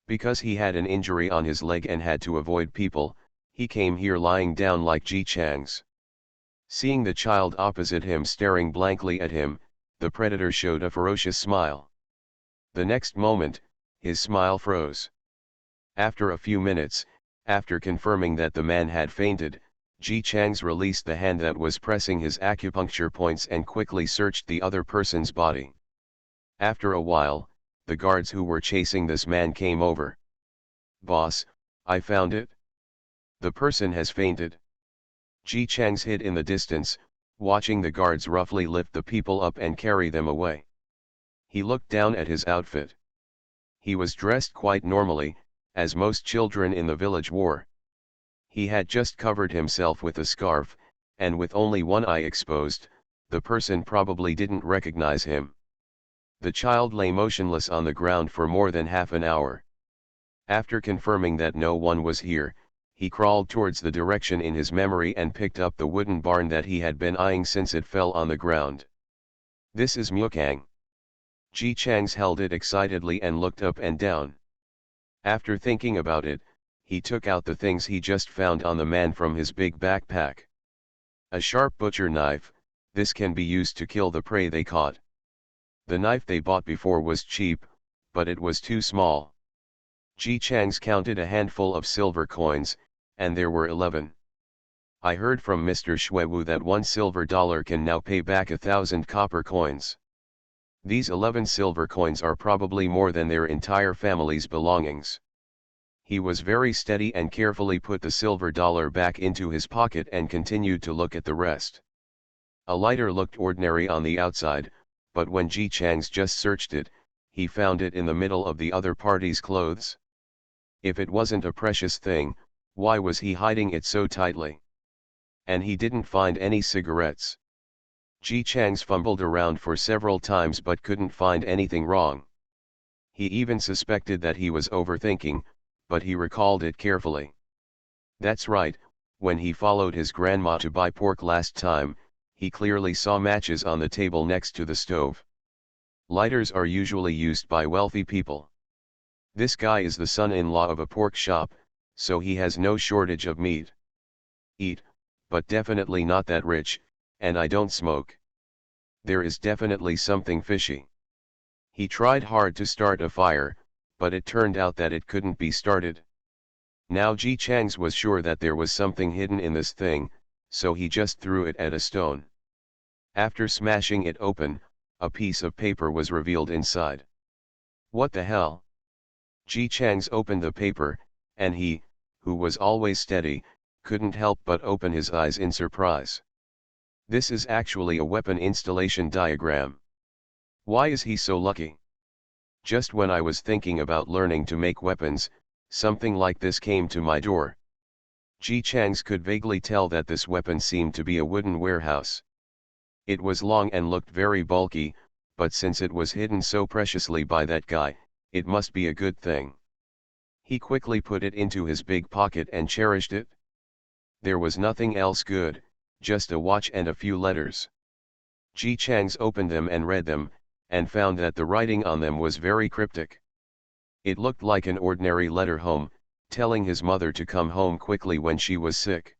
Because he had an injury on his leg and had to avoid people, he came here lying down like Ji Chang's. Seeing the child opposite him staring blankly at him, the predator showed a ferocious smile. The next moment, his smile froze. After a few minutes, after confirming that the man had fainted, Ji Chang's released the hand that was pressing his acupuncture points and quickly searched the other person's body. After a while, the guards who were chasing this man came over. "Boss, I found it. The person has fainted." Ji Chang's hid in the distance, watching the guards roughly lift the people up and carry them away. He looked down at his outfit. He was dressed quite normally, as most children in the village wore. He had just covered himself with a scarf, and with only one eye exposed, the person probably didn't recognize him. The child lay motionless on the ground for more than half an hour. After confirming that no one was here, he crawled towards the direction in his memory and picked up the wooden barn that he had been eyeing since it fell on the ground. "This is Mukang." Ji Chang's held it excitedly and looked up and down. After thinking about it, he took out the things he just found on the man from his big backpack. A sharp butcher knife, this can be used to kill the prey they caught. The knife they bought before was cheap, but it was too small. Ji Chang's counted a handful of silver coins, and there were 11. "I heard from Mr. Xuewu that $1 silver can now pay back 1,000 copper coins. These 11 silver coins are probably more than their entire family's belongings." He was very steady and carefully put the silver dollar back into his pocket and continued to look at the rest. A lighter looked ordinary on the outside, but when Ji Chang's just searched it, he found it in the middle of the other party's clothes. If it wasn't a precious thing, why was he hiding it so tightly? And he didn't find any cigarettes. Ji Chang's fumbled around for several times but couldn't find anything wrong. He even suspected that he was overthinking, but he recalled it carefully. That's right, when he followed his grandma to buy pork last time, he clearly saw matches on the table next to the stove. Lighters are usually used by wealthy people. This guy is the son-in-law of a pork shop, so he has no shortage of meat. Eat, but definitely not that rich, and I don't smoke. There is definitely something fishy. He tried hard to start a fire, but it turned out that it couldn't be started. Now Ji Chang's was sure that there was something hidden in this thing, so he just threw it at a stone. After smashing it open, a piece of paper was revealed inside. What the hell? Ji Chang's opened the paper, and he, who was always steady, couldn't help but open his eyes in surprise. This is actually a weapon installation diagram. Why is he so lucky? Just when I was thinking about learning to make weapons, something like this came to my door. Ji Chang's could vaguely tell that this weapon seemed to be a wooden warehouse. It was long and looked very bulky, but since it was hidden so preciously by that guy, it must be a good thing. He quickly put it into his big pocket and cherished it. There was nothing else good, just a watch and a few letters. Ji Chang's opened them and read them, and found that the writing on them was very cryptic. It looked like an ordinary letter home, telling his mother to come home quickly when she was sick.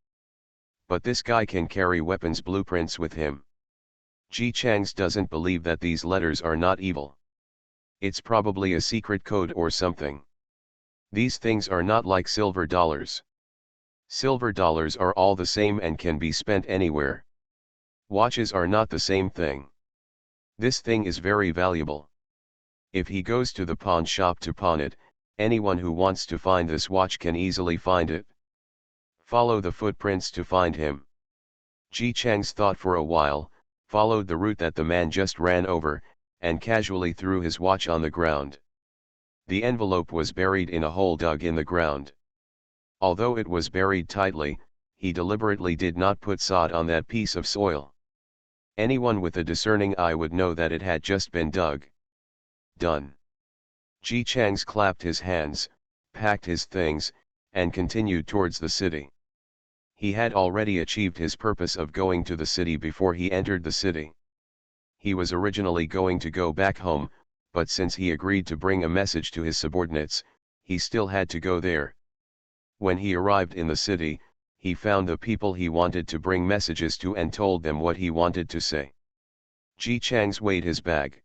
But this guy can carry weapons blueprints with him. Ji Chang's doesn't believe that these letters are not evil. It's probably a secret code or something. These things are not like silver dollars. Silver dollars are all the same and can be spent anywhere. Watches are not the same thing. This thing is very valuable. If he goes to the pawn shop to pawn it, anyone who wants to find this watch can easily find it. Follow the footprints to find him. Ji Chang's thought for a while, followed the route that the man just ran over, and casually threw his watch on the ground. The envelope was buried in a hole dug in the ground. Although it was buried tightly, he deliberately did not put sod on that piece of soil. Anyone with a discerning eye would know that it had just been dug. Done. Ji Chang's clapped his hands, packed his things, and continued towards the city. He had already achieved his purpose of going to the city before he entered the city. He was originally going to go back home, but since he agreed to bring a message to his subordinates, he still had to go there. When he arrived in the city, he found the people he wanted to bring messages to and told them what he wanted to say. Ji Chang's weighed his bag.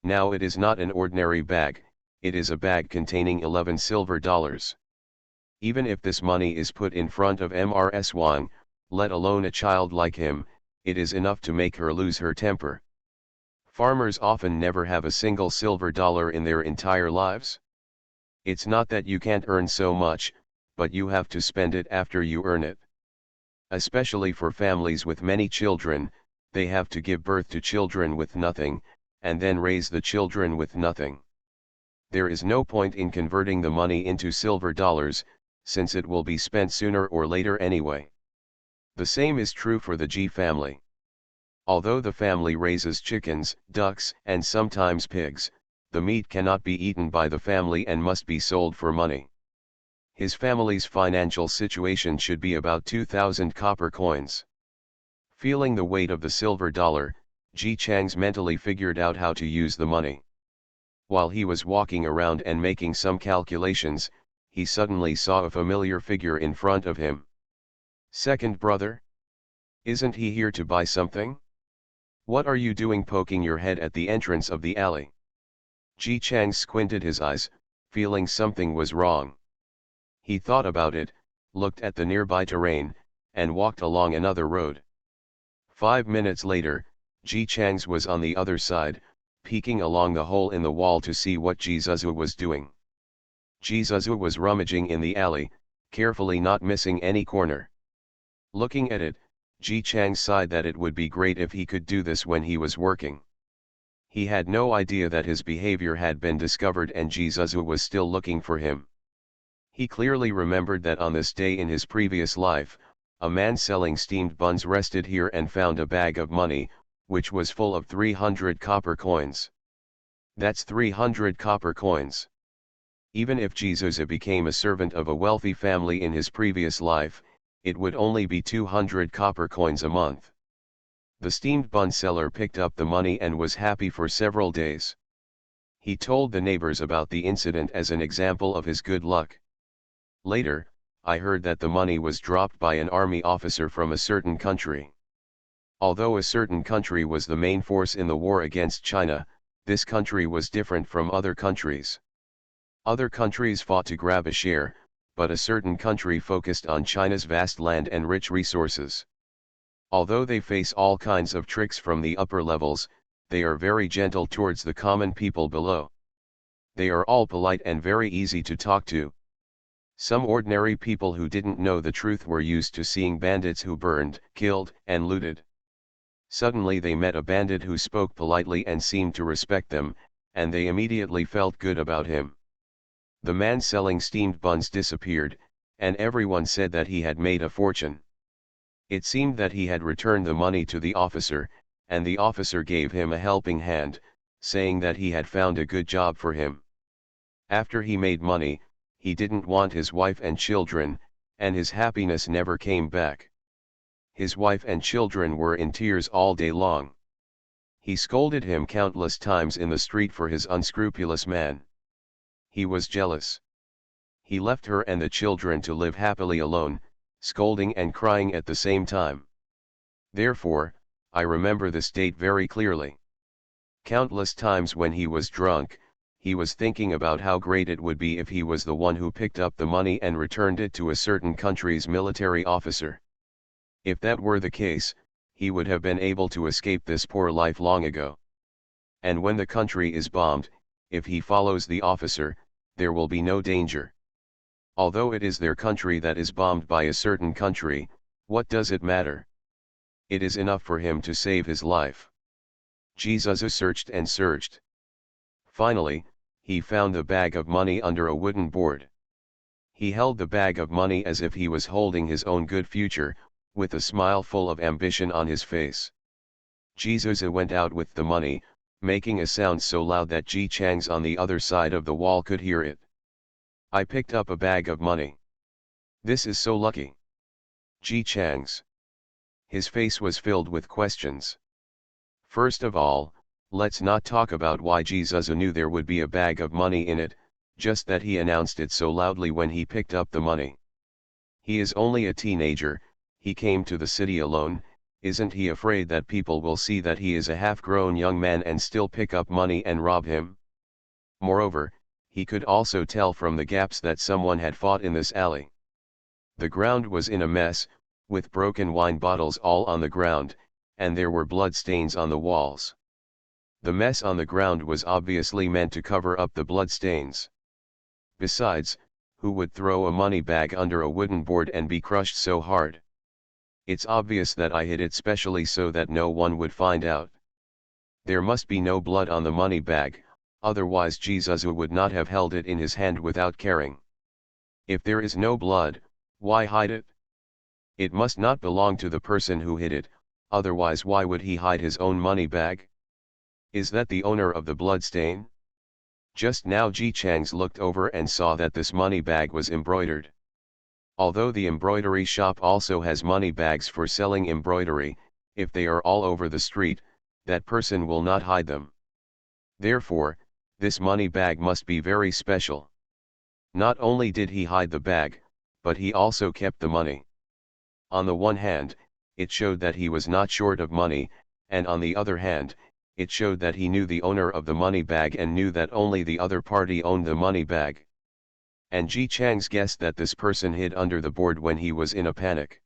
Now it is not an ordinary bag, it is a bag containing 11 silver dollars. Even if this money is put in front of Mrs. Wang, let alone a child like him, it is enough to make her lose her temper. Farmers often never have a single silver dollar in their entire lives. It's not that you can't earn so much, but you have to spend it after you earn it. Especially for families with many children, they have to give birth to children with nothing, and then raise the children with nothing. There is no point in converting the money into silver dollars, since it will be spent sooner or later anyway. The same is true for the Ji family. Although the family raises chickens, ducks, and sometimes pigs, the meat cannot be eaten by the family and must be sold for money. His family's financial situation should be about 2,000 copper coins. Feeling the weight of the silver dollar, Ji Chang's mentally figured out how to use the money. While he was walking around and making some calculations, he suddenly saw a familiar figure in front of him. Second brother? Isn't he here to buy something? What are you doing poking your head at the entrance of the alley? Ji Chang squinted his eyes, feeling something was wrong. He thought about it, looked at the nearby terrain, and walked along another road. 5 minutes later, Ji Chang's was on the other side, peeking along the hole in the wall to see what Ji Zuzu was doing. Ji Zuzu was rummaging in the alley, carefully not missing any corner. Looking at it, Ji Chang sighed that it would be great if he could do this when he was working. He had no idea that his behavior had been discovered and Ji Zuzu was still looking for him. He clearly remembered that on this day in his previous life, a man selling steamed buns rested here and found a bag of money, which was full of 300 copper coins. That's 300 copper coins. Even if Ji Zuzu became a servant of a wealthy family in his previous life, it would only be 200 copper coins a month. The steamed bun seller picked up the money and was happy for several days. He told the neighbors about the incident as an example of his good luck. Later, I heard that the money was dropped by an army officer from a certain country. Although a certain country was the main force in the war against China, this country was different from other countries. Other countries fought to grab a share, but a certain country focused on China's vast land and rich resources. Although they face all kinds of tricks from the upper levels, they are very gentle towards the common people below. They are all polite and very easy to talk to. Some ordinary people who didn't know the truth were used to seeing bandits who burned, killed, and looted. Suddenly they met a bandit who spoke politely and seemed to respect them, and they immediately felt good about him. The man selling steamed buns disappeared, and everyone said that he had made a fortune. It seemed that he had returned the money to the officer, and the officer gave him a helping hand, saying that he had found a good job for him. After he made money, he didn't want his wife and children, and his happiness never came back. His wife and children were in tears all day long. He scolded him countless times in the street for his unscrupulous man. He was jealous. He left her and the children to live happily alone, scolding and crying at the same time. Therefore, I remember this date very clearly. Countless times when he was drunk, he was thinking about how great it would be if he was the one who picked up the money and returned it to a certain country's military officer. If that were the case, he would have been able to escape this poor life long ago. And when the country is bombed, if he follows the officer, there will be no danger. Although it is their country that is bombed by a certain country, what does it matter? It is enough for him to save his life. Jesus searched and searched. Finally, he found the bag of money under a wooden board. He held the bag of money as if he was holding his own good future, with a smile full of ambition on his face. Jesus went out with the money, making a sound so loud that Ji Chang's on the other side of the wall could hear it. I picked up a bag of money. This is so lucky. Ji Chang's. His face was filled with questions. First of all, let's not talk about why Jesus knew there would be a bag of money in it, just that he announced it so loudly when he picked up the money. He is only a teenager, he came to the city alone, isn't he afraid that people will see that he is a half-grown young man and still pick up money and rob him? Moreover, he could also tell from the gaps that someone had fought in this alley. The ground was in a mess, with broken wine bottles all on the ground, and there were blood stains on the walls. The mess on the ground was obviously meant to cover up the blood stains. Besides, who would throw a money bag under a wooden board and be crushed so hard? It's obvious that I hid it specially so that no one would find out. There must be no blood on the money bag, otherwise Jesus would not have held it in his hand without caring. If there is no blood, why hide it? It must not belong to the person who hid it, otherwise why would he hide his own money bag? Is that the owner of the blood stain? Just now Ji Chang's looked over and saw that this money bag was embroidered. Although the embroidery shop also has money bags for selling embroidery, if they are all over the street, that person will not hide them. Therefore, this money bag must be very special. Not only did he hide the bag, but he also kept the money. On the one hand, it showed that he was not short of money, and on the other hand, it showed that he knew the owner of the money bag and knew that only the other party owned the money bag. And Ji Chang's guessed that this person hid under the board when he was in a panic.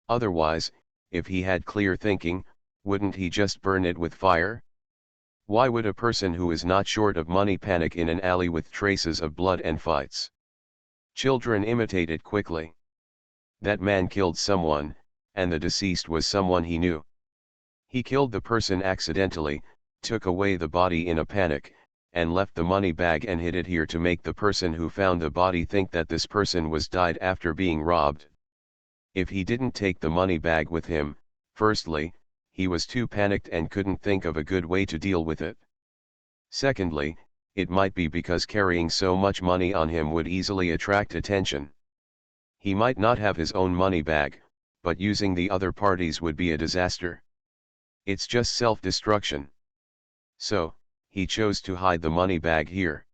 Otherwise, if he had clear thinking, wouldn't he just burn it with fire? Why would a person who is not short of money panic in an alley with traces of blood and fights? Children imitated quickly. That man killed someone, and the deceased was someone he knew. He killed the person accidentally, took away the body in a panic, and left the money bag and hid it here to make the person who found the body think that this person was died after being robbed. If he didn't take the money bag with him, firstly, he was too panicked and couldn't think of a good way to deal with it. Secondly, it might be because carrying so much money on him would easily attract attention. He might not have his own money bag, but using the other party's would be a disaster. It's just self-destruction. So, he chose to hide the money bag here.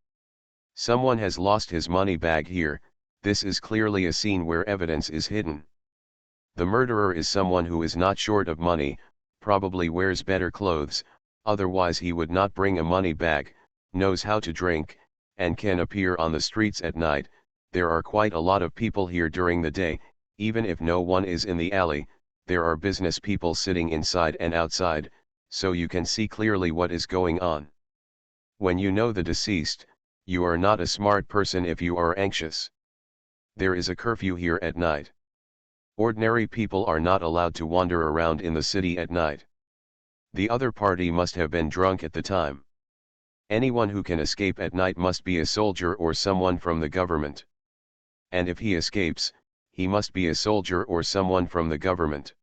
Someone has lost his money bag here, this is clearly a scene where evidence is hidden. The murderer is someone who is not short of money, probably wears better clothes, otherwise he would not bring a money bag, knows how to drink, and can appear on the streets at night. There are quite a lot of people here during the day, even if no one is in the alley, there are business people sitting inside and outside, so you can see clearly what is going on. When you know the deceased, you are not a smart person if you are anxious. There is a curfew here at night. Ordinary people are not allowed to wander around in the city at night. The other party must have been drunk at the time. Anyone who can escape at night must be a soldier or someone from the government. And if he escapes, he must be a soldier or someone from the government.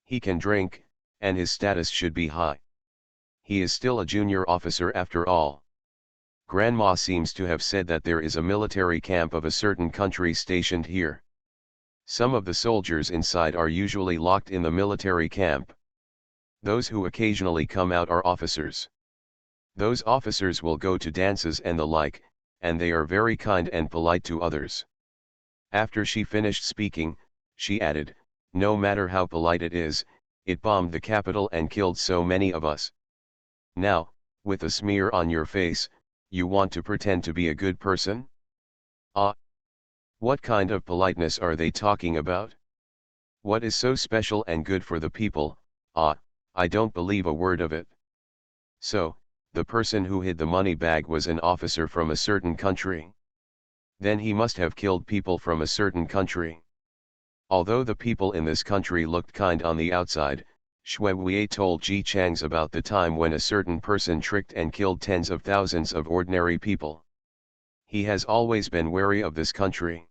He can drink, and his status should be high. He is still a junior officer after all. Grandma seems to have said that there is a military camp of a certain country stationed here. Some of the soldiers inside are usually locked in the military camp. Those who occasionally come out are officers. Those officers will go to dances and the like, and they are very kind and polite to others. After she finished speaking, she added, "No matter how polite it is, it bombed the capital and killed so many of us. Now, with a smear on your face, you want to pretend to be a good person? Ah! What kind of politeness are they talking about? What is so special and good for the people? Ah, I don't believe a word of it. So, the person who hid the money bag was an officer from a certain country. Then he must have killed people from a certain country. Although the people in this country looked kind on the outside, Xue Wei told Ji Changs about the time when a certain person tricked and killed tens of thousands of ordinary people. He has always been wary of this country.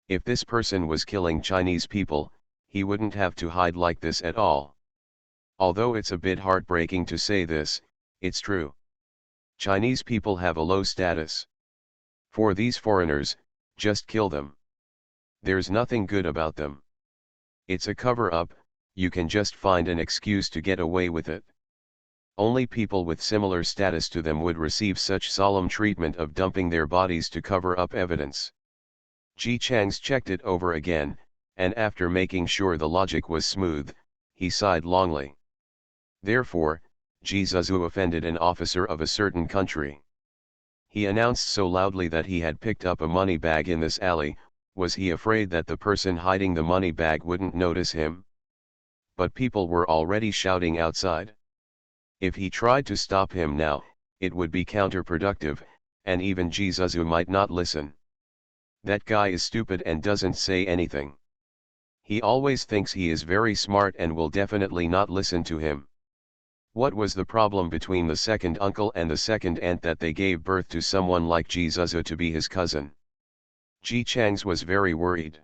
If this person was killing Chinese people, he wouldn't have to hide like this at all. Although it's a bit heartbreaking to say this, it's true. Chinese people have a low status. For these foreigners, just kill them. There's nothing good about them. It's a cover-up, you can just find an excuse to get away with it. Only people with similar status to them would receive such solemn treatment of dumping their bodies to cover up evidence. Ji Changs checked it over again, and after making sure the logic was smooth, he sighed longly. Therefore, Ji Zizhu offended an officer of a certain country. He announced so loudly that he had picked up a money bag in this alley. Was he afraid that the person hiding the money bag wouldn't notice him? But people were already shouting outside. If he tried to stop him now, it would be counterproductive, and even Ji Zizhu might not listen. That guy is stupid and doesn't say anything. He always thinks he is very smart and will definitely not listen to him. What was the problem between the second uncle and the second aunt that they gave birth to someone like Ji Zizhu to be his cousin? Ji Changs was very worried.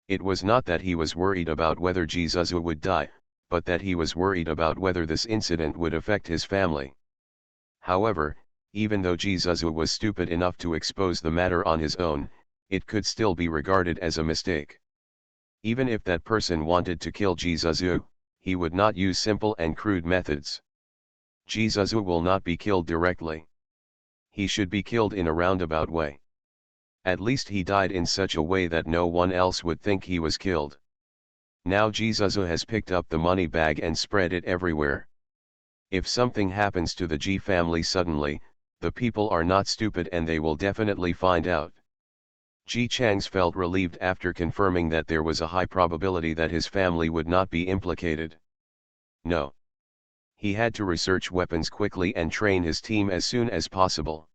It was not that he was worried about whether Ji Zizhu would die, but that he was worried about whether this incident would affect his family. However, even though Ji Zizhu was stupid enough to expose the matter on his own, it could still be regarded as a mistake. Even if that person wanted to kill Ji Zizhu, he would not use simple and crude methods. Ji Zizhu will not be killed directly. He should be killed in a roundabout way. At least he died in such a way that no one else would think he was killed. Now Ji Zizhu has picked up the money bag and spread it everywhere. If something happens to the Ji family suddenly, the people are not stupid and they will definitely find out. Ji Changs felt relieved after confirming that there was a high probability that his family would not be implicated. No. He had to research weapons quickly and train his team as soon as possible.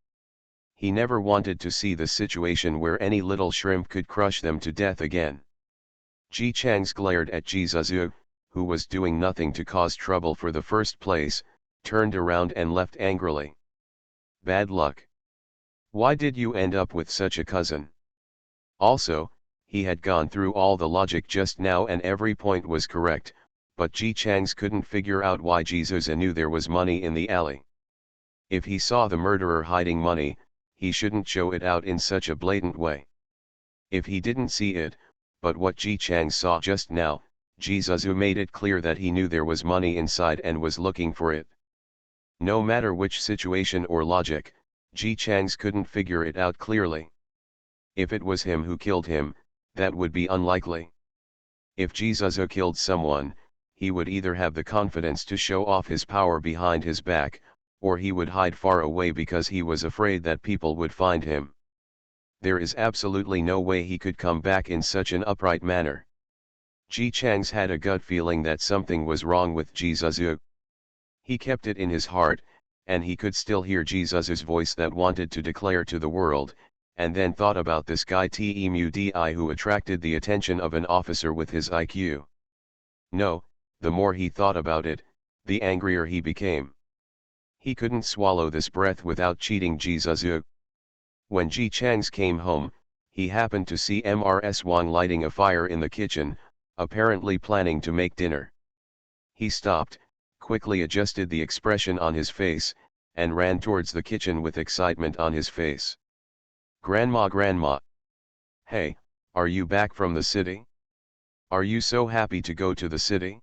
He never wanted to see the situation where any little shrimp could crush them to death again. Ji Changs glared at Ji Zizhu, who was doing nothing to cause trouble for the first place, turned around and left angrily. Bad luck. Why did you end up with such a cousin? Also, he had gone through all the logic just now and every point was correct, but Ji Changs couldn't figure out why Ji Zizhu knew there was money in the alley. If he saw the murderer hiding money, he shouldn't show it out in such a blatant way. If he didn't see it, but what Ji Changs saw just now, Ji Zizhu made it clear that he knew there was money inside and was looking for it. No matter which situation or logic, Ji Changs couldn't figure it out clearly. If it was him who killed him, that would be unlikely. If Ji Zizhu killed someone, he would either have the confidence to show off his power behind his back, or he would hide far away because he was afraid that people would find him. There is absolutely no way he could come back in such an upright manner. Ji Changs had a gut feeling that something was wrong with Ji Zizhu. He kept it in his heart, and he could still hear Ji Zizhu's voice that wanted to declare to the world, and then thought about this guy Temudi who attracted the attention of an officer with his IQ. No, the more he thought about it, the angrier he became. He couldn't swallow this breath without cheating Ji Zizhu. When Ji Changs came home, he happened to see Mrs. Wang lighting a fire in the kitchen, apparently planning to make dinner. He stopped, quickly adjusted the expression on his face, and ran towards the kitchen with excitement on his face. Grandma. Hey, are you back from the city? Are you so happy to go to the city?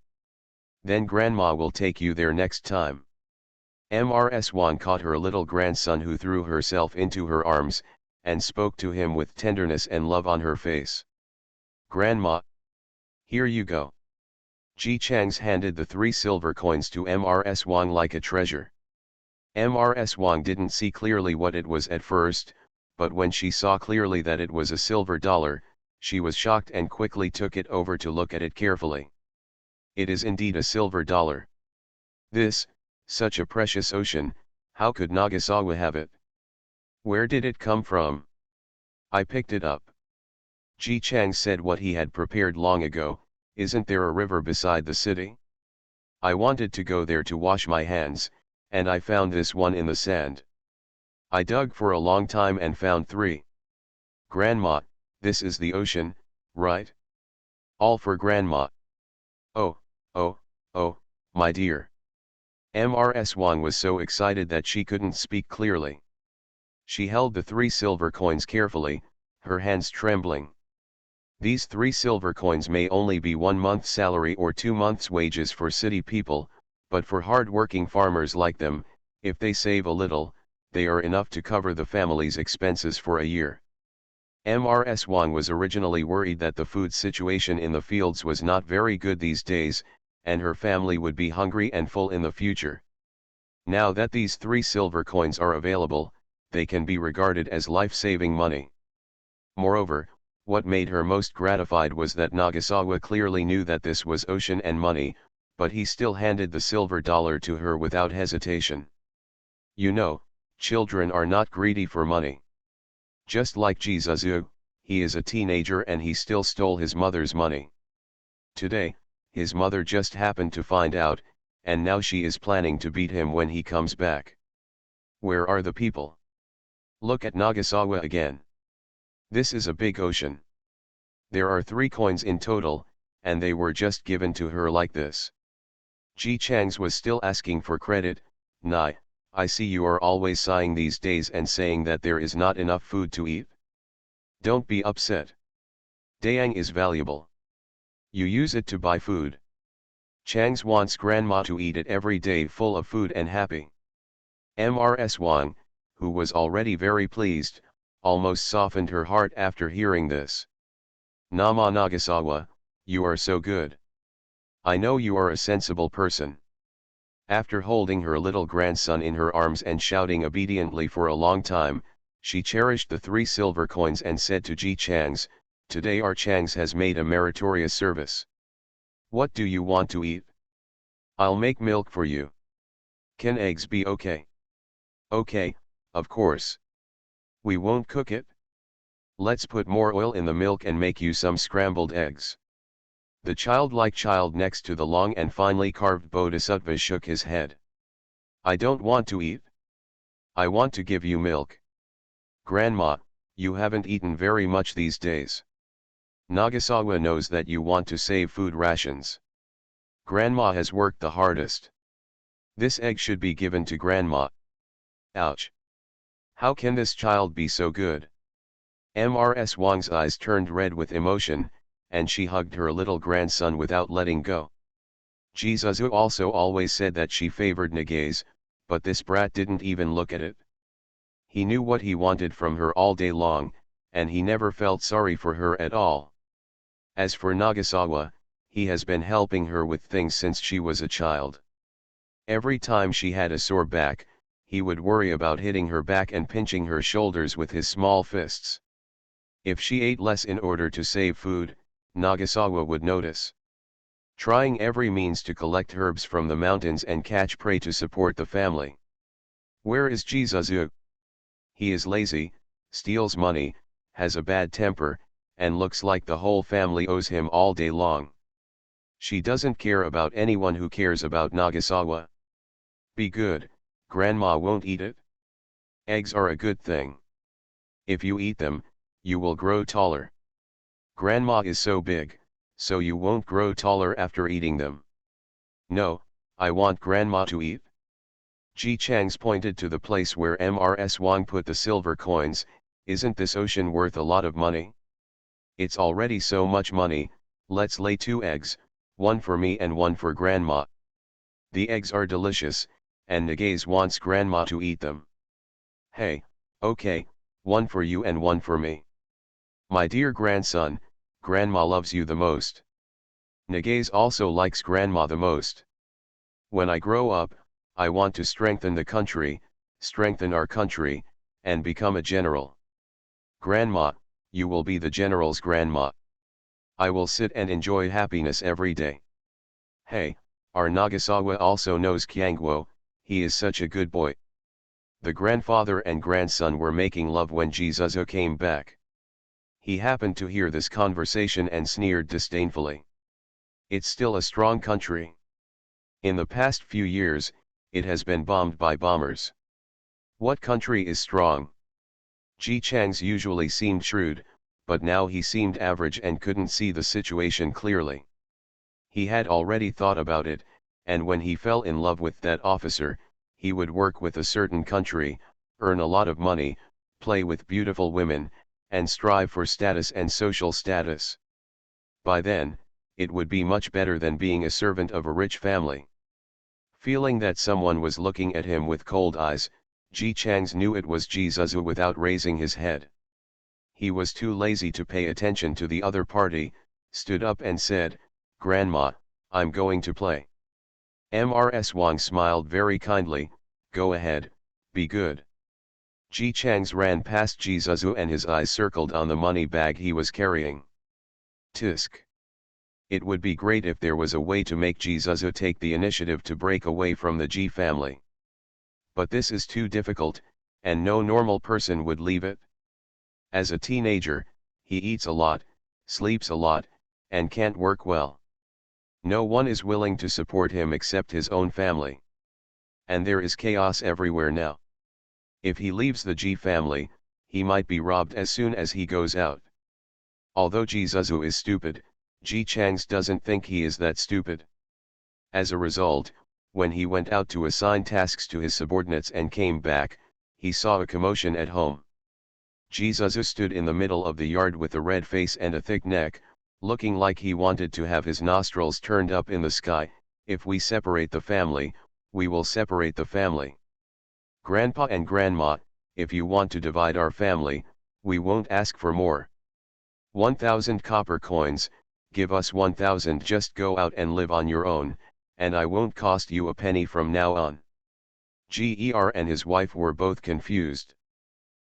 Then Grandma will take you there next time. Mrs. Wang caught her little grandson who threw herself into her arms, and spoke to him with tenderness and love on her face. Grandma. Here you go. Ji Changs handed the 3 silver coins to Mrs. Wang like a treasure. Mrs. Wang didn't see clearly what it was at first, but when she saw clearly that it was a silver dollar, she was shocked and quickly took it over to look at it carefully. It is indeed a silver dollar. This, such a precious ocean, How could Nagasawa have it? Where did it come from? I picked it up. Ji Chang said what he had prepared long ago. Isn't there a river beside the city? I wanted to go there to wash my hands, and I found this one in the sand. I dug for a long time and found 3. Grandma, this is the ocean, right? All for Grandma. Oh, oh, oh, my dear. Mrs. Wang was so excited that she couldn't speak clearly. She held the 3 silver coins carefully, her hands trembling. These 3 silver coins may only be 1 month's salary or 2 months' wages for city people, but for hard-working farmers like them, if they save a little, they are enough to cover the family's expenses for a year. Mrs. Wang was originally worried that the food situation in the fields was not very good these days, and her family would be hungry and full in the future. Now that these 3 silver coins are available, they can be regarded as life-saving money. Moreover, what made her most gratified was that Nagasawa clearly knew that this was ocean and money, but he still handed the silver dollar to her without hesitation. You know, children are not greedy for money. Just like Jizuzu, he is a teenager and he still stole his mother's money. Today, his mother just happened to find out, and now she is planning to beat him when he comes back. Where are the people? Look at Nagasawa again. This is a big ocean. There are 3 coins in total, and they were just given to her like this. Ji Chang's was still asking for credit. Nai, I see you are always sighing these days and saying that there is not enough food to eat. Don't be upset. Dayang is valuable. You use it to buy food. Chang's wants Grandma to eat it every day full of food and happy. Mrs. Wang, who was already very pleased, almost softened her heart after hearing this. Nama Nagasawa, you are so good. I know you are a sensible person. After holding her little grandson in her arms and shouting obediently for a long time, she cherished the 3 silver coins and said to Ji Chang's, today our Chang's has made a meritorious service. What do you want to eat? I'll make milk for you. Can eggs be okay? Okay, of course. We won't cook it. Let's put more oil in the milk and make you some scrambled eggs. The childlike child next to the long and finely carved bodhisattva shook his head. I don't want to eat. I want to give you milk. Grandma, you haven't eaten very much these days. Nagasawa knows that you want to save food rations. Grandma has worked the hardest. This egg should be given to Grandma. Ouch. How can this child be so good? Mrs. Wang's eyes turned red with emotion, and she hugged her little grandson without letting go. Jizuzu also always said that she favored Nagaze, but this brat didn't even look at it. He knew what he wanted from her all day long, and he never felt sorry for her at all. As for Nagasawa, he has been helping her with things since she was a child. Every time she had a sore back, he would worry about hitting her back and pinching her shoulders with his small fists. If she ate less in order to save food, Nagasawa would notice. Trying every means to collect herbs from the mountains and catch prey to support the family. Where is Jizuzu? He is lazy, steals money, has a bad temper, and looks like the whole family owes him all day long. She doesn't care about anyone who cares about Nagasawa. Be good, Grandma won't eat it. Eggs are a good thing. If you eat them, you will grow taller. Grandma is so big, so you won't grow taller after eating them. No, I want Grandma to eat. Ji Chang's pointed to the place where Mrs. Wang put the silver coins. Isn't this ocean worth a lot of money? It's already so much money. Let's lay 2 eggs, one for me and one for Grandma. The eggs are delicious, and Nagaze wants Grandma to eat them. Hey, okay, one for you and one for me. My dear grandson, Grandma loves you the most. Nagaze also likes Grandma the most. When I grow up, I want to strengthen the country, strengthen our country, and become a general. Grandma, you will be the general's grandma. I will sit and enjoy happiness every day. Hey, our Nagasawa also knows Kyangwo, he is such a good boy. The grandfather and grandson were making love when Jizuzu came back. He happened to hear this conversation and sneered disdainfully. It's still a strong country. In the past few years, it has been bombed by bombers. What country is strong? Ji Chang's usually seemed shrewd, but now he seemed average and couldn't see the situation clearly. He had already thought about it, and when he fell in love with that officer, he would work with a certain country, earn a lot of money, play with beautiful women, and strive for status and social status. By then, it would be much better than being a servant of a rich family. Feeling that someone was looking at him with cold eyes, Ji Chang's knew it was Jizuzu without raising his head. He was too lazy to pay attention to the other party, stood up and said, "Grandma, I'm going to play." Mrs. Wang smiled very kindly, "Go ahead, be good." Ji Chang's ran past Jizuzu and his eyes circled on the money bag he was carrying. Tisk. It would be great if there was a way to make Jizuzu take the initiative to break away from the Ji family. But this is too difficult, and no normal person would leave it. As a teenager, he eats a lot, sleeps a lot, and can't work well. No one is willing to support him except his own family. And there is chaos everywhere now. If he leaves the Ji family, he might be robbed as soon as he goes out. Although Jizuzu is stupid, Ji Chang's doesn't think he is that stupid. As a result, when he went out to assign tasks to his subordinates and came back, he saw a commotion at home. Jizuzu stood in the middle of the yard with a red face and a thick neck, looking like he wanted to have his nostrils turned up in the sky. "If we separate the family, we will separate the family. Grandpa and Grandma, if you want to divide our family, we won't ask for more. 1,000 copper coins, give us 1,000, just go out and live on your own, and I won't cost you a penny from now on." Ger and his wife were both confused.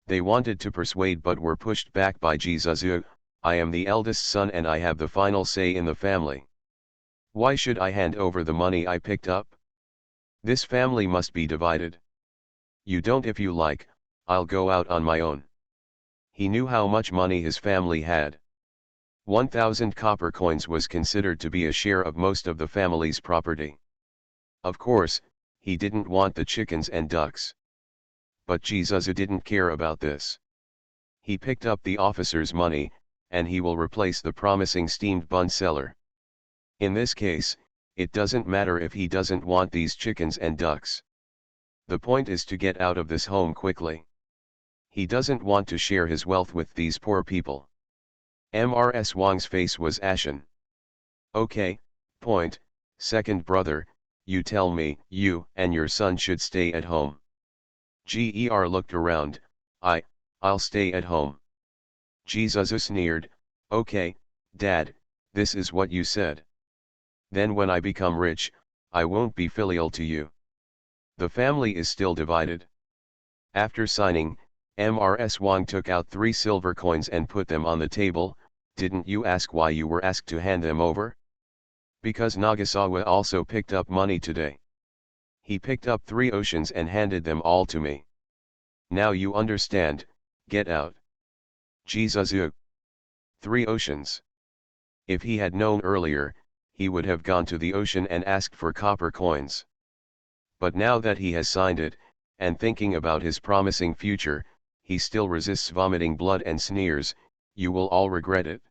They wanted to persuade but were pushed back by Jizuzu. "I am the eldest son and I have the final say in the family. Why should I hand over the money I picked up? This family must be divided. You don't if you like, I'll go out on my own." He knew how much money his family had. 1,000 copper coins was considered to be a share of most of the family's property. Of course, he didn't want the chickens and ducks. But Jizuzu didn't care about this. He picked up the officer's money, and he will replace the promising steamed bun seller. In this case, it doesn't matter if he doesn't want these chickens and ducks. The point is to get out of this home quickly. He doesn't want to share his wealth with these poor people. Mrs. Wang's face was ashen. "Okay, point, second brother, you tell me, you and your son should stay at home." Ger looked around. I'll stay at home." Jizuzu sneered, "Okay, Dad, this is what you said. Then when I become rich, I won't be filial to you. The family is still divided." After signing, Mrs. Wang took out 3 silver coins and put them on the table. "Didn't you ask why you were asked to hand them over?" "Because Nagasawa also picked up money today. He picked up 3 oceans and handed them all to me. Now you understand, get out." Jizuzu. 3 oceans. If he had known earlier, he would have gone to the ocean and asked for copper coins. But now that he has signed it, and thinking about his promising future, he still resists vomiting blood and sneers, "You will all regret it."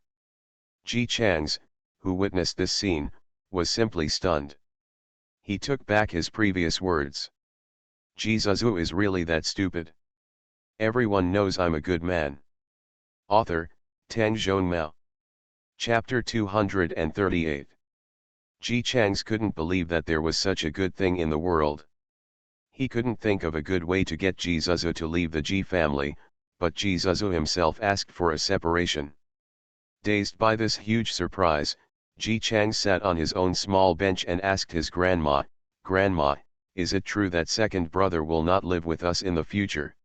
Ji Chang's, who witnessed this scene, was simply stunned. He took back his previous words. Jizuzu is really that stupid. Everyone knows I'm a good man. Author, Tang Zhonmao. Chapter 238. Ji Chang's couldn't believe that there was such a good thing in the world. He couldn't think of a good way to get Jizuzu to leave the Ji family, but Jizuzu himself asked for a separation. Dazed by this huge surprise, Ji Chang sat on his own small bench and asked his grandma, "Grandma, is it true that second brother will not live with us in the future?"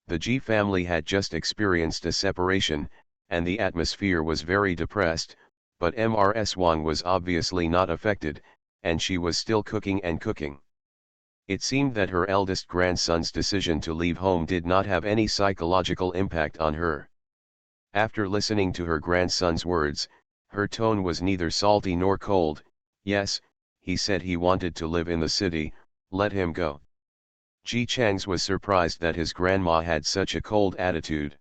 The Ji family had just experienced a separation, and the atmosphere was very depressed, but Mrs. Wang was obviously not affected, and she was still cooking and cooking. It seemed that her eldest grandson's decision to leave home did not have any psychological impact on her. After listening to her grandson's words, her tone was neither salty nor cold. Yes, he said he wanted to live in the city, let him go. Ji Chang's was surprised that his grandma had such a cold attitude.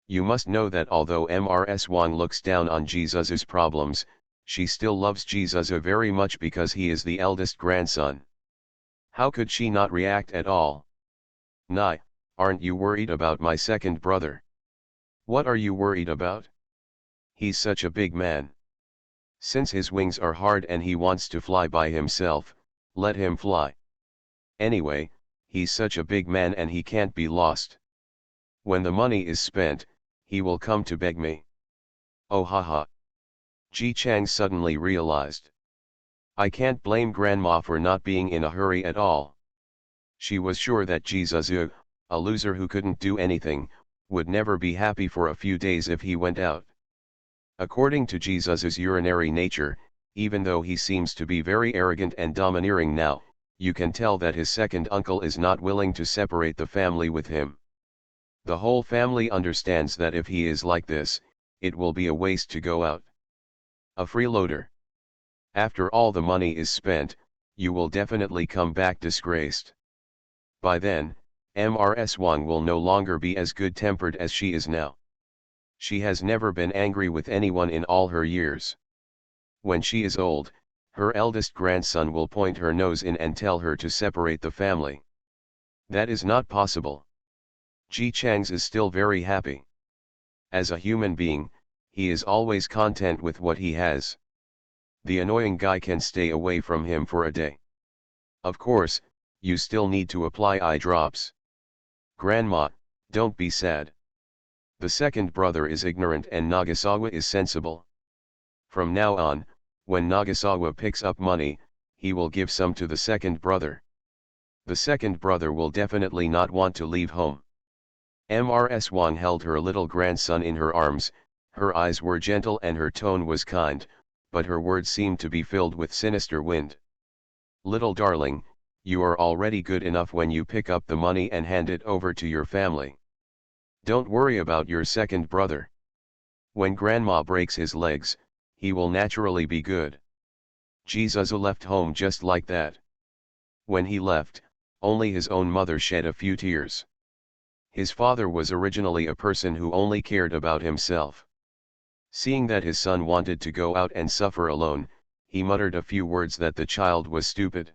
You must know that although Mrs. Wang looks down on Ji Zuzu's problems, she still loves Ji Zuzu very much because he is the eldest grandson. How could she not react at all? Nai, aren't you worried about my second brother? What are you worried about? He's such a big man. Since his wings are hard and he wants to fly by himself, let him fly. Anyway, he's such a big man and he can't be lost. When the money is spent, he will come to beg me. Oh haha. Ji Chang suddenly realized. I can't blame grandma for not being in a hurry at all. She was sure that Ji Zuzu, a loser who couldn't do anything, would never be happy for a few days if he went out. According to Ji Zuzu's urinary nature, even though he seems to be very arrogant and domineering now, you can tell that his second uncle is not willing to separate the family with him. The whole family understands that if he is like this, it will be a waste to go out. A freeloader. After all the money is spent, you will definitely come back disgraced. By then, Mrs. Wang will no longer be as good-tempered as she is now. She has never been angry with anyone in all her years. When she is old, her eldest grandson will point her nose in and tell her to separate the family. That is not possible. Ji Chang's is still very happy. As a human being, he is always content with what he has. The annoying guy can stay away from him for a day. Of course, you still need to apply eye drops. Grandma, don't be sad. The second brother is ignorant and Nagasawa is sensible. From now on, when Nagasawa picks up money, he will give some to the second brother. The second brother will definitely not want to leave home. Mrs. Wang held her little grandson in her arms, her eyes were gentle and her tone was kind, but her words seemed to be filled with sinister wind. Little darling, you are already good enough when you pick up the money and hand it over to your family. Don't worry about your second brother. When grandma breaks his legs, he will naturally be good. Ji Zuzu left home just like that. When he left, only his own mother shed a few tears. His father was originally a person who only cared about himself. Seeing that his son wanted to go out and suffer alone, he muttered a few words that the child was stupid.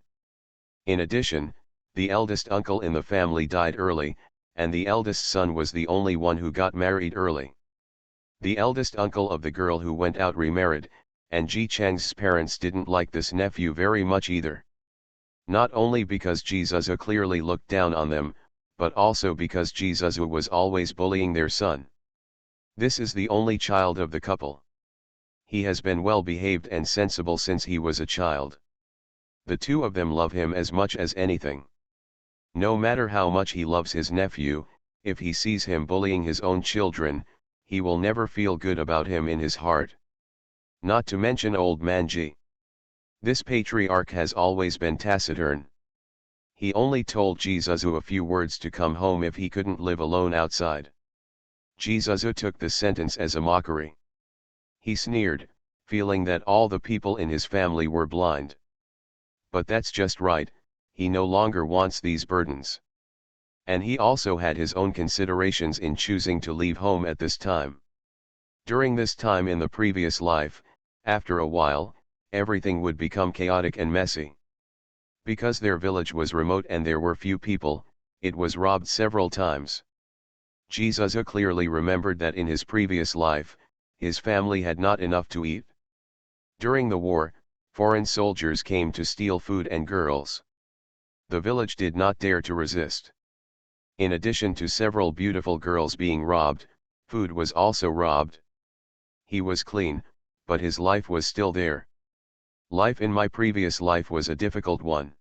In addition, the eldest uncle in the family died early, and the eldest son was the only one who got married early. The eldest uncle of the girl who went out remarried, and Ji Chang's parents didn't like this nephew very much either. Not only because Ji Zuzu clearly looked down on them, but also because Ji Zuzu was always bullying their son. This is the only child of the couple. He has been well behaved and sensible since he was a child. The two of them love him as much as anything. No matter how much he loves his nephew, if he sees him bullying his own children, he will never feel good about him in his heart. Not to mention old man Ji. This patriarch has always been taciturn. He only told Ji Zuzu a few words to come home if he couldn't live alone outside. Ji Zuzu took the sentence as a mockery. He sneered, feeling that all the people in his family were blind. But that's just right, he no longer wants these burdens. And he also had his own considerations in choosing to leave home at this time. During this time in the previous life, after a while, everything would become chaotic and messy. Because their village was remote and there were few people, it was robbed several times. Ji Zuzu clearly remembered that in his previous life, his family had not enough to eat. During the war, foreign soldiers came to steal food and girls. The village did not dare to resist. In addition to several beautiful girls being robbed, food was also robbed. He was clean, but his life was still there. Life in my previous life was a difficult one.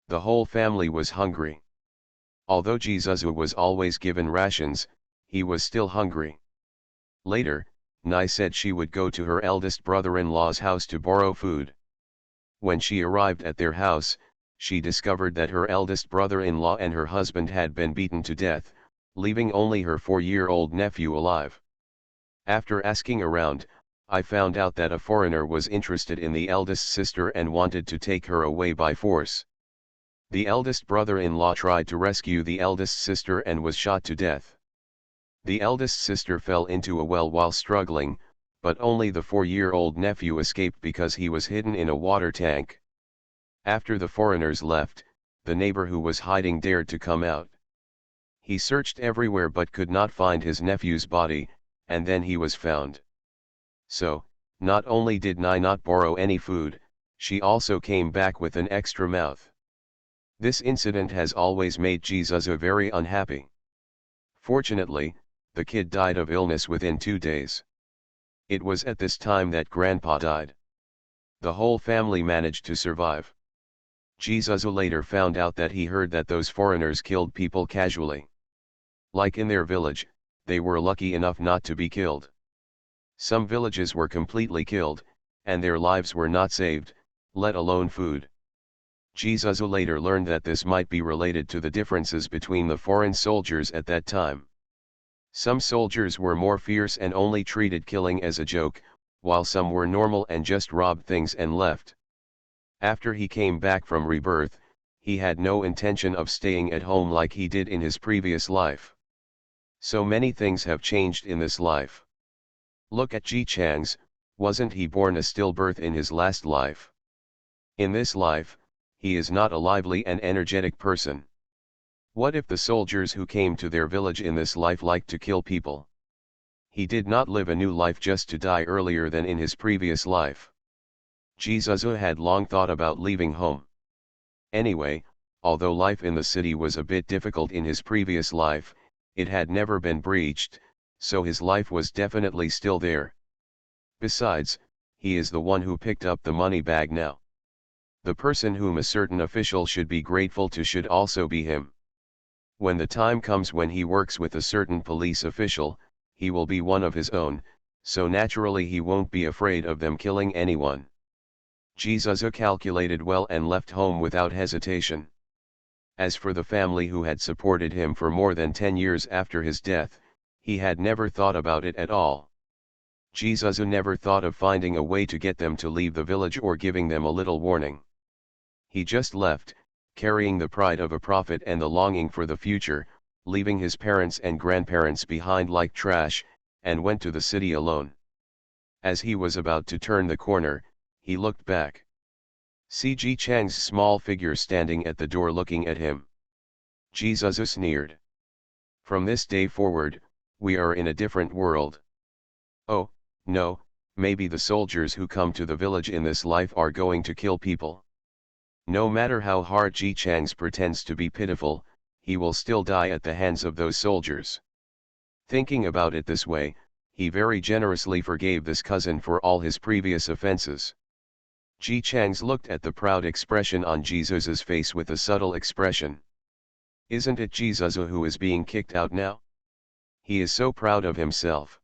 The whole family was hungry. Although Ji Zuzu was always given rations, he was still hungry. Later, Nai said she would go to her eldest brother-in-law's house to borrow food. When she arrived at their house, she discovered that her eldest brother-in-law and her husband had been beaten to death, leaving only her 4-year-old nephew alive. After asking around, I found out that a foreigner was interested in the eldest sister and wanted to take her away by force. The eldest brother-in-law tried to rescue the eldest sister and was shot to death. The eldest sister fell into a well while struggling, but only the 4-year-old nephew escaped because he was hidden in a water tank. After the foreigners left, the neighbor who was hiding dared to come out. He searched everywhere but could not find his nephew's body, and then he was found. So, not only did Nai not borrow any food, she also came back with an extra mouth. This incident has always made Jesus very unhappy. Fortunately, the kid died of illness within 2 days. It was at this time that Grandpa died. The whole family managed to survive. Jesus later found out that he heard that those foreigners killed people casually. Like in their village, they were lucky enough not to be killed. Some villages were completely killed, and their lives were not saved, let alone food. Jesus later learned that this might be related to the differences between the foreign soldiers at that time. Some soldiers were more fierce and only treated killing as a joke, while some were normal and just robbed things and left. After he came back from rebirth, he had no intention of staying at home like he did in his previous life. So many things have changed in this life. Look at Ji Chang's, wasn't he born a stillbirth in his last life? In this life, he is not a lively and energetic person. What if the soldiers who came to their village in this life liked to kill people? He did not live a new life just to die earlier than in his previous life. Jesus had long thought about leaving home. Anyway, although life in the city was a bit difficult in his previous life, it had never been breached, so his life was definitely still there. Besides, he is the one who picked up the money bag now. The person whom a certain official should be grateful to should also be him. When the time comes when he works with a certain police official, he will be one of his own, so naturally he won't be afraid of them killing anyone. Jesus calculated well and left home without hesitation. As for the family who had supported him for more than 10 years after his death, he had never thought about it at all. Jesus never thought of finding a way to get them to leave the village or giving them a little warning. He just left, carrying the pride of a prophet and the longing for the future, leaving his parents and grandparents behind like trash, and went to the city alone. As he was about to turn the corner, he looked back. See Ji Chang's small figure standing at the door looking at him. Jesus sneered. From this day forward, we are in a different world. Oh, no, maybe the soldiers who come to the village in this life are going to kill people. No matter how hard Ji Chang's pretends to be pitiful, he will still die at the hands of those soldiers. Thinking about it this way, he very generously forgave this cousin for all his previous offenses. Ji Chang's looked at the proud expression on Jesus's face with a subtle expression. Isn't it Jesus who is being kicked out now? He is so proud of himself.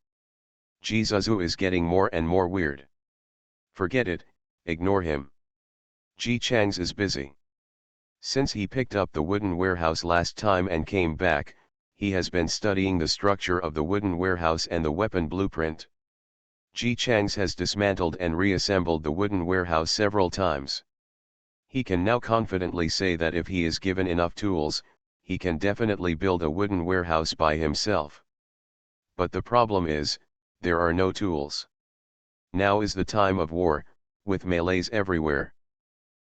Jesus is getting more and more weird. Forget it, ignore him. Ji Chang's is busy. Since he picked up the wooden warehouse last time and came back, he has been studying the structure of the wooden warehouse and the weapon blueprint. Ji Chang's has dismantled and reassembled the wooden warehouse several times. He can now confidently say that if he is given enough tools, he can definitely build a wooden warehouse by himself. But the problem is, there are no tools. Now is the time of war, with Malays everywhere.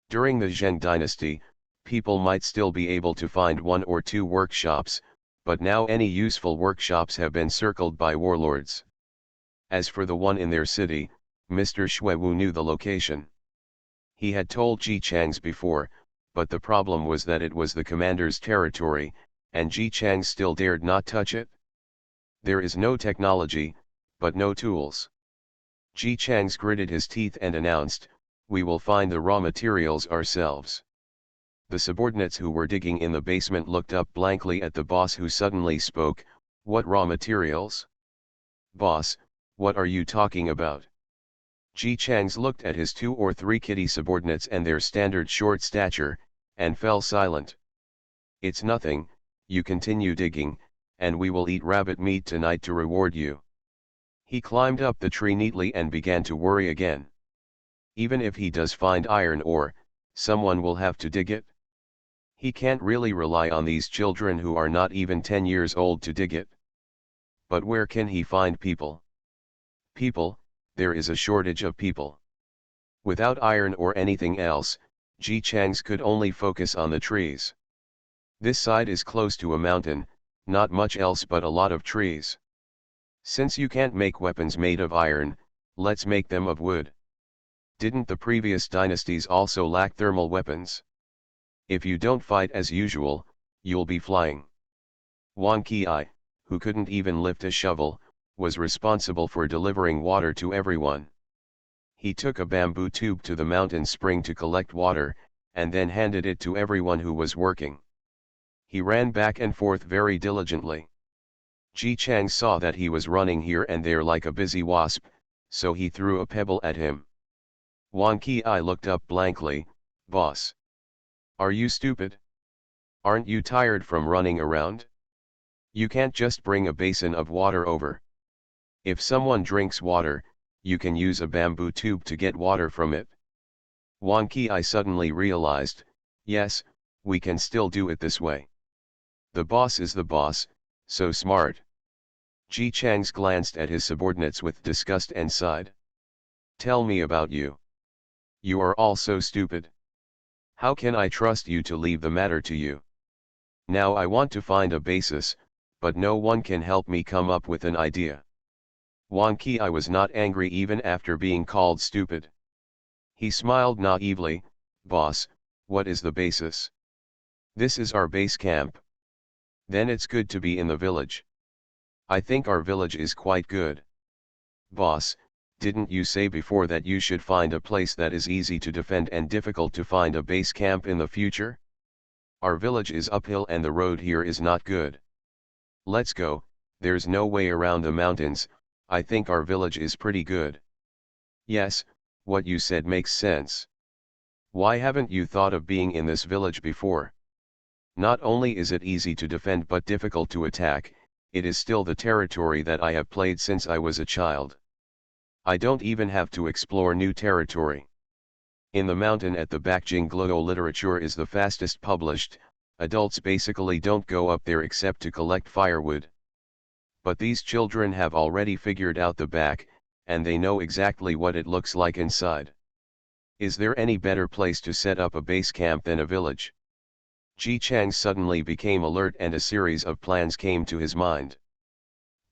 During the Zheng dynasty, people might still be able to find 1 or 2 workshops, but now any useful workshops have been circled by warlords. As for the one in their city, Mr. Xuewu knew the location. He had told Ji Chang's before, but the problem was that it was the commander's territory, and Ji Chang still dared not touch it. There is no technology, but no tools. Ji Chang's gritted his teeth and announced, "We will find the raw materials ourselves." The subordinates who were digging in the basement looked up blankly at the boss, who suddenly spoke, "What raw materials? Boss, what are you talking about?" Ji Chang's looked at his 2 or 3 kitty subordinates and their standard short stature, and fell silent. "It's nothing, you continue digging, and we will eat rabbit meat tonight to reward you." He climbed up the tree neatly and began to worry again. Even if he does find iron ore, someone will have to dig it. He can't really rely on these children who are not even 10 years old to dig it. But where can he find people? People, there is a shortage of people. Without iron or anything else, Ji Chang's could only focus on the trees. This side is close to a mountain, not much else but a lot of trees. Since you can't make weapons made of iron, let's make them of wood. Didn't the previous dynasties also lack thermal weapons? If you don't fight as usual, you'll be flying. Wang Qi, who couldn't even lift a shovel, was responsible for delivering water to everyone. He took a bamboo tube to the mountain spring to collect water, and then handed it to everyone who was working. He ran back and forth very diligently. Ji Chang saw that he was running here and there like a busy wasp, so he threw a pebble at him. Wang Qi looked up blankly. "Boss. Are you stupid? Aren't you tired from running around? You can't just bring a basin of water over. If someone drinks water, you can use a bamboo tube to get water from it." Wang Qi suddenly realized, yes, we can still do it this way. The boss is the boss, so smart. Ji Chang's glanced at his subordinates with disgust and sighed. "Tell me about you. You are all so stupid. How can I trust you to leave the matter to you? Now I want to find a basis, but no one can help me come up with an idea." Wang Qi was not angry even after being called stupid. He smiled naively. "Boss, what is the basis?" "This is our base camp." "Then it's good to be in the village." "I think our village is quite good." "Boss, didn't you say before that you should find a place that is easy to defend and difficult to find a base camp in the future? Our village is uphill and the road here is not good. Let's go, there's no way around the mountains. I think our village is pretty good." "Yes, what you said makes sense. Why haven't you thought of being in this village before? Not only is it easy to defend but difficult to attack, it is still the territory that I have played since I was a child. I don't even have to explore new territory. In the mountain at the back, Jingluo literature is the fastest published. Adults basically don't go up there except to collect firewood. But these children have already figured out the back, and they know exactly what it looks like inside. Is there any better place to set up a base camp than a village?" Ji Chang suddenly became alert and a series of plans came to his mind.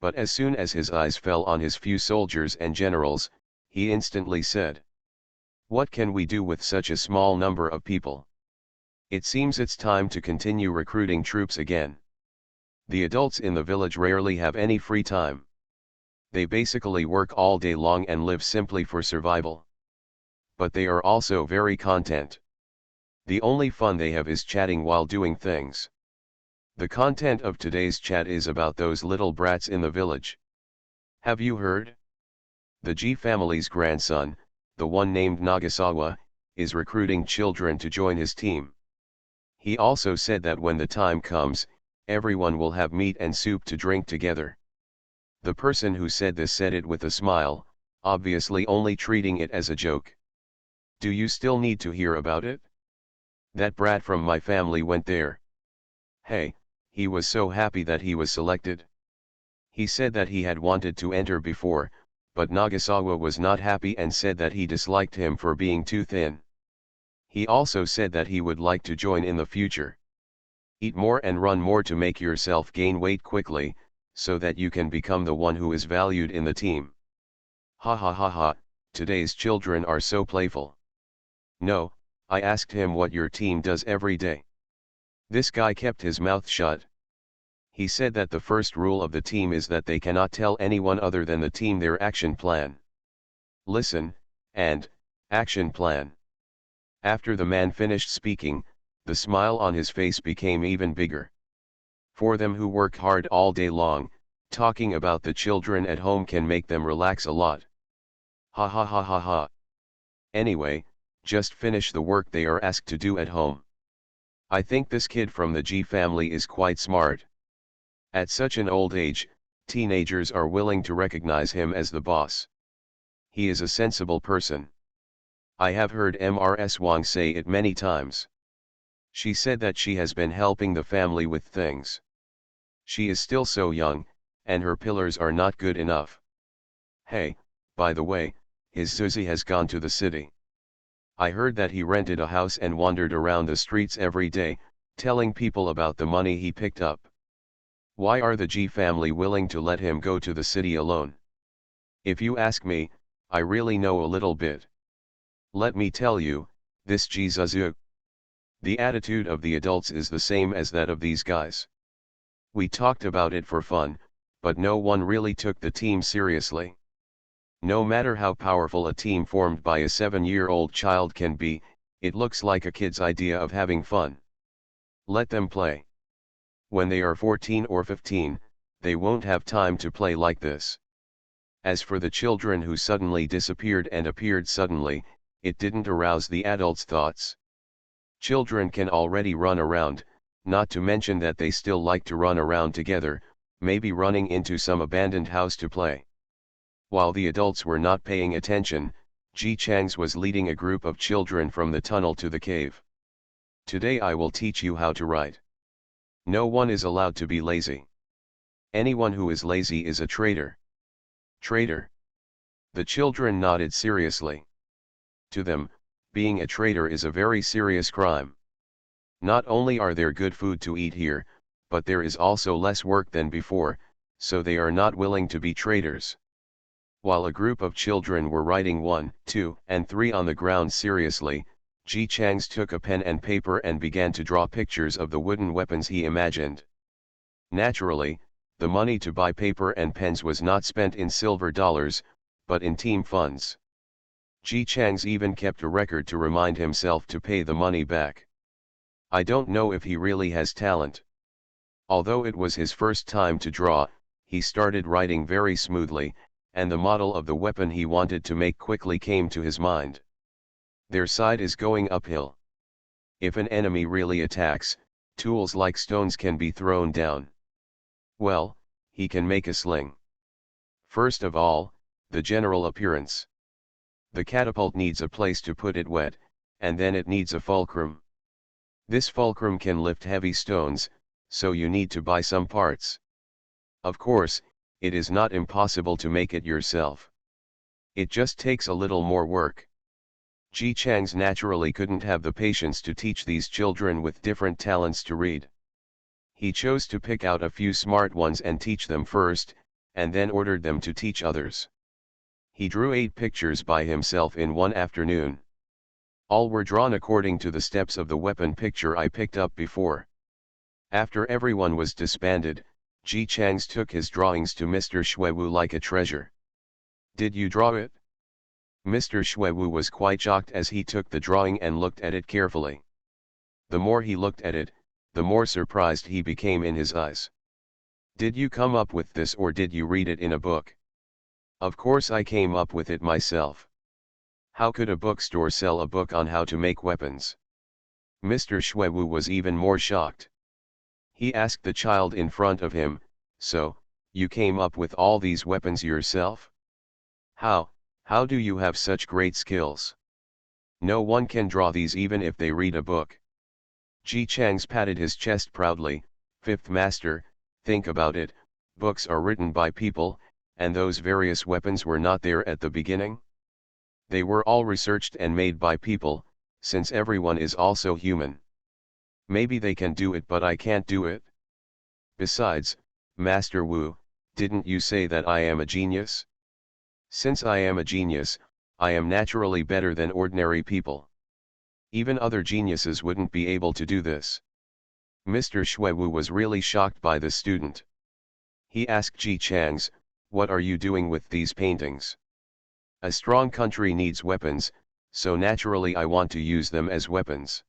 But as soon as his eyes fell on his few soldiers and generals, he instantly said, "What can we do with such a small number of people? It seems it's time to continue recruiting troops again. The adults in the village rarely have any free time. They basically work all day long and live simply for survival. But they are also very content. The only fun they have is chatting while doing things. The content of today's chat is about those little brats in the village. Have you heard? The Ji family's grandson, the one named Nagasawa, is recruiting children to join his team. He also said that when the time comes, everyone will have meat and soup to drink together." The person who said this said it with a smile, obviously only treating it as a joke. "Do you still need to hear about it? That brat from my family went there. Hey, he was so happy that he was selected. He said that he had wanted to enter before, but Nagasawa was not happy and said that he disliked him for being too thin. He also said that he would like to join in the future. Eat more and run more to make yourself gain weight quickly, so that you can become the one who is valued in the team." Ha ha ha ha, today's children are so playful. "No, I asked him what your team does every day." This guy kept his mouth shut. He said that the first rule of the team is that they cannot tell anyone other than the team their action plan. Listen, and, action plan. After the man finished speaking, the smile on his face became even bigger. For them who work hard all day long, talking about the children at home can make them relax a lot. Ha ha ha ha ha. Anyway, just finish the work they are asked to do at home. I think this kid from the G family is quite smart. At such an old age, teenagers are willing to recognize him as the boss. He is a sensible person. I have heard Ms. Wang say it many times. She said that she has been helping the family with things. She is still so young, and her pillars are not good enough. Hey, by the way, his Zuzi has gone to the city. I heard that he rented a house and wandered around the streets every day, telling people about the money he picked up. Why are the G family willing to let him go to the city alone? If you ask me, I really know a little bit. Let me tell you, this G Zuzu. The attitude of the adults is the same as that of these guys. We talked about it for fun, but no one really took the team seriously. No matter how powerful a team formed by a 7-year-old child can be, it looks like a kid's idea of having fun. Let them play. When they are 14 or 15, they won't have time to play like this. As for the children who suddenly disappeared and appeared suddenly, it didn't arouse the adults' thoughts. Children can already run around, not to mention that they still like to run around together, maybe running into some abandoned house to play. While the adults were not paying attention, Ji Chang's was leading a group of children from the tunnel to the cave. Today I will teach you how to write. No one is allowed to be lazy. Anyone who is lazy is a traitor. Traitor. The children nodded seriously. To them, being a traitor is a very serious crime. Not only are there good food to eat here, but there is also less work than before, so they are not willing to be traitors. While a group of children were writing 1, 2, and 3 on the ground seriously, Ji Chang's took a pen and paper and began to draw pictures of the wooden weapons he imagined. Naturally, the money to buy paper and pens was not spent in silver dollars, but in team funds. Ji Chang's even kept a record to remind himself to pay the money back. I don't know if he really has talent. Although it was his first time to draw, he started writing very smoothly, and the model of the weapon he wanted to make quickly came to his mind. Their side is going uphill. If an enemy really attacks, tools like stones can be thrown down. Well, he can make a sling. First of all, the general appearance. The catapult needs a place to put it wet, and then it needs a fulcrum. This fulcrum can lift heavy stones, so you need to buy some parts. Of course, it is not impossible to make it yourself. It just takes a little more work. Ji Chang's naturally couldn't have the patience to teach these children with different talents to read. He chose to pick out a few smart ones and teach them first, and then ordered them to teach others. He drew 8 pictures by himself in one afternoon. All were drawn according to the steps of the weapon picture I picked up before. After everyone was disbanded, Ji Chang's took his drawings to Mr. Xuewu like a treasure. Did you draw it? Mr. Xuewu was quite shocked as he took the drawing and looked at it carefully. The more he looked at it, the more surprised he became in his eyes. Did you come up with this or did you read it in a book? Of course I came up with it myself. How could a bookstore sell a book on how to make weapons? Mr. Xuewu was even more shocked. He asked the child in front of him, so, you came up with all these weapons yourself? How do you have such great skills? No one can draw these even if they read a book. Ji Chang's patted his chest proudly. Fifth master, think about it, books are written by people, and those various weapons were not there at the beginning. They were all researched and made by people, since everyone is also human. Maybe they can do it but I can't do it. Besides, Master Wu, didn't you say that I am a genius? Since I am a genius, I am naturally better than ordinary people. Even other geniuses wouldn't be able to do this. Mr. Xuewu was really shocked by the student. He asked Ji Chang's, what are you doing with these paintings? A strong country needs weapons, so naturally I want to use them as weapons.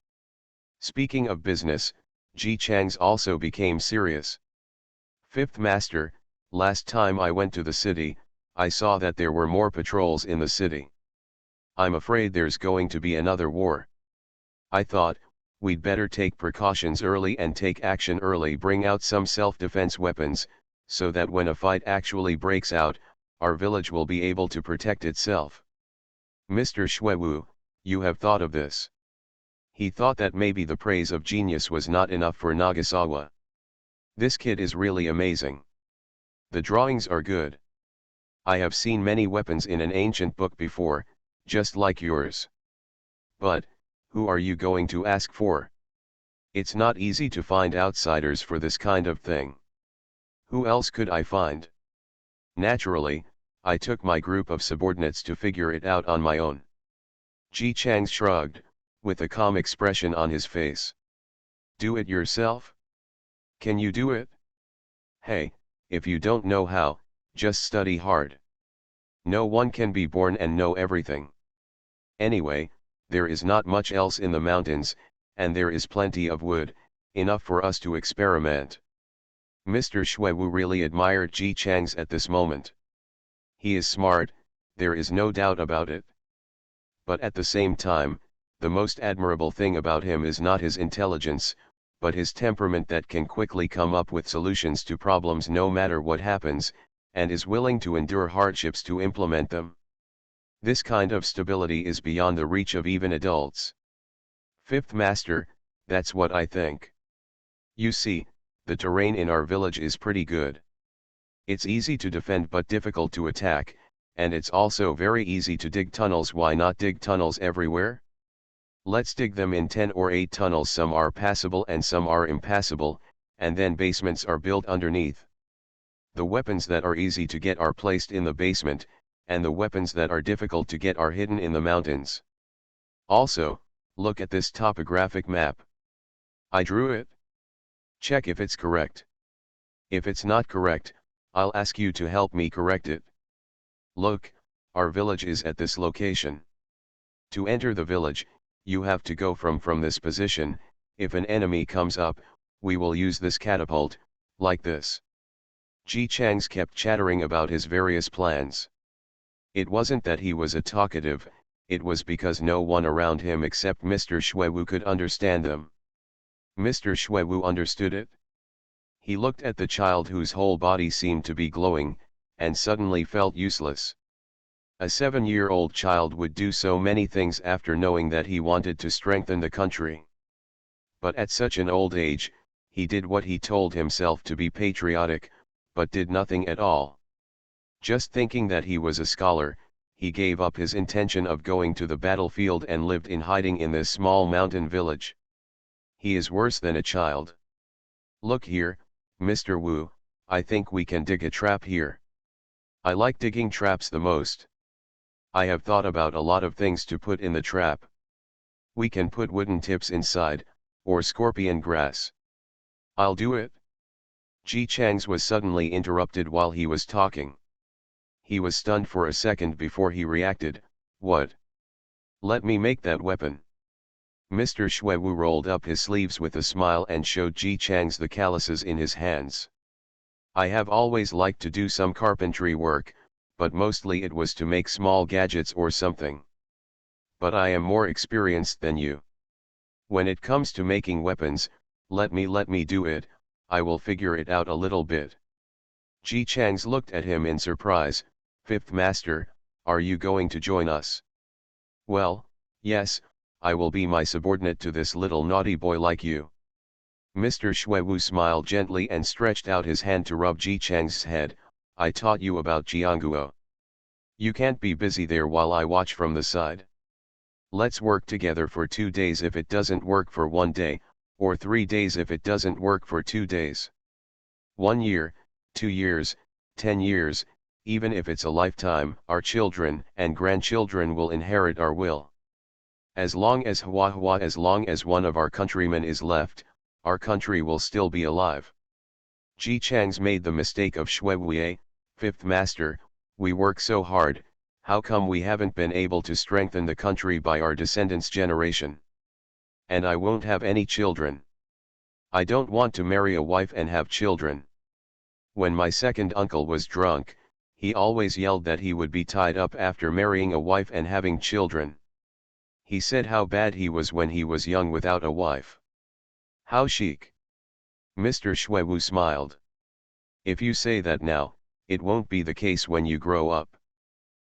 Speaking of business, Ji Chang's also became serious. Fifth master, last time I went to the city, I saw that there were more patrols in the city. I'm afraid there's going to be another war. I thought, we'd better take precautions early and take action early, bring out some self-defense weapons, so that when a fight actually breaks out, our village will be able to protect itself. Mr. Xuewu, you have thought of this. He thought that maybe the praise of genius was not enough for Nagasawa. This kid is really amazing. The drawings are good. I have seen many weapons in an ancient book before, just like yours. But, who are you going to ask for? It's not easy to find outsiders for this kind of thing. Who else could I find? Naturally, I took my group of subordinates to figure it out on my own. Ji Chang shrugged, with a calm expression on his face. Do it yourself? Can you do it? Hey, if you don't know how, just study hard. No one can be born and know everything. Anyway, there is not much else in the mountains, and there is plenty of wood, enough for us to experiment. Mr. Xuewu really admired Ji Chang's at this moment. He is smart, there is no doubt about it. But at the same time, the most admirable thing about him is not his intelligence, but his temperament that can quickly come up with solutions to problems no matter what happens, and is willing to endure hardships to implement them. This kind of stability is beyond the reach of even adults. Fifth Master, that's what I think. You see, the terrain in our village is pretty good. It's easy to defend but difficult to attack, and it's also very easy to dig tunnels. Why not dig tunnels everywhere? Let's dig them in 10 or 8 tunnels. Some are passable and some are impassable, and then basements are built underneath. The weapons that are easy to get are placed in the basement, and the weapons that are difficult to get are hidden in the mountains. Also, look at this topographic map. I drew it. Check if it's correct. If it's not correct, I'll ask you to help me correct it. Look, our village is at this location. To enter the village, you have to go from this position. If an enemy comes up, we will use this catapult, like this. Ji Chang's kept chattering about his various plans. It wasn't that he was a talkative, it was because no one around him except Mr. Xuewu could understand them. Mr. Xuewu understood it. He looked at the child whose whole body seemed to be glowing, and suddenly felt useless. A 7-year-old child would do so many things after knowing that he wanted to strengthen the country. But at such an old age, he did what he told himself to be patriotic, but did nothing at all. Just thinking that he was a scholar, he gave up his intention of going to the battlefield and lived in hiding in this small mountain village. He is worse than a child. Look here, Mr. Wu, I think we can dig a trap here. I like digging traps the most. I have thought about a lot of things to put in the trap. We can put wooden tips inside, or scorpion grass. I'll do it. Ji Chang's was suddenly interrupted while he was talking. He was stunned for a second before he reacted. What? Let me make that weapon. Mr. Xuewu rolled up his sleeves with a smile and showed Ji Chang's the calluses in his hands. I have always liked to do some carpentry work, but mostly it was to make small gadgets or something. But I am more experienced than you. When it comes to making weapons, let me do it, I will figure it out a little bit. Ji Chang's looked at him in surprise. Fifth Master, are you going to join us? Well, yes, I will be my subordinate to this little naughty boy like you. Mr. Xuewu smiled gently and stretched out his hand to rub Ji Chang's head. I taught you about Jianguo. You can't be busy there while I watch from the side. Let's work together for 2 days if it doesn't work for 1 day, or 3 days if it doesn't work for 2 days. 1 year, 2 years, 10 years, even if it's a lifetime, our children and grandchildren will inherit our will. As long as as long as one of our countrymen is left, our country will still be alive. Ji Chang's made the mistake of Xuewu. Fifth Master, we work so hard, how come we haven't been able to strengthen the country by our descendants' generation? And I won't have any children. I don't want to marry a wife and have children. When my second uncle was drunk, he always yelled that he would be tied up after marrying a wife and having children. He said how bad he was when he was young without a wife. How chic. Mr. Shwewu smiled. If you say that now, it won't be the case when you grow up.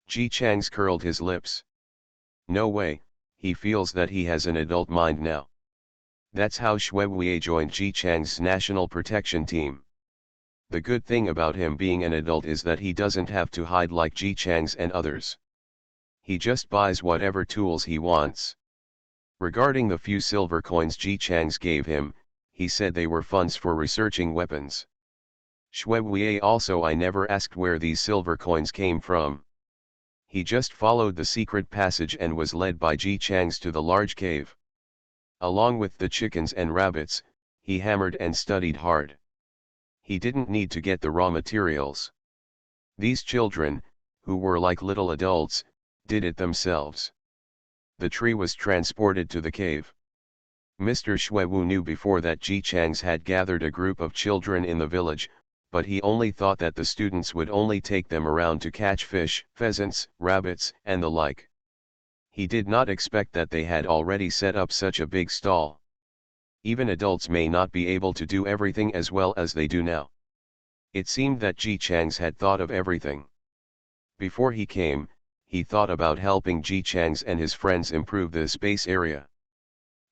Ji Chang's curled his lips. No way, he feels that he has an adult mind now. That's how Shwewu joined Ji Chang's national protection team. The good thing about him being an adult is that he doesn't have to hide like Ji Chang's and others. He just buys whatever tools he wants. Regarding the few silver coins Ji Chang's gave him, he said they were funds for researching weapons. Shwewu also I never asked where these silver coins came from. He just followed the secret passage and was led by Ji Chang's to the large cave. Along with the chickens and rabbits, he hammered and studied hard. He didn't need to get the raw materials. These children, who were like little adults, did it themselves. The tree was transported to the cave. Mr. Shwewu knew before that Ji Chang's had gathered a group of children in the village, but he only thought that the students would only take them around to catch fish, pheasants, rabbits, and the like. He did not expect that they had already set up such a big stall. Even adults may not be able to do everything as well as they do now. It seemed that Ji Chang's had thought of everything. Before he came, he thought about helping Ji Chang's and his friends improve the space area.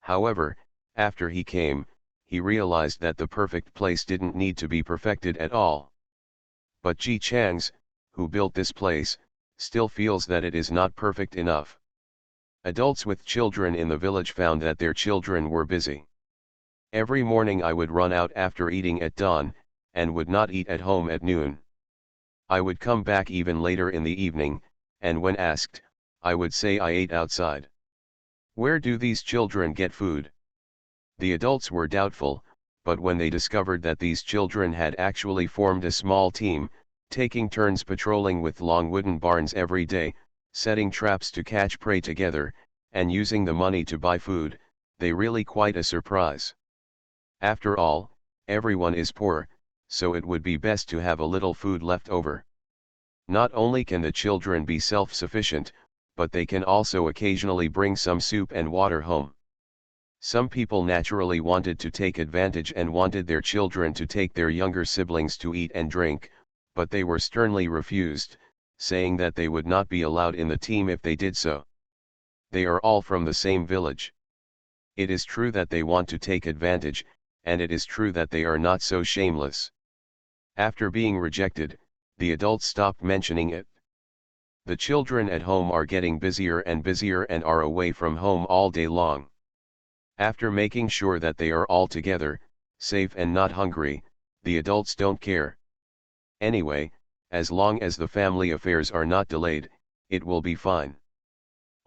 However, after he came, he realized that the perfect place didn't need to be perfected at all. But Ji Chang's, who built this place, still feels that it is not perfect enough. Adults with children in the village found that their children were busy. Every morning I would run out after eating at dawn, and would not eat at home at noon. I would come back even later in the evening, and when asked, I would say I ate outside. Where do these children get food? The adults were doubtful, but when they discovered that these children had actually formed a small team, taking turns patrolling with long wooden barns every day, setting traps to catch prey together, and using the money to buy food, they really quite a surprise. After all, everyone is poor, so it would be best to have a little food left over. Not only can the children be self-sufficient, but they can also occasionally bring some soup and water home. Some people naturally wanted to take advantage and wanted their children to take their younger siblings to eat and drink, but they were sternly refused, saying that they would not be allowed in the team if they did so. They are all from the same village. It is true that they want to take advantage, and it is true that they are not so shameless. After being rejected, the adults stopped mentioning it. The children at home are getting busier and busier and are away from home all day long. After making sure that they are all together, safe and not hungry, the adults don't care. Anyway, as long as the family affairs are not delayed, it will be fine.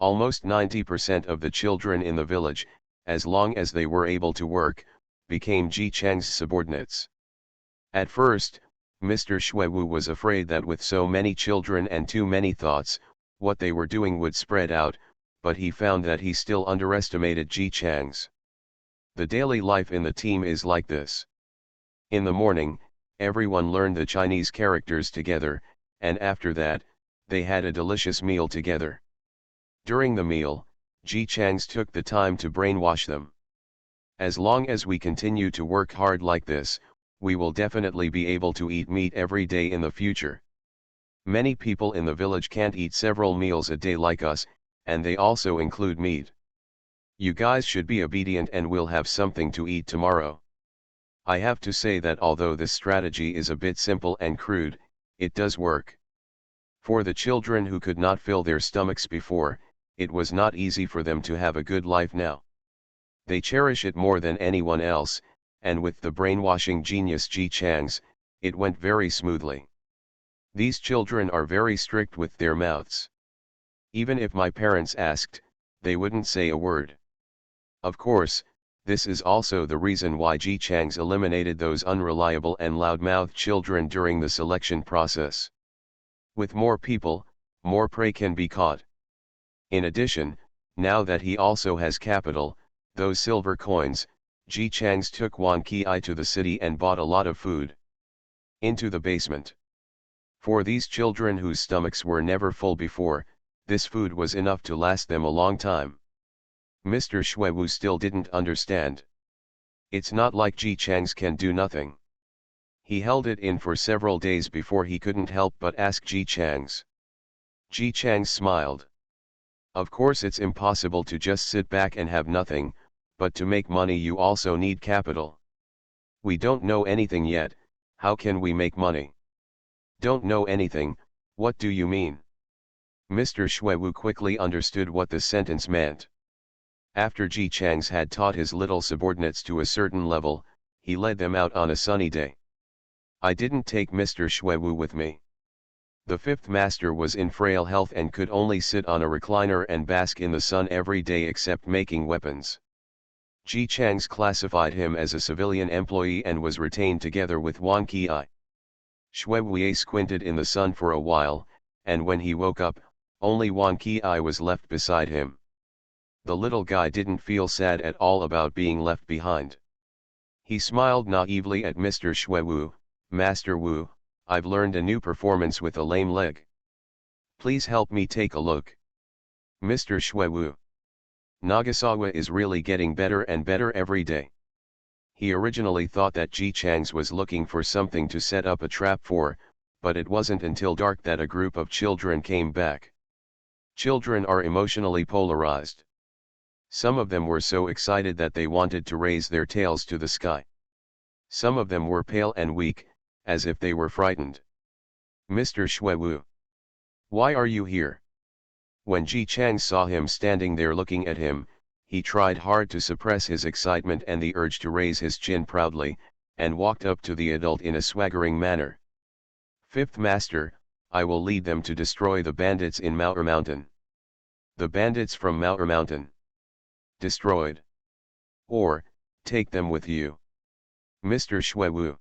Almost 90% of the children in the village, as long as they were able to work, became Ji Chang's subordinates. At first, Mr. Shwewu was afraid that with so many children and too many thoughts, what they were doing would spread out, but he found that he still underestimated Ji Chang's. The daily life in the team is like this. In the morning, everyone learned the Chinese characters together, and after that, they had a delicious meal together. During the meal, Ji Chang's took the time to brainwash them. As long as we continue to work hard like this, we will definitely be able to eat meat every day in the future. Many people in the village can't eat several meals a day like us, and they also include meat. You guys should be obedient and we'll have something to eat tomorrow. I have to say that although this strategy is a bit simple and crude, it does work. For the children who could not fill their stomachs before, it was not easy for them to have a good life now. They cherish it more than anyone else, and with the brainwashing genius Ji Chang's, it went very smoothly. These children are very strict with their mouths. Even if my parents asked, they wouldn't say a word. Of course, this is also the reason why Ji Chang's eliminated those unreliable and loud-mouthed children during the selection process. With more people, more prey can be caught. In addition, now that he also has capital, those silver coins, Ji Chang's took Wan Ki to the city and bought a lot of food. Into the basement. For these children whose stomachs were never full before, this food was enough to last them a long time. Mr. Xuewu still didn't understand. It's not like Ji Chang's can do nothing. He held it in for several days before he couldn't help but ask Ji Chang's. Ji Chang smiled. Of course it's impossible to just sit back and have nothing, but to make money you also need capital. We don't know anything yet, how can we make money? Don't know anything, what do you mean? Mr. Xuewu quickly understood what the sentence meant. After Ji Chang's had taught his little subordinates to a certain level, he led them out on a sunny day. I didn't take Mr. Xuewu with me. The fifth master was in frail health and could only sit on a recliner and bask in the sun every day except making weapons. Ji Chang's classified him as a civilian employee and was retained together with Wan Qi. Xuewu squinted in the sun for a while, and when he woke up, only Wan Qi was left beside him. The little guy didn't feel sad at all about being left behind. He smiled naively at Mr. Xuewu. Master Wu, I've learned a new performance with a lame leg. Please help me take a look. Mr. Xuewu. Nagasawa is really getting better and better every day. He originally thought that Ji Chang's was looking for something to set up a trap for, but it wasn't until dark that a group of children came back. Children are emotionally polarized. Some of them were so excited that they wanted to raise their tails to the sky. Some of them were pale and weak, as if they were frightened. Mr. Xuewu. Why are you here? When Ji Chang saw him standing there looking at him, he tried hard to suppress his excitement and the urge to raise his chin proudly, and walked up to the adult in a swaggering manner. Fifth Master, I will lead them to destroy the bandits in Mao Mountain. The bandits from Mao Mountain. Destroyed. Or, take them with you. Mr. Xuewu.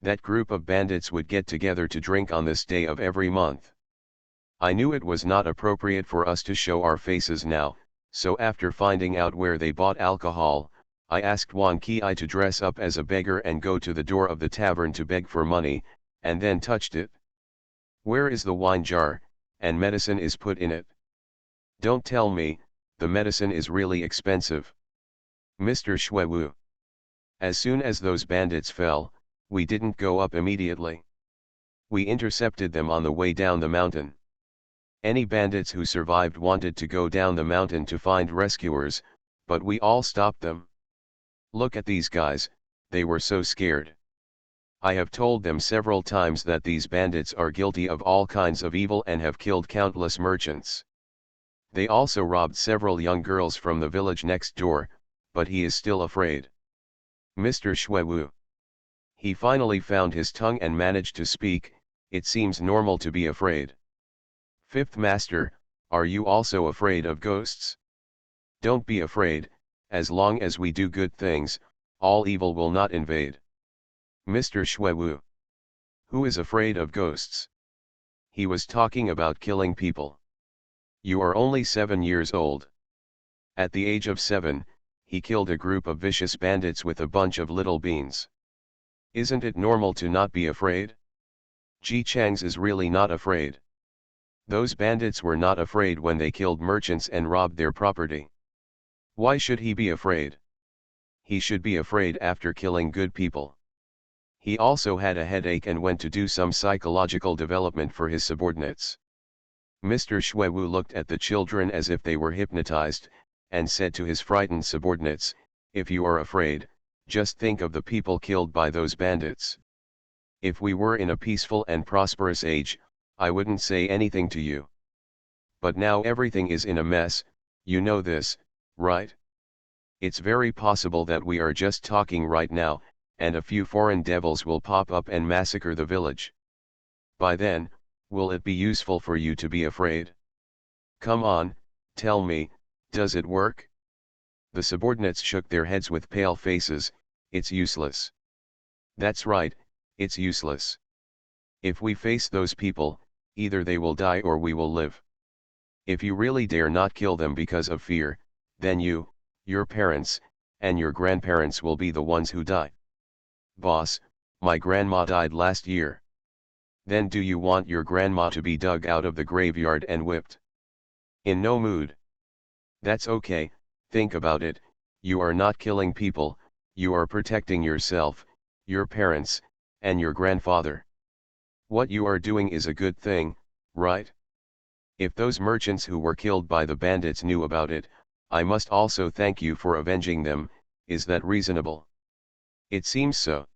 That group of bandits would get together to drink on this day of every month. I knew it was not appropriate for us to show our faces now, so after finding out where they bought alcohol, I asked Wan Qi to dress up as a beggar and go to the door of the tavern to beg for money, and then touched it. Where is the wine jar, and medicine is put in it? Don't tell me, the medicine is really expensive. Mr. Xuewu. As soon as those bandits fell, we didn't go up immediately. We intercepted them on the way down the mountain. Any bandits who survived wanted to go down the mountain to find rescuers, but we all stopped them. Look at these guys, they were so scared. I have told them several times that these bandits are guilty of all kinds of evil and have killed countless merchants. They also robbed several young girls from the village next door, but he is still afraid. Mr. Xuewu. He finally found his tongue and managed to speak. It seems normal to be afraid. Fifth Master, are you also afraid of ghosts? Don't be afraid, as long as we do good things, all evil will not invade. Mr. Xuewu. Who is afraid of ghosts? He was talking about killing people. You are only 7 years old. At the age of 7, he killed a group of vicious bandits with a bunch of little beans. Isn't it normal to not be afraid? Ji Chang's is really not afraid. Those bandits were not afraid when they killed merchants and robbed their property. Why should he be afraid? He should be afraid after killing good people. He also had a headache and went to do some psychological development for his subordinates. Mr. Xuewu looked at the children as if they were hypnotized, and said to his frightened subordinates, if you are afraid, just think of the people killed by those bandits. If we were in a peaceful and prosperous age, I wouldn't say anything to you. But now everything is in a mess, you know this, right? It's very possible that we are just talking right now, and a few foreign devils will pop up and massacre the village. By then, will it be useful for you to be afraid? Come on, tell me, does it work? The subordinates shook their heads with pale faces. It's useless. That's right, it's useless. If we face those people, either they will die or we will live. If you really dare not kill them because of fear, then you, your parents, and your grandparents will be the ones who die. Boss, my grandma died last year. Then do you want your grandma to be dug out of the graveyard and whipped? In no mood. That's okay, Think about it, you are not killing people, you are protecting yourself, your parents, and your grandfather. What you are doing is a good thing, right? If those merchants who were killed by the bandits knew about it, I must also thank you for avenging them. Is that reasonable? It seems so.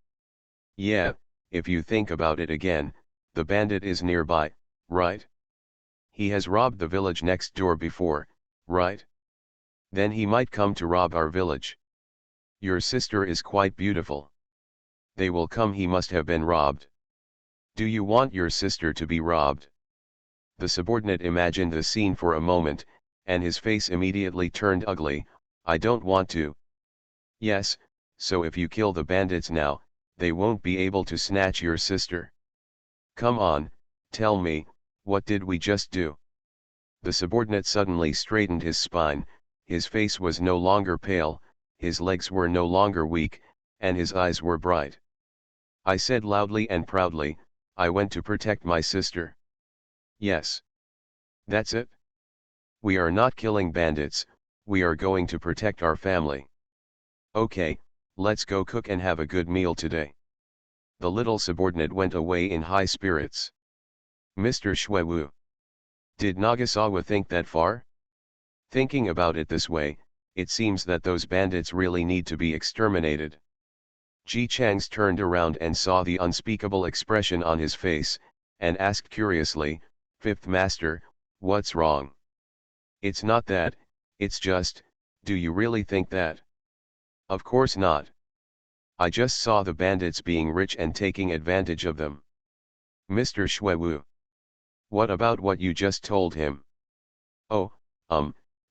Yeah, if you think about it again, the bandit is nearby, right? He has robbed the village next door before, right? Then he might come to rob our village. Your sister is quite beautiful. They will come, he must have been robbed. Do you want your sister to be robbed? The subordinate imagined the scene for a moment, and his face immediately turned ugly. I don't want to. Yes, so if you kill the bandits now, they won't be able to snatch your sister. Come on, tell me, what did we just do? The subordinate suddenly straightened his spine, his face was no longer pale, his legs were no longer weak, and his eyes were bright. I said loudly and proudly, I went to protect my sister. Yes. That's it? We are not killing bandits, we are going to protect our family. Okay, let's go cook and have a good meal today. The little subordinate went away in high spirits. Mr. Shuewu. Did Nagasawa think that far? Thinking about it this way, it seems that those bandits really need to be exterminated. Ji Chang's turned around and saw the unspeakable expression on his face, and asked curiously, Fifth Master, what's wrong? It's not that, it's just, do you really think that? Of course not. I just saw the bandits being rich and taking advantage of them. Mr. Shuewu. What about what you just told him? Oh,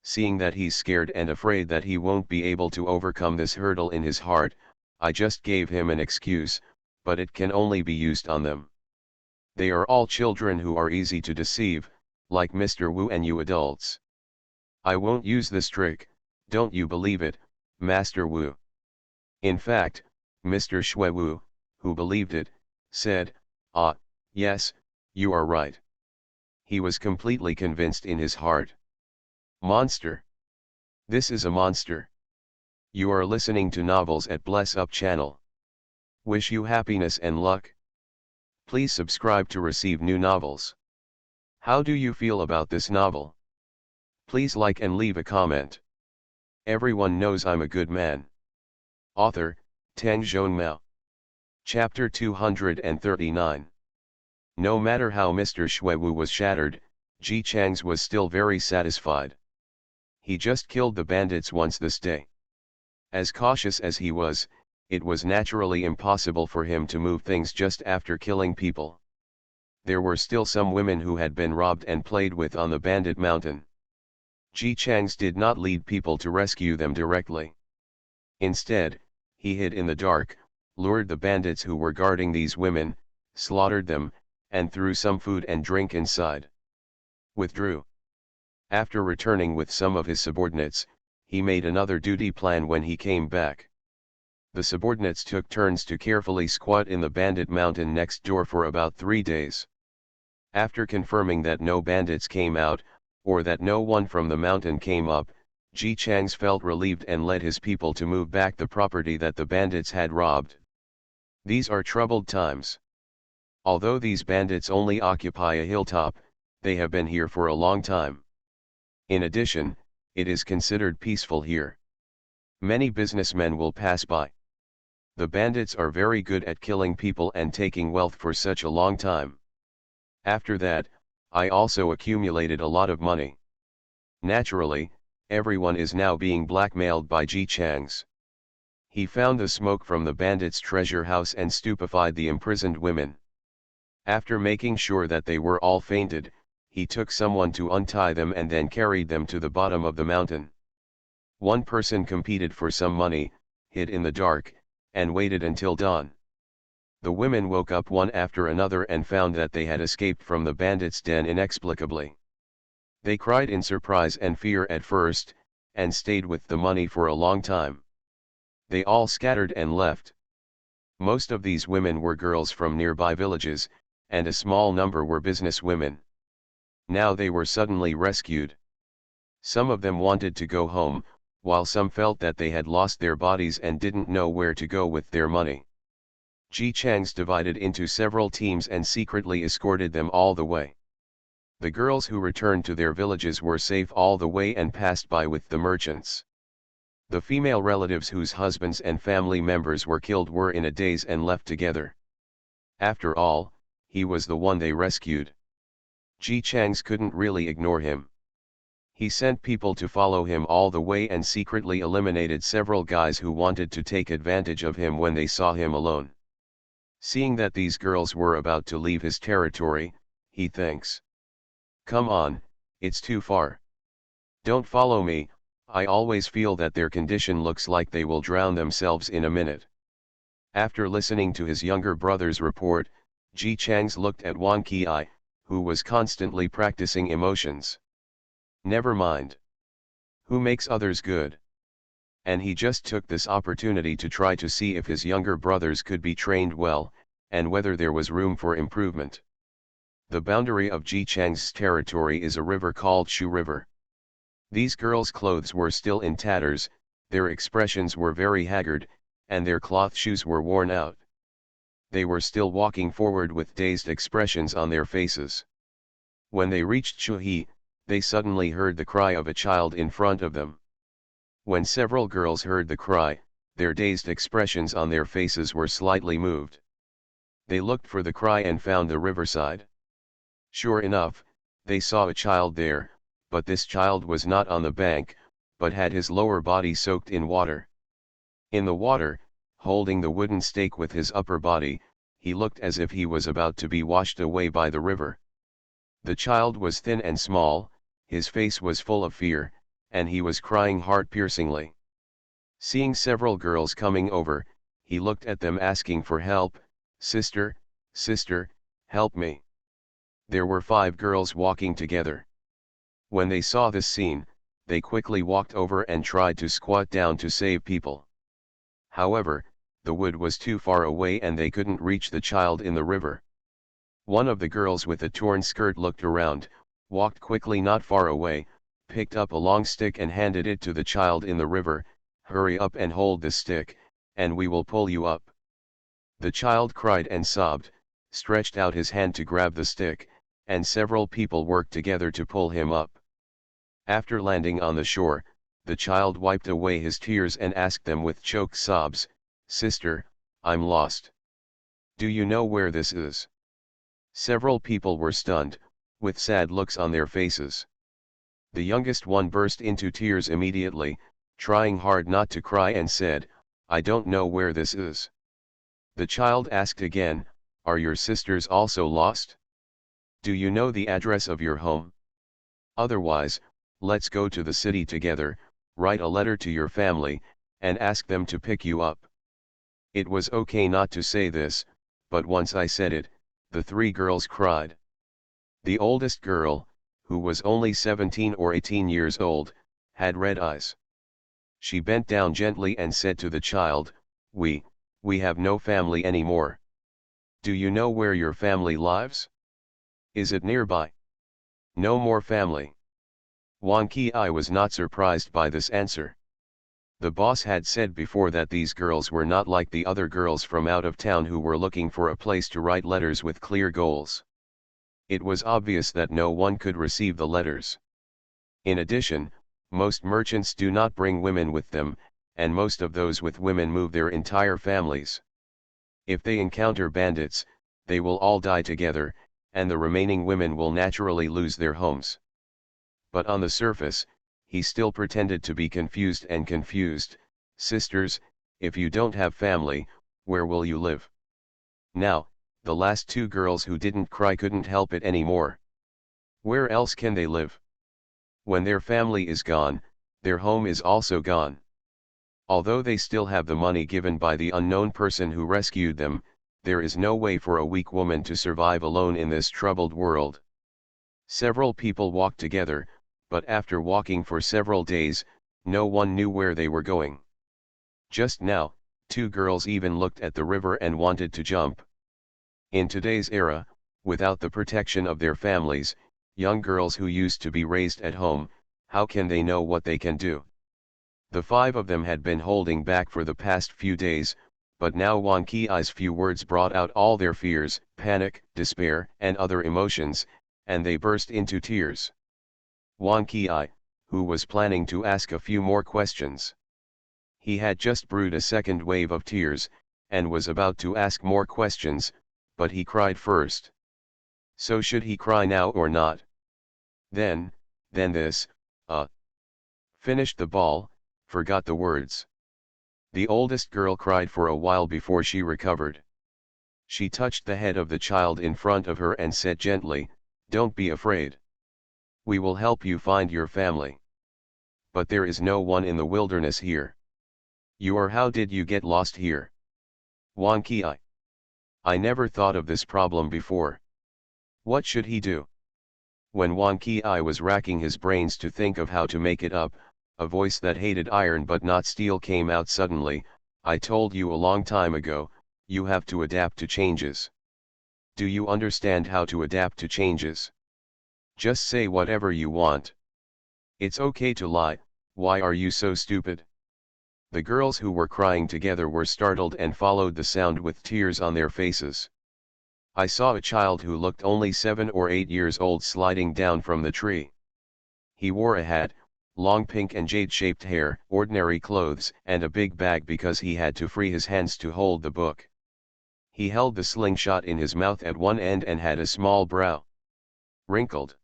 seeing that he's scared and afraid that he won't be able to overcome this hurdle in his heart, I just gave him an excuse, but it can only be used on them. They are all children who are easy to deceive, like Mr. Wu and you adults. I won't use this trick, don't you believe it, Master Wu? In fact, Mr. Shuewu, who believed it, said, ah, yes, you are right. He was completely convinced in his heart. Monster. This is a monster. You are listening to novels at Bless Up channel. Wish you happiness and luck. Please subscribe to receive new novels. How do you feel about this novel? Please like and leave a comment. Everyone knows I'm a good man. Author, Tang Zhonmao. Chapter 239. No matter how Mr. Shuewu was shattered, Ji Chang's was still very satisfied. He just killed the bandits once this day. As cautious as he was, it was naturally impossible for him to move things just after killing people. There were still some women who had been robbed and played with on the bandit mountain. Ji Chang's did not lead people to rescue them directly. Instead, he hid in the dark, lured the bandits who were guarding these women, slaughtered them, and threw some food and drink inside. Withdrew. After returning with some of his subordinates, he made another duty plan when he came back. The subordinates took turns to carefully squat in the bandit mountain next door for about 3 days. After confirming that no bandits came out, or that no one from the mountain came up, Ji Chang's felt relieved and led his people to move back the property that the bandits had robbed. These are troubled times. Although these bandits only occupy a hilltop, they have been here for a long time. In addition, it is considered peaceful here. Many businessmen will pass by. The bandits are very good at killing people and taking wealth for such a long time. After that, I also accumulated a lot of money. Naturally, everyone is now being blackmailed by Ji Chang's. He found the smoke from the bandits' treasure house and stupefied the imprisoned women. After making sure that they were all fainted, he took someone to untie them and then carried them to the bottom of the mountain. One person competed for some money, hid in the dark, and waited until dawn. The women woke up one after another and found that they had escaped from the bandits' den inexplicably. They cried in surprise and fear at first, and stayed with the money for a long time. They all scattered and left. Most of these women were girls from nearby villages, and a small number were business women. Now they were suddenly rescued. Some of them wanted to go home, while some felt that they had lost their bodies and didn't know where to go with their money. Ji Changs divided into several teams and secretly escorted them all the way. The girls who returned to their villages were safe all the way and passed by with the merchants. The female relatives whose husbands and family members were killed were in a daze and left together. After all, he was the one they rescued. Ji Changs couldn't really ignore him. He sent people to follow him all the way and secretly eliminated several guys who wanted to take advantage of him when they saw him alone. Seeing that these girls were about to leave his territory, he thinks, "Come on, it's too far. Don't follow me, I always feel that their condition looks like they will drown themselves in a minute." After listening to his younger brother's report, Ji Changs looked at Wan Qi, who was constantly practicing emotions. Never mind. Who makes others good? And he just took this opportunity to try to see if his younger brothers could be trained well, and whether there was room for improvement. The boundary of Ji Chang's territory is a river called Shu River. These girls' clothes were still in tatters, their expressions were very haggard, and their cloth shoes were worn out. They were still walking forward with dazed expressions on their faces. When they reached Shuhi, they suddenly heard the cry of a child in front of them. When several girls heard the cry, their dazed expressions on their faces were slightly moved. They looked for the cry and found the riverside. Sure enough, they saw a child there, but this child was not on the bank, but had his lower body soaked in water. In the water, holding the wooden stake with his upper body, he looked as if he was about to be washed away by the river. The child was thin and small, his face was full of fear, and he was crying heart-piercingly. Seeing several girls coming over, he looked at them asking for help. "Sister, sister, help me." There were 5 girls walking together. When they saw this scene, they quickly walked over and tried to squat down to save people. However, the wood was too far away and they couldn't reach the child in the river. One of the girls with a torn skirt looked around, walked quickly not far away, picked up a long stick and handed it to the child in the river. "Hurry up and hold the stick, and we will pull you up." The child cried and sobbed, stretched out his hand to grab the stick, and several people worked together to pull him up. After landing on the shore, the child wiped away his tears and asked them with choked sobs, "Sister, I'm lost. Do you know where this is?" Several people were stunned, with sad looks on their faces. The youngest one burst into tears immediately, trying hard not to cry, and said, "I don't know where this is." The child asked again, "Are your sisters also lost? Do you know the address of your home? Otherwise, let's go to the city together, write a letter to your family, and ask them to pick you up." It was okay not to say this, but once I said it, the 3 girls cried. The oldest girl, who was only 17 or 18 years old, had red eyes. She bent down gently and said to the child, We have no family anymore. Do you know where your family lives? Is it nearby?" "No more family." Wan Qi was not surprised by this answer. The boss had said before that these girls were not like the other girls from out of town who were looking for a place to write letters with clear goals. It was obvious that no one could receive the letters. In addition, most merchants do not bring women with them, and most of those with women move their entire families. If they encounter bandits, they will all die together, and the remaining women will naturally lose their homes. But on the surface, he still pretended to be confused and confused. "Sisters, if you don't have family, where will you live?" Now, the last 2 girls who didn't cry couldn't help it anymore. Where else can they live? When their family is gone, their home is also gone. Although they still have the money given by the unknown person who rescued them, there is no way for a weak woman to survive alone in this troubled world. Several people walked together, but after walking for several days, no one knew where they were going. Just now, 2 girls even looked at the river and wanted to jump. In today's era, without the protection of their families, young girls who used to be raised at home, how can they know what they can do? The 5 of them had been holding back for the past few days, but now Wang Qi's few words brought out all their fears, panic, despair, and other emotions, and they burst into tears. Wang Qi, who was planning to ask a few more questions. He had just brewed a second wave of tears, and was about to ask more questions, but he cried first. So should he cry now or not? Then this, finished the ball, forgot the words. The oldest girl cried for a while before she recovered. She touched the head of the child in front of her and said gently, "Don't be afraid. We will help you find your family. But there is no one in the wilderness here. How did you get lost here?" Wang Qi. I never thought of this problem before. What should he do? When Wang Qi was racking his brains to think of how to make it up, a voice that hated iron but not steel came out suddenly. I told you a long time ago, you have to adapt to changes. Do you understand how to adapt to changes? Just say whatever you want. It's okay to lie, why are you so stupid? The girls who were crying together were startled and followed the sound with tears on their faces. I saw a child who looked only 7 or 8 years old sliding down from the tree. He wore a hat, long pink and jade-shaped hair, ordinary clothes, and a big bag because he had to free his hands to hold the book. He held the slingshot in his mouth at one end and had a small brow. Wrinkled.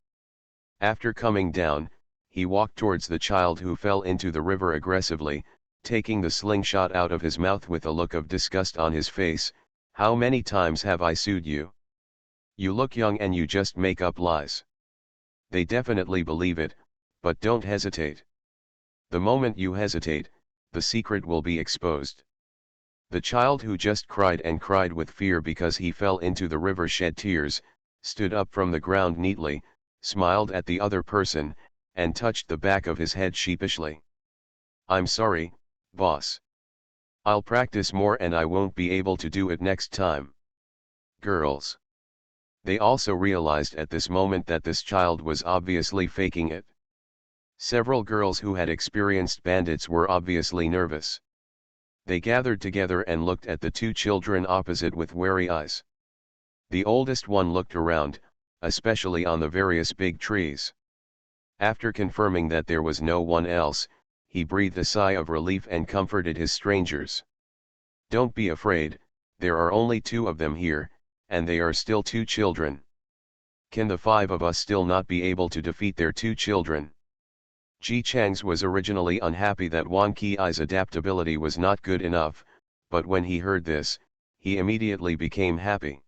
After coming down, he walked towards the child who fell into the river aggressively, taking the slingshot out of his mouth with a look of disgust on his face. How many times have I sued you? You look young and you just make up lies. They definitely believe it, but don't hesitate. The moment you hesitate, the secret will be exposed. The child who just cried and cried with fear because he fell into the river shed tears, stood up from the ground neatly, smiled at the other person, and touched the back of his head sheepishly. I'm sorry, boss. I'll practice more and I won't be able to do it next time. Girls. They also realized at this moment that this child was obviously faking it. Several girls who had experienced bandits were obviously nervous. They gathered together and looked at the 2 children opposite with wary eyes. The oldest one looked around, especially on the various big trees. After confirming that there was no one else, he breathed a sigh of relief and comforted his strangers. Don't be afraid, there are only 2 of them here, and they are still 2 children. Can the 5 of us still not be able to defeat their 2 children? Ji Chang's was originally unhappy that Wang Qi's adaptability was not good enough, but when he heard this, he immediately became happy.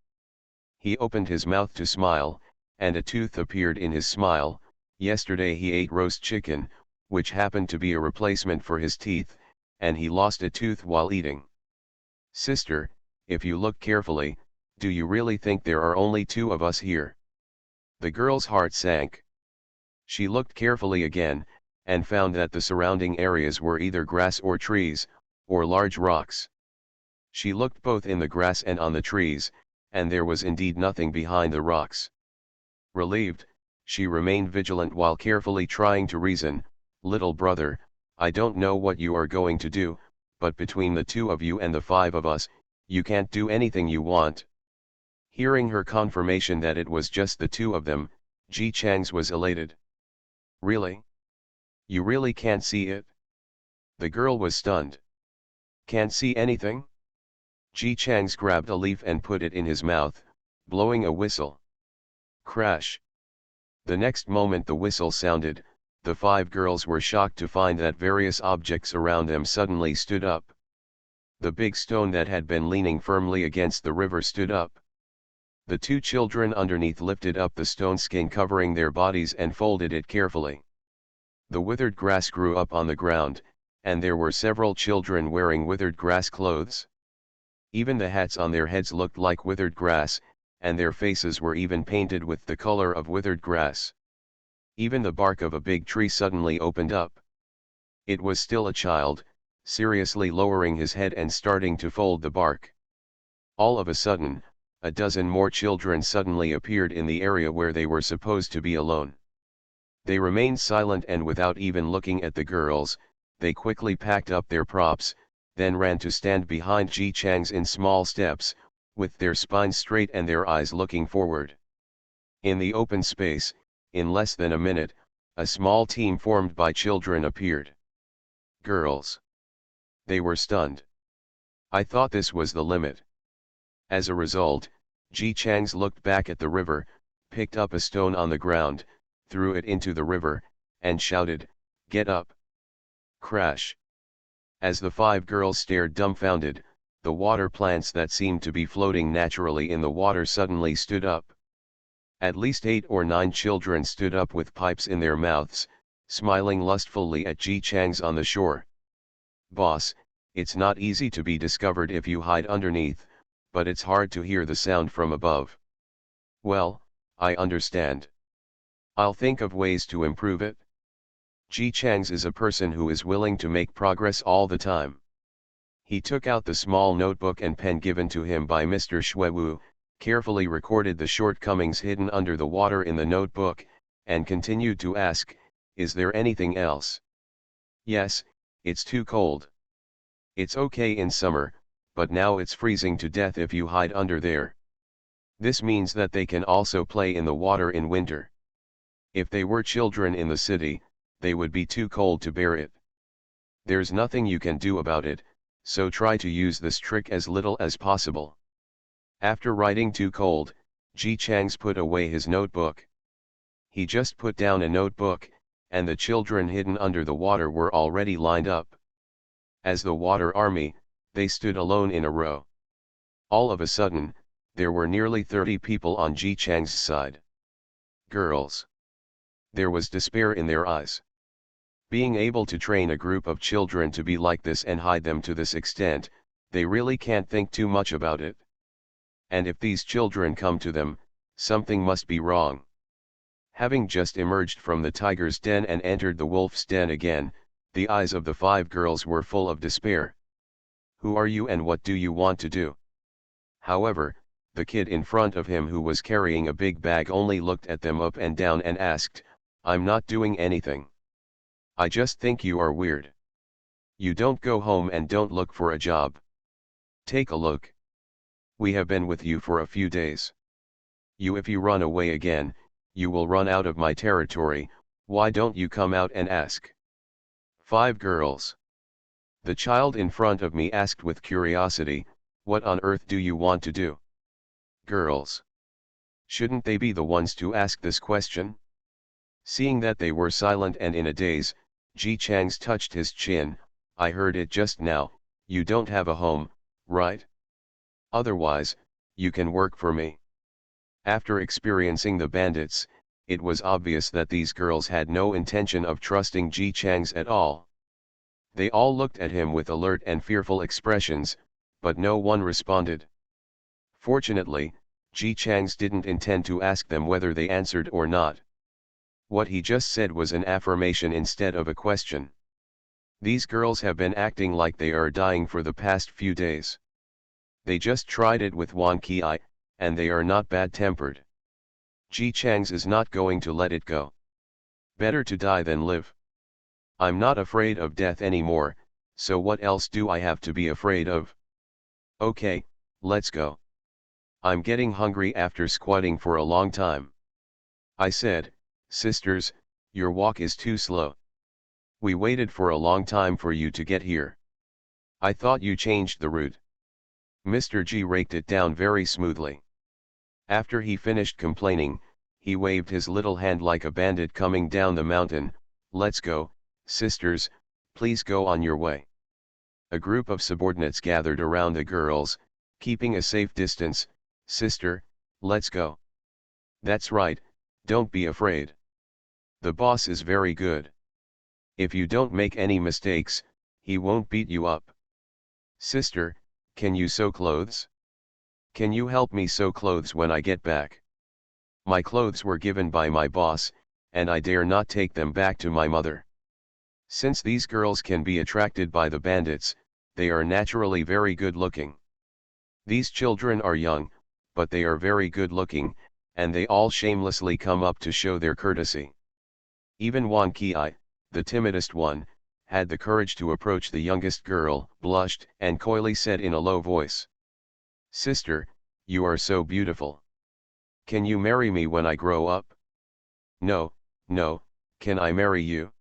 He opened his mouth to smile, and a tooth appeared in his smile. Yesterday he ate roast chicken, which happened to be a replacement for his teeth, and he lost a tooth while eating. Sister, if you look carefully, do you really think there are only 2 of us here? The girl's heart sank. She looked carefully again, and found that the surrounding areas were either grass or trees, or large rocks. She looked both in the grass and on the trees, and there was indeed nothing behind the rocks. Relieved, she remained vigilant while carefully trying to reason, little brother, I don't know what you are going to do, but between the 2 of you and the 5 of us, you can't do anything you want. Hearing her confirmation that it was just the 2 of them, Ji Chang's was elated. Really? You really can't see it? The girl was stunned. Can't see anything? Ji Chang's grabbed a leaf and put it in his mouth, blowing a whistle. Crash. The next moment the whistle sounded, the 5 girls were shocked to find that various objects around them suddenly stood up. The big stone that had been leaning firmly against the river stood up. The 2 children underneath lifted up the stone skin covering their bodies and folded it carefully. The withered grass grew up on the ground, and there were several children wearing withered grass clothes. Even the hats on their heads looked like withered grass, and their faces were even painted with the color of withered grass. Even the bark of a big tree suddenly opened up. It was still a child, seriously lowering his head and starting to fold the bark. All of a sudden, a dozen more children suddenly appeared in the area where they were supposed to be alone. They remained silent and without even looking at the girls, they quickly packed up their props, then ran to stand behind Ji Chang's in small steps, with their spines straight and their eyes looking forward. In the open space, in less than a minute, a small team formed by children appeared. Girls. They were stunned. I thought this was the limit. As a result, Ji Chang's looked back at the river, picked up a stone on the ground, threw it into the river, and shouted, "Get up!" Crash. As the 5 girls stared dumbfounded, the water plants that seemed to be floating naturally in the water suddenly stood up. At least 8 or 9 children stood up with pipes in their mouths, smiling lustfully at Ji Chang's on the shore. "Boss, it's not easy to be discovered if you hide underneath, but it's hard to hear the sound from above." "Well, I understand. I'll think of ways to improve it." Ji Chang's is a person who is willing to make progress all the time. He took out the small notebook and pen given to him by Mr. Shuiwu, carefully recorded the shortcomings hidden under the water in the notebook, and continued to ask, "Is there anything else?" "Yes, it's too cold. It's okay in summer, but now it's freezing to death if you hide under there. This means that they can also play in the water in winter. If they were children in the city, they would be too cold to bear it. There's nothing you can do about it, so try to use this trick as little as possible." After writing "too cold," Ji Chang's put away his notebook. He just put down a notebook, and the children hidden under the water were already lined up. As the water army, they stood alone in a row. All of a sudden, there were nearly 30 people on Ji Chang's side. Girls. There was despair in their eyes. Being able to train a group of children to be like this and hide them to this extent, they really can't think too much about it. And if these children come to them, something must be wrong. Having just emerged from the tiger's den and entered the wolf's den again, the eyes of the 5 girls were full of despair. "Who are you and what do you want to do?" However, the kid in front of him who was carrying a big bag only looked at them up and down and asked, "I'm not doing anything. I just think you are weird. You don't go home and don't look for a job. Take a look. We have been with you for a few days. If you run away again, you will run out of my territory. Why don't you come out and ask?" 5 girls. The child in front of me asked with curiosity, "What on earth do you want to do?" Girls. Shouldn't they be the ones to ask this question? Seeing that they were silent and in a daze, Ji Chang's touched his chin. "I heard it just now, you don't have a home, right? Otherwise, you can work for me." After experiencing the bandits, it was obvious that these girls had no intention of trusting Ji Chang's at all. They all looked at him with alert and fearful expressions, but no one responded. Fortunately, Ji Chang's didn't intend to ask them whether they answered or not. What he just said was an affirmation instead of a question. "These girls have been acting like they are dying for the past few days. They just tried it with Wan Ki, and they are not bad-tempered. Ji Chang's is not going to let it go. Better to die than live. I'm not afraid of death anymore, so what else do I have to be afraid of? Okay, let's go. I'm getting hungry after squatting for a long time." I said, "Sisters, your walk is too slow. We waited for a long time for you to get here. I thought you changed the route." Mr. G raked it down very smoothly. After he finished complaining, he waved his little hand like a bandit coming down the mountain. "Let's go, sisters, please go on your way." A group of subordinates gathered around the girls, keeping a safe distance. "Sister, let's go." "That's right, don't be afraid. The boss is very good. If you don't make any mistakes, he won't beat you up." "Sister, can you sew clothes? Can you help me sew clothes when I get back? My clothes were given by my boss, and I dare not take them back to my mother." Since these girls can be attracted by the bandits, they are naturally very good looking. These children are young, but they are very good looking, and they all shamelessly come up to show their courtesy. Even Wan Ki, the timidest one, had the courage to approach the youngest girl, blushed, and coyly said in a low voice, "Sister, you are so beautiful. Can you marry me when I grow up?" "No, no, can I marry you?"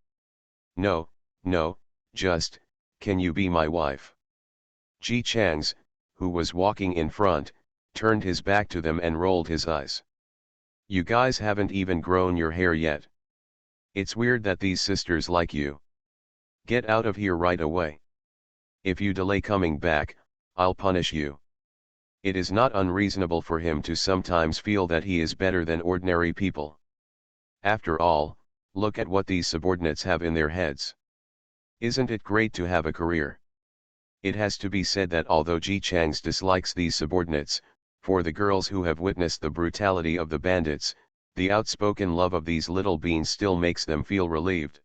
"No, no, just, can you be my wife?" Ji Chang's, who was walking in front, turned his back to them and rolled his eyes. "You guys haven't even grown your hair yet. It's weird that these sisters like you. Get out of here right away. If you delay coming back, I'll punish you." It is not unreasonable for him to sometimes feel that he is better than ordinary people. After all, look at what these subordinates have in their heads. Isn't it great to have a career? It has to be said that although Ji Chang's dislikes these subordinates, for the girls who have witnessed the brutality of the bandits, the outspoken love of these little beings still makes them feel relieved.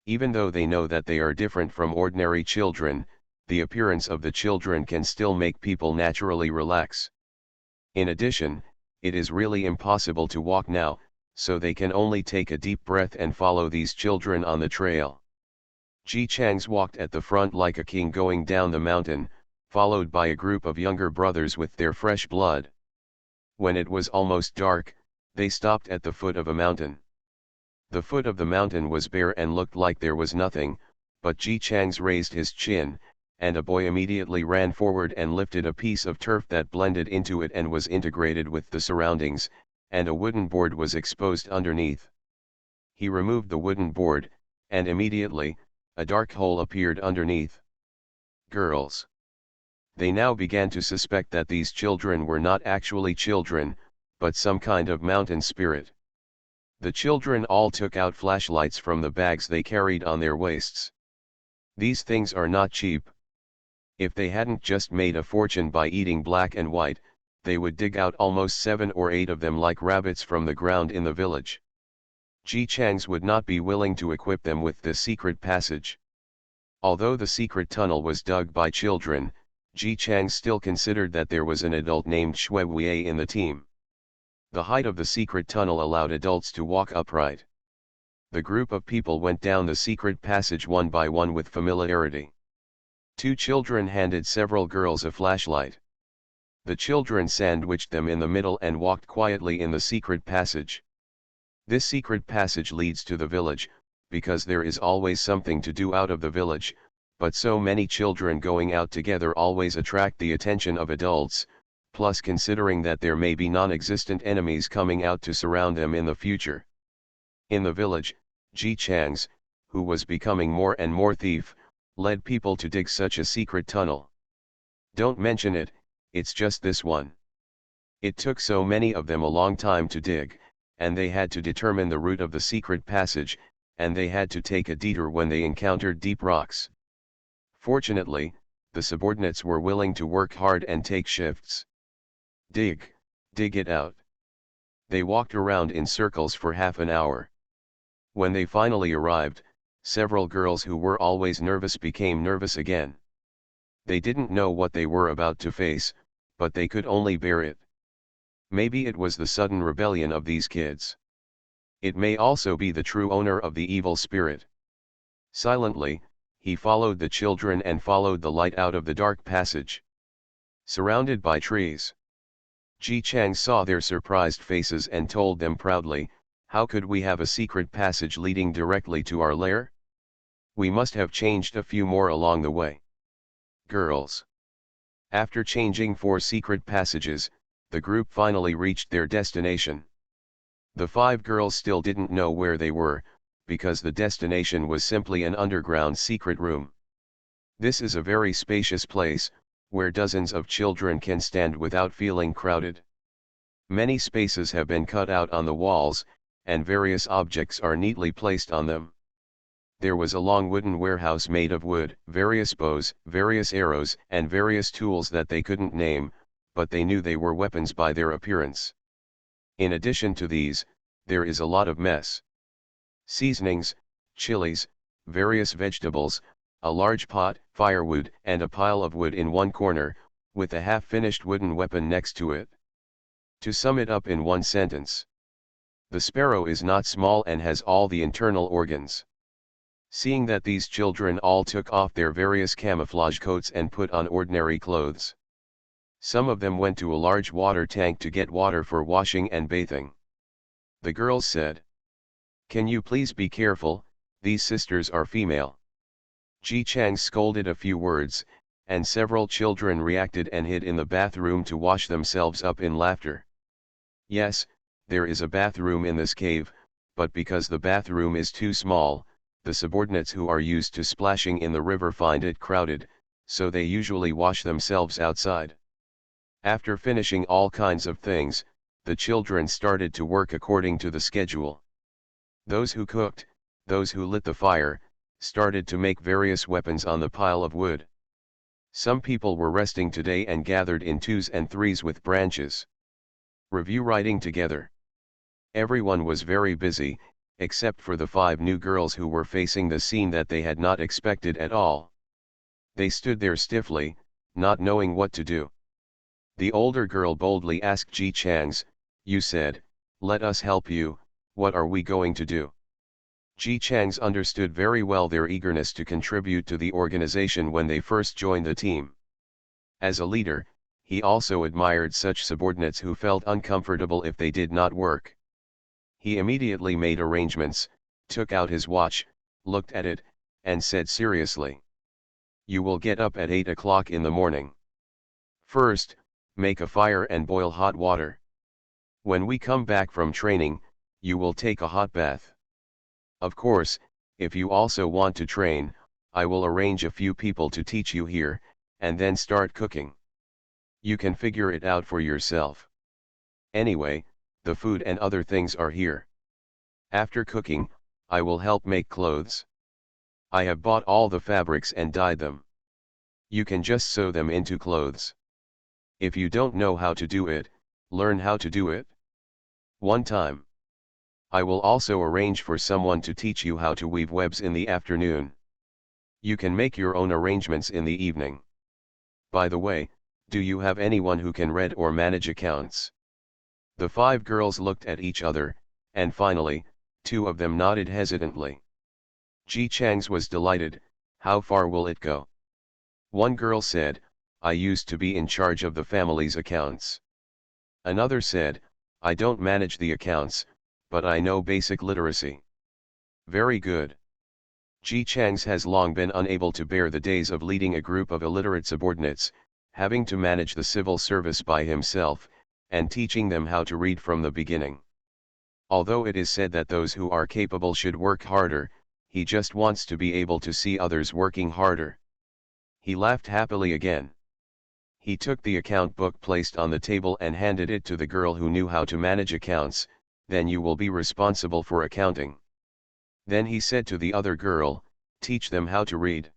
Even though they know that they are different from ordinary children, the appearance of the children can still make people naturally relax. In addition, it is really impossible to walk now, so they can only take a deep breath and follow these children on the trail. Ji Chang's walked at the front like a king going down the mountain, followed by a group of younger brothers with their fresh blood. When it was almost dark, they stopped at the foot of a mountain. The foot of the mountain was bare and looked like there was nothing, but Ji Chang's raised his chin, and a boy immediately ran forward and lifted a piece of turf that blended into it and was integrated with the surroundings, and a wooden board was exposed underneath. He removed the wooden board, and immediately, a dark hole appeared underneath. Girls. They now began to suspect that these children were not actually children, but some kind of mountain spirit. The children all took out flashlights from the bags they carried on their waists. These things are not cheap. If they hadn't just made a fortune by eating black and white, they would dig out almost 7 or 8 of them like rabbits from the ground in the village. Ji Chang's would not be willing to equip them with the secret passage. Although the secret tunnel was dug by children, Ji Chang still considered that there was an adult named Shui Wei in the team. The height of the secret tunnel allowed adults to walk upright. The group of people went down the secret passage one by one with familiarity. 2 children handed several girls a flashlight. The children sandwiched them in the middle and walked quietly in the secret passage. This secret passage leads to the village, because there is always something to do out of the village, but so many children going out together always attract the attention of adults, plus considering that there may be non-existent enemies coming out to surround them in the future. In the village, Ji Chang's, who was becoming more and more thief, led people to dig such a secret tunnel. "Don't mention it, it's just this one." It took so many of them a long time to dig, and they had to determine the route of the secret passage, and they had to take a detour when they encountered deep rocks. Fortunately, the subordinates were willing to work hard and take shifts. Dig it out. They walked around in circles for half an hour. When they finally arrived, several girls who were always nervous became nervous again. They didn't know what they were about to face, but they could only bear it. Maybe it was the sudden rebellion of these kids. It may also be the true owner of the evil spirit. Silently, he followed the children and followed the light out of the dark passage. Surrounded by trees. Ji Chang saw their surprised faces and told them proudly, "How could we have a secret passage leading directly to our lair? We must have changed a few more along the way." Girls. After changing 4 secret passages, the group finally reached their destination. The 5 girls still didn't know where they were, because the destination was simply an underground secret room. This is a very spacious place, where dozens of children can stand without feeling crowded. Many spaces have been cut out on the walls, and various objects are neatly placed on them. There was a long wooden warehouse made of wood, various bows, various arrows, and various tools that they couldn't name, but they knew they were weapons by their appearance. In addition to these, there is a lot of mess. Seasonings, chilies, various vegetables, a large pot, firewood, and a pile of wood in one corner, with a half-finished wooden weapon next to it. To sum it up in one sentence. The sparrow is not small and has all the internal organs. Seeing that these children all took off their various camouflage coats and put on ordinary clothes. Some of them went to a large water tank to get water for washing and bathing. The girls said, "Can you please be careful, these sisters are female." Ji Chang scolded a few words, and several children reacted and hid in the bathroom to wash themselves up in laughter. Yes, there is a bathroom in this cave, but because the bathroom is too small, the subordinates who are used to splashing in the river find it crowded, so they usually wash themselves outside. After finishing all kinds of things, the children started to work according to the schedule. Those who cooked, those who lit the fire, started to make various weapons on the pile of wood. Some people were resting today and gathered in twos and threes with branches. Review writing together. Everyone was very busy, except for the 5 new girls who were facing the scene that they had not expected at all. They stood there stiffly, not knowing what to do. The older girl boldly asked Ji Chang's, "You said, let us help you, what are we going to do?" Ji Chang's understood very well their eagerness to contribute to the organization when they first joined the team. As a leader, he also admired such subordinates who felt uncomfortable if they did not work. He immediately made arrangements, took out his watch, looked at it, and said seriously, "You will get up at 8 o'clock in the morning. First, make a fire and boil hot water. When we come back from training, you will take a hot bath. Of course, if you also want to train, I will arrange a few people to teach you here, and then start cooking. You can figure it out for yourself. Anyway, the food and other things are here. After cooking, I will help make clothes. I have bought all the fabrics and dyed them. You can just sew them into clothes. If you don't know how to do it, learn how to do it. One time. I will also arrange for someone to teach you how to weave webs in the afternoon. You can make your own arrangements in the evening. By the way, do you have anyone who can read or manage accounts?" The 5 girls looked at each other, and finally, 2 of them nodded hesitantly. Ji Chang's was delighted. "How far will it go?" One girl said, "I used to be in charge of the family's accounts." Another said, "I don't manage the accounts, but I know basic literacy." Very good. Ji Chang's has long been unable to bear the days of leading a group of illiterate subordinates, having to manage the civil service by himself, and teaching them how to read from the beginning. Although it is said that those who are capable should work harder, he just wants to be able to see others working harder. He laughed happily again. He took the account book placed on the table and handed it to the girl who knew how to manage accounts. "Then you will be responsible for accounting." Then he said to the other girl, "Teach them how to read.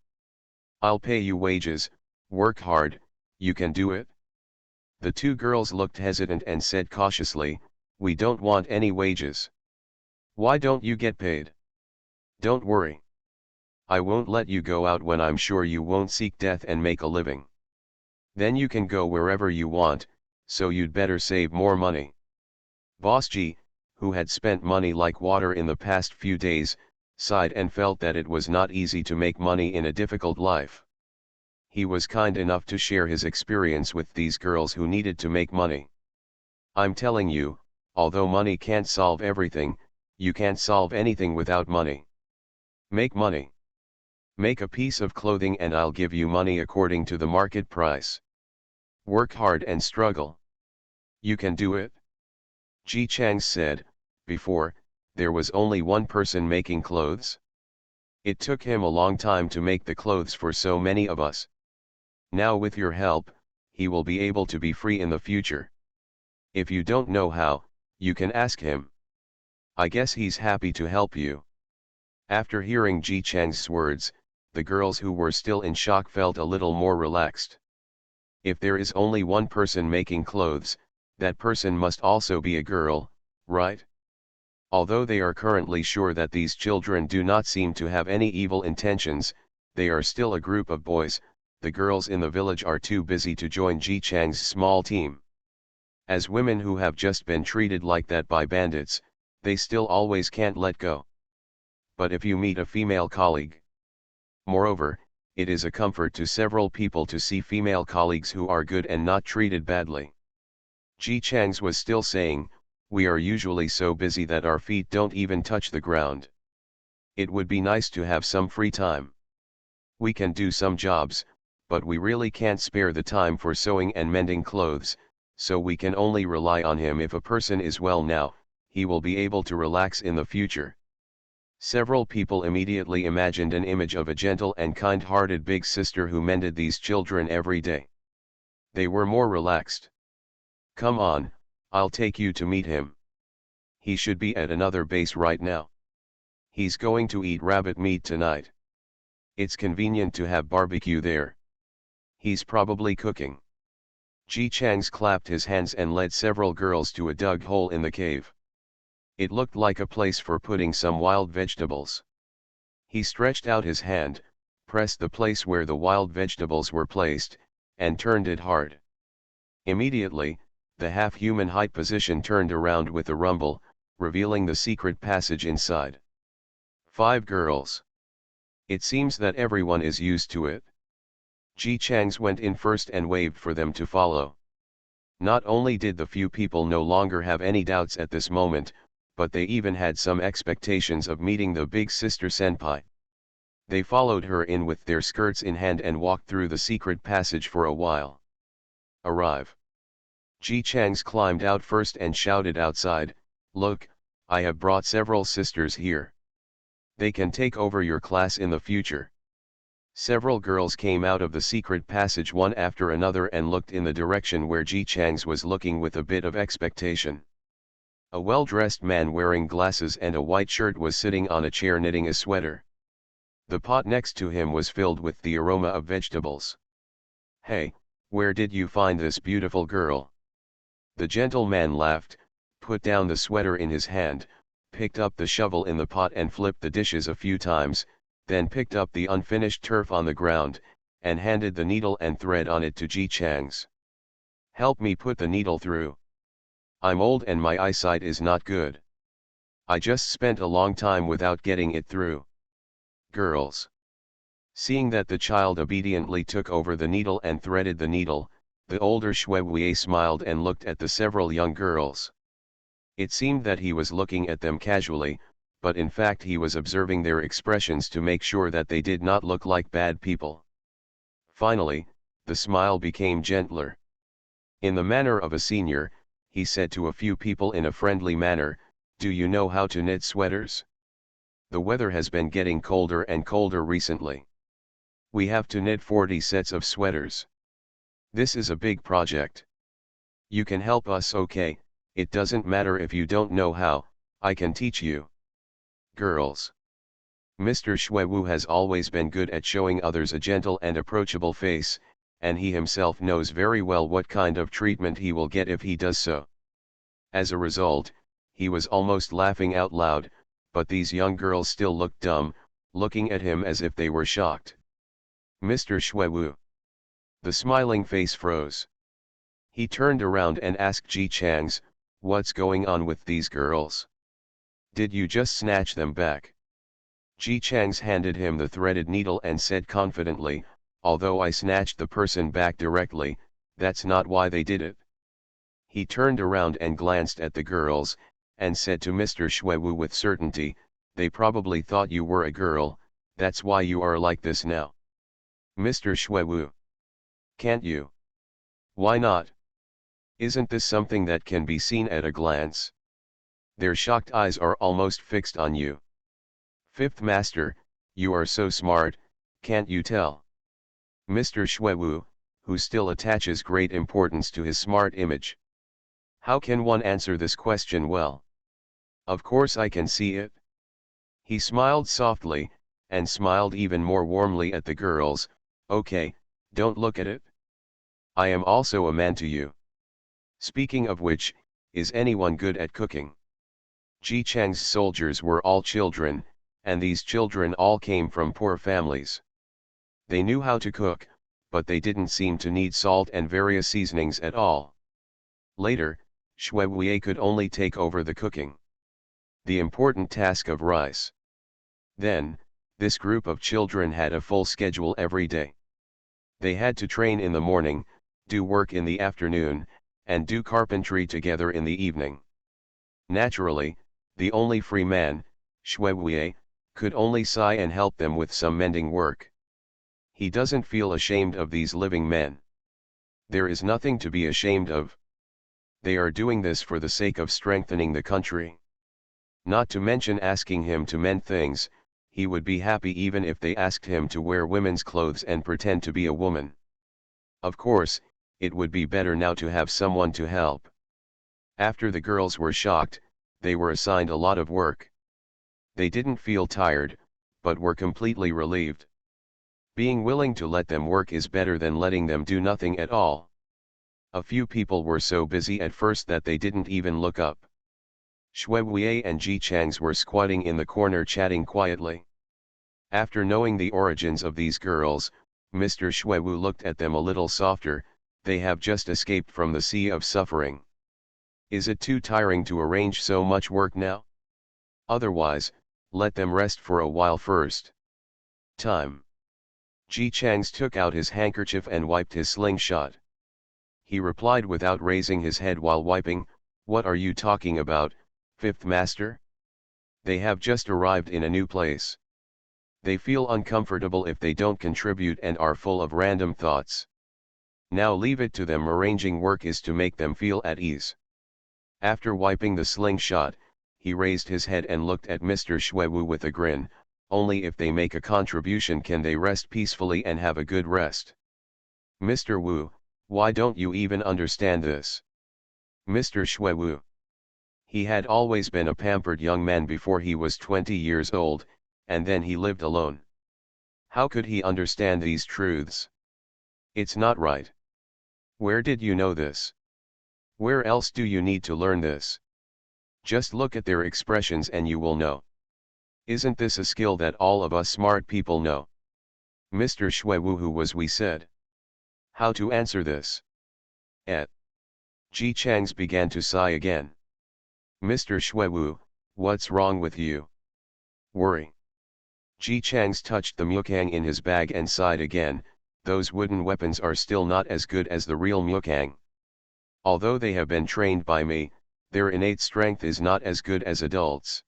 I'll pay you wages, work hard, you can do it." The 2 girls looked hesitant and said cautiously, "We don't want any wages." "Why don't you get paid?" "Don't worry. I won't let you go out when I'm sure you won't seek death and make a living. Then you can go wherever you want, so you'd better save more money." Boss G, who had spent money like water in the past few days, sighed and felt that it was not easy to make money in a difficult life. He was kind enough to share his experience with these girls who needed to make money. "I'm telling you, although money can't solve everything, you can't solve anything without money. Make money. Make a piece of clothing and I'll give you money according to the market price. Work hard and struggle. You can do it." Ji Chang said, "Before, there was only one person making clothes. It took him a long time to make the clothes for so many of us. Now with your help, he will be able to be free in the future. If you don't know how, you can ask him. I guess he's happy to help you." After hearing Ji Chang's words, the girls who were still in shock felt a little more relaxed. If there is only one person making clothes, that person must also be a girl, right? Although they are currently sure that these children do not seem to have any evil intentions, they are still a group of boys. The girls in the village are too busy to join Ji Chang's small team. As women who have just been treated like that by bandits, they still always can't let go. but if you meet a female colleague. Moreover, it is a comfort to several people to see female colleagues who are good and not treated badly. Ji Chang's was still saying, we are usually so busy that our feet don't even touch the ground. It would be nice to have some free time. We can do some jobs, but we really can't spare the time for sewing and mending clothes, so we can only rely on him. If a person is well now, he will be able to relax in the future. Several people immediately imagined an image of a gentle and kind-hearted big sister who mended these children every day. They were more relaxed. Come on, I'll take you to meet him. He should be at another base right now. He's going to eat rabbit meat tonight. It's convenient to have barbecue there. He's probably cooking. Ji Chang's clapped his hands and led several girls to a dug hole in the cave. It looked like a place for putting some wild vegetables. He stretched out his hand, pressed the place where the wild vegetables were placed, and turned it hard. Immediately, the half-human height position turned around with a rumble, revealing the secret passage inside. 5 girls. It seems that everyone is used to it. Ji Chang's went in first and waved for them to follow. Not only did the few people no longer have any doubts at this moment, but they even had some expectations of meeting the big sister senpai. They followed her in with their skirts in hand and walked through the secret passage for a while. Arrive. Ji Chang's climbed out first and shouted outside, "Look, I have brought several sisters here. They can take over your class in the future." Several girls came out of the secret passage one after another and looked in the direction where Ji Chang's was looking with a bit of expectation. A well-dressed man wearing glasses and a white shirt was sitting on a chair knitting a sweater. The pot next to him was filled with the aroma of vegetables. "Hey, where did you find this beautiful girl?" The gentleman laughed, put down the sweater in his hand, picked up the shovel in the pot and flipped the dishes a few times, then picked up the unfinished turf on the ground, and handed the needle and thread on it to Ji Chang's. "Help me put the needle through. I'm old and my eyesight is not good. I just spent a long time without getting it through." Girls. Seeing that the child obediently took over the needle and threaded the needle, the older Shuewei smiled and looked at the several young girls. It seemed that he was looking at them casually, but in fact he was observing their expressions to make sure that they did not look like bad people. Finally, the smile became gentler. In the manner of a senior, he said to a few people in a friendly manner, "Do you know how to knit sweaters? The weather has been getting colder and colder recently. We have to knit 40 sets of sweaters. This is a big project. You can help us, okay? It doesn't matter if you don't know how, I can teach you." Girls. Mr. Shuewu has always been good at showing others a gentle and approachable face, and he himself knows very well what kind of treatment he will get if he does so. As a result, he was almost laughing out loud, but these young girls still looked dumb, looking at him as if they were shocked. "Mr. Shuewu." The smiling face froze. He turned around and asked Ji Chang's, "What's going on with these girls? Did you just snatch them back?" Ji Chang's handed him the threaded needle and said confidently, "Although I snatched the person back directly, that's not why they did it." He turned around and glanced at the girls, and said to Mr. Shuewu with certainty, "They probably thought you were a girl, that's why you are like this now." "Mr. Shuewu. Can't you? Why not? Isn't this something that can be seen at a glance? Their shocked eyes are almost fixed on you. Fifth Master, you are so smart, can't you tell?" Mr. Shuewu, who still attaches great importance to his smart image. "How can one answer this question well? Of course I can see it." He smiled softly, and smiled even more warmly at the girls. "Okay, don't look at it. I am also a man to you. Speaking of which, is anyone good at cooking?" Ji Chang's soldiers were all children, and these children all came from poor families. They knew how to cook, but they didn't seem to need salt and various seasonings at all. Later, Shuewei could only take over the cooking. The important task of rice. Then, this group of children had a full schedule every day. They had to train in the morning, do work in the afternoon, and do carpentry together in the evening. Naturally, the only free man, Shuewei, could only sigh and help them with some mending work. He doesn't feel ashamed of these living men. There is nothing to be ashamed of. They are doing this for the sake of strengthening the country. Not to mention asking him to mend things, he would be happy even if they asked him to wear women's clothes and pretend to be a woman. Of course, it would be better now to have someone to help. After the girls were shocked, they were assigned a lot of work. They didn't feel tired, but were completely relieved. Being willing to let them work is better than letting them do nothing at all. A few people were so busy at first that they didn't even look up. Shuewei and Ji Changs were squatting in the corner chatting quietly. After knowing the origins of these girls, Mr. Shuewu looked at them a little softer. They have just escaped from the sea of suffering. Is it too tiring to arrange so much work now? Otherwise, let them rest for a while first. Time. Ji Changs took out his handkerchief and wiped his slingshot. He replied without raising his head while wiping, "What are you talking about, Fifth Master? They have just arrived in a new place. They feel uncomfortable if they don't contribute and are full of random thoughts. Now leave it to them. Arranging work is to make them feel at ease." After wiping the slingshot, he raised his head and looked at Mr. Shuewu with a grin. Only if they make a contribution can they rest peacefully and have a good rest. Mr. Wu, why don't you even understand this? Mr. Shuewu. He had always been a pampered young man before he was 20 years old, and then he lived alone. How could he understand these truths? It's not right. Where did you know this? Where else do you need to learn this? Just look at their expressions and you will know. Isn't this a skill that all of us smart people know? Mr. Shuewu, who was we said? How to answer this? Ji Changs began to sigh again. Mr. Shuewu, what's wrong with you? Worry. Ji Changs touched the mukang in his bag and sighed again. Those wooden weapons are still not as good as the real mukang. Although they have been trained by me, their innate strength is not as good as adults.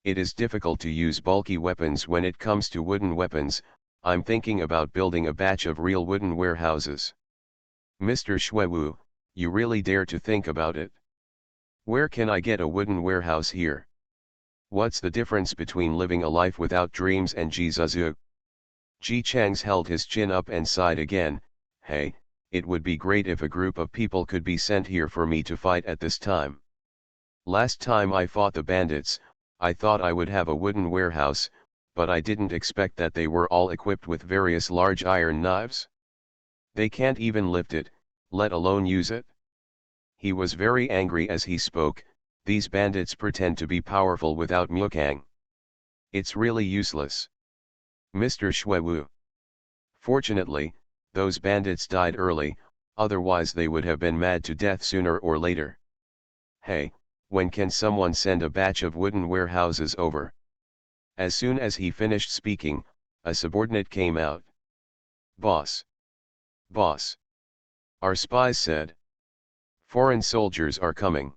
It is difficult to use bulky weapons when it comes to wooden weapons. I'm thinking about building a batch of real wooden warehouses. Mr. Shuewu, you really dare to think about it? Where can I get a wooden warehouse here? What's the difference between living a life without dreams and jizuzu? Ji Changs held his chin up and sighed again. Hey, it would be great if a group of people could be sent here for me to fight at this time. Last time I fought the bandits, I thought I would have a wooden warehouse, but I didn't expect that they were all equipped with various large iron knives. They can't even lift it, let alone use it. He was very angry as he spoke. These bandits pretend to be powerful without mukang. It's really useless. Mr. Shuewu. Fortunately, those bandits died early, otherwise they would have been mad to death sooner or later. Hey, when can someone send a batch of wooden warehouses over? As soon as he finished speaking, a subordinate came out. Boss. Boss. Our spies said. Foreign soldiers are coming.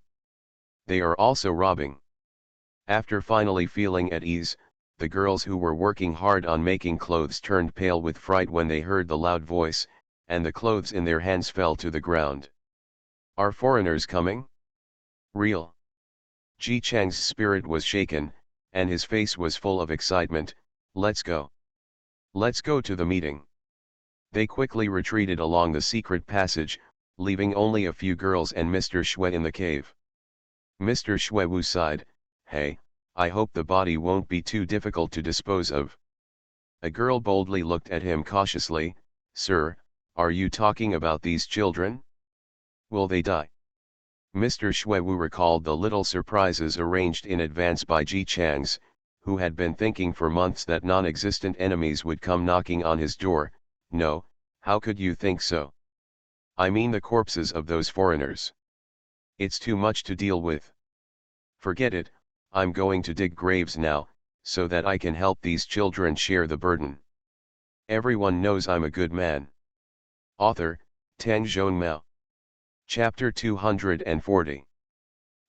They are also robbing. After finally feeling at ease, the girls who were working hard on making clothes turned pale with fright when they heard the loud voice, and the clothes in their hands fell to the ground. Are foreigners coming? Real. Ji Chang's spirit was shaken, and his face was full of excitement. Let's go. Let's go to the meeting. They quickly retreated along the secret passage, leaving only a few girls and Mr. Shui in the cave. Mr. Shuewu sighed. Hey, I hope the body won't be too difficult to dispose of. A girl boldly looked at him cautiously. Sir, are you talking about these children? Will they die? Mr. Shuewu recalled the little surprises arranged in advance by Ji Changs, who had been thinking for months that non-existent enemies would come knocking on his door. No, how could you think so? I mean the corpses of those foreigners. It's too much to deal with. Forget it, I'm going to dig graves now. so that I can help these children share the burden. Everyone knows I'm a good man. Author, Tang Zhonmao. Chapter 240.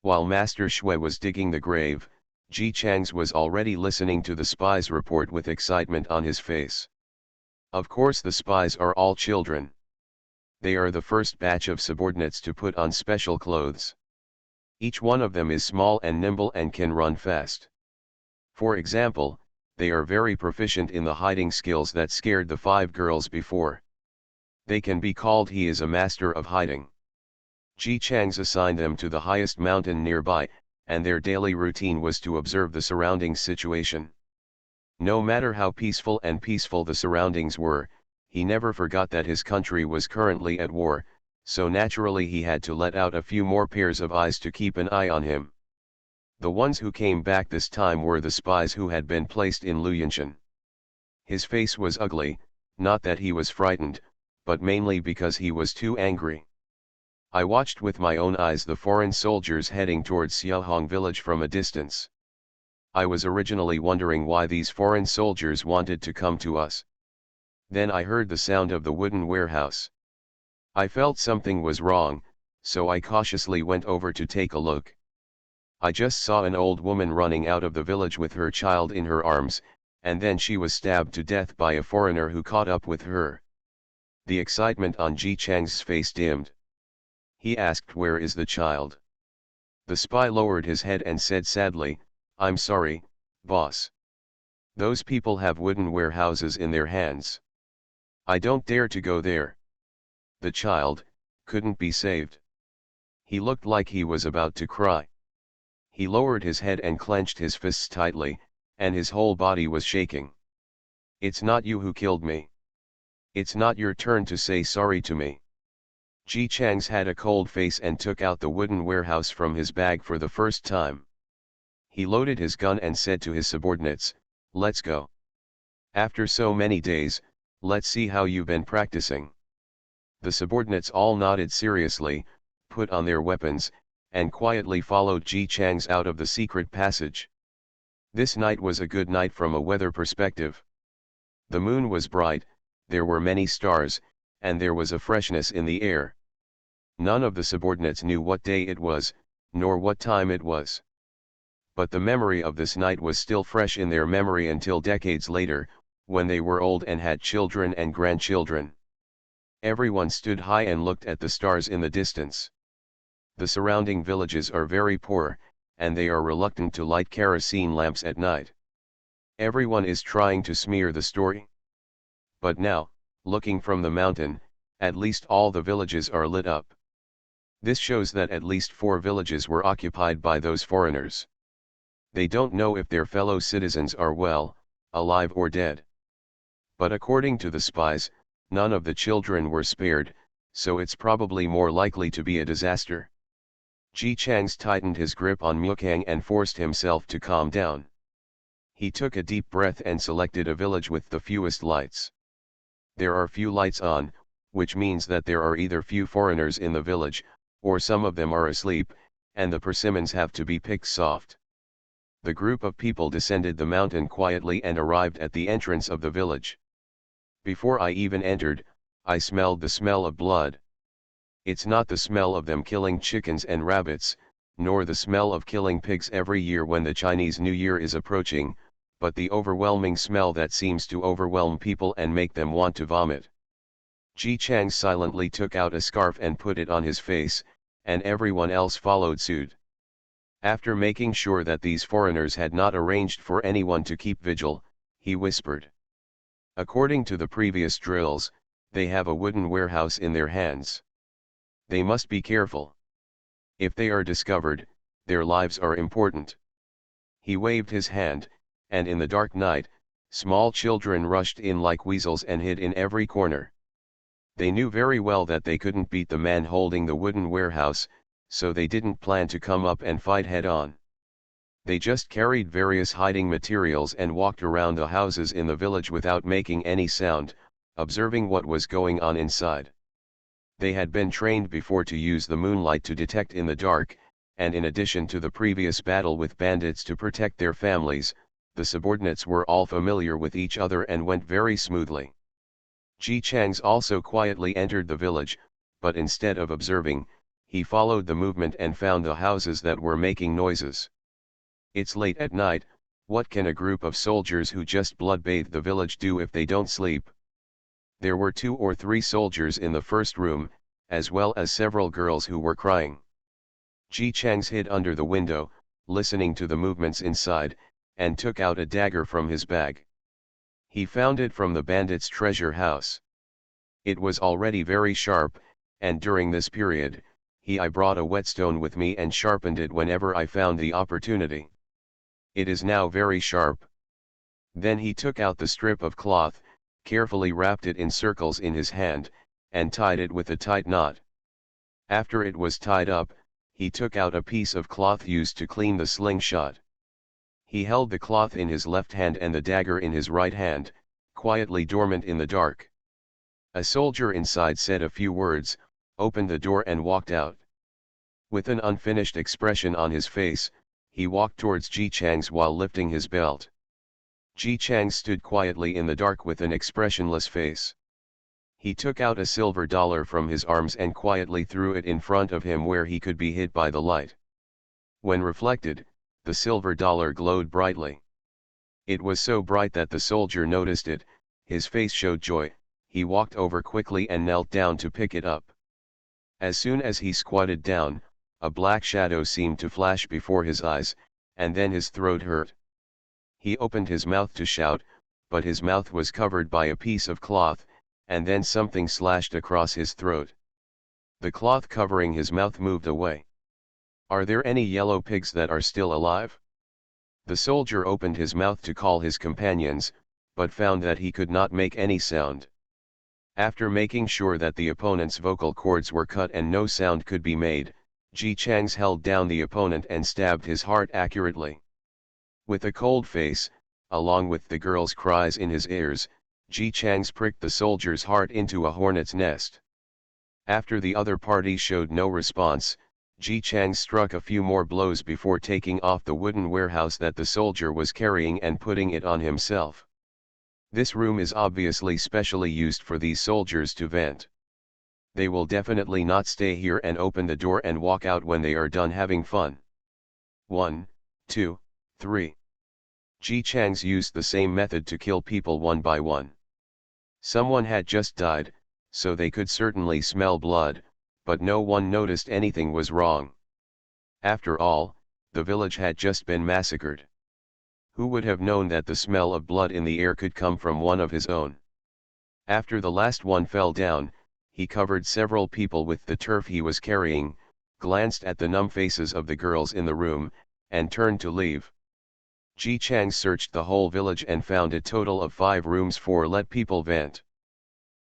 While Master Shui was digging the grave, Ji Chang's was already listening to the spy's report with excitement on his face. Of course the spies are all children. They are the first batch of subordinates to put on special clothes. Each one of them is small and nimble and can run fast. For example, they are very proficient in the hiding skills that scared the 5 girls before. They can be called he is a master of hiding. Ji Chang's assigned them to the highest mountain nearby, and their daily routine was to observe the surrounding situation. No matter how peaceful the surroundings were, he never forgot that his country was currently at war, so naturally he had to let out a few more pairs of eyes to keep an eye on him. The ones who came back this time were the spies who had been placed in Luyanshan. His face was ugly, not that he was frightened, but mainly because he was too angry. I watched with my own eyes the foreign soldiers heading towards Xiaohong village from a distance. I was originally wondering why these foreign soldiers wanted to come to us. Then I heard the sound of the wooden warehouse. I felt something was wrong, so I cautiously went over to take a look. I just saw an old woman running out of the village with her child in her arms, and then she was stabbed to death by a foreigner who caught up with her. The excitement on Ji Chang's face dimmed. He asked, "Where is the child?" The spy lowered his head and said sadly, "I'm sorry, boss. Those people have wooden warehouses in their hands. I don't dare to go there. The child couldn't be saved." He looked like he was about to cry. He lowered his head and clenched his fists tightly, and his whole body was shaking. "It's not you who killed me. It's not your turn to say sorry to me." Ji Chang's had a cold face and took out the wooden warehouse from his bag for the first time. He loaded his gun and said to his subordinates, "Let's go. After so many days, let's see how you've been practicing." The subordinates all nodded seriously, put on their weapons, and quietly followed Ji Chang's out of the secret passage. This night was a good night from a weather perspective. The moon was bright, there were many stars, and there was a freshness in the air. None of the subordinates knew what day it was, nor what time it was. But the memory of this night was still fresh in their memory until decades later, when they were old and had children and grandchildren. Everyone stood high and looked at the stars in the distance. The surrounding villages are very poor, and they are reluctant to light kerosene lamps at night. Everyone is trying to smear the story. But now, looking from the mountain, at least all the villages are lit up. This shows that at least 4 villages were occupied by those foreigners. They don't know if their fellow citizens are well, alive or dead. But according to the spies, none of the children were spared, so it's probably more likely to be a disaster. Ji Chang's tightened his grip on Mukang and forced himself to calm down. He took a deep breath and selected a village with the fewest lights. There are few lights on, which means that there are either few foreigners in the village, or some of them are asleep, and the persimmons have to be picked soft. The group of people descended the mountain quietly and arrived at the entrance of the village. Before I even entered, I smelled the smell of blood. It's not the smell of them killing chickens and rabbits, nor the smell of killing pigs every year when the Chinese New Year is approaching, but the overwhelming smell that seems to overwhelm people and make them want to vomit. Ji Chang silently took out a scarf and put it on his face, and everyone else followed suit. After making sure that these foreigners had not arranged for anyone to keep vigil, he whispered. According to the previous drills, they have a wooden warehouse in their hands. They must be careful. If they are discovered, their lives are important. He waved his hand, and in the dark night, small children rushed in like weasels and hid in every corner. They knew very well that they couldn't beat the man holding the wooden warehouse, so they didn't plan to come up and fight head-on. They just carried various hiding materials and walked around the houses in the village without making any sound, observing what was going on inside. They had been trained before to use the moonlight to detect in the dark, and in addition to the previous battle with bandits to protect their families, the subordinates were all familiar with each other and went very smoothly. Ji Chang's also quietly entered the village, but instead of observing, he followed the movement and found the houses that were making noises. It's late at night, what can a group of soldiers who just blood-bathed the village do if they don't sleep? There were 2 or 3 soldiers in the first room, as well as several girls who were crying. Ji Chang's hid under the window, listening to the movements inside, and took out a dagger from his bag. He found it from the bandits' treasure house. It was already very sharp, and during this period, I brought a whetstone with me and sharpened it whenever I found the opportunity. It is now very sharp. Then he took out the strip of cloth, carefully wrapped it in circles in his hand, and tied it with a tight knot. After it was tied up, he took out a piece of cloth used to clean the slingshot. He held the cloth in his left hand and the dagger in his right hand, quietly dormant in the dark. A soldier inside said a few words, opened the door and walked out. With an unfinished expression on his face, he walked towards Ji Chang's while lifting his belt. Ji Chang stood quietly in the dark with an expressionless face. He took out a silver dollar from his arms and quietly threw it in front of him where he could be hid by the light. When reflected, the silver dollar glowed brightly. It was so bright that the soldier noticed it, his face showed joy, he walked over quickly and knelt down to pick it up. As soon as he squatted down, a black shadow seemed to flash before his eyes, and then his throat hurt. He opened his mouth to shout, but his mouth was covered by a piece of cloth, and then something slashed across his throat. The cloth covering his mouth moved away. "Are there any yellow pigs that are still alive?" The soldier opened his mouth to call his companions, but found that he could not make any sound. After making sure that the opponent's vocal cords were cut and no sound could be made, Ji Chang's held down the opponent and stabbed his heart accurately. With a cold face, along with the girl's cries in his ears, Ji Chang's pricked the soldier's heart into a hornet's nest. After the other party showed no response, Ji Chang struck a few more blows before taking off the wooden warehouse that the soldier was carrying and putting it on himself. This room is obviously specially used for these soldiers to vent. They will definitely not stay here and open the door and walk out when they are done having fun. 1, 2, 3. Ji Chang's used the same method to kill people one by one. Someone had just died, so they could certainly smell blood, but no one noticed anything was wrong. After all, the village had just been massacred. Who would have known that the smell of blood in the air could come from one of his own? After the last one fell down, he covered several people with the turf he was carrying, glanced at the numb faces of the girls in the room, and turned to leave. Ji Chang searched the whole village and found a total of 5 rooms for let people vent.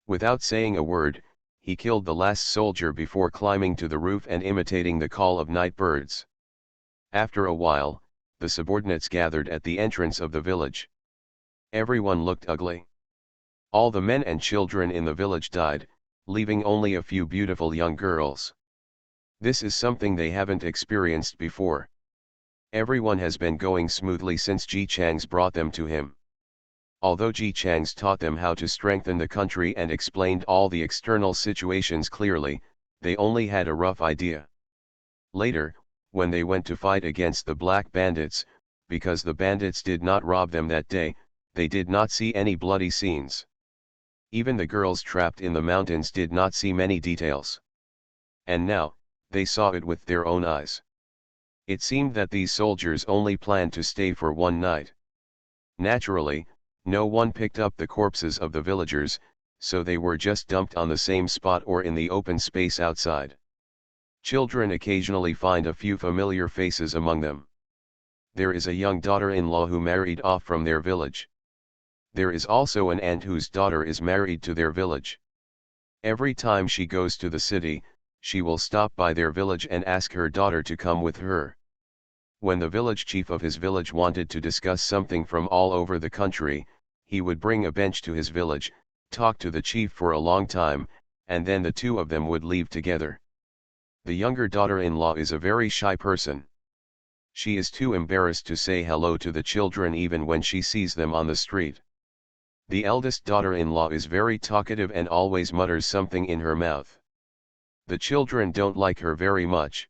Without saying a word, he killed the last soldier before climbing to the roof and imitating the call of night birds. After a while, the subordinates gathered at the entrance of the village. Everyone looked ugly. All the men and children in the village died, leaving only a few beautiful young girls. This is something they haven't experienced before. Everyone has been going smoothly since Ji Chang's brought them to him. Although Ji Chang's taught them how to strengthen the country and explained all the external situations clearly, they only had a rough idea. Later, when they went to fight against the black bandits, because the bandits did not rob them that day, they did not see any bloody scenes. Even the girls trapped in the mountains did not see many details. And now, they saw it with their own eyes. It seemed that these soldiers only planned to stay for one night. Naturally, no one picked up the corpses of the villagers, so they were just dumped on the same spot or in the open space outside. Children occasionally find a few familiar faces among them. There is a young daughter-in-law who married off from their village. There is also an aunt whose daughter is married to their village. Every time she goes to the city, she will stop by their village and ask her daughter to come with her. When the village chief of his village wanted to discuss something from all over the country, he would bring a bench to his village, talk to the chief for a long time, and then the two of them would leave together. The younger daughter-in-law is a very shy person. She is too embarrassed to say hello to the children even when she sees them on the street. The eldest daughter-in-law is very talkative and always mutters something in her mouth. The children don't like her very much.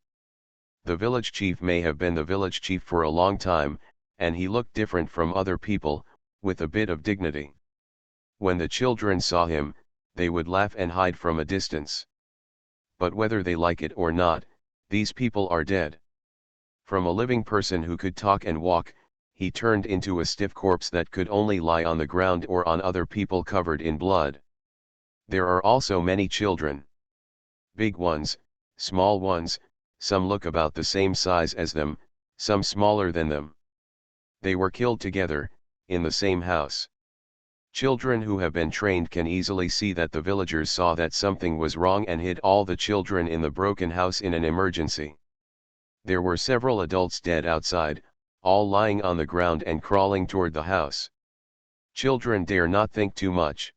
The village chief may have been the village chief for a long time, and he looked different from other people, with a bit of dignity. When the children saw him, they would laugh and hide from a distance. But whether they like it or not, these people are dead. From a living person who could talk and walk, he turned into a stiff corpse that could only lie on the ground or on other people covered in blood. There are also many children. Big ones, small ones, some look about the same size as them, some smaller than them. They were killed together, in the same house. Children who have been trained can easily see that the villagers saw that something was wrong and hid all the children in the broken house in an emergency. There were several adults dead outside, all lying on the ground and crawling toward the house. Children dare not think too much.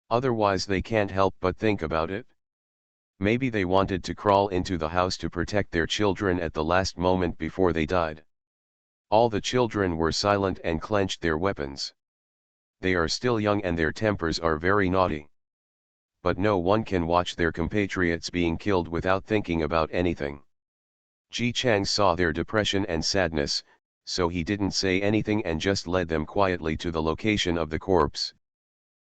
Otherwise they can't help but think about it. Maybe they wanted to crawl into the house to protect their children at the last moment before they died. All the children were silent and clenched their weapons. They are still young and their tempers are very naughty. But no one can watch their compatriots being killed without thinking about anything. Ji Chang saw their depression and sadness, so he didn't say anything and just led them quietly to the location of the corpse.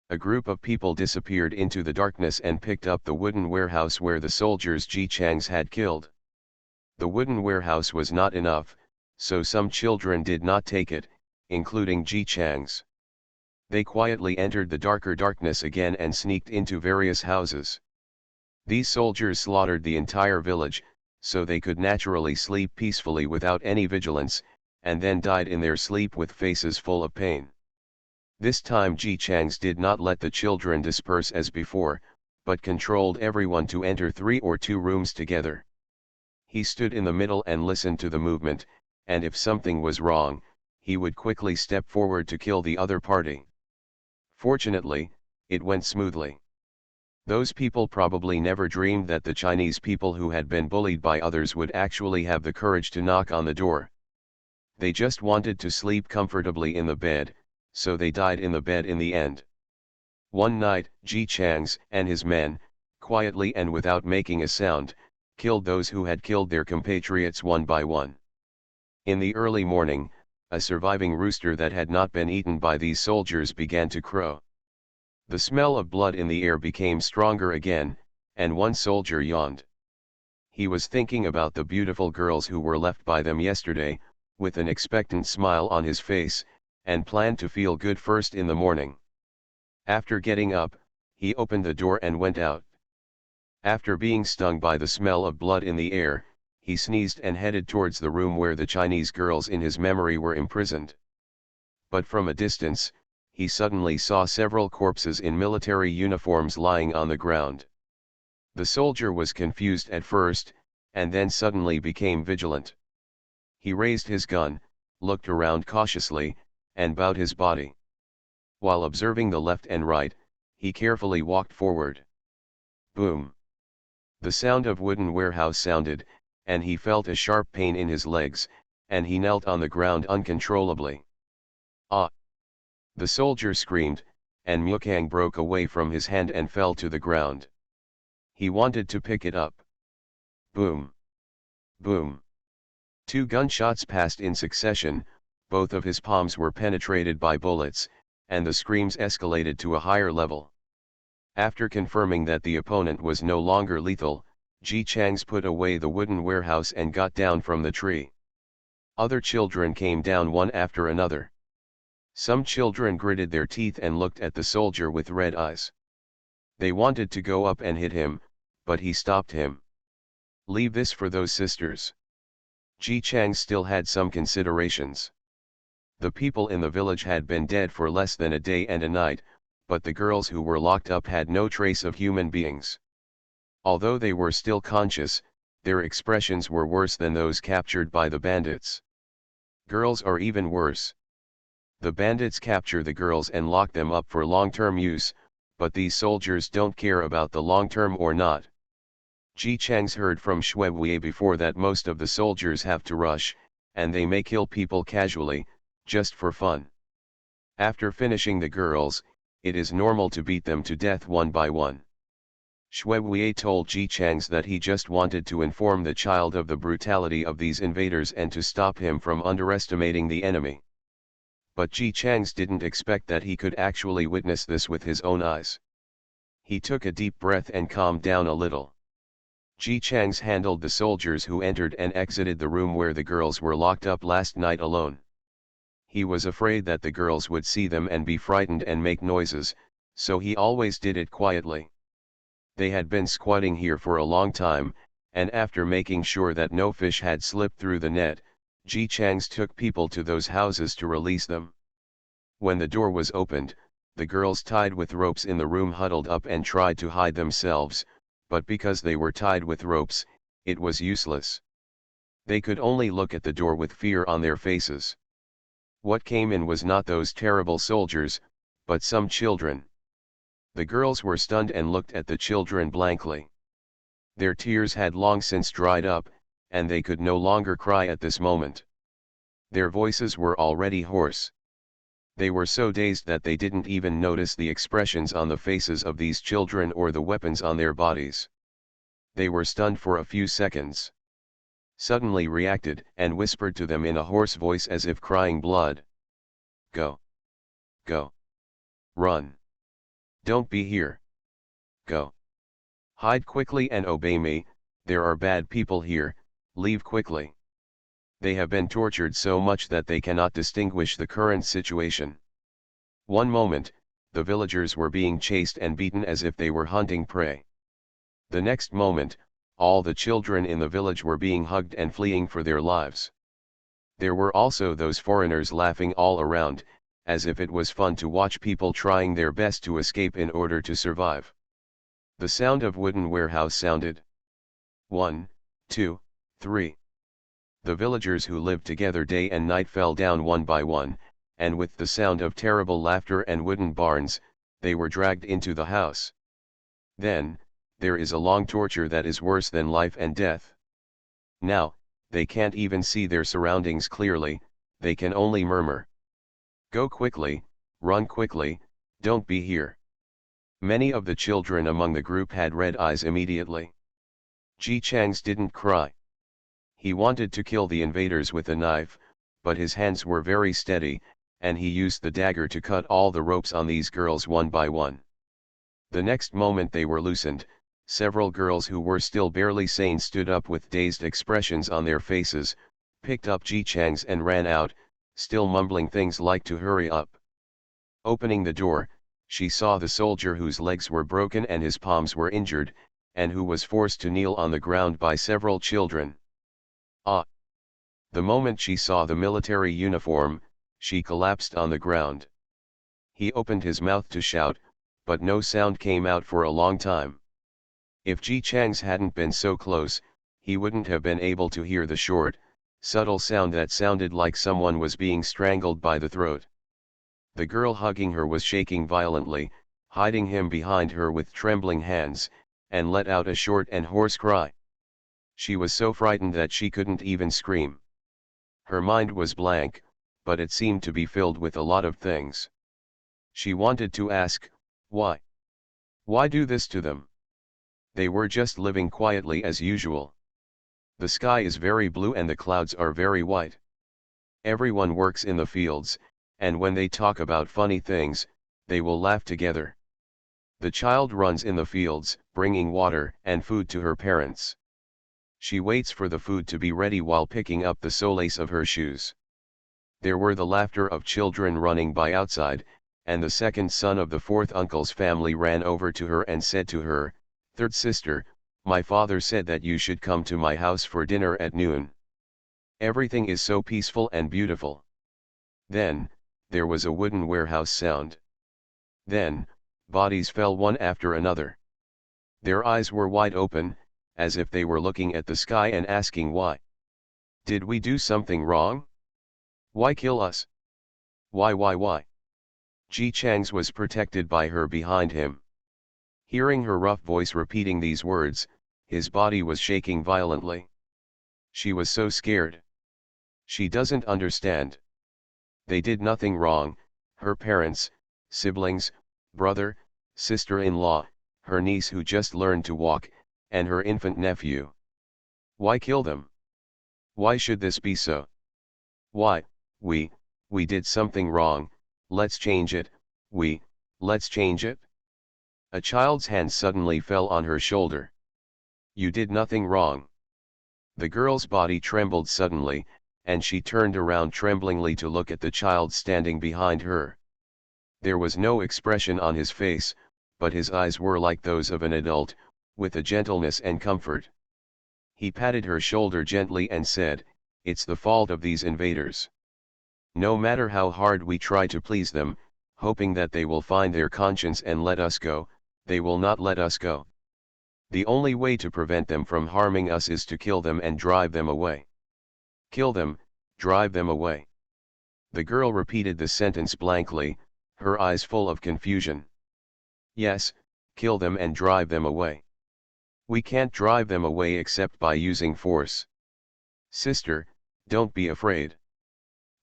A group of people disappeared into the darkness and picked up the wooden warehouse where the soldiers Ji Changs had killed. The wooden warehouse was not enough, so some children did not take it, including Ji Changs. They quietly entered the darker darkness again and sneaked into various houses. These soldiers slaughtered the entire village, so they could naturally sleep peacefully without any vigilance, and then died in their sleep with faces full of pain. This time Ji Changs did not let the children disperse as before, but controlled everyone to enter 3 or 2 rooms together. He stood in the middle and listened to the movement, and if something was wrong, he would quickly step forward to kill the other party. Fortunately, it went smoothly. Those people probably never dreamed that the Chinese people who had been bullied by others would actually have the courage to knock on the door. They just wanted to sleep comfortably in the bed, so they died in the bed in the end. One night, Ji Changs and his men, quietly and without making a sound, killed those who had killed their compatriots one by one. In the early morning, a surviving rooster that had not been eaten by these soldiers began to crow. The smell of blood in the air became stronger again, and one soldier yawned. He was thinking about the beautiful girls who were left by them yesterday, with an expectant smile on his face, and planned to feel good first in the morning. After getting up, he opened the door and went out. After being stung by the smell of blood in the air, he sneezed and headed towards the room where the Chinese girls in his memory were imprisoned. But from a distance, he suddenly saw several corpses in military uniforms lying on the ground. The soldier was confused at first, and then suddenly became vigilant. He raised his gun, looked around cautiously, and bowed his body. While observing the left and right, he carefully walked forward. Boom! The sound of wooden warehouse sounded, and he felt a sharp pain in his legs, and he knelt on the ground uncontrollably. Ah! The soldier screamed, and Mukang broke away from his hand and fell to the ground. He wanted to pick it up. Boom! Boom! 2 gunshots passed in succession, both of his palms were penetrated by bullets, and the screams escalated to a higher level. After confirming that the opponent was no longer lethal, Ji Changs put away the wooden warehouse and got down from the tree. Other children came down one after another. Some children gritted their teeth and looked at the soldier with red eyes. They wanted to go up and hit him, but he stopped him. Leave this for those sisters. Ji Chang still had some considerations. The people in the village had been dead for less than a day and a night, but the girls who were locked up had no trace of human beings. Although they were still conscious, their expressions were worse than those captured by the bandits. Girls are even worse. The bandits capture the girls and lock them up for long-term use, but these soldiers don't care about the long-term or not. Ji Changs heard from Shui Wei before that most of the soldiers have to rush, and they may kill people casually, just for fun. After finishing the girls, it is normal to beat them to death one by one. Xue Wei told Ji Changs that he just wanted to inform the child of the brutality of these invaders and to stop him from underestimating the enemy. But Ji Changs didn't expect that he could actually witness this with his own eyes. He took a deep breath and calmed down a little. Ji Changs handled the soldiers who entered and exited the room where the girls were locked up last night alone. He was afraid that the girls would see them and be frightened and make noises, so he always did it quietly. They had been squatting here for a long time, and after making sure that no fish had slipped through the net, Ji Changs took people to those houses to release them. When the door was opened, the girls tied with ropes in the room huddled up and tried to hide themselves, but because they were tied with ropes, it was useless. They could only look at the door with fear on their faces. What came in was not those terrible soldiers, but some children. The girls were stunned and looked at the children blankly. Their tears had long since dried up, and they could no longer cry at this moment. Their voices were already hoarse. They were so dazed that they didn't even notice the expressions on the faces of these children or the weapons on their bodies. They were stunned for a few seconds. Suddenly reacted and whispered to them in a hoarse voice as if crying blood. Go. Go. Run. Don't be here. Go. Hide quickly and obey me, there are bad people here, leave quickly. They have been tortured so much that they cannot distinguish the current situation. One moment, the villagers were being chased and beaten as if they were hunting prey. The next moment, all the children in the village were being hugged and fleeing for their lives. There were also those foreigners laughing all around, as if it was fun to watch people trying their best to escape in order to survive. The sound of wooden warehouse sounded. 1, 2, 3. The villagers who lived together day and night fell down one by one, and with the sound of terrible laughter and wooden barns, they were dragged into the house. Then, there is a long torture that is worse than life and death. Now, they can't even see their surroundings clearly, they can only murmur. Go quickly, run quickly, don't be here. Many of the children among the group had red eyes immediately. Ji Changs didn't cry. He wanted to kill the invaders with a knife, but his hands were very steady, and he used the dagger to cut all the ropes on these girls one by one. The next moment they were loosened. Several girls who were still barely sane stood up with dazed expressions on their faces, picked up Ji Changs and ran out, still mumbling things like to hurry up. Opening the door, she saw the soldier whose legs were broken and his palms were injured, and who was forced to kneel on the ground by several children. Ah! The moment she saw the military uniform, she collapsed on the ground. He opened his mouth to shout, but no sound came out for a long time. If Ji Changs hadn't been so close, he wouldn't have been able to hear the short, subtle sound that sounded like someone was being strangled by the throat. The girl hugging her was shaking violently, hiding him behind her with trembling hands, and let out a short and hoarse cry. She was so frightened that she couldn't even scream. Her mind was blank, but it seemed to be filled with a lot of things. She wanted to ask, why? Why do this to them? They were just living quietly as usual. The sky is very blue and the clouds are very white. Everyone works in the fields, and when they talk about funny things, they will laugh together. The child runs in the fields, bringing water and food to her parents. She waits for the food to be ready while picking up the solace of her shoes. There were the laughter of children running by outside, and the second son of the fourth uncle's family ran over to her and said to her, "Third sister, my father said that you should come to my house for dinner at noon. Everything is so peaceful and beautiful." Then, there was a wooden warehouse sound. Then, bodies fell one after another. Their eyes were wide open, as if they were looking at the sky and asking why. Did we do something wrong? Why kill us? Why? Ji Changs was protected by her behind him. Hearing her rough voice repeating these words, his body was shaking violently. She was so scared. She doesn't understand. They did nothing wrong, her parents, siblings, brother, sister-in-law, her niece who just learned to walk, and her infant nephew. Why kill them? Why should this be so? Why, we did something wrong, let's change it, let's change it? A child's hand suddenly fell on her shoulder. You did nothing wrong. The girl's body trembled suddenly, and she turned around tremblingly to look at the child standing behind her. There was no expression on his face, but his eyes were like those of an adult, with a gentleness and comfort. He patted her shoulder gently and said, "It's the fault of these invaders. No matter how hard we try to please them, hoping that they will find their conscience and let us go, they will not let us go. The only way to prevent them from harming us is to kill them and drive them away. Kill them, drive them away." The girl repeated the sentence blankly, her eyes full of confusion. Yes, kill them and drive them away. We can't drive them away except by using force. Sister, don't be afraid.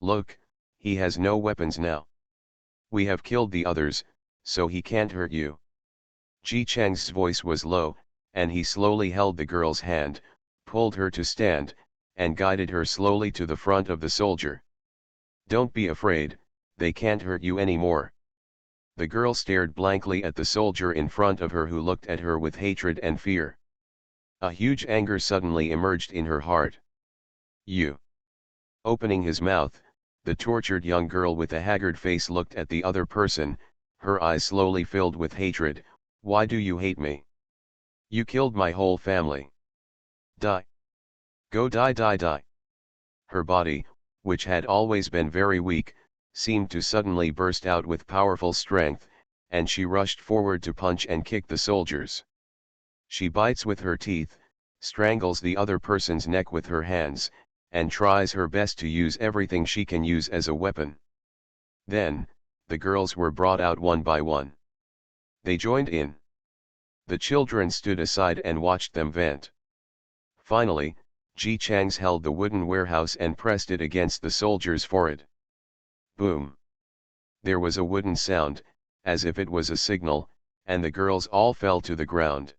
Look, he has no weapons now. We have killed the others, so he can't hurt you. Ji Cheng's voice was low, and he slowly held the girl's hand, pulled her to stand, and guided her slowly to the front of the soldier. Don't be afraid, they can't hurt you anymore. The girl stared blankly at the soldier in front of her who looked at her with hatred and fear. A huge anger suddenly emerged in her heart. You. Opening his mouth, the tortured young girl with a haggard face looked at the other person, her eyes slowly filled with hatred. Why do you hate me? You killed my whole family. Die. Go die die die. Her body, which had always been very weak, seemed to suddenly burst out with powerful strength, and she rushed forward to punch and kick the soldiers. She bites with her teeth, strangles the other person's neck with her hands, and tries her best to use everything she can use as a weapon. Then, the girls were brought out one by one. They joined in. The children stood aside and watched them vent. Finally, Ji Chang's held the wooden warehouse and pressed it against the soldier's forehead. Boom! There was a wooden sound, as if it was a signal, and the girls all fell to the ground.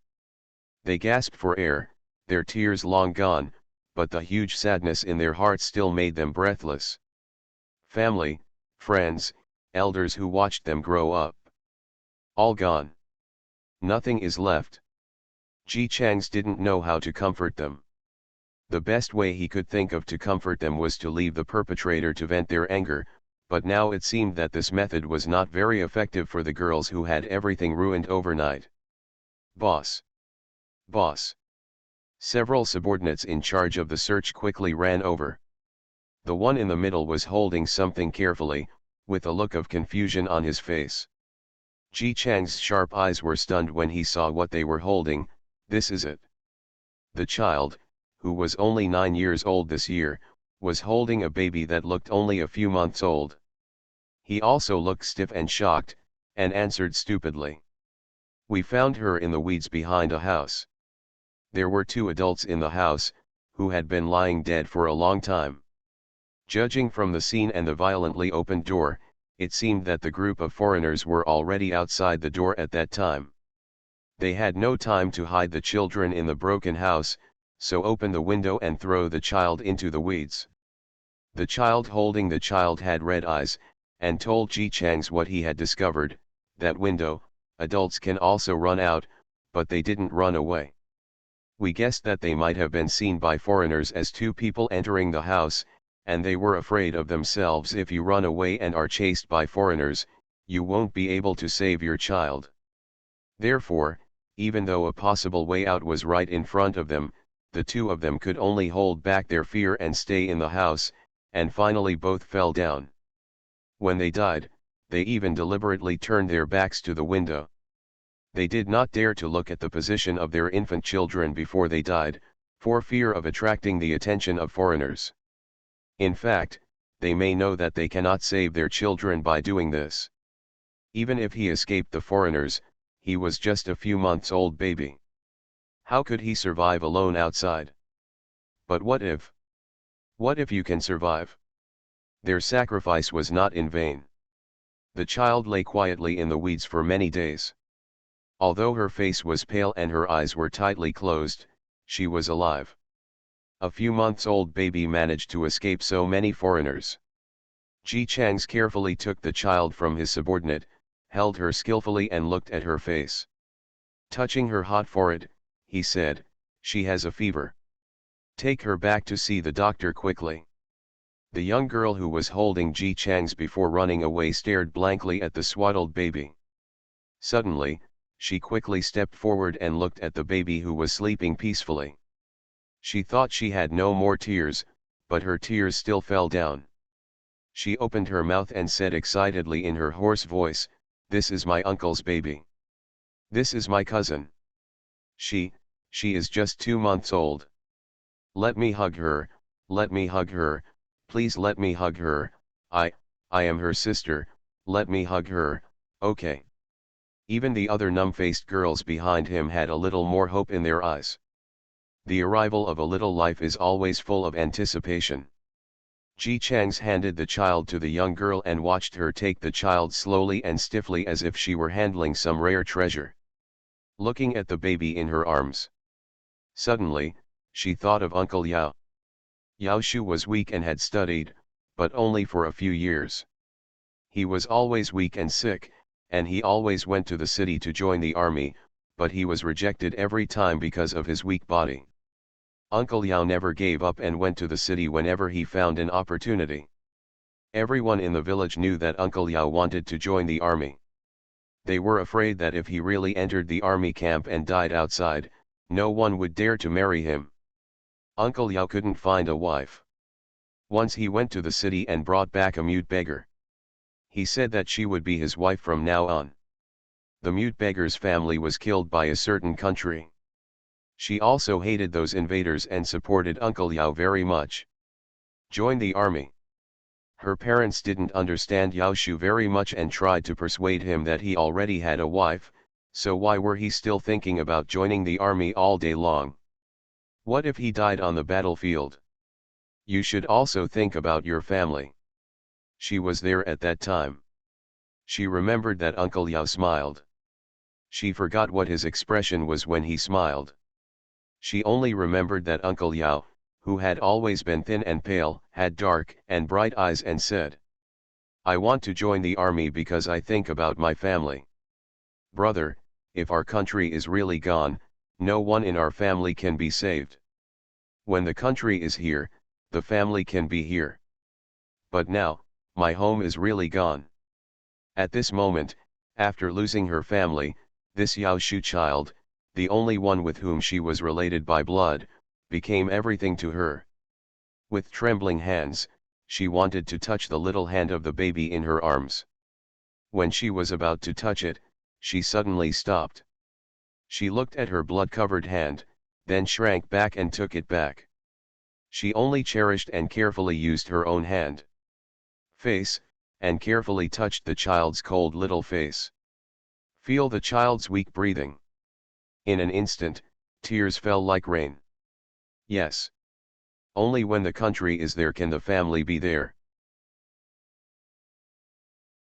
They gasped for air, their tears long gone, but the huge sadness in their hearts still made them breathless. Family, friends, elders who watched them grow up. All gone. Nothing is left. Ji Chang's didn't know how to comfort them. The best way he could think of to comfort them was to leave the perpetrator to vent their anger, but now it seemed that this method was not very effective for the girls who had everything ruined overnight. Boss! Boss! Several subordinates in charge of the search quickly ran over. The one in the middle was holding something carefully, with a look of confusion on his face. Ji Chang's sharp eyes were stunned when he saw what they were holding. This is it. The child, who was only 9 years old this year, was holding a baby that looked only a few months old. He also looked stiff and shocked, and answered stupidly. We found her in the weeds behind a house. There were 2 adults in the house, who had been lying dead for a long time. Judging from the scene and the violently opened door, it seemed that the group of foreigners were already outside the door at that time. They had no time to hide the children in the broken house, so open the window and throw the child into the weeds. The child holding the child had red eyes, and told Ji Chang's what he had discovered. That window, adults can also run out, but they didn't run away. We guessed that they might have been seen by foreigners as 2 people entering the house, and they were afraid of themselves. If you run away and are chased by foreigners, you won't be able to save your child. Therefore, even though a possible way out was right in front of them, the 2 of them could only hold back their fear and stay in the house, and finally both fell down. When they died, they even deliberately turned their backs to the window. They did not dare to look at the position of their infant children before they died, for fear of attracting the attention of foreigners. In fact, they may know that they cannot save their children by doing this. Even if he escaped the foreigners, he was just a few months old baby. How could he survive alone outside? But what if? What if you can survive? Their sacrifice was not in vain. The child lay quietly in the weeds for many days. Although her face was pale and her eyes were tightly closed, she was alive. A few months old baby managed to escape so many foreigners. Ji Changs carefully took the child from his subordinate, held her skillfully and looked at her face. Touching her hot forehead, he said, "She has a fever. Take her back to see the doctor quickly." The young girl who was holding Ji Changs before running away stared blankly at the swaddled baby. Suddenly, she quickly stepped forward and looked at the baby who was sleeping peacefully. She thought she had no more tears, but her tears still fell down. She opened her mouth and said excitedly in her hoarse voice, "This is my uncle's baby. This is my cousin. She is just 2 months old. Let me hug her, let me hug her, please let me hug her, I am her sister, let me hug her, okay." Even the other numb-faced girls behind him had a little more hope in their eyes. The arrival of a little life is always full of anticipation. Ji Changs handed the child to the young girl and watched her take the child slowly and stiffly as if she were handling some rare treasure. Looking at the baby in her arms. Suddenly, she thought of Uncle Yao. Yao Shu was weak and had studied, but only for a few years. He was always weak and sick, and he always went to the city to join the army, but he was rejected every time because of his weak body. Uncle Yao never gave up and went to the city whenever he found an opportunity. Everyone in the village knew that Uncle Yao wanted to join the army. They were afraid that if he really entered the army camp and died outside, no one would dare to marry him. Uncle Yao couldn't find a wife. Once he went to the city and brought back a mute beggar. He said that she would be his wife from now on. The mute beggar's family was killed by a certain country. She also hated those invaders and supported Uncle Yao very much. Join the army. Her parents didn't understand Yao Shu very much and tried to persuade him that he already had a wife, so why were he still thinking about joining the army all day long? What if he died on the battlefield? You should also think about your family. She was there at that time. She remembered that Uncle Yao smiled. She forgot what his expression was when he smiled. She only remembered that Uncle Yao, who had always been thin and pale, had dark and bright eyes and said, "I want to join the army because I think about my family. Brother, if our country is really gone, no one in our family can be saved. When the country is here, the family can be here. But now, my home is really gone." At this moment, after losing her family, this Yao Shu child, the only one with whom she was related by blood, became everything to her. With trembling hands, she wanted to touch the little hand of the baby in her arms. When she was about to touch it, she suddenly stopped. She looked at her blood-covered hand, then shrank back and took it back. She only cherished and carefully used her own hand. Face, and carefully touched the child's cold little face. Feel the child's weak breathing. In an instant, tears fell like rain. Yes. Only when the country is there can the family be there.